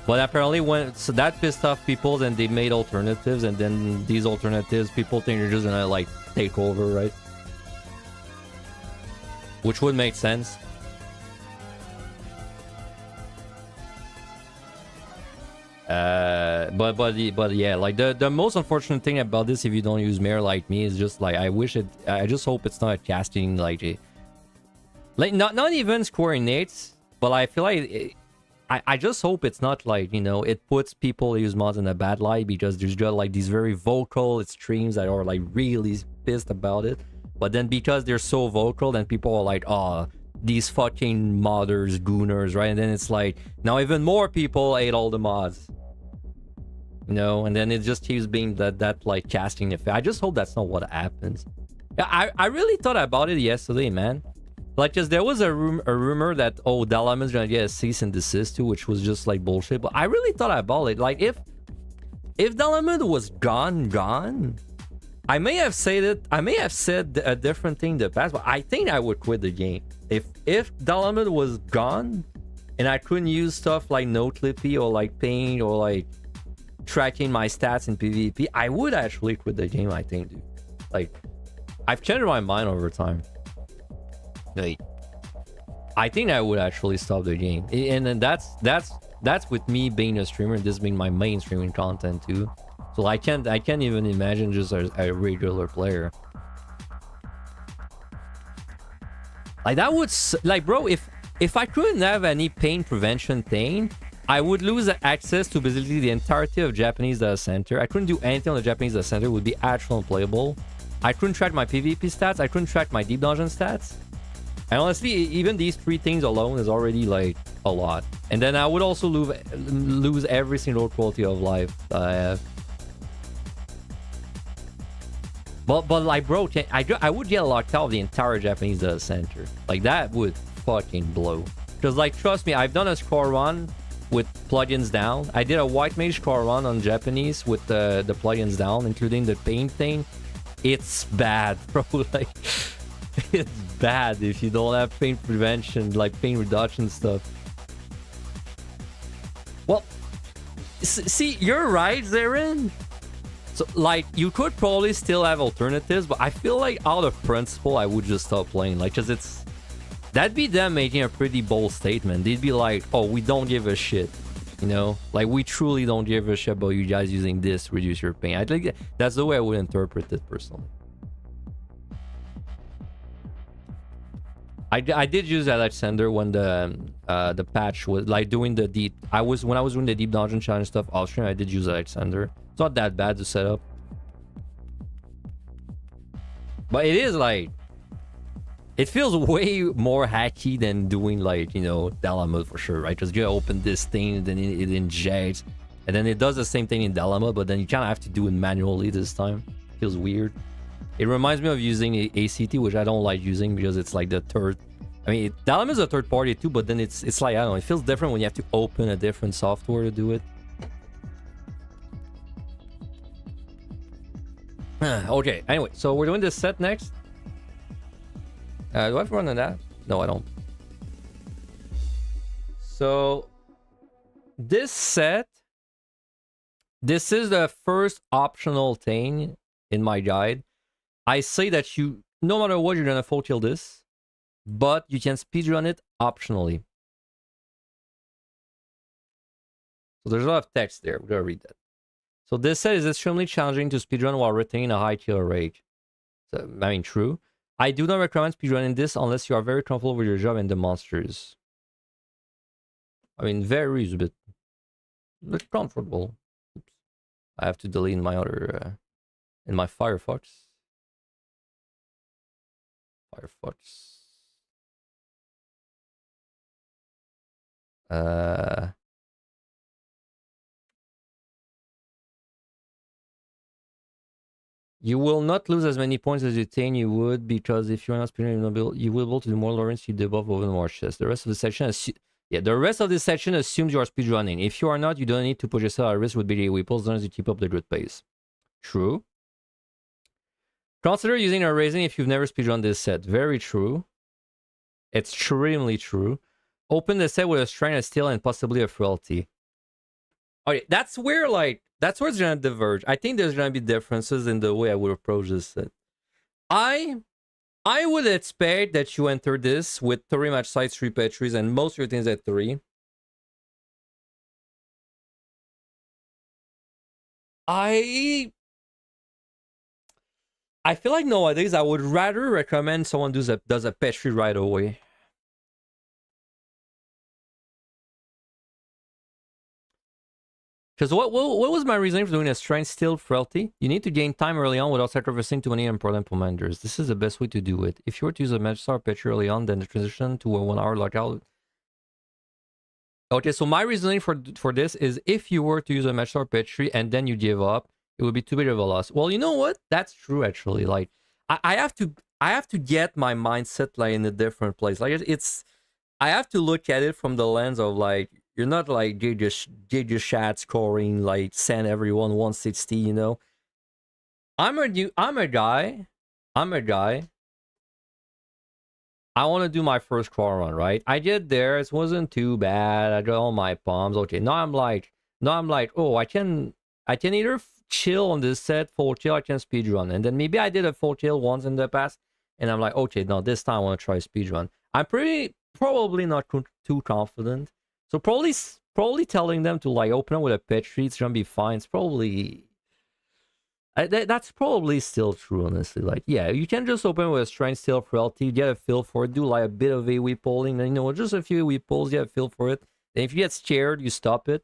But apparently so that pissed off people, and they made alternatives, and then these alternatives people think they're just gonna like take over, right? Which would make sense. But yeah, like the most unfortunate thing about this, if you don't use Mayor like me, is just like I just hope it's not a casting like not even coordinates, but I feel like I just hope it's not like, you know, it puts people who use mods in a bad light, because there's just like these very vocal streams that are like really pissed about it. But then because they're so vocal, then people are like, oh, these fucking modders, gooners, right? And then it's like, now even more people hate all the mods. You know, and then it just keeps being that like casting effect. I just hope that's not what happens. Yeah, I really thought about it yesterday, man. Like, cause there was a rumor that, oh, Dalaman's gonna get a cease and desist too, which was just like bullshit. But I really thought about it. Like, if Dalaman was gone, I may have said it. I may have said a different thing in the past, but I think I would quit the game. If Dalaman was gone, and I couldn't use stuff like NoClippy or like Paint or like tracking my stats in PvP, I would actually quit the game, I think, dude. Like, I've changed my mind over time. Like, I think I would actually stop the game, and then that's with me being a streamer, this being my main streaming content too. So I can't even imagine just a regular player. Like, that would like, bro, if I couldn't have any pain prevention thing, I would lose access to basically the entirety of Japanese data center. I couldn't do anything on the Japanese data center. It would be actually unplayable. I couldn't track my PvP stats. I couldn't track my deep dungeon stats. And honestly, even these three things alone is already like a lot. And then I would also lose every single quality of life that I have. But like, bro, I would get locked out of the entire Japanese data center. Like, that would fucking blow. Because, like, trust me, I've done a score run with plugins down. I did a white mage score run on Japanese with the plugins down, including the paint thing. It's bad, bro. Like, it's bad if you don't have paint prevention, like paint reduction stuff. Well, see, you're right, Zarin. So, like, you could probably still have alternatives, but I feel like out of principle, I would just stop playing. Like, because that'd be them making a pretty bold statement. They'd be like, oh, we don't give a shit. You know? Like, we truly don't give a shit about you guys using this to reduce your pain. I think that's the way I would interpret it personally. I did use Alexander when the patch was like doing the deep. When I was doing the deep dungeon challenge stuff off stream, I did use Alexander. It's not that bad to set up, but it is like, it feels way more hacky than doing, like, you know, Dalamud for sure, right? Because you open this thing, then it injects, and then it does the same thing in Dalamud, but then you kind of have to do it manually this time. Feels weird. It reminds me of using ACT, which I don't like using because it's like the third. I mean, Dalamud is a third party too, but then it's like, I don't know, it feels different when you have to open a different software to do it. Okay, anyway, so we're doing this set next. Do I have to run on that? No, I don't. So this set, this is the first optional thing in my guide. I say that you, no matter what, you're gonna full kill this, but you can speedrun it optionally. So there's a lot of text there. We're gonna read that. So this set is extremely challenging to speedrun while retaining a high kill rate. So, I mean, true. I do not recommend speedrunning this unless you are very comfortable with your job and the monsters. I mean, varies a bit. But comfortable. Oops. I have to delete my other, in my Firefox. You will not lose as many points as you think you would, because if you're not speedrunning, you will be able to do more Lawrence, you debuff over more chests. The rest of the section the rest of this section assumes you are speedrunning. If you are not, you don't need to put yourself at risk with BDA weapons as long as you keep up the good pace. True. Consider using a raisin if you've never speedrun this set. Very true. Extremely true. Open the set with a strength, a steel, and possibly a frailty. Okay, that's where it's gonna diverge. I think there's gonna be differences in the way I would approach this set. I would expect that you enter this with 3 match sites, 3 petries, and most of your things at 3. I feel like nowadays I would rather recommend someone does a petri right away. Because what was my reasoning for doing a strength steel frailty? You need to gain time early on without sacrificing too many important commanders. This is the best way to do it. If you were to use a match star petri early on, then the transition to a 1 hour lockout. Okay, so my reasoning for this is if you were to use a match star petri and then you give up, it would be too big of a loss. Well, you know what? That's true actually. Like I have to get my mindset like in a different place. Like I have to look at it from the lens of like you're not like JJ Shat scoring like send everyone 160, you know. I'm a guy. I want to do my first crawl run, right? I get there, it wasn't too bad. I got all my palms. Okay, now I'm like, oh, I can either chill on this set, full chill, I can speed run. And then maybe I did a full chill once in the past, and I'm like, okay, no, this time I want to try speed run. I'm probably not too confident. So probably telling them to like open up with a petri, it's gonna be fine. It's probably that's probably still true, honestly. Like, yeah, you can just open with a strength steel frailty, get a feel for it, do like a bit of AoE pulling, and you know, just a few AoE pulls, get a feel for it. And if you get scared, you stop it.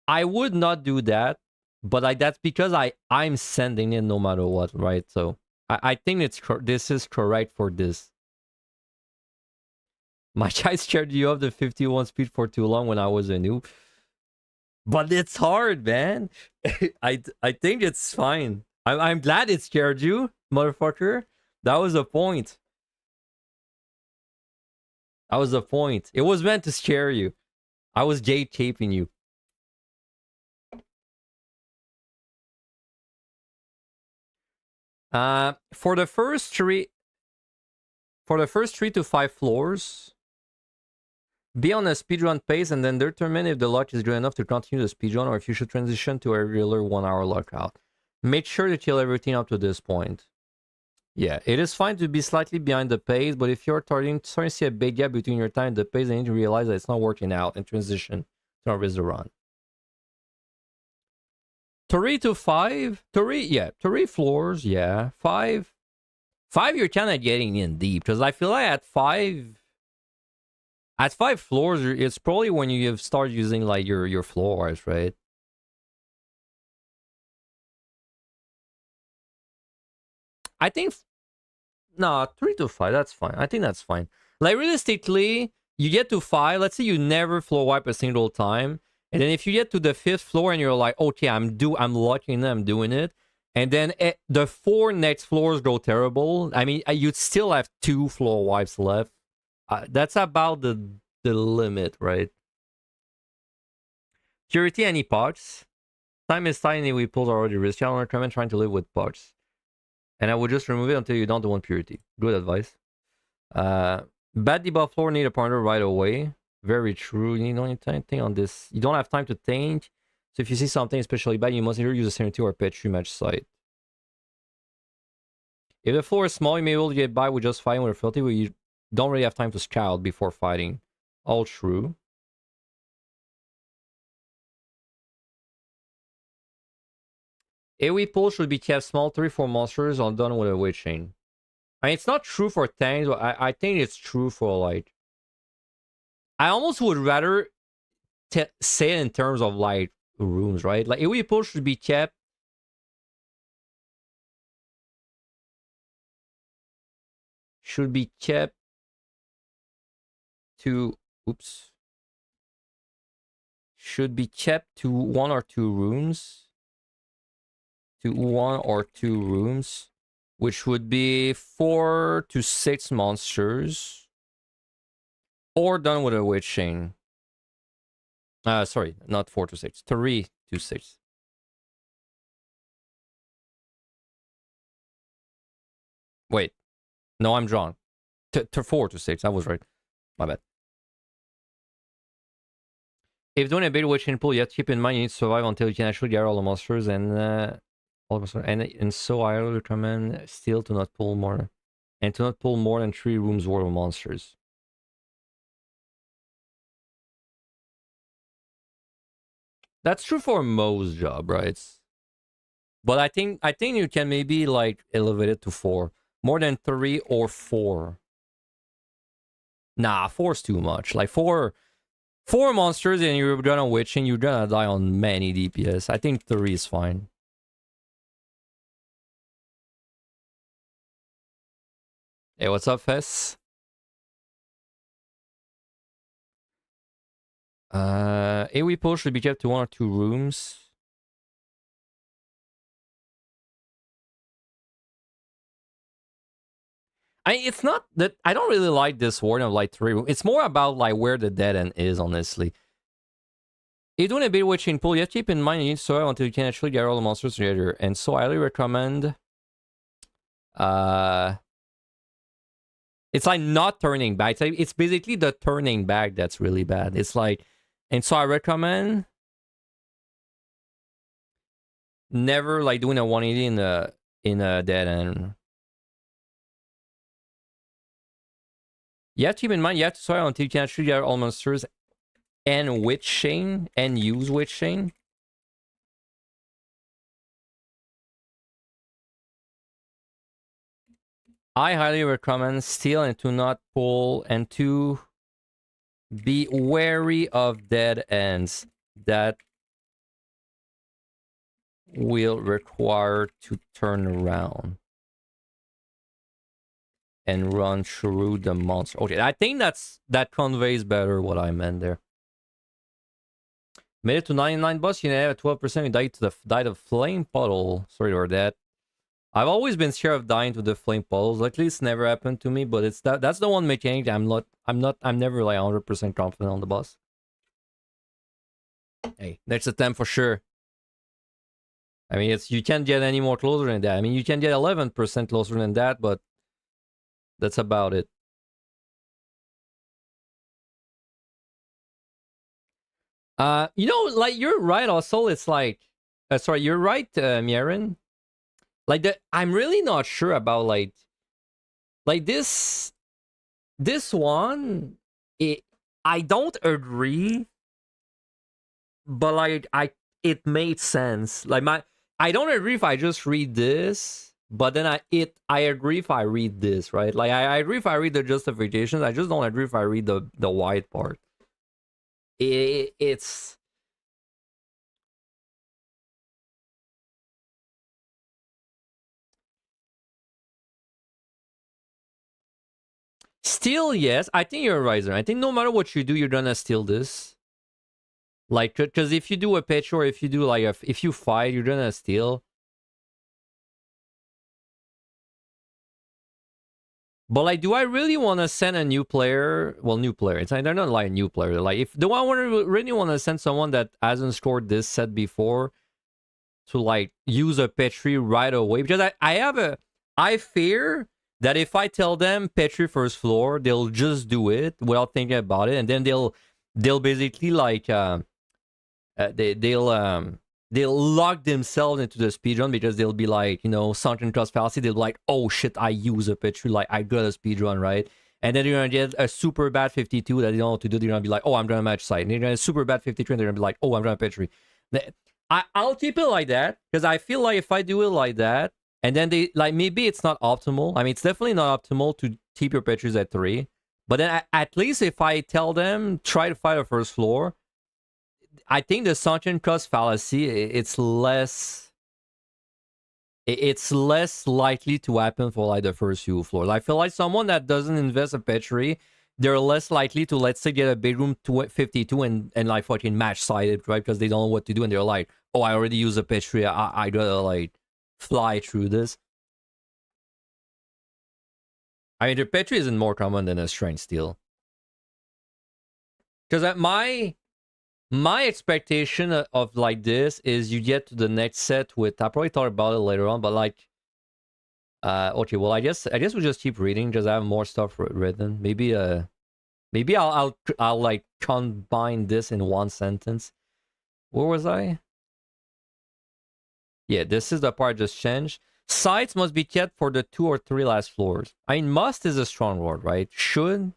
I would not do that, but that's because I'm sending it no matter what, right? So I think this is correct for this. My child scared you of the 51 speed for too long when I was a noob. But it's hard, man. I think it's fine. I'm glad it scared you, motherfucker. That was the point. That was the point. It was meant to scare you. I was gatekeeping you. For the first 3 to 5 floors, be on a speedrun pace and then determine if the luck is good enough to continue the speedrun or if you should transition to a regular 1 hour lockout. Make sure to kill everything up to this point. Yeah, it is fine to be slightly behind the pace, but if you're starting to see a big gap between your time and the pace, then you need to realize that it's not working out and transition to a resort run. 3 to 5? 3 floors, yeah. 5 you're kind of getting in deep, because I feel like at 5 floors, it's probably when you start using like your floors, right? I think no, 3 to 5, that's fine. I think that's fine. Like realistically, you get to 5, let's say you never floor wipe a single time, and then if you get to the 5th floor and you're like, okay, I'm lucky and I'm doing it, and then the 4 next floors go terrible. I mean, you'd still have 2 floor wipes left. That's about the limit, right? Purity, any pots? Time is tiny, we pulled already risky. I don't recommend trying to live with pots. And I would just remove it until you don't want purity. Good advice. Bad debuff floor, need a partner right away. Very true. You don't need to think on this. You don't have time to think. So if you see something especially bad, you must either use a sanity or a petri match site. If the floor is small, you may be able to get by with just fighting with a filthy, but you don't really have time to scout before fighting. All true. AoE pull should be kept small. 3-4 monsters are done with a witching. I mean, it's not true for tanks, but I think it's true for like. I almost would rather say it in terms of like rooms, right? Like AoE pull should be kept. Should be kept to. Oops. Should be kept to 1 or 2 rooms. to 1 or 2 rooms, which would be 4 to 6 monsters, or done with a witch chain. Sorry, not 4 to 6, 3 to 6. Wait, no, I'm wrong. To 4 to 6, I was right. My bad. If doing a big witch chain pull, you have to keep in mind you need to survive until you can actually get all the monsters, and so I would recommend still to not pull more, and to not pull more than 3 rooms worth of monsters. That's true for most job, right? But I think you can maybe like elevate it to 4. More than 3 or 4. Nah, 4's too much. Like 4 monsters and you're gonna witch and you're gonna die on many DPS. I think 3 is fine. Hey, what's up, Fess? AoE pull should be kept to 1 or 2 rooms. It's not that I don't really like this warden of like 3 rooms. It's more about like where the dead end is, honestly. If you're doing a big witching pull, you have to keep in mind you need to survive until you can actually get all the monsters together. And so I highly recommend it's like not turning back. It's basically the turning back that's really bad. It's like, and so I recommend never like doing a 180 in a dead end. You have to keep in mind you have to survive until you can actually get all monsters and witch chain and use witch chain. I highly recommend steal and to not pull and to be wary of dead ends that will require to turn around and run through the monster. Okay, I think that conveys better what I meant there. Made it to 99 boss, you have a 12% you died of flame puddle. Sorry for that. I've always been scared of dying to the flame puddles. At least never happened to me, but it's that's the one mechanic I'm never like 100% confident on the boss. Hey, next attempt for sure. I mean, you can't get any more closer than that. I mean, you can get 11% closer than that, but that's about it. You know, like you're right. Also, it's like, sorry, you're right, Mieren. Like I'm really not sure about like this one. I don't agree, but like it made sense. Like I don't agree if I just read this, but then I agree if I read this, right? Like I agree if I read the justifications. I just don't agree if I read the white part. It's still, yes, I think you're right. I think no matter what you do, you're gonna steal this. Like, because if you do a pitch or if you do like if you fight, you're gonna steal. But like, do I really want to send a new player? Well, new player. It's like they're not like a new player. Like, if do I really want to send someone that hasn't scored this set before to like use a Petri right away? Because I fear that if I tell them Petri first floor, they'll just do it without thinking about it, and then they'll basically like they'll lock themselves into the speedrun because they'll be like, you know, sunken cost fallacy. They'll be like, oh shit, I use a Petri, like I got a speedrun, right? And then you're gonna get a super bad 52 that they don't know what to do. They're gonna be like, oh, I'm gonna match site. And you're gonna super bad 53 and they're gonna be like, oh, I'm gonna Petri. I'll keep it like that because I feel like if I do it like that, and then they like maybe it's not optimal. I mean, it's definitely not optimal to keep your Petris at 3. But then at least if I tell them try to fight a first floor, I think the sunken cost fallacy it's less likely to happen for like the first few floors. I feel like someone that doesn't invest a Petri, they're less likely to, let's say, get a big room to 52 and like fucking match sided, right? Because they don't know what to do and they're like, oh, I already used a Petri, I gotta like fly through this. I mean, the Petri isn't more common than a Strength Steel. Because my expectation of like this is you get to the next set with, I'll probably talk about it later on, but like, okay, well, I guess we'll just keep reading, just have more stuff written. Maybe I'll like combine this in one sentence. Where was I? Yeah, this is the part just changed. Sites must be kept for the 2 or 3 last floors. I mean, must is a strong word, right? Should.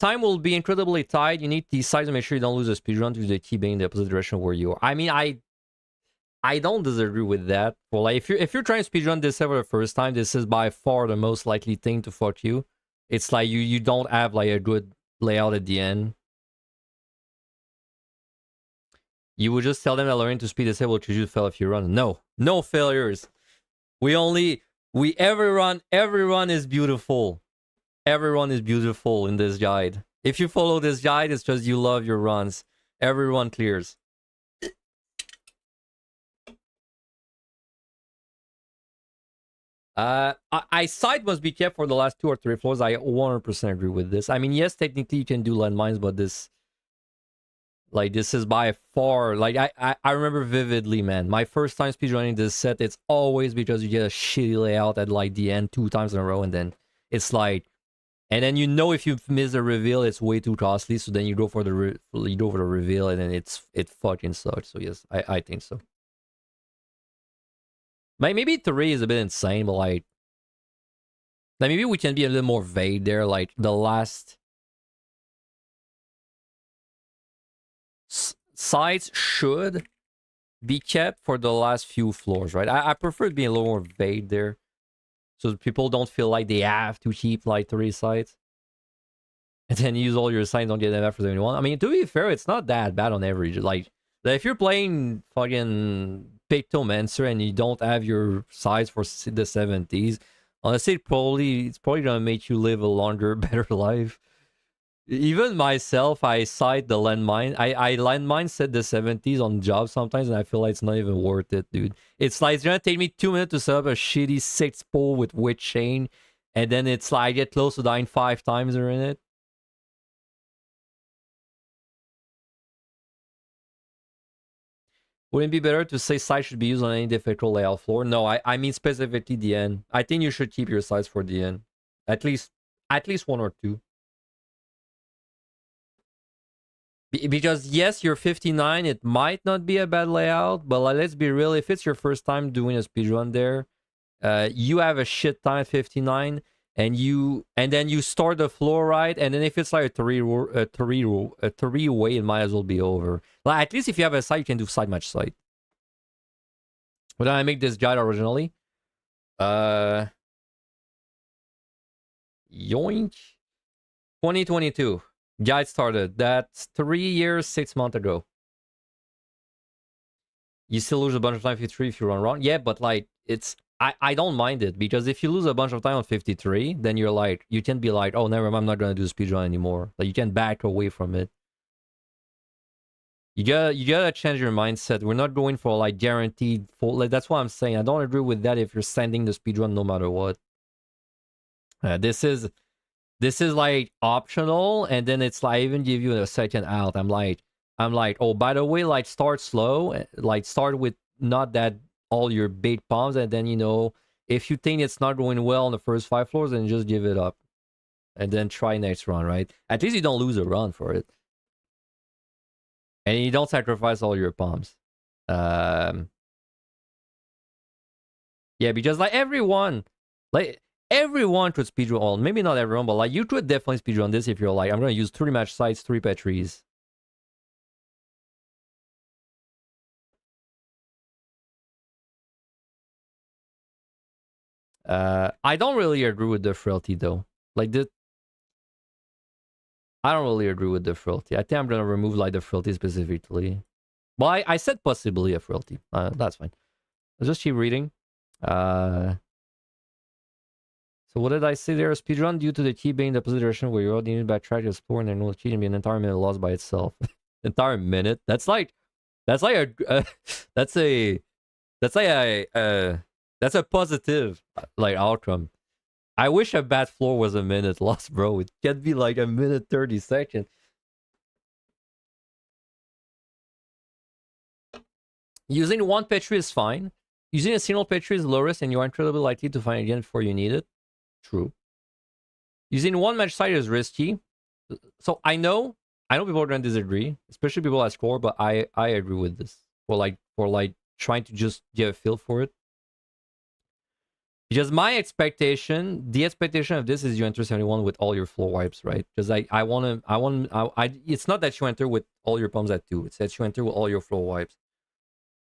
Time will be incredibly tight. You need these sites to make sure you don't lose a speedrun to the key being in the opposite direction where you are. I mean, I don't disagree with that. Well, like, if you're trying to speedrun this for the first time, this is by far the most likely thing to fuck you. It's like you don't have like a good layout at the end. You would just tell them that learning to speed disabled should you fail if you run. No failures. Every run is beautiful. Everyone is beautiful in this guide. If you follow this guide, it's just you love your runs. Everyone clears. I side must be kept for the last 2 or 3 floors. I 100% agree with this. I mean, yes, technically you can do landmines, but this is by far, like, I remember vividly, man. My first time speedrunning this set, it's always because you get a shitty layout at like the end 2 times in a row, and then it's like, and then you know if you miss a reveal, it's way too costly. So then you go for the reveal, and then it fucking sucks. So yes, I think so. Maybe 3 is a bit insane, but like maybe we can be a little more vague there. Like the last sites should be kept for the last few floors, right? I prefer being a little more vague there, so people don't feel like they have to keep like 3 sites and then use all your sites, don't get them after 71. I mean, to be fair, it's not that bad on average. Like if you're playing fucking Necromancer and you don't have your size for the 70s, honestly, it's probably gonna make you live a longer, better life. Even myself, I cite the landmine. I landmine set the 70s on jobs sometimes, and I feel like it's not even worth it, dude. It's like it's gonna take me 2 minutes to set up a shitty 6 pole with witch chain, and then it's like I get close to dying 5 times in it. Wouldn't it be better to say size should be used on any difficult layout floor? No, I mean specifically the end. I think you should keep your size for the end. At least 1 or 2. Because yes, you're 59, it might not be a bad layout, but like, let's be real, if it's your first time doing a speedrun there, you have a shit time at 59, and then you start the floor right, and then if it's like a three-way, it might as well be over. Like, at least if you have a site, you can do side match site. When did I make this guide originally? Yoink. 2022. Guide started. That's 3 years, 6 months ago. You still lose a bunch of time 53 if you run wrong. Yeah, but like it's I don't mind it, because if you lose a bunch of time on 53, then you're like, you can be like, oh, never mind, I'm not gonna do speedrun anymore. Like, you can back away from it. You gotta change your mindset. We're not going for like guaranteed full. Like, that's what I'm saying. I don't agree with that if you're sending the speedrun no matter what. This is like optional, and then it's like I even give you a second out. I'm like, oh, by the way, like, start slow, like start with not that all your big bombs, and then, you know, if you think it's not going well on the first 5 floors, then just give it up, and then try next run, right? At least you don't lose a run for it, and you don't sacrifice all your bombs. Yeah, because like everyone could speedrun. Well, maybe not everyone, but like you could definitely speedrun this if you're like, I'm gonna use 3 match sites, 3 Petries. I don't really agree with the frailty though. Like, I don't really agree with the frailty. I think I'm gonna remove like the frailty specifically. Well, I said possibly a frailty. That's fine. Let's just keep reading. So what did I say there? Speedrun due to the key being the opposite direction where you already need to backtrack to explore, and there no key can be an entire minute lost by itself. Entire minute? That's That's like that's a that's like that's a positive like outcome. I wish a bad floor was a minute lost, bro. It can't be like a minute 30 seconds. Using one Petri is fine. Using a single Petri is low risk, and you are incredibly likely to find it again before you need it. True. Using one match site is risky. So I know people are gonna disagree, especially people at score, but I agree with this. For like trying to just get a feel for it. Because the expectation of this is you enter 71 with all your floor wipes, right? Because it's not that you enter with all your pumps at 2. It's that you enter with all your floor wipes.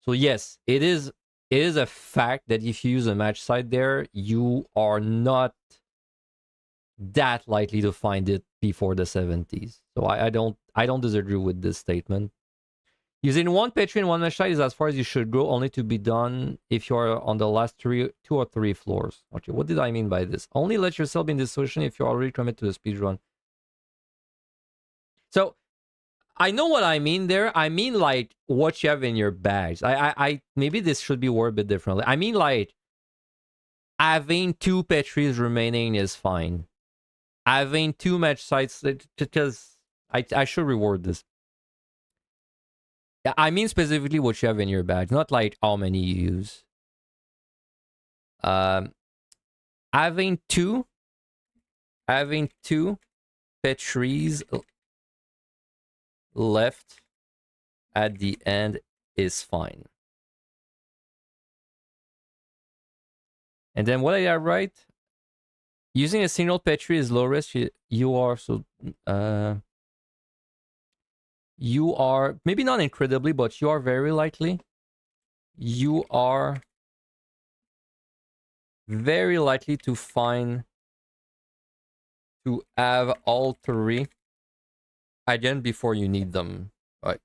So yes, it is a fact that if you use a match site there, you are not that likely to find it before the 70s. So I don't disagree with this statement. Using one Petri and one match site is as far as you should go, only to be done if you are on the last 2 or 3 floors. Okay, what did I mean by this? Only let yourself be in this solution if you're already committed to the speedrun. So I know what I mean there. I mean like what you have in your bags. I maybe this should be worded a bit differently. I mean like having 2 Petris remaining is fine. Having 2 match sites, because I should reward this. Yeah, I mean specifically what you have in your bag, not like how many you use. Having two Petries left at the end is fine. And then what I got right? Using a single Petri is low risk. You are maybe not incredibly, but you are very likely. You are very likely to have all 3 again before you need them. Right.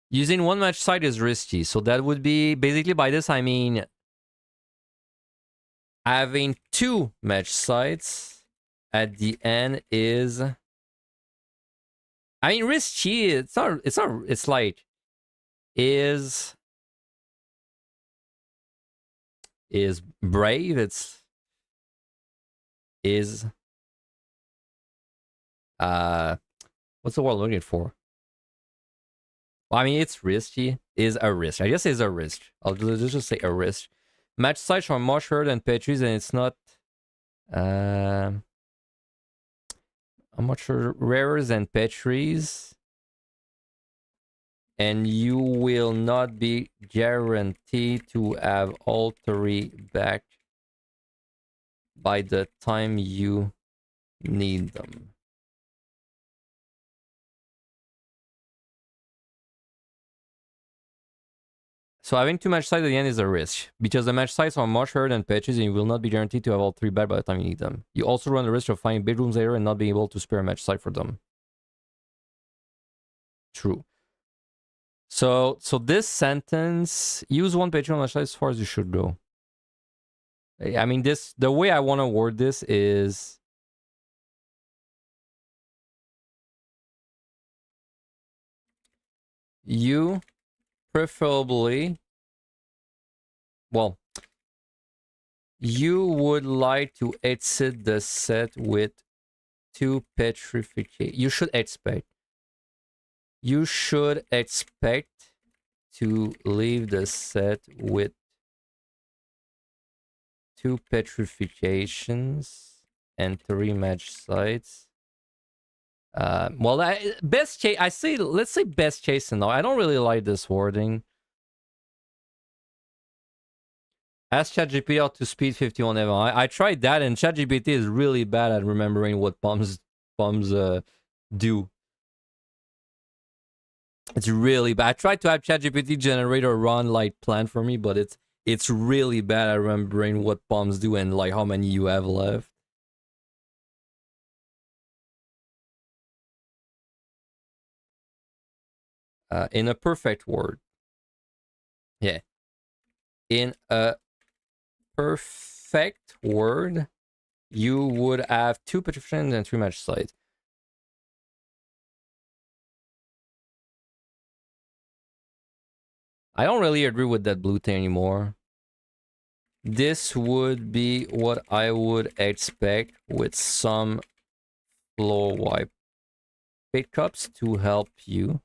Using one match site is risky. So that would be basically, by this I mean having 2 match sites at the end is, I mean, risky. It's like is brave. Is what's the word I'm looking for? Well, I mean, it's risky. Is a risk. I guess it's a risk. I'll just say a risk. Match sites are much harder than Petris, and it's not I'm much rarer than Petris. And you will not be guaranteed to have all 3 back by the time you need them. So having 2 match sites at the end is a risk, because the match sites are much harder than patches, and you will not be guaranteed to have all 3 back by the time you need them. You also run the risk of finding big rooms later and not being able to spare a match site for them. True. So this sentence, use one Patreon match site as far as you should go. I mean, the way I want to word this is, you preferably, well, you would like to exit the set with 2 petrification. You should expect to leave the set with 2 petrifications and 3 match sites. Well, best case, let's say best case scenario. I don't really like this wording. Ask ChatGPT how to speed 51 Evan. I tried that, and ChatGPT is really bad at remembering what bombs do. It's really bad. I tried to have ChatGPT generate a run like plan for me, but it's really bad at remembering what bombs do and like how many you have left. In a perfect word. Yeah. In a perfect word, you would have 2 petrifications and 3 match sites. I don't really agree with that blue thing anymore. This would be what I would expect with some floor wipe pickups to help you.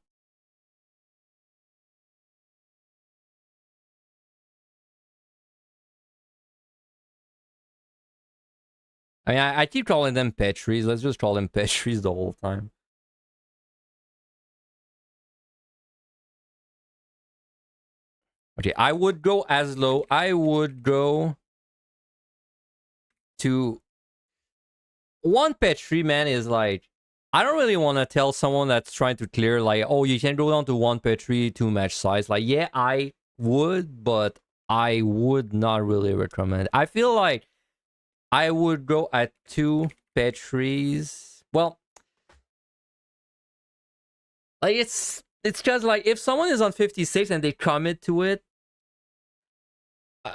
I mean, I keep calling them Petries. Let's just call them Petries the whole time. Okay, I would go as low. I would go to 1 Petri, man, is like, I don't really want to tell someone that's trying to clear, like, oh, you can go down to 1 Petri, 2 match size. Like, yeah, I would, but I would not really recommend. I feel like I would go at 2 Petris. Well, like, it's just like, if someone is on 56 and they commit to it,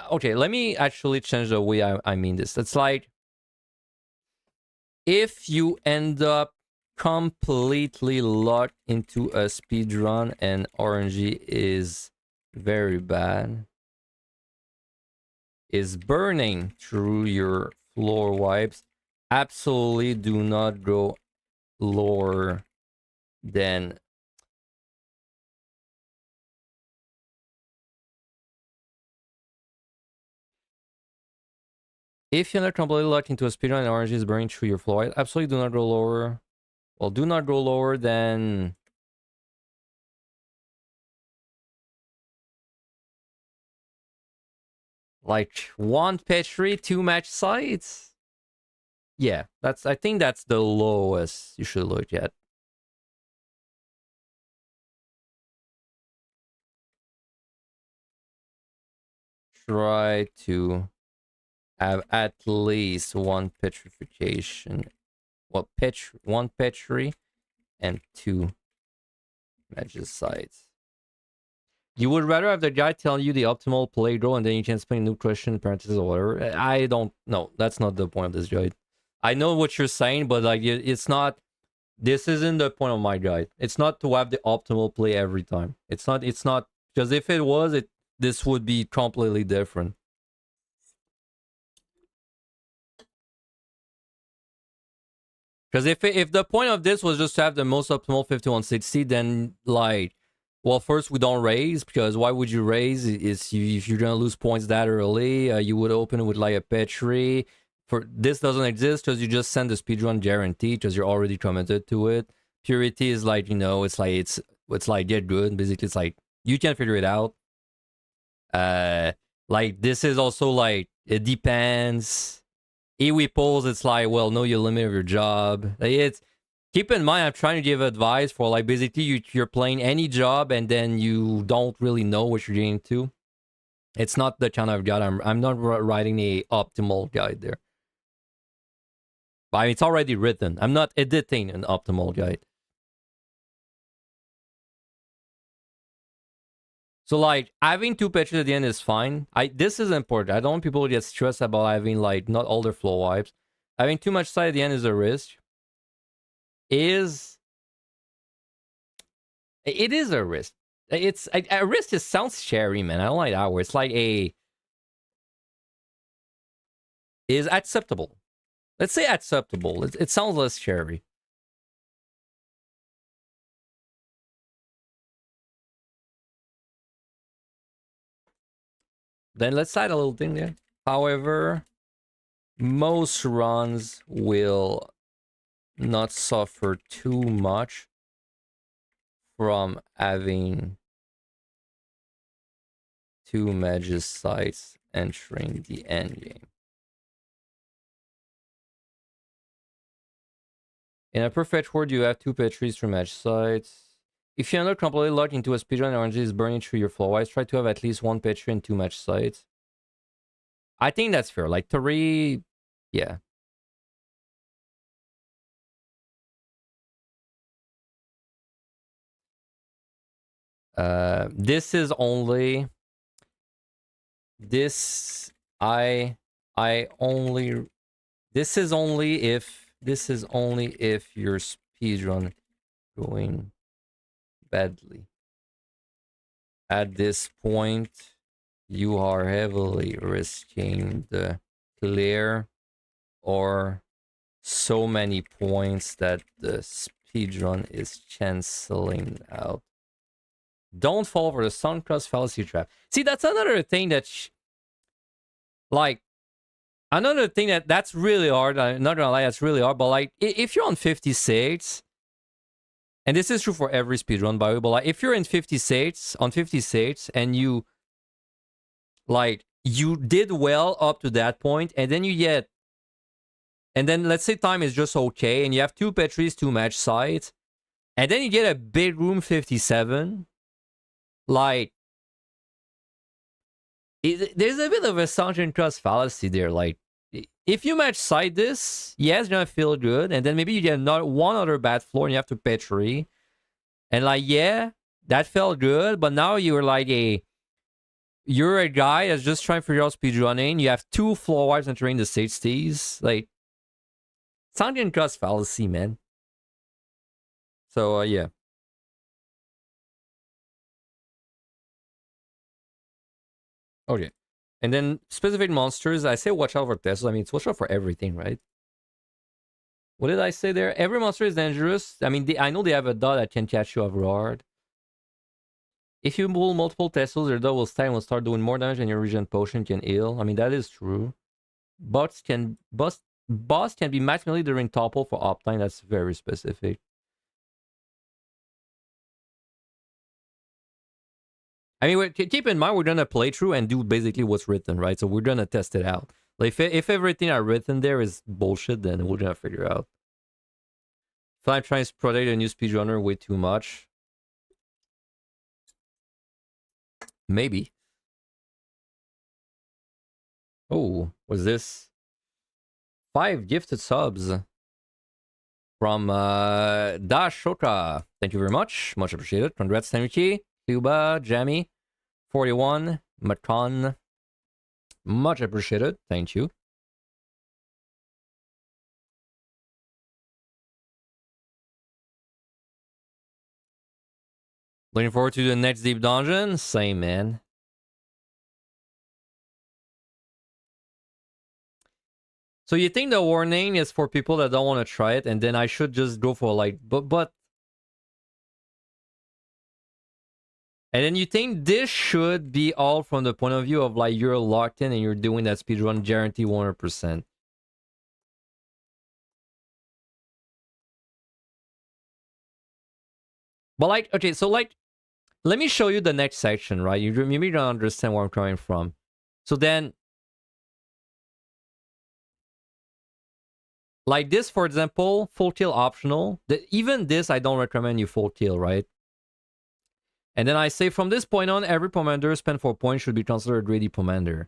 okay, let me actually change the way I mean this. It's like, if you end up completely locked into a speedrun and RNG is very bad, is burning through your floor wipes, absolutely do not go lower than if you're not completely locked into a speedrun and RNG is burning through your floor wipes, absolutely do not go lower. Well, do not go lower than like 1 Petri, 2 match sites. Yeah, I think that's the lowest you should look at. Try to have at least 1 petrification. Well, 1 petri and 2 magic sites. You would rather have the guy tell you the optimal play draw and then you can explain new question, parentheses, or whatever. I don't know. That's not the point of this guide. I know what you're saying, but like it's not. This isn't the point of my guide. It's not to have the optimal play every time. It's not. Because if it was, this would be completely different. Because if the point of this was just to have the most optimal 5160, then like, well, first we don't raise, because why would you raise? If you're gonna lose points that early, you would open with like a Petri. For this doesn't exist because you just send the speedrun guarantee because you're already committed to it. Purity is like, it's like get good. Basically, it's like you can figure it out. Like this is also like it depends. E-Weeples, it's like, well, know your limit of your job. It's keep in mind, I'm trying to give advice for like basically you're playing any job and then you don't really know what you're getting to. It's not the kind of guide. I'm not writing a optimal guide there. But I mean, it's already written. I'm not editing an optimal guide. So like having 2 pitches at the end is fine. This is important. I don't want people to get stressed about having like not all their flow wipes. Having too much side at the end is a risk. It is a risk. It's a risk. It sounds scary, man. I don't like that word. It's like is acceptable. Let's say acceptable. It sounds less scary. Then let's add a little thing there. However, most runs will not suffer too much from having 2 Magus sites entering the endgame. In a perfect world, you have 2 Petries from match sites. If you're not completely locked into a speedrun and RNG is burning through your flow wise, try to have at least 1 Petri and 2 match sites. I think that's fair. Like 3, yeah. This is only this. I only This is only if your speedrun going badly. At this point, you are heavily risking the clear or so many points that the speedrun is canceling out. Don't fall for the Suncrust fallacy trap. See, that's another thing that, like, another thing that's really hard. I'm not gonna lie, that's really hard. But like, if you're on 56, and this is true for every speedrun, by the way, but like, if you're in 56 on 56 and you like you did well up to that point, and then you get, and then let's say time is just okay, and you have 2 Petries, 2 match sites, and then you get a big room 57, like, there's a bit of a sunken trust fallacy there. Like, if you match side this, yeah, it's gonna feel good, and then maybe you get one other bad floor and you have to Petri, and like, yeah, that felt good, but now you're like you're a guy that's just trying to figure out speedrunning. You have 2 floor wipes entering the 60s. Like, sunken trust fallacy, man. So, yeah. Okay. And then specific monsters, I say watch out for Tesla. I mean, it's watch out for everything, right? What did I say there? Every monster is dangerous. I mean, I know they have a dot that can catch you off guard. If you pull multiple Teslas, your dot will stack and will start doing more damage, and your regen potion can heal. I mean, that is true. Boss can be maximally during topple for uptime. That's very specific. I mean, keep in mind, we're gonna play through and do basically what's written, right? So we're gonna test it out. Like, if everything I written there is bullshit, then we're gonna figure out. If I'm trying to protect a new speedrunner way too much, maybe. Oh, what's this? 5 gifted subs from Dash Shoka. Thank you very much. Much appreciated. Congrats, Tanuki, Cuba, Jammy, 41, Macon. Much appreciated. Thank you. Looking forward to the next deep dungeon. Same, man. So you think the warning is for people that don't want to try it, and then I should just go for like, but. And then you think this should be all from the point of view of like you're locked in and you're doing that speedrun guarantee 100%. But like, okay, so like, let me show you the next section, right? You maybe don't understand where I'm coming from. So then, like this, for example, full kill optional. Even this, I don't recommend you full kill, right? And then I say from this point on, every commander spent 4 points should be considered a greedy commander.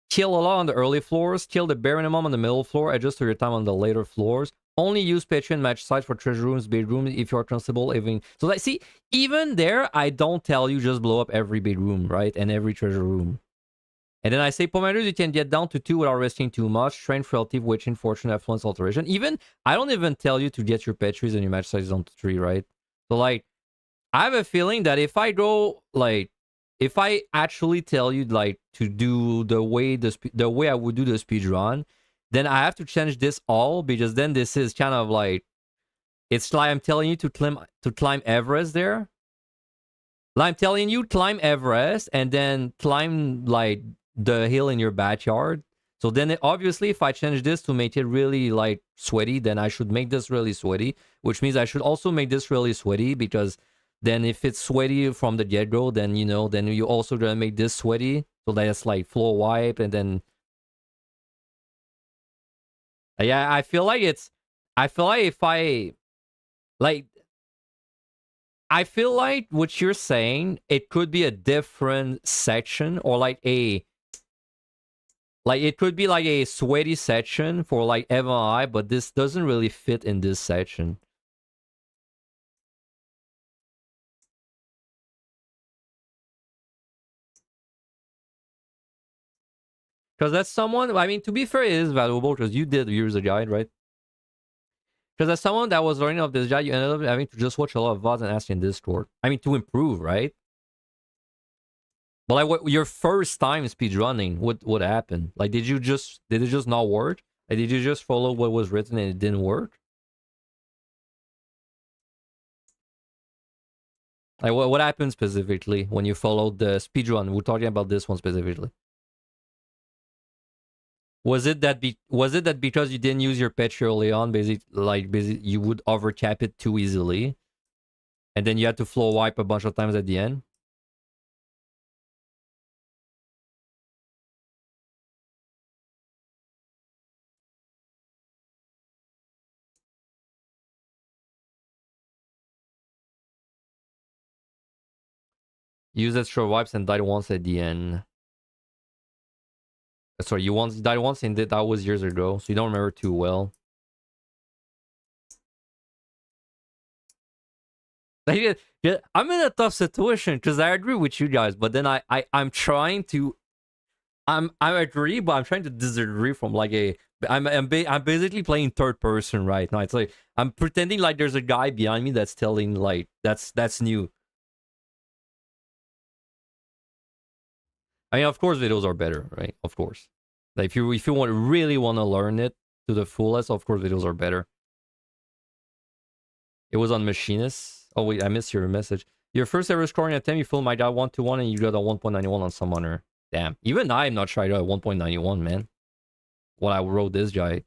Kill a lot on the early floors, kill the bare minimum on the middle floor, adjust to your time on the later floors. Only use Patreon match sites for treasure rooms, bedrooms if you are comfortable. Even so, like, see, even there, I don't tell you just blow up every bedroom, right, and every treasure room. And then I say, commanders, you can get down to 2 without risking too much. Strength, frailty, witching, fortune, affluence, alteration. Even I don't even tell you to get your Petries and your match size down to 3, right? So like, I have a feeling that if I go like, if I actually tell you like to do the way I would do the speed run, then I have to change this all, because then this is kind of like, it's like I'm telling you to climb Everest there. Like I'm telling you climb Everest and then climb like the hill in your backyard. So then obviously if I change this to make it really like sweaty, then I should make this really sweaty, which means I should also make this really sweaty, because then if it's sweaty from the get-go, then you know, then you also gonna make this sweaty. So that's like floor wipe, and then yeah, I feel like if I feel like what you're saying, it could be a different section, or like it could be like a sweaty section for like MI, but this doesn't really fit in this section. Because that's someone, I mean, to be fair, it is valuable because you did use a guide, right? Because as someone that was learning of this guide, you ended up having to just watch a lot of VODs and ask in Discord. I mean, to improve, right? But like, what your first time speedrunning, what happened? Like, did it just not work? Like, did you just follow what was written and it didn't work? Like, what happened specifically when you followed the speedrun? We're talking about this one specifically. Was it that because you didn't use your patch early on, basically you would overcap it too easily, and then you had to flow wipe a bunch of times at the end? Use extra wipes and died once at the end. Sorry, you died once and that was years ago, so you don't remember too well. Like, yeah, I'm in a tough situation because I agree with you guys, but then I'm trying to I agree, but I'm trying to disagree from like I'm basically playing third person right now. It's like I'm pretending like there's a guy behind me that's telling like that's new. I mean, of course, videos are better, right? Of course. Like if you really want to learn it to the fullest, of course, videos are better. It was on Machinist. Oh wait, I missed your message. Your first ever scoring attempt, you filled my dot 121 and you got a 1.91 on Summoner. Damn. Even I'm not sure I got a 1.91, man. When I wrote this guy.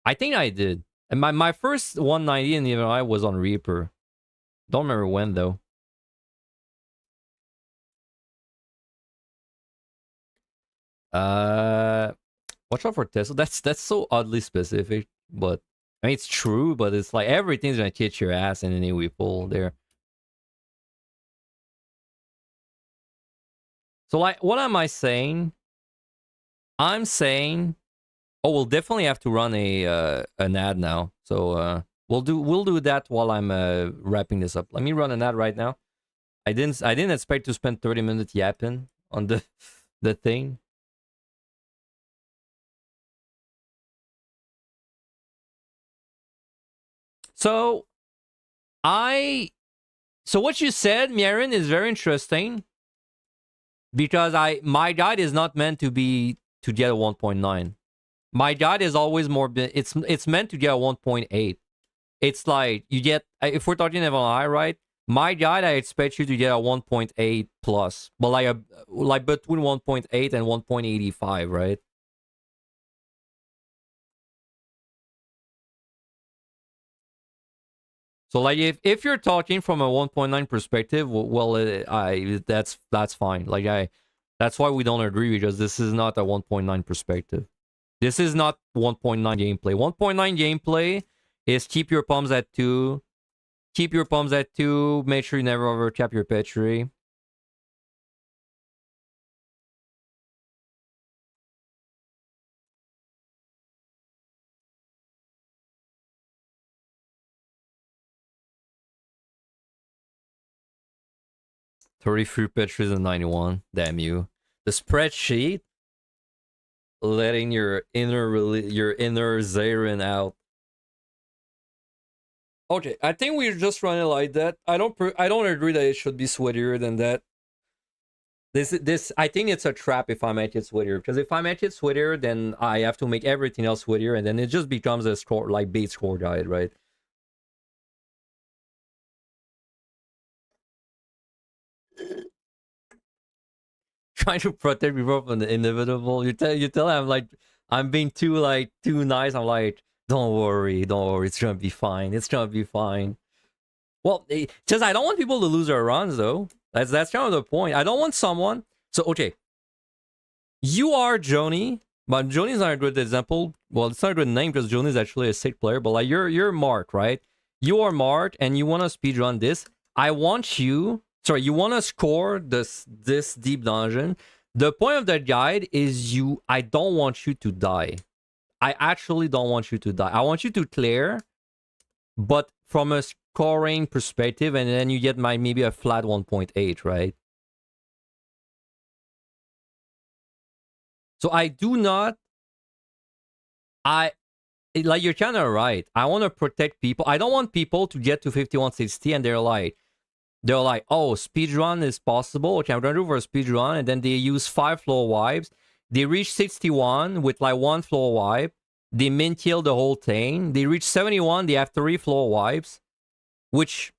I think I did. And my first 190 in the MI was on Reaper. Don't remember when though. Watch out for Tesla. That's so oddly specific, but I mean it's true, but it's like everything's gonna kick your ass in any way pull there. So like what am I saying? I'm saying oh we'll definitely have to run a an ad now. So we'll do that while I'm wrapping this up. Let me run an ad right now. I didn't expect to spend 30 minutes yapping on the thing. So what you said, Mierin, is very interesting because my guide is not meant to be to get a 1.9. My guide is always more it's meant to get a 1.8. It's like you get if we're talking about high, right? My guide I expect you to get a 1.8 plus, but like between 1.8 and 1.85, right? So like if you're talking from a 1.9 perspective, well, that's fine. Like that's why we don't agree because this is not a 1.9 perspective. This is not 1.9 gameplay. 1.9 gameplay is keep your pumps at 2. Keep your pumps at 2. Make sure you never overcap your petri. $33 petries and 91. Damn you. The spreadsheet letting your inner Zarin out. Okay, I think we're just running like that. I don't agree that it should be sweatier than that. This I think it's a trap if I make it sweatier because if I make it sweatier, then I have to make everything else sweatier, and then it just becomes a score like bait score guide, right? Trying to protect people from the inevitable. You tell I'm like I'm being too nice. I'm like, don't worry, it's gonna be fine. It's gonna be fine. Well, just I don't want people to lose their runs though. That's kind of the point. I don't want someone. So okay, you are Joni, but Joni's not a good example. Well, it's not a good name because Joni is actually a sick player. But like you're Mark, right? You are Mark, and you want to speedrun this. I want you. Sorry, you want to score this deep dungeon. The point of that guide is you. I don't want you to die. I actually don't want you to die. I want you to clear, but from a scoring perspective, and then you get maybe a flat 1.8, right? So I do not. Like you're kind of right. I want to protect people. I don't want people to get to 5160 and they're like, oh, speedrun is possible. Okay, I'm gonna do for a speedrun, and then they use 5 floor wipes. They reach 61 with like 1 floor wipe. They min kill the whole thing. They reach 71. They have 3 floor wipes, which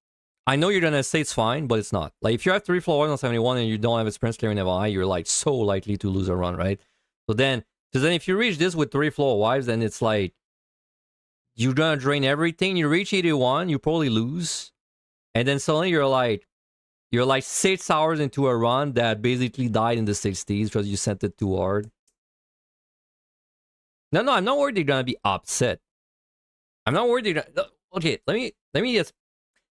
I know you're gonna say it's fine, but it's not. Like if you have 3 floor wipes on 71 and you don't have experience clearing FI, you're like so likely to lose a run, right? So then, because then if you reach this with 3 floor wipes, then it's like you're gonna drain everything. You reach 81, you probably lose, and then suddenly you're like 6 hours into a run that basically died in the 60s because you sent it too hard. No, I'm not worried they're gonna be upset. I'm not worried they're gonna... Okay, let me just...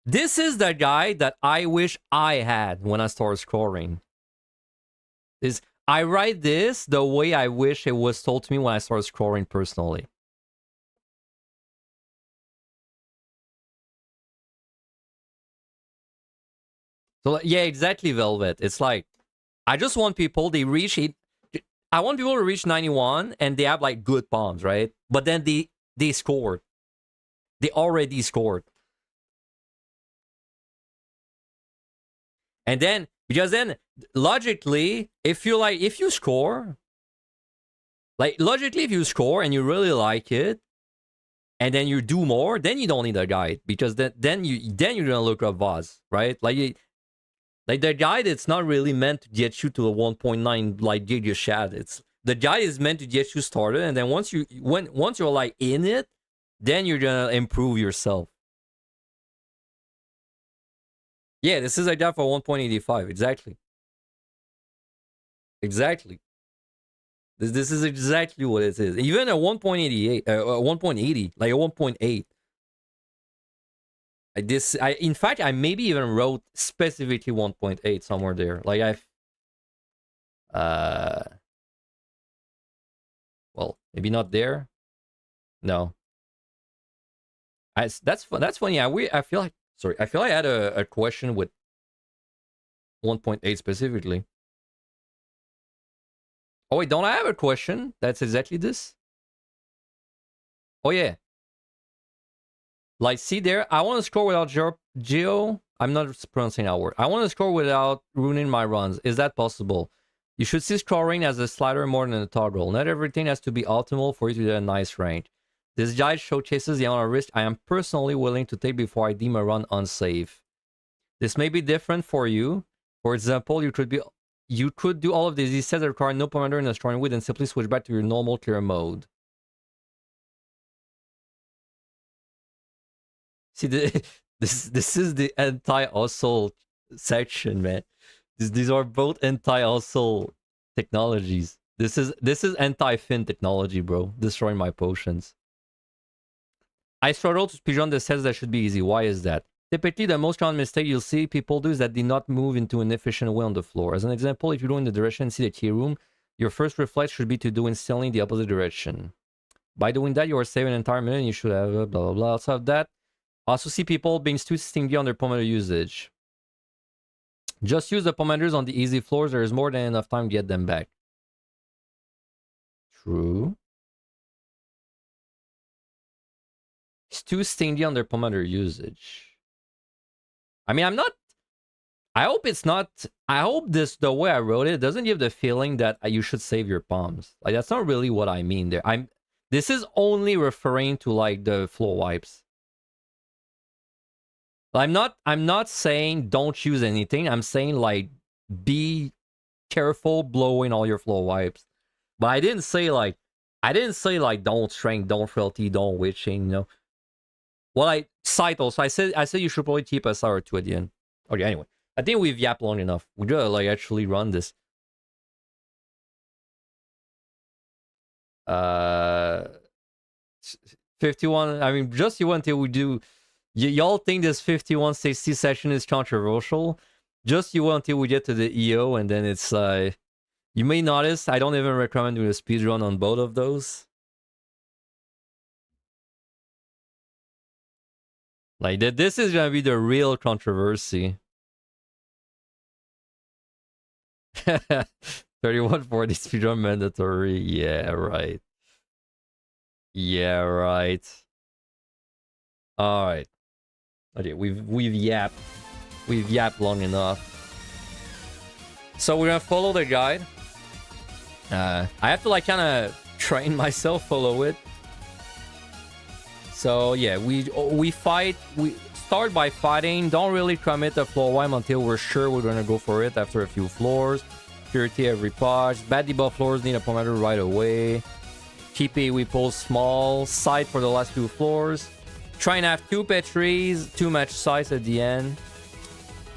This is the guy that I wish I had when I started scoring. I write this the way I wish it was told to me when I started scoring personally. So yeah, exactly, Velvet. It's like, I just want people, they reach it. I want people to reach 91 and they have like good bombs, right? But then they scored. They already scored. And then, because then logically, if you score, like logically, if you score and you really like it, and then you do more, then you don't need a guide, because then you're gonna look up Vaz, right? Like the guide, it's not really meant to get you to a 1.9 like giga shad. It's the guide is meant to get you started, and then once you're like in it, then you're gonna improve yourself. Yeah, this is a guide for 1.85. Exactly. Exactly. This is exactly what it is. Even a 1.88, 1.80, like a 1.8. In fact, I maybe even wrote specifically 1.8 somewhere there. Like well, maybe not there. No. That's funny. I feel like, sorry, I feel like I had a question with 1.8 specifically. Oh wait, don't I have a question? That's exactly this. Oh yeah. Like, see there, I want to score without Geo. I'm not pronouncing that word. I want to score without ruining my runs. Is that possible? You should see scoring as a slider more than a toggle. Not everything has to be optimal for you to get a nice rank. This guide showcases the amount of risk I am personally willing to take before I deem a run unsafe. This may be different for you. For example, you could do all of these sets that require no commander in a strong width and simply switch back to your normal clear mode. See, this is the anti-hustle section, man. These are both anti-hustle technologies. This is anti-fin technology, bro. Destroying my potions. I struggle to speedrun the sets that should be easy. Why is that? Typically, the most common mistake you'll see people do is that they not move into an efficient way on the floor. As an example, if you go in the direction and see the key room, your first reflex should be to do instantly the opposite direction. By doing that, you are saving an entire minute and you should have blah, blah, blah. Outside of that, I also see people being too stingy on their pomander usage. Just use the pomanders on the easy floors. There is more than enough time to get them back. True. It's too stingy on their pomander usage. I mean, I'm not... I hope it's not... I hope the way I wrote it doesn't give the feeling that you should save your palms. Like, that's not really what I mean there. This is only referring to, like, the floor wipes. I'm not saying don't use anything. I'm saying, like, be careful blowing all your floor wipes. But I didn't say like don't strength, don't frailty, don't witching, you know. Well, Saito, so I said you should probably keep a star or two at the end. Okay, anyway. I think we've yapped long enough. We gotta like actually run this. 51. I mean, just you until we do. Y'all think this 5160 session is controversial? Just you until we get to the EO, and then it's you may notice I don't even recommend doing a speedrun on both of those. Like this is gonna be the real controversy. 3140 speedrun mandatory. Yeah, right. Yeah, right. All right. Okay, we've yapped. We've yapped long enough. So we're gonna follow the guide. I have to like kind of train myself follow it. So yeah, we fight. We start by fighting. Don't really commit a floor wipe until we're sure we're gonna go for it after a few floors. Purity every patch. Bad debuff floors need a pomade right away. Keep we pull small. Sight for the last few floors. Try and have 2 Petries, too much size at the end.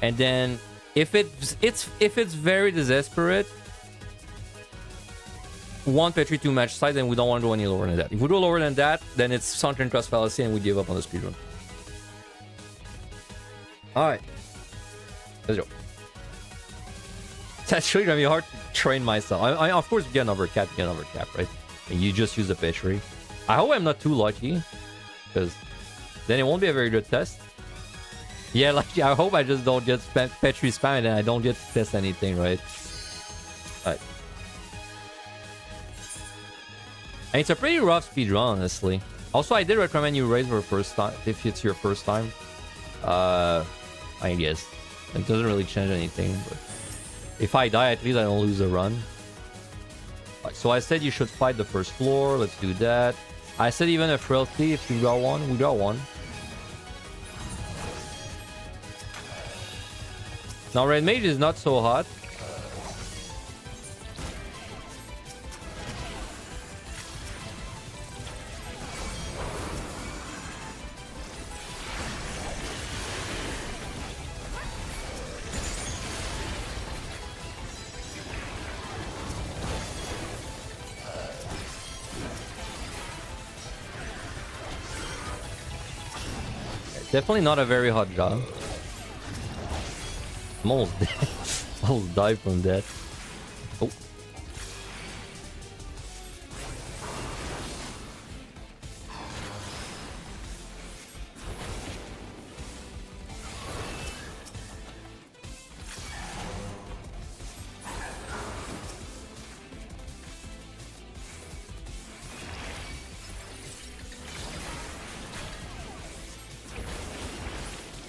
And then if it's very desperate, 1 Petri too much size, then we don't want to go any lower than that. If we go lower than that, then it's sunken cross fallacy and we give up on the speedrun. Alright. Let's go. It's actually gonna be hard to train myself. I of course get an overcap, right? And you just use a Petri. I hope I'm not too lucky, because then it won't be a very good test. Yeah, like I hope I just don't get Petri spammed and I don't get to test anything, right? Alright. And it's a pretty rough speedrun, honestly. Also, I did recommend you raise for first time if it's your first time. I guess it doesn't really change anything, but if I die, at least I don't lose a run. Right, so I said you should fight the first floor. Let's do that. I said even a frailty if you got one. We got one. Now red mage is not so hot. Definitely not a very hot job. I'm almost dead. Almost died from that. Oh.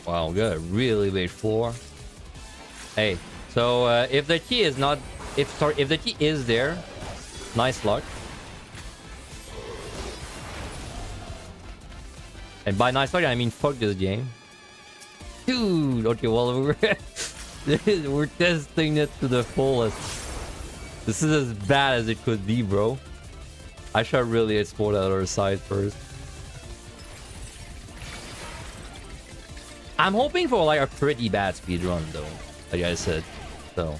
Wow, good. Really big floor. Hey, so if the key is not, if the key is there, nice luck. And by nice luck, I mean fuck this game, dude. Okay, well we're testing it to the fullest. This is as bad as it could be, bro. I should really explore that other side first. I'm hoping for like a pretty bad speedrun though, like I said. So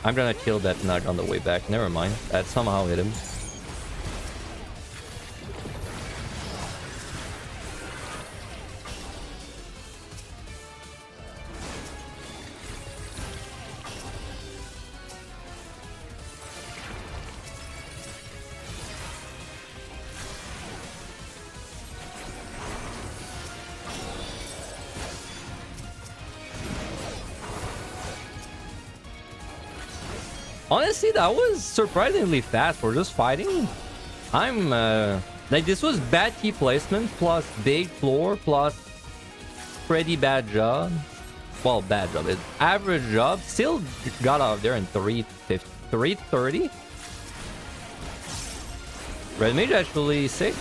I'm gonna kill that nug on the way back. Never mind. That somehow hit him. Honestly, that was surprisingly fast for just fighting. I'm like, this was bad key placement plus big floor plus pretty bad job. Well, bad job. It's average job. Still got out of there in 330. Red mage actually sick.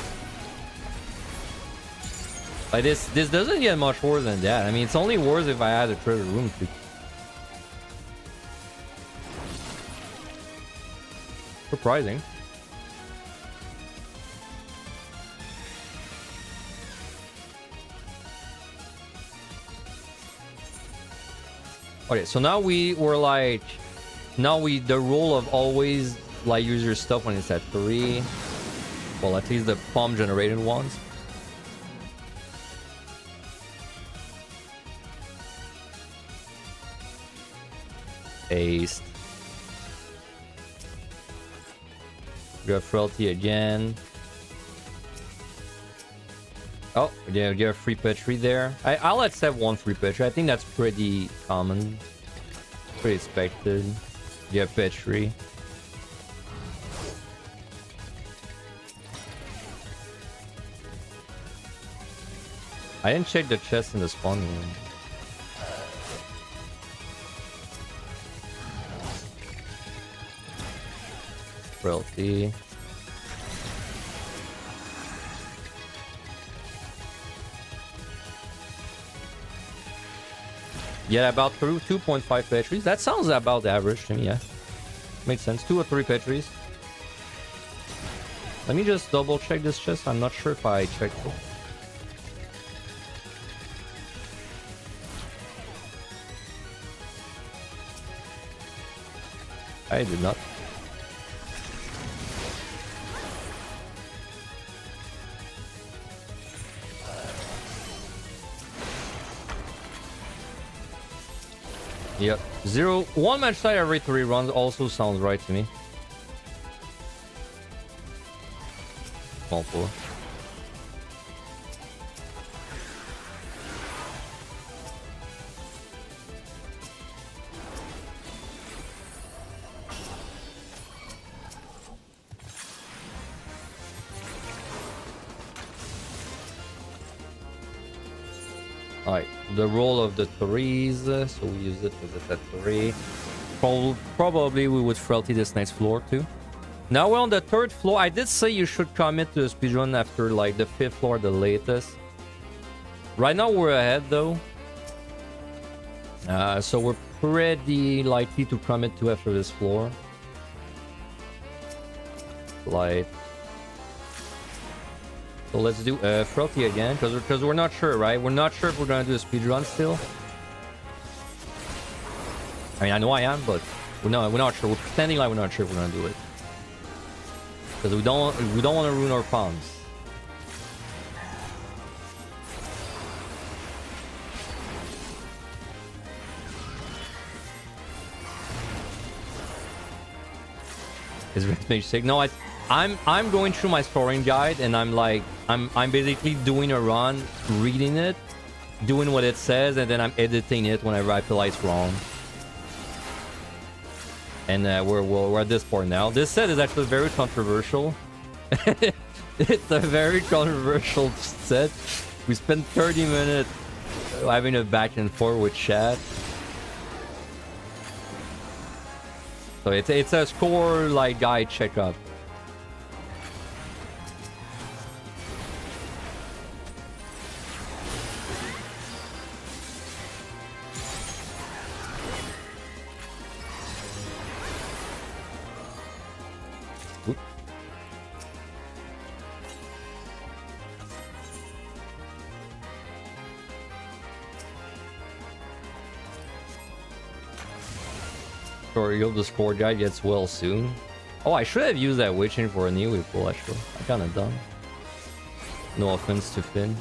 Like this doesn't get much worse than that. I mean, it's only worse if I had a treasure room to. Surprising. Okay, so now we were like, the rule of always like use your stuff when it's at 3. Well, at least the palm generated ones. Paste. We got frailty again. Oh, yeah, you have free Petri there. I'll accept one free Petri. I think that's pretty common. Pretty expected. You have Petri. I didn't check the chest in the spawn room. Frailty. Yeah, about 2.5 Petries. That sounds about average to me, yeah. Makes sense. 2 or 3 Petries. Let me just double check this chest. I'm not sure if I checked it. I did not. Yep. 1 match side every 3 runs also sounds right to me. Small pool. Alright, the roll of the 3s, so we use it with that 3. Probably we would frailty this next floor too. Now we're on the 3rd floor. I did say you should commit to the speedrun after like the 5th floor, the latest. Right now we're ahead though. So we're pretty likely to commit to after this floor. Like... So let's do frailty again, because we're not sure, right? We're not sure if we're gonna do a speedrun still. I mean, I know I am, but we're not sure. We're pretending like we're not sure if we're gonna do it. Because we don't want to ruin our palms. Is Red Mage sick? No, I'm going through my scoring guide and I'm basically doing a run, reading it, doing what it says, and then I'm editing it whenever I feel like it's wrong. And we're at this point now. This set is actually very controversial. It's a very controversial set. We spent 30 minutes having a back and forth with chat. So it's a score like guide checkup. Tutorial, the score guide gets well soon. Oh, I should have used that witching for a new pull actually. I kinda done. No offense to Finn.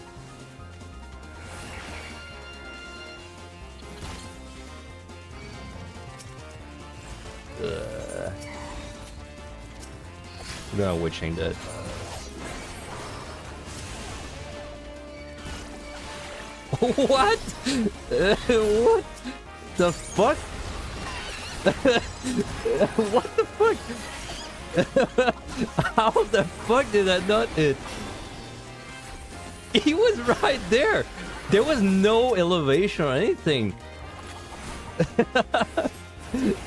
I'm gonna witching that. What? What the fuck? What the fuck? How the fuck did that not hit? He was right there. There was no elevation or anything.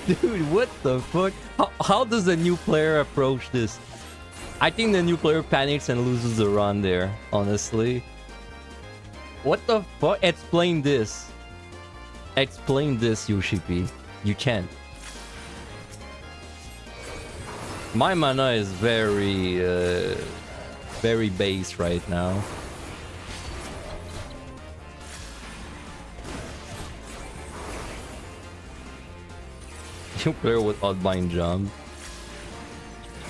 Dude, what the fuck? How does a new player approach this? I think the new player panics and loses the run there, honestly. What the fuck? Explain this. Explain this, Yoshipi. You can't. My mana is very base right now. You player with Oddbind jump.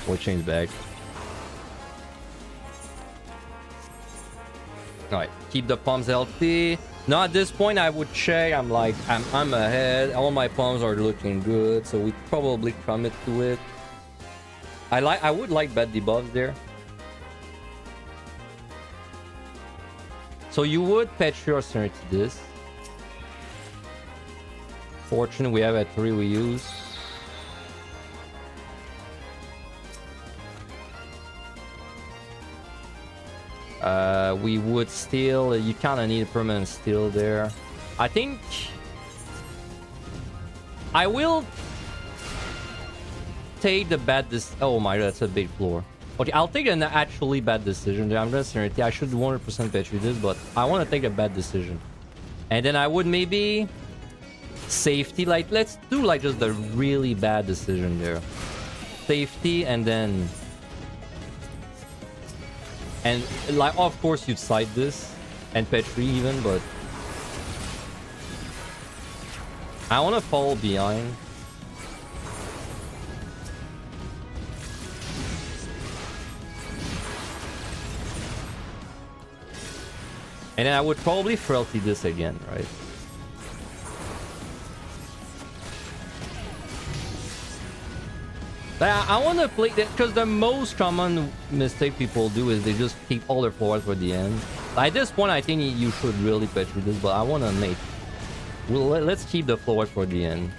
We'll change back. Alright, keep the pumps healthy. Now at this point I would check. I'm ahead. All my pumps are looking good, so we probably commit to it. I would like bad debuffs there. So you would patch your Serenity this. Fortune we have at 3 we use. We would still... You kind of need a permanent steal there. I think... I will... take the bad... Oh my god, that's a big floor. Okay, I'll take an actually bad decision there. I'm gonna Serenity. I should 100% patch you this, but I want to take a bad decision. And then I would maybe... Safety, like, let's do like just the really bad decision there. Safety, and then... And, like, of course you'd side this. And patch 3 even, but... I want to fall behind. And then I would probably frailty this again, right? I want to play that because the most common mistake people do is they just keep all their floors for the end. At this point, I think you should really patch this, but I want to make... Well, let's keep the floors for the end.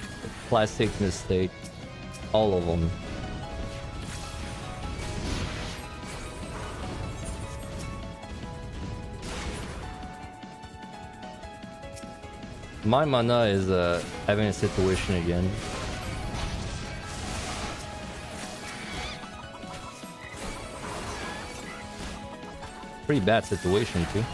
Classic mistake. All of them. My mana is having a situation again. Pretty bad situation too.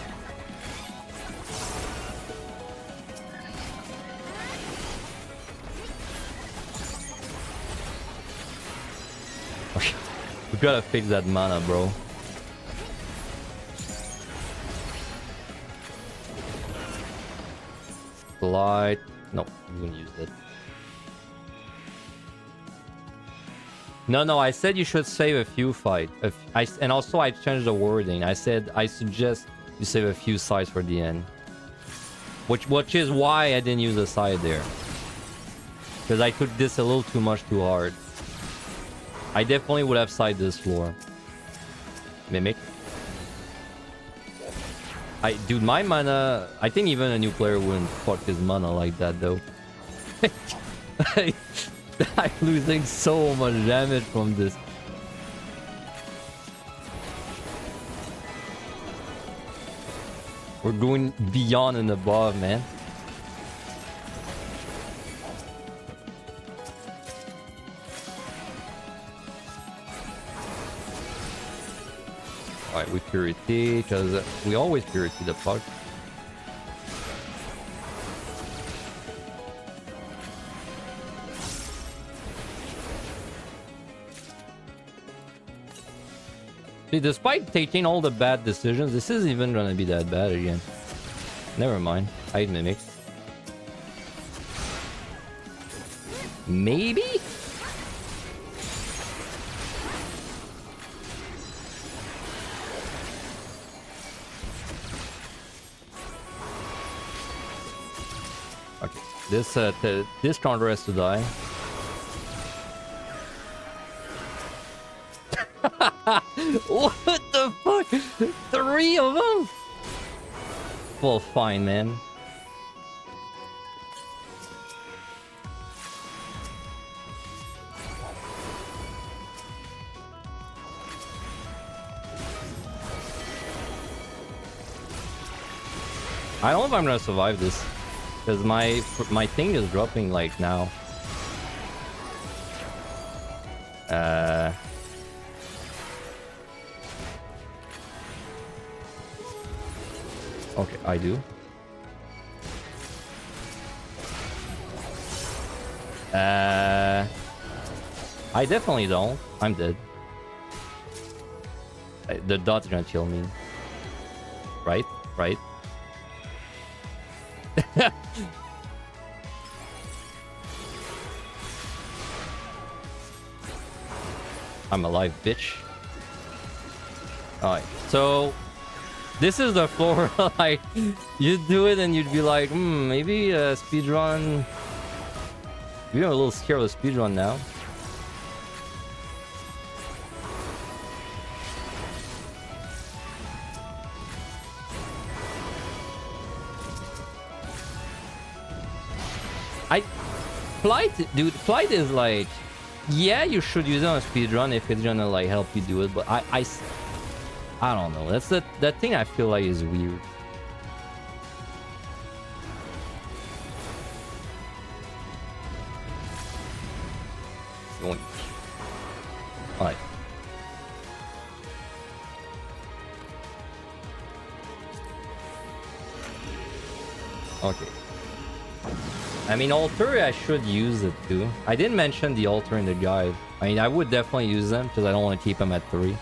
We gotta fix that mana, bro. Light. No, I'm gonna use that. No, I said you should save a few fight. And also I changed the wording. I said I suggest you save a few sides for the end. Which is why I didn't use a side there. Because I took this a little too much too hard. I definitely would have sided this floor. Mimic. Dude, my mana... I think even a new player wouldn't fuck his mana like that, though. I'm losing so much damage from this. We're going beyond and above, man. Alright, we purity, because we always purity the puck. See, despite taking all the bad decisions, this isn't even gonna be that bad again. Never mind. I mimic. Maybe? Okay. This counter has to die. What the fuck? 3 of them? Well, fine, man. I don't know if I'm gonna survive this. Because my thing is dropping like now. Okay, I do. I definitely don't. I'm dead. The dot's gonna kill me. Right? Right? I'm alive, bitch. Alright, so this is the floor. Like, you'd do it and you'd be like, maybe a speedrun. You're a little scared of the speedrun now. I flight, dude. Flight is like, yeah, you should use it on a speedrun if it's gonna like help you do it. But I don't know. That's that thing I feel like is weird. Alright. Okay. I mean, altar, I should use it too. I didn't mention the altar in the guide. I mean, I would definitely use them because I don't want to keep them at 3.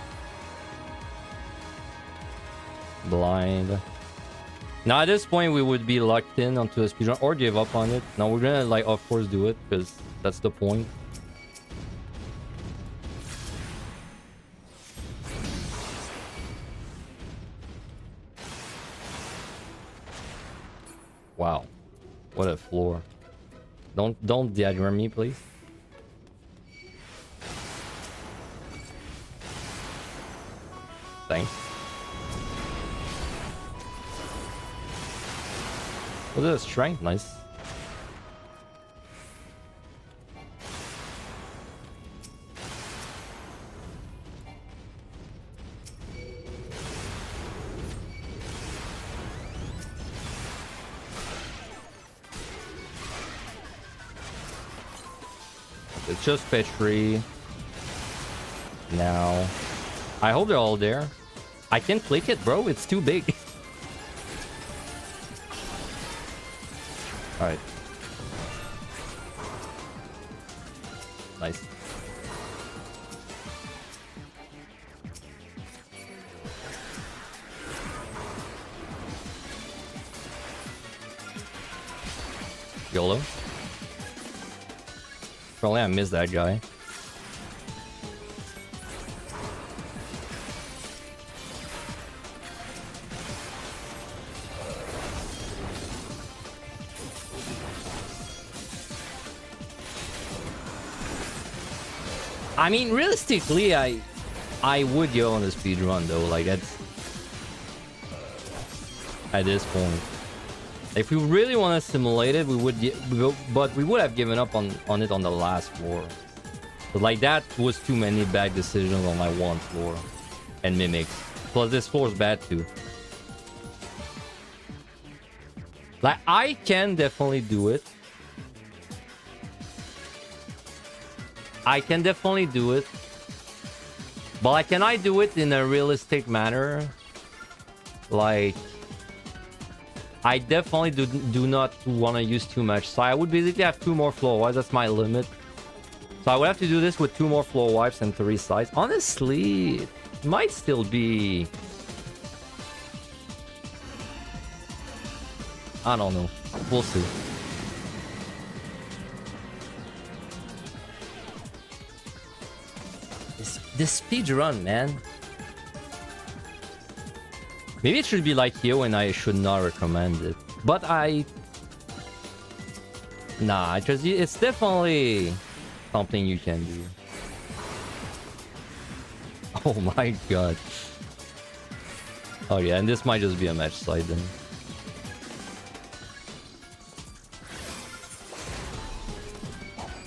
Blind. Now, at this point, we would be locked in onto a speedrun or give up on it. Now, we're gonna, like, of course, do it because that's the point. Wow. What a floor. Don't diagram me, please. Thanks. What's this? Strength? Nice. It's just Petri. Now. I hope they're all there. I can't flick it, bro. It's too big. Alright. Nice. YOLO. Probably I missed that guy. I mean, realistically, I would go on the speed run though. Like that's at this point. If we really want to simulate it, we would, but we would have given up on it on the last floor. But like that was too many bad decisions on my one floor and mimics. Plus this floor is bad too. Like I can definitely do it. I can definitely do it. But like, can I do it in a realistic manner? Like, I definitely do not want to use too much. So I would basically have 2 more floor wipes. That's my limit. So I would have to do this with 2 more floor wipes and 3 sides. Honestly, it might still be... I don't know. We'll see. This speed run, man. Maybe it should be like here when I should not recommend it. But nah, it's definitely something you can do. Oh my god. Oh yeah, and this might just be a match side then.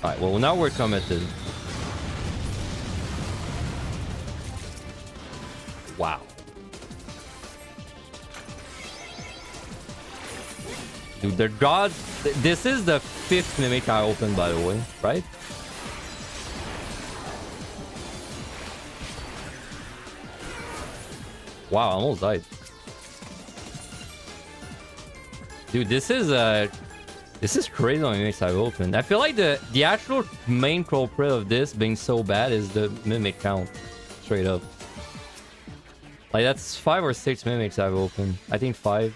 Alright, well now we're committed. Wow. Dude, the god... This is the 5th mimic I opened, by the way, right? Wow, I almost died. Dude, this is crazy on mimics I've opened. I feel like the actual main culprit of this being so bad is the mimic count. Straight up. Like, that's 5 or 6 mimics I've opened. I think 5.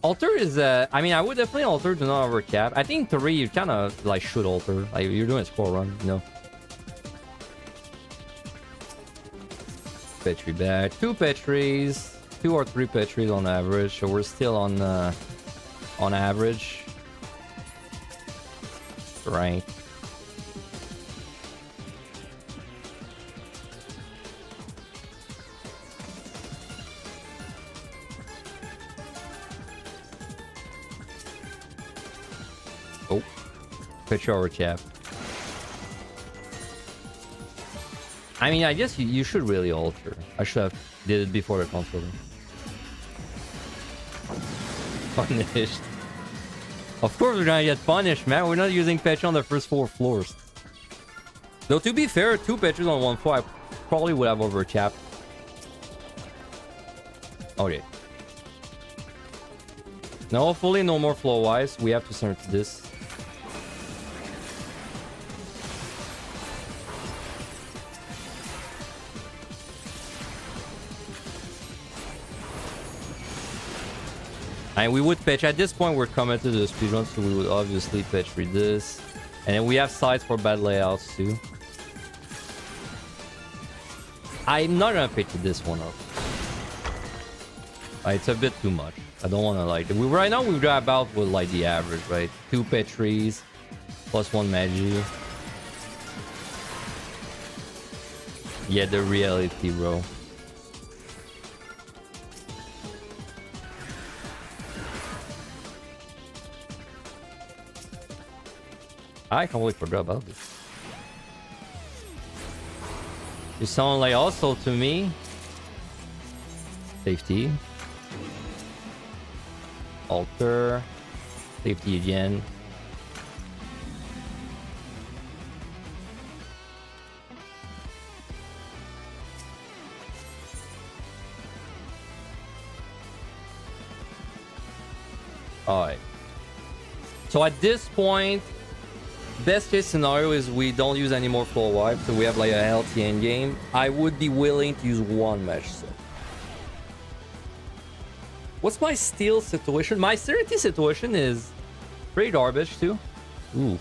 Alter is, I mean, I would definitely alter to not overcap. I think 3, you kind of, like, should alter. Like, you're doing a score run, you know. Petri back. 2 Petris. 2 or 3 Petris on average. So we're still on average. Right. Picture over cap. I mean, I guess you should really alter. I should have did it before the controller. Punished. Of course we're gonna get punished, man. We're not using patch on the first 4 floors. Though to be fair, 2 patches on 1 floor, I probably would have overcapped. Okay. Now hopefully no more floor wise. We have to start this. And we would patch at this point. We're committed to the speedrun, so we would obviously patch read this, and then we have sides for bad layouts too. I'm not gonna pitch this one up. It's a bit too much. I don't want to like it. Right now we're about with like the average, right? 2 pet trees plus 1 magi. Yeah, the reality, bro. I completely forgot about this. You sound like also to me. Safety. Alter. Safety again. Alright. So at this point, best case scenario is we don't use any more floor wipes, so we have like a healthy end game. I would be willing to use 1 mesh set. What's my steel situation? My Serenity situation is pretty garbage too. Ooh.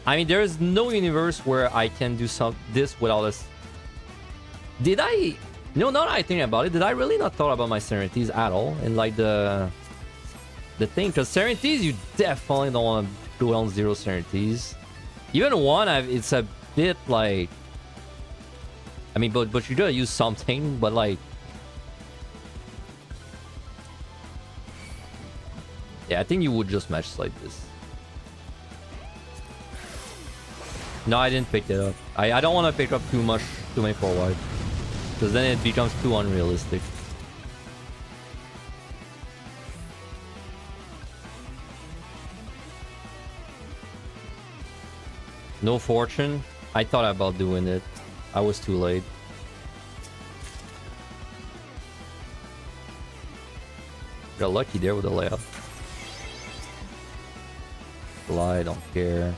I mean, there is no universe where I can do this without this. Did I? No, now that I think about it, did I really not thought about my Serenities at all? In like the thing, because Serenities, you definitely don't want to go on 0 Serenities. Even 1, it's a bit like. I mean, but you gotta use something, but like. Yeah, I think you would just match like this. No, I didn't pick it up. I don't want to pick up too many 4 wide. Because then it becomes too unrealistic. No fortune. I thought about doing it. I was too late. Got lucky there with the layup. I don't care.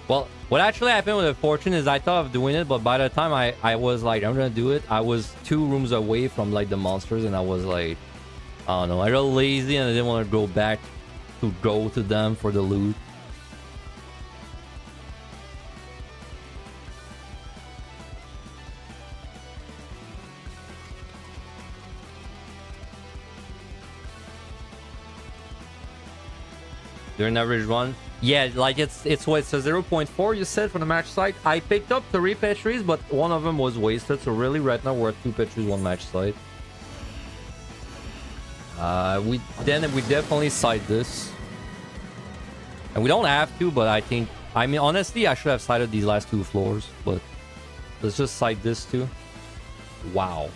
Well, what actually happened with the fortune is I thought of doing it, but by the time I was like, I'm gonna do it, I was 2 rooms away from like the monsters, and I was like, I don't know, I got lazy and I didn't want to go back to go to them for the loot. During average run, yeah, like it's what, it's a 0.4 you said for the match site. I picked up 3 pet trees, but 1 of them was wasted, so really right now we're at 2 pet trees, 1 match site. We definitely side this, and we don't have to, but I mean honestly I should have sided these last 2 floors, but let's just side this too. Wow,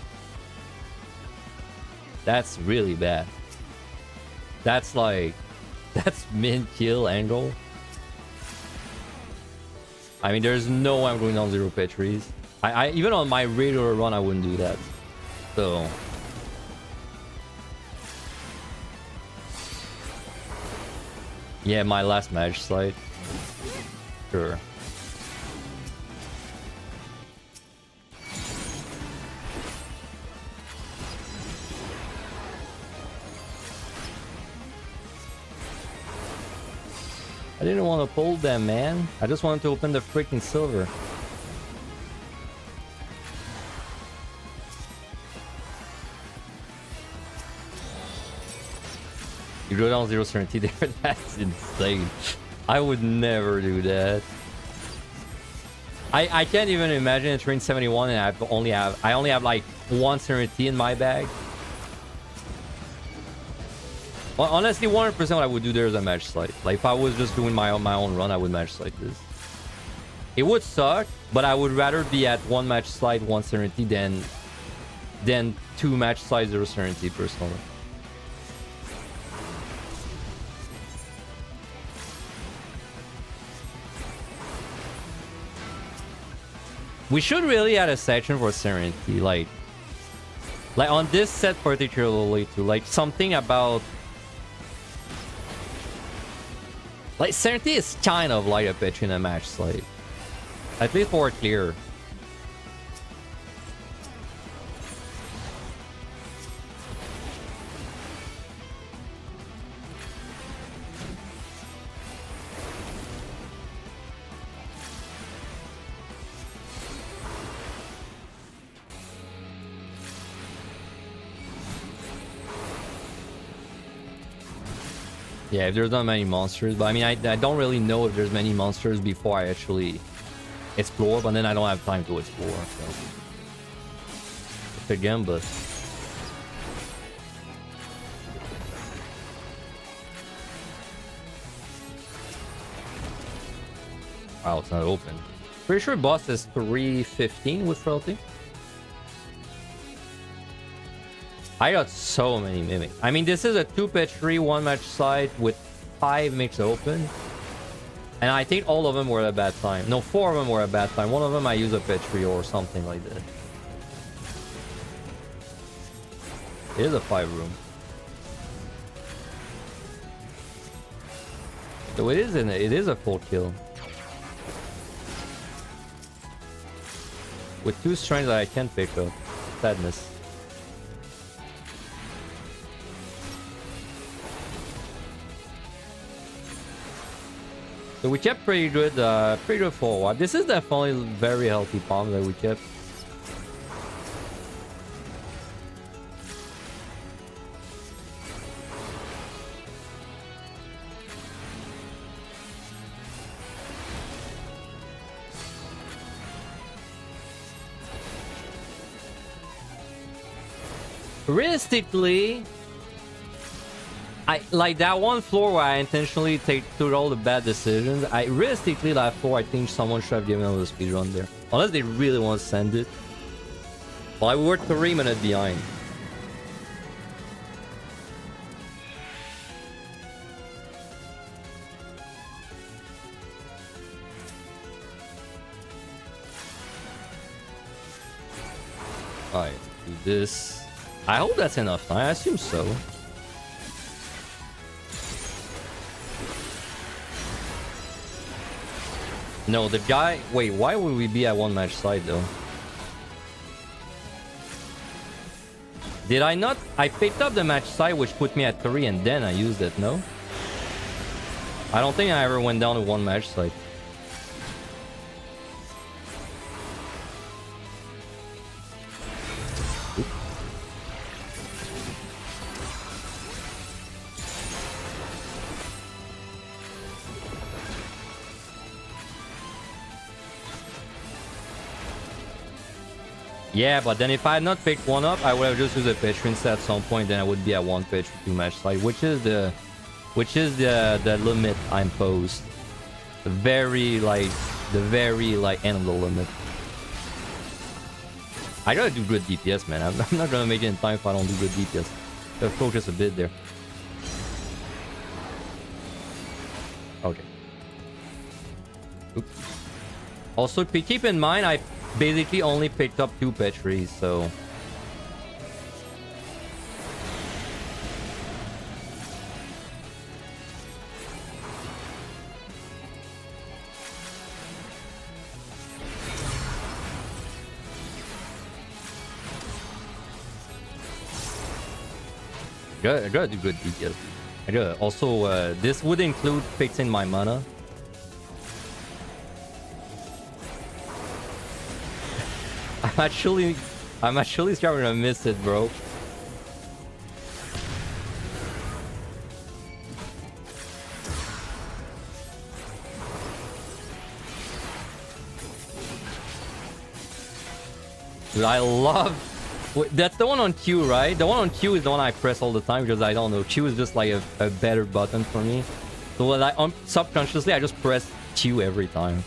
that's really bad. That's like. That's min-kill angle. I mean, there's no way I'm going down 0 pet trees. I even on my regular run, I wouldn't do that. So... yeah, my last match slide. Sure. I didn't want to pull them, man. I just wanted to open the freaking silver. You go down 0 certainty there. That's insane. I would never do that. I can't even imagine a train 71 and I only have like 1 certainty in my bag. Honestly, 100% what I would do there is a match slide. Like, if I was just doing my own run, I would match slide this. It would suck, but I would rather be at 1 match slide, 1 Serenity than 2 match slides, 0 Serenity, personally. We should really add a section for Serenity, like on this set particularly too, like something about like Serenity is kind of like a pitch in a match slide, at least for clear. Yeah, if there's not many monsters, but I mean, I don't really know if there's many monsters before I actually explore, but then I don't have time to explore, so it's a gamble. Wow, it's not open. Pretty sure boss is 315 with frailty. I got so many mimics. I mean, this is a 2-pitch 3, 1 match side with 5 mix open. And I think all of them were at a bad time. No, 4 of them were at a bad time. One of them I use a pitch 3 or something like that. It is a 5 room. So it is a full kill. With 2 strengths that I can't pick up. Sadness. So we kept pretty good for a while. This is definitely very healthy palm that we kept. Realistically, I like that one floor where I intentionally took all the bad decisions. Realistically, that floor, I think someone should have given us a speed run there, unless they really want to send it. Well, we were 3 minutes behind. Alright, do this. I hope that's enough time. I assume so. No, the guy... Wait, why would we be at 1 match side, though? Did I not... I picked up the match side, which put me at 3, and then I used it, no? I don't think I ever went down to 1 match side. Yeah, but then if I had not picked 1 up, I would have just used a pitch instead at some point. Then I would be at 1 pitch for 2 match side, which is the limit I imposed. The very end of the limit. I gotta do good DPS, man. I'm not gonna make it in time if I don't do good DPS. Gotta focus a bit there. Okay. Oops. Also, keep in mind, I basically only picked up 2 Petries, so... I gotta do good DPS. I gotta also, this would include fixing my mana. I'm actually starting to miss it, bro. Dude, I love Wait, that's the one on Q, right? The one on Q is the one I press all the time because I don't know. Q is just like a better button for me. So like subconsciously, I just press Q every time.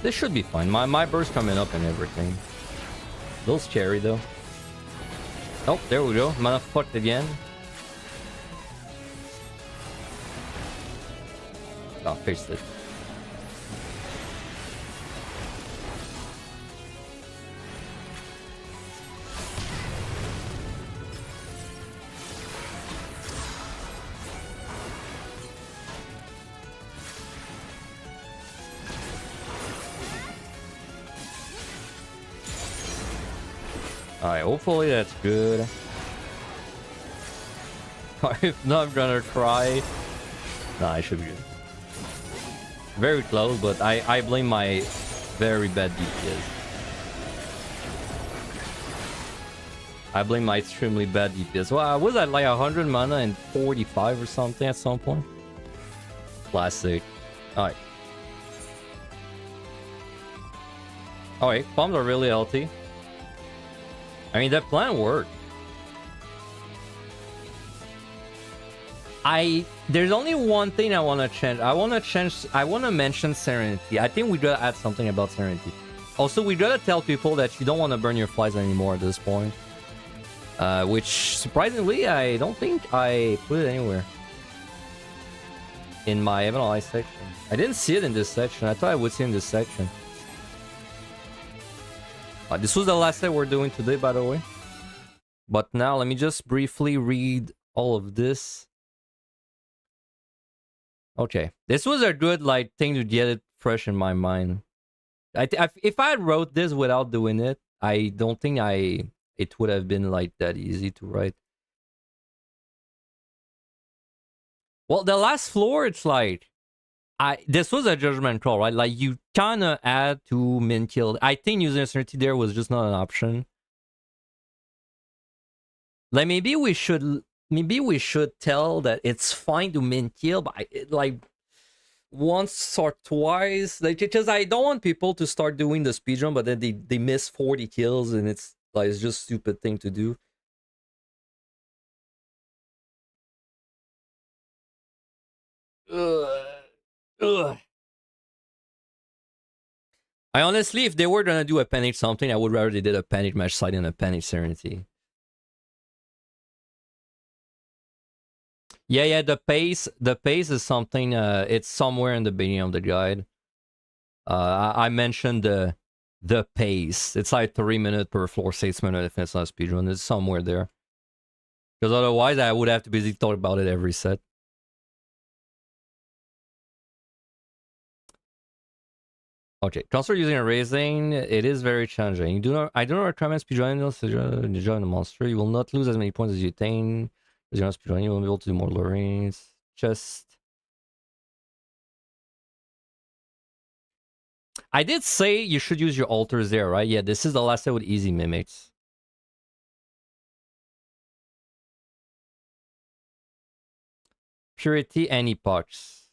This should be fine. My burst coming up and everything. A little scary though. Oh, there we go. Mana fucked again. Oh, fixed it. Alright, hopefully that's good. If not, I'm gonna cry. Nah, I should be good. Very close, but I blame my very bad DPS. I blame my extremely bad DPS. Well, was that like 100 mana and 45 or something at some point? Classic. Alright. Alright, bombs are really healthy. I mean, that plan worked. There's only one thing I want to change. I want to mention Serenity. I think we gotta add something about Serenity. Also, we gotta tell people that you don't want to burn your flies anymore at this point. Which, surprisingly, I don't think I put it anywhere. In my Evan section. I didn't see it in this section. I thought I would see it in this section. This was the last set we're doing today, by the way. But now, let me just briefly read all of this. Okay. This was a good, like, thing to get it fresh in my mind. If I wrote this without doing it, I don't think it would have been, like, that easy to write. Well, the last floor, it's like... this was a judgment call, right? Like, you kind of add to min kill. I think using a certainty there was just not an option. Like, maybe we should tell that it's fine to min kill, but like once or twice, like, because I don't want people to start doing the speedrun, but then they miss 40 kills, and it's like it's just stupid thing to do. Ugh. I honestly, if they were gonna do a panic something, I would rather they did a panic match side than a panic Serenity. Yeah, the pace is something, it's somewhere in the beginning of the guide. I mentioned the pace. It's like 3 minutes per floor, 6 minutes if it's not speedrun. It's somewhere there. Because otherwise, I would have to basically talk about it every set. Okay, consider using a raising. It is very challenging. I do not recommend speedrunning Ninja and the monster. You will not lose as many points as you attain. Because you're not speedrunning, you will be able to do more lurings. Just... I did say you should use your altars there, right? Yeah, this is the last set with easy mimics. Purity and epochs.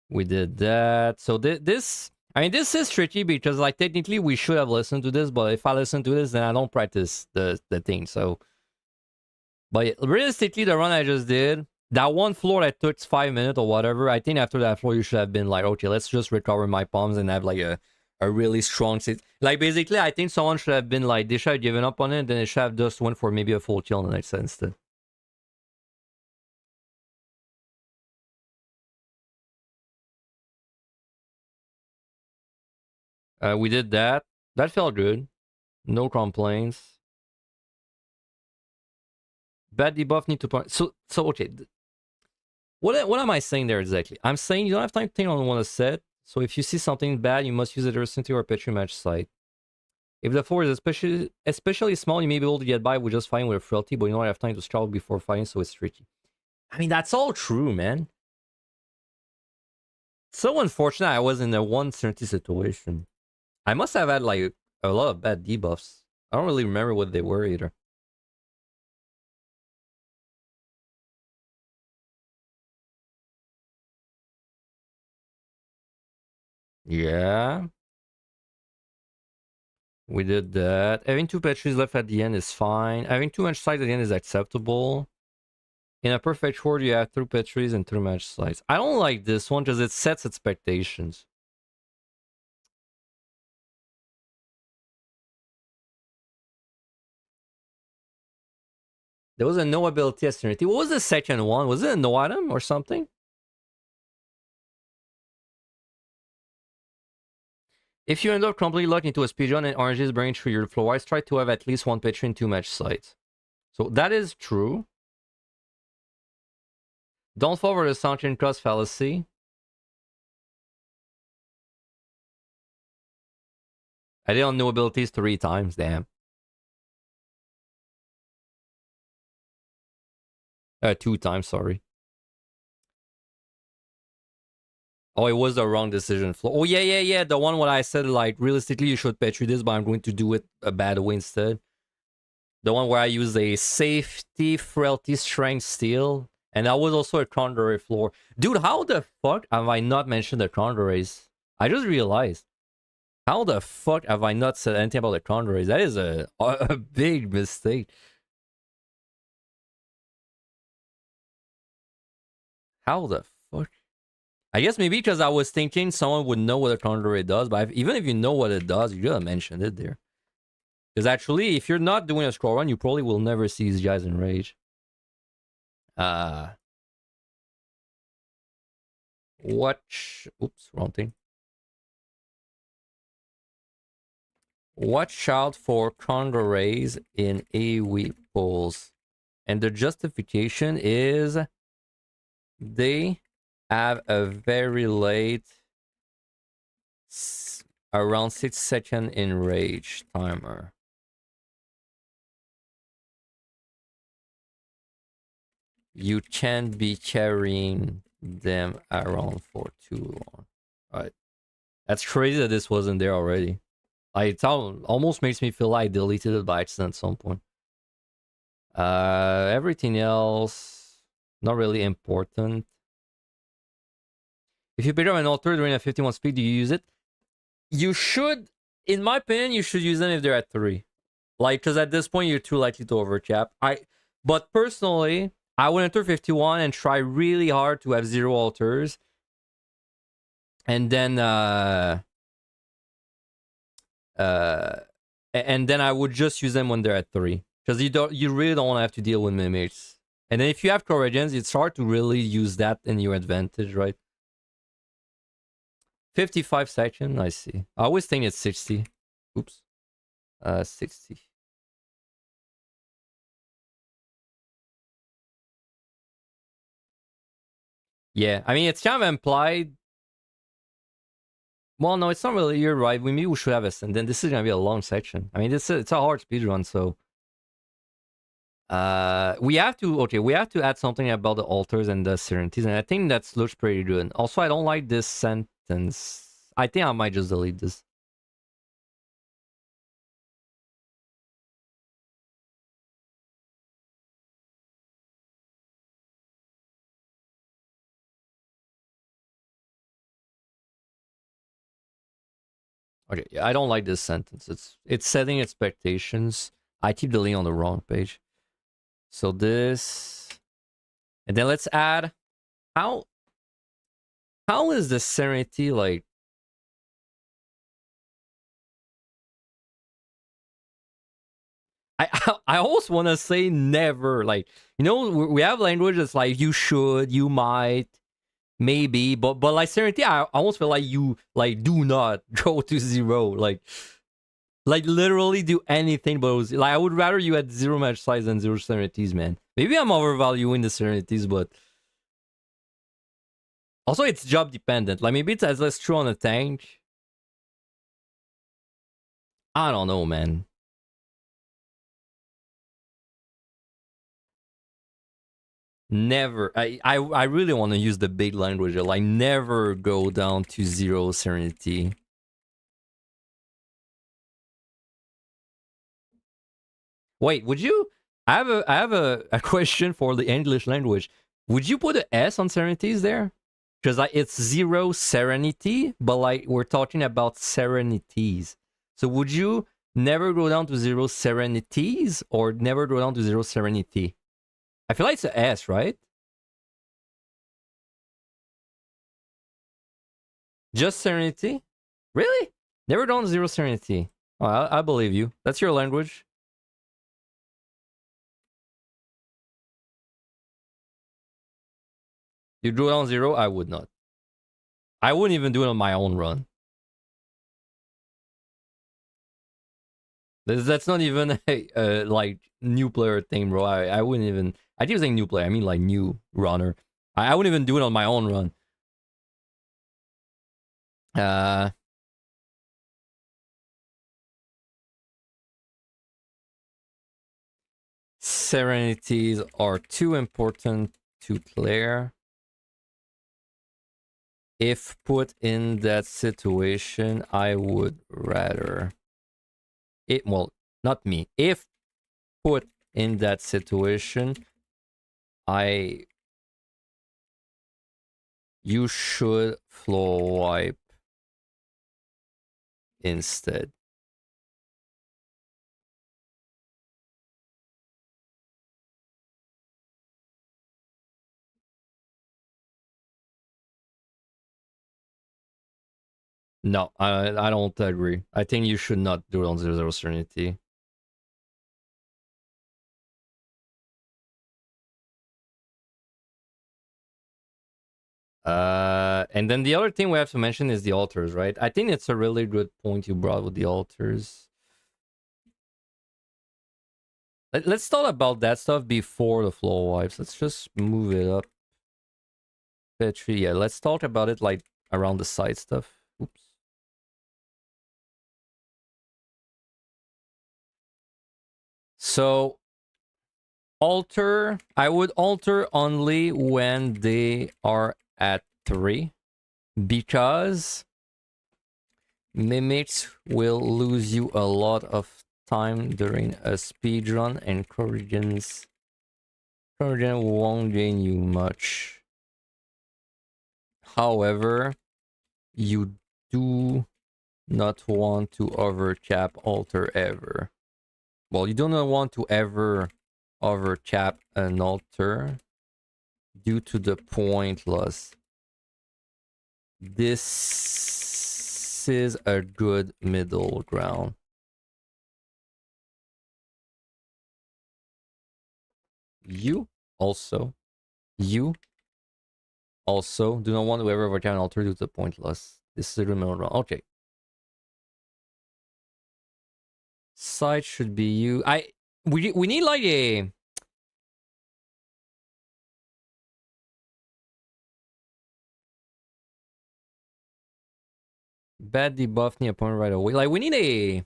We did that. So this... I mean, this is tricky because, like, technically we should have listened to this, but if I listen to this, then I don't practice the thing, so... But realistically, the run I just did, that one floor that took 5 minutes or whatever, I think after that floor, you should have been like, okay, let's just recover my palms and have like a really strong set. Like, basically, I think someone should have been like, they should have given up on it, then they should have just went for maybe a full kill in the next set instead. We did that. That felt good. No complaints. Bad debuff need to point. So okay. What am I saying there exactly? I'm saying you don't have time to think on one set. So if you see something bad, you must use a recently or a Petri match site. If the floor is especially small, you may be able to get by with just fighting with a frailty, but you don't have time to struggle before fighting, so it's tricky. I mean, that's all true, man. So unfortunate I was in a 130 situation. I must have had like a lot of bad debuffs. I don't really remember what they were either. Yeah. We did that. Having 2 patches left at the end is fine. Having too much sides at the end is acceptable. In a perfect world, you have 3 patches and 3 match sides. I don't like this one because it sets expectations. There was a no ability as Serenity. What was the second one? Was it a no item or something? If you end up completely locked into a speedrun and oranges burning through your floor, try to have at least 1 patron in 2 match sites. So that is true. Don't fall for the sunken cost fallacy. I did on no abilities 3 times, damn. 2 times, sorry. Oh, it was the wrong decision. Oh, yeah. The one where I said, like, realistically, you should petri this, but I'm going to do it a bad way instead. The one where I use a safety, frailty, strength, steel. And that was also a Condor floor. Dude, how the fuck have I not mentioned the Condors? I just realized. How the fuck have I not said anything about the Condors? That is a big mistake. How the fuck? I guess maybe because I was thinking someone would know what a Condor does, but even if you know what it does, you gotta mention it there. Because actually, if you're not doing a scroll run, you probably will never see these guys in rage. Watch. Oops, wrong thing. Watch out for Condor rays in AoE pulls. And the justification is they have a very late around 6-second enrage timer. You can't be carrying them around for too long. Right. That's crazy that this wasn't there already. It almost makes me feel like I deleted it by accident at some point. Everything else, not really important. If you pick up an altar during a 51 speed, do you use it? You should, in my opinion, you should use them if they're at 3. Like, because at this point, you're too likely to overcap. But personally, I would enter 51 and try really hard to have 0 altars. And then, and then I would just use them when they're at 3. Because you really don't want to have to deal with mimics. And then if you have Courageans, it's hard to really use that in your advantage, right? 55 seconds, I see. I always think it's 60. Oops. 60. Yeah, I mean, it's kind of implied. Well, no, it's not really. You're right. Maybe we should have a. And then this is gonna be a long section. I mean, it's a hard speed run, so. We have to add something about the altars and the serenities, and I think that looks pretty good. Also, I don't like this sentence. I think I might just delete this. Okay, yeah, I don't like this sentence. It's setting expectations. I keep deleting on the wrong page. So this, and then let's add how is the serenity like? I almost want to say never. Like, you know, we have language that's like you should, you might, maybe, but like serenity, I almost feel like you like do not go to 0. Like literally do anything but like I would rather you had 0 match size than 0 serenities, man. Maybe I'm overvaluing the serenities, but also it's job dependent. Like maybe it's as less true on a tank. I don't know, man. Never. I really want to use the big language. Like never go down to 0 serenity. Wait, would you? I have a question for the English language. Would you put an S on serenities there? Because like it's zero serenity, but like we're talking about serenities. So would you never go down to zero serenities or never go down to zero serenity? I feel like it's an S, right? Just serenity? Really? Never done zero serenity. Oh, I believe you. That's your language. You drew it on zero? I would not. I wouldn't even do it on my own run. That's not even a like new player thing, bro. I wouldn't even. I keep saying new player. I mean like new runner. I wouldn't even do it on my own run. Uh, Serenities are too important to clear. If put in that situation, I would rather it. Well, not me. If put in that situation, you should floor wipe instead. No, I don't agree. I think you should not do it on 0 Serenity. And then the other thing we have to mention is the altars, right? I think it's a really good point you brought with the altars. Let's talk about that stuff before the floor wipes. Let's just move it up. Petri, yeah, let's talk about it like around the side stuff. Oops. So alter, I would alter only when they are at 3 because mimics will lose you a lot of time during a speedrun and Corrigan won't gain you much. However, you do not want to overcap alter ever. Well, you do not want to ever overcap an alter due to the point loss. This is a good middle ground. You also do not want to ever overcap an alter due to the point loss. This is a good middle ground. Okay. Side should be you. We need like a bad debuff near opponent right away. Like we need a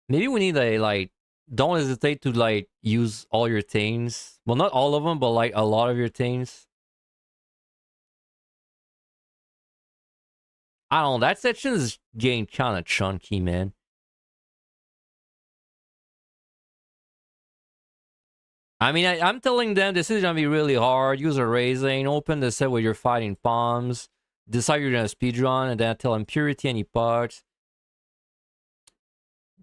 maybe we need a like don't hesitate to like use all your things. Well, not all of them, but like a lot of your things. I don't know. That section is getting kind of chunky, man. I mean, I'm telling them this is gonna be really hard. Use a raising, open the set where you're fighting palms, decide you're gonna speedrun, and then I tell them purity and epochs.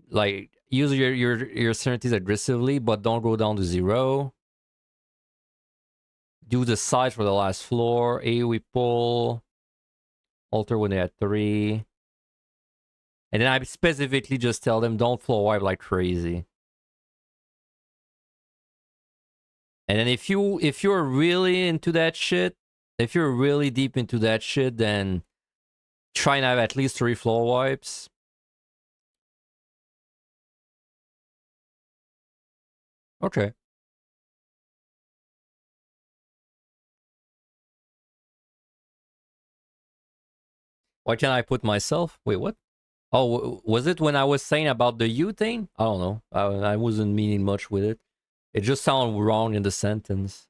Like use your certainties aggressively, but don't go down to 0. Do the size for the last floor. AoE pull. Alter when they're at 3. And then I specifically just tell them don't floor wipe like crazy. And then if you're really into that shit, if you're really deep into that shit, then try and have at least 3 floor wipes. Okay. Why can't I put myself? Wait, what? Oh, was it when I was saying about the you thing? I don't know. I wasn't meaning much with it. It just sounded wrong in the sentence.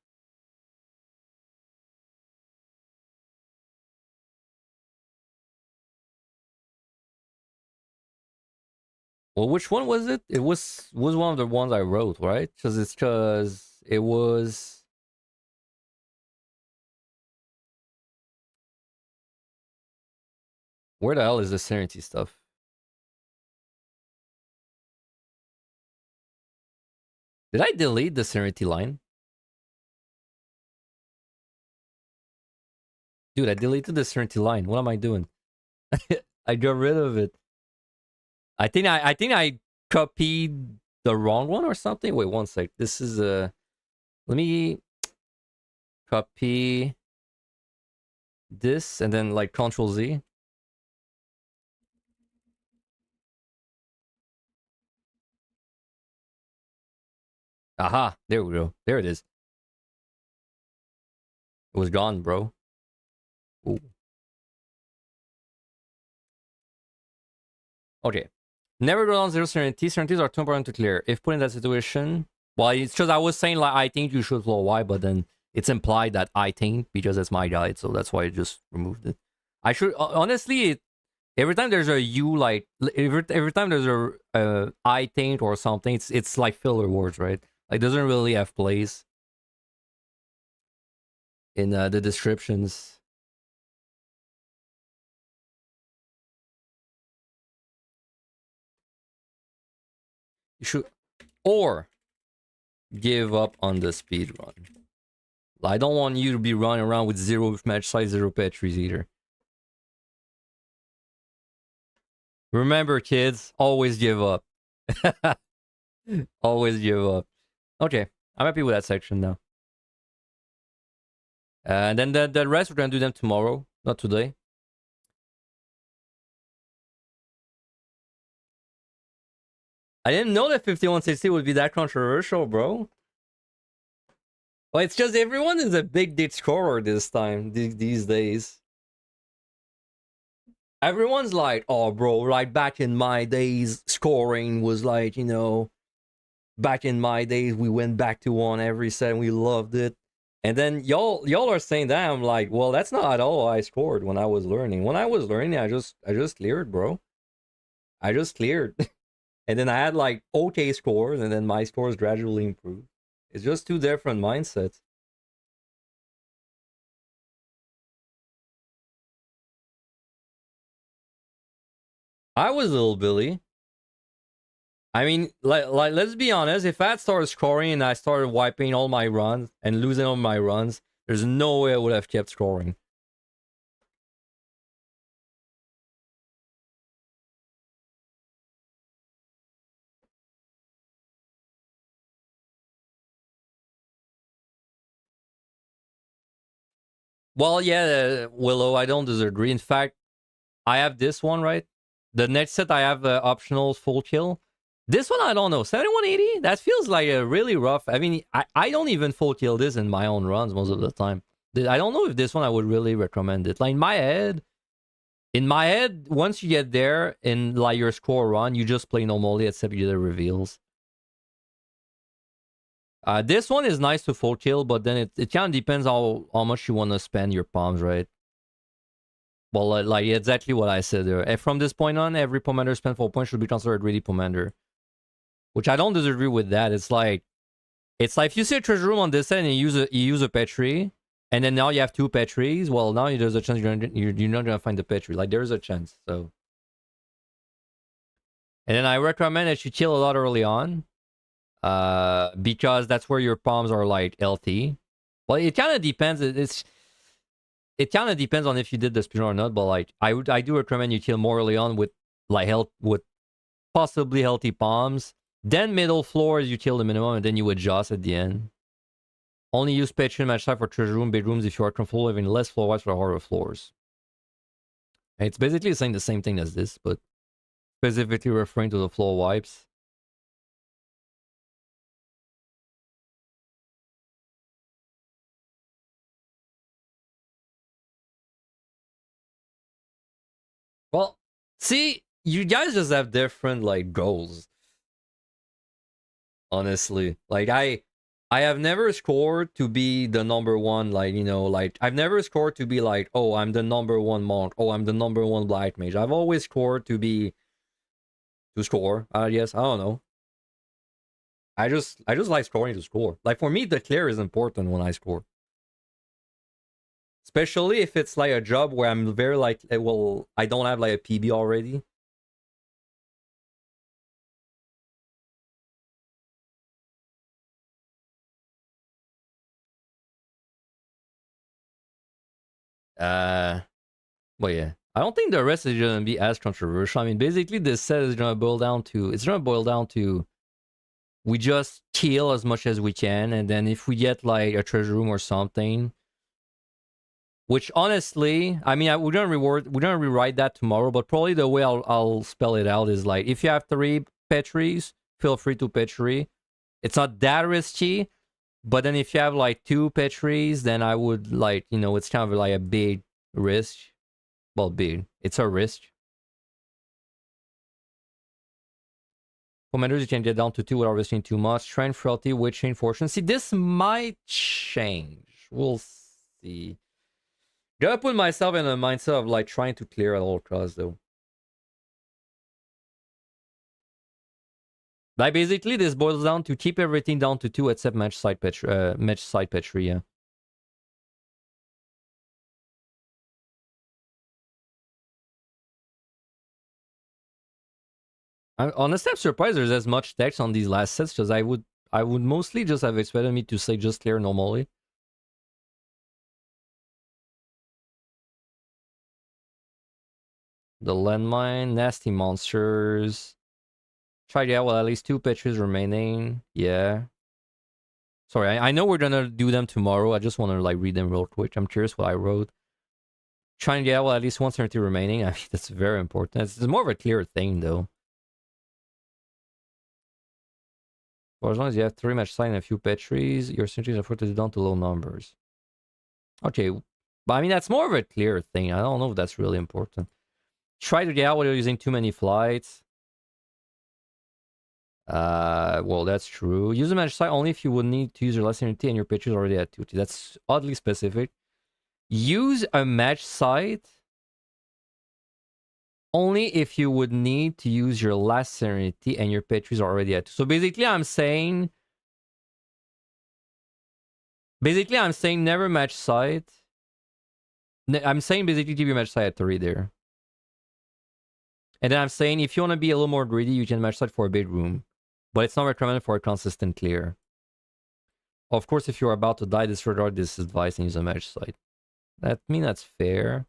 Well, which one was it? It was one of the ones I wrote, right? Because it was. Where the hell is the Serenity stuff? Did I delete the Serenity line? Dude, I deleted the Serenity line. What am I doing? I got rid of it. I think I copied the wrong one or something. Wait, one sec. This is a. Let me copy this and then like Control Z. Aha, there we go. There it is. It was gone, bro. Ooh. Okay. Never go down zero Serenity. Serenities are too important to clear. If put in that situation, well, it's just I was saying like I think you should flow Y, but then it's implied that I think because it's my guide, so that's why I just removed it. I should honestly, every time there's a U, like every time there's a I think or something, it's like filler words, right? Like doesn't really have place in the descriptions. You should or give up on the speed run. I don't want you to be running around with zero match size, zero petries either. Remember, kids, always give up. Always give up. Okay, I'm happy with that section now. And then the rest, we're gonna do them tomorrow, not today. I didn't know that 5160 would be that controversial, bro. Well, it's just everyone is a big ditch scorer this time, these days. Everyone's like, oh, bro, like back in my days, scoring was like, you know, back in my days, we went back to one every set and we loved it. And then y'all are saying that. I'm like, well, that's not at all I scored when I was learning. When I was learning, I just cleared, bro. I just cleared. And then I had like okay scores, and then my scores gradually improved. It's just two different mindsets. I was little Billy. I mean, like let's be honest. If I had started scoring and I started wiping all my runs and losing all my runs, there's no way I would have kept scoring. Well, yeah, Willow, I don't disagree. In fact, I have this one, right? The next set, I have optional full kill. This one, I don't know. 7180? That feels like a really rough. I mean, I don't even full kill this in my own runs most of the time. I don't know if this one I would really recommend it. Like in my head, once you get there in like your score run, you just play normally except you get the reveals. This one is nice to full kill, but then it kind of depends how much you want to spend your palms, right? Well, like exactly what I said there. From this point on, every commander spent 4 points should be considered a greedy commander. Which I don't disagree with that. It's like if you see a treasure room on this side and you use a petri, and then now you have two petries, well, now there's a chance you're not gonna find the petri. Like there's a chance. So, and then I recommend that you kill a lot early on, because that's where your palms are like healthy. Well, it kind of depends. It kind of depends on if you did the speedrun or not. But like I do recommend you kill more early on with like health with possibly healthy palms. Then middle floors, you kill the minimum, and then you adjust at the end. Only use patron match type for treasure room, bedrooms if you are comfortable having less floor wipes for harder floors. It's basically saying the same thing as this, but specifically referring to the floor wipes. Well, see, you guys just have different like goals. Honestly, like I have never scored to be the number one, like, you know, like I've never scored to be like, oh, I'm the number one monk, oh, I'm the number one black mage. I've always scored to be to score. Yes, I don't know. I just like scoring to score. Like for me, the clear is important when I score. Especially if it's like a job where I'm very like, well, I don't have like a PB already. Well, yeah. I don't think the rest is gonna be as controversial. I mean, basically, this set is gonna boil down to we just kill as much as we can, and then if we get like a treasure room or something, which honestly, I mean, we're gonna rewrite that tomorrow, but probably the way I'll spell it out is like if you have 3 petries, feel free to petri. It's not that risky, but then if you have like 2 petries, then I would like, it's kind of like a big risk. Well, big. It's a risk. Commanders, you can get down to 2 without risking too much. Strength, frailty, witch, chain, fortune. See, this might change. We'll see. Gotta put myself in a mindset of like trying to clear at all costs, though. Like basically, this boils down to keep everything down to 2 except match side petri. Yeah. Honestly, I'm surprised there's as much text on these last sets because I would mostly just have expected me to say just clear normally. The landmine, nasty monsters. Try to get well at least 2 pitches remaining. Yeah. Sorry, I know we're gonna do them tomorrow. I just want to like read them real quick. I'm curious what I wrote. Trying to get well at least 1 certainty remaining. I mean, that's very important. It's more of a clear thing though. For as long as you have 3 match sight and a few petries, your certainties are filtered down to low numbers. Okay, but I mean that's more of a clear thing. I don't know if that's really important. Try to get out without using too many flights. Well, that's true. Use a match site only if you would need to use your last unity and your pitch is already at 2T. That's oddly specific. Use a match site only if you would need to use your last serenity and your pitches are already at 2. So basically, I'm saying never match site. I'm saying basically keep your match site at 3 there. And then I'm saying if you want to be a little more greedy, you can match site for a big room. But it's not recommended for a consistent clear. Of course, if you're about to die, disregard this advice and use a match site. I mean, that's fair.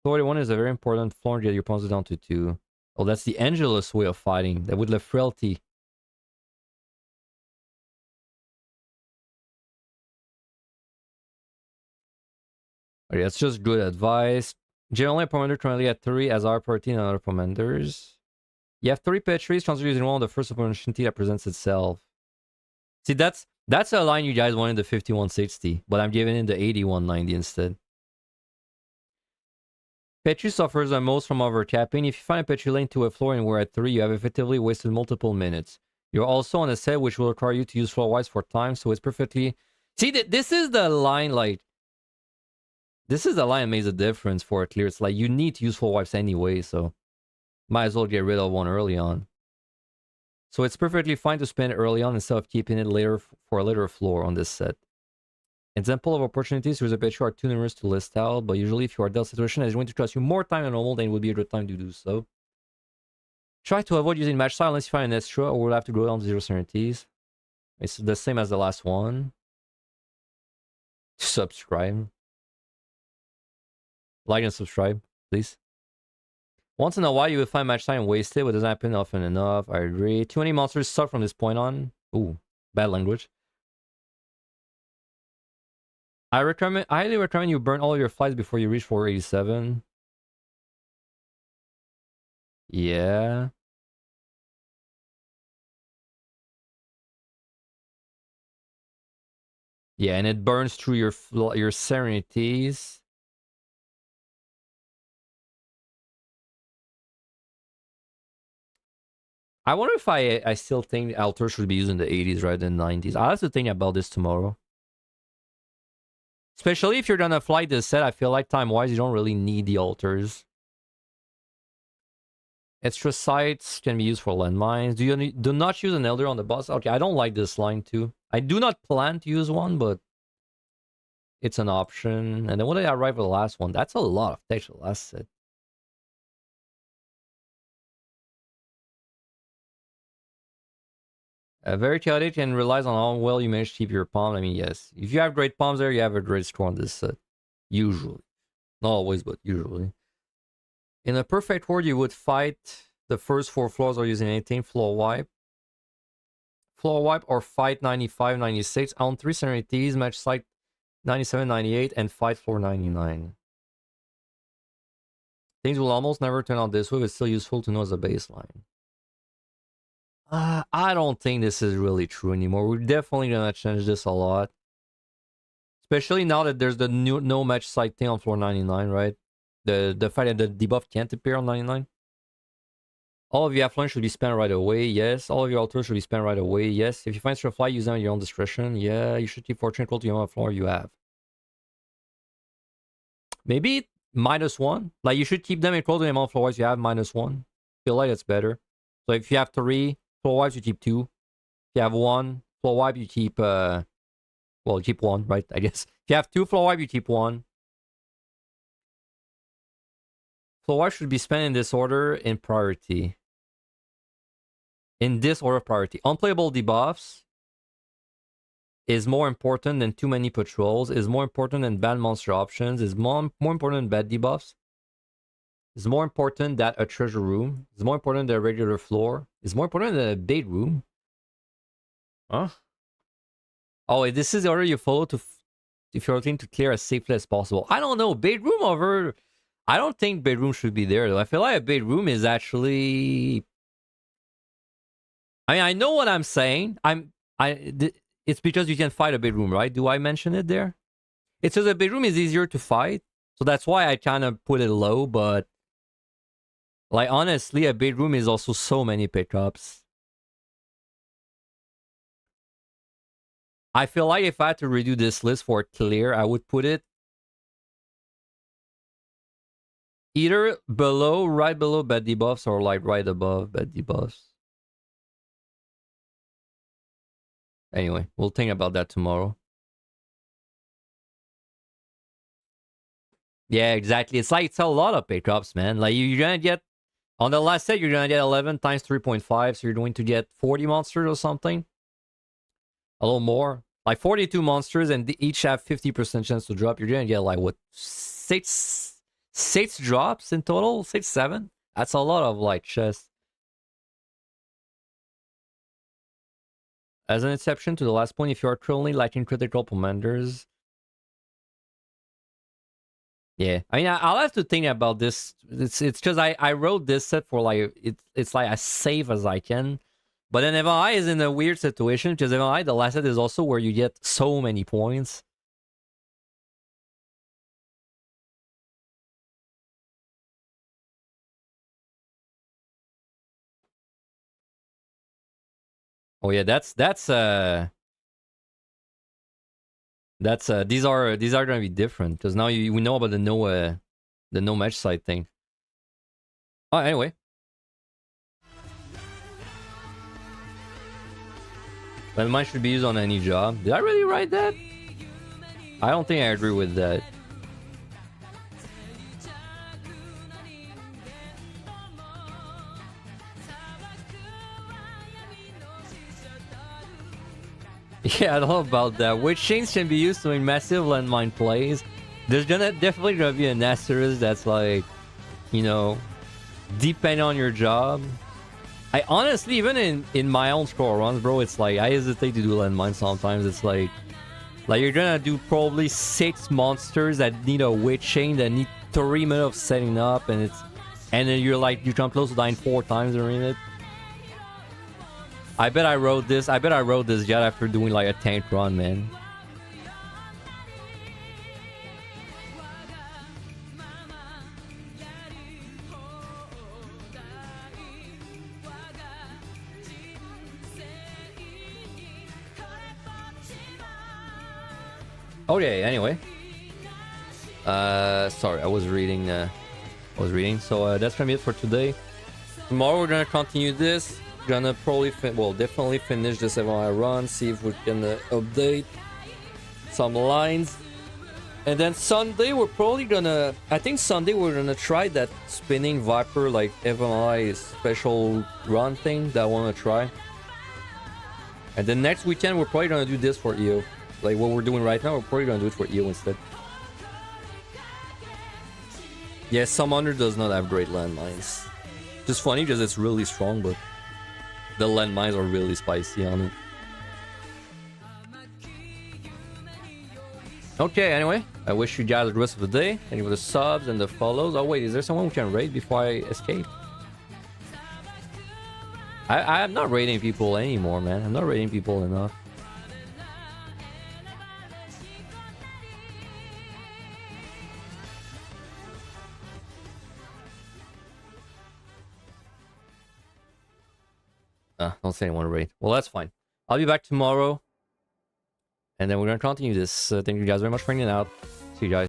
41 is a very important floor to get your opponents down to 2. Oh, that's the Angelus way of fighting. That would let frailty. Okay, that's just good advice. Generally, a commander currently at 3 as our party and other commanders. You have 3 petries, transfer using one of the first opportunity that presents itself. See, that's a line you guys wanted the 5160, but I'm giving it the 8190 instead. Petri suffers the most from overcapping. If you find a Petri lane to a floor and we're at 3, you have effectively wasted multiple minutes. You're also on a set which will require you to use floor-wise for time, so it's perfectly... See, this is the line, like... This is the line that makes a difference for a clear. It's like, you need to use floor-wise anyway, so... Might as well get rid of one early on. So it's perfectly fine to spend it early on instead of keeping it later for a later floor on this set. Example of opportunities, there's a bet you are too numerous to list out, but usually if you are dealt situation that is going to cost you more time than normal, then it would be a good time to do so. Try to avoid using match style unless you find an extra, or we'll have to go down to 0 certainties. It's the same as the last one. Subscribe. Like and subscribe, please. Once in a while, you will find match time wasted, but it doesn't happen often enough. I agree. Too many monsters suck from this point on. Ooh, bad language. I highly recommend you burn all your flights before you reach 487. Yeah. Yeah, and it burns through your serenities. I wonder if I still think Alter should be using the 80s rather than 90s. I'll have to think about this tomorrow. Especially if you're gonna fly this set, I feel like time-wise, you don't really need the altars. Extra sights can be used for landmines. Do not use an elder on the boss? Okay, I don't like this line too. I do not plan to use one, but it's an option. And then when I arrive at the last one, that's a lot of text for the last set. Very chaotic and relies on how well you manage to keep your palm. I mean, yes. If you have great palms there, you have a great score on this set. Usually. Not always, but usually. In a perfect world, you would fight the first 4 floors or using anything. Floor wipe. Floor wipe or fight 95, 96. On 3 serenities, match site 97, 98, and fight floor 99. Things will almost never turn out this way, but still useful to know as a baseline. I don't think this is really true anymore. We're definitely gonna change this a lot. Especially now that there's the new no match site thing on floor 99, right? The fact that the debuff can't appear on 99. All of your affluence should be spent right away, yes. All of your altars should be spent right away, yes. If you find extra fly, use them at your own discretion. Yeah, you should keep fortune equal to the amount of floor you have. Maybe -1. Like, you should keep them equal to the amount of floor wipes you have, -1. Feel like it's better. So if you have 3 floor wipes, you keep 2. If you have 1 floor wipe, you keep, well, you keep 1, right? I guess. If you have 2 floor wipe, you keep 1. Floor wipe should be spent in this order in priority. In this order of priority. Unplayable debuffs is more important than too many patrols, is more important than bad monster options, is more important than bad debuffs, is more important than a treasure room, is more important than a regular floor, is more important than a bait room. Huh? Oh, this is the order you follow if you're looking to clear as safely as possible. I don't know. Bait room over... I don't think bait room should be there, though. I feel like a bait room is actually... I mean, I know what I'm saying. It's because you can fight a bait room, right? Do I mention it there? It says a bait room is easier to fight. So that's why I kind of put it low, but... Like, honestly, a bait room is also so many pickups. I feel like if I had to redo this list for clear, I would put it either below, right below bad debuffs, or like right above bad debuffs. Anyway, we'll think about that tomorrow. Yeah, exactly. It's a lot of pickups, man. Like, you're gonna get, on the last set, you're gonna get 11 times 3.5, so you're going to get 40 monsters or something. A little more. Like 42 monsters, and they each have 50% chance to drop. You're gonna get like, what, 6 drops in total? 6, 7? That's a lot of like chests. As an exception to the last point, if you are currently lacking critical commanders... Yeah, I mean, I'll have to think about this. It's because I wrote this set for like, it's like as safe as I can. But then MI is in a weird situation, because MI, the last set, is also where you get so many points. Oh yeah, these are gonna be different, because now we know about the no match site thing. Oh, anyway. But mine should be used on any job. Did I really write that? I don't think I agree with that. Yeah, I don't know about that. Which chains can be used to make massive landmine plays? There's definitely gonna be an asterisk that's like, you know, depending on your job. I honestly, even in my own scroll runs, bro, it's like I hesitate to do landmine sometimes. It's like you're gonna do probably 6 monsters that need a witch chain that need 3 minutes of setting up, and then you're like, you come close to dying 4 times during it. I bet I wrote this yet after doing like a tank run, man. Okay, anyway. Sorry, I was reading. So that's gonna be it for today. Tomorrow we're gonna continue this. Gonna probably definitely finish this MLI run. See if we can update some lines. And then Sunday we're probably gonna. I think Sunday we're gonna try that spinning Viper like MLI special run thing that I wanna try. And then next weekend we're probably gonna do this for EO. Like what we're doing right now, we're probably gonna do it for EO instead. Yeah, Summoner does not have great landmines. Just funny because it's really strong, but the landmines are really spicy on it. Okay, anyway, I wish you guys the rest of the day. Thank you for the subs and the follows. Oh wait, is there someone who can raid before I escape? I'm not raiding people anymore, man. I'm not raiding people enough. Don't say anyone to raid. Well, that's fine. I'll be back tomorrow. And then we're going to continue this. Thank you guys very much for hanging out. See you guys.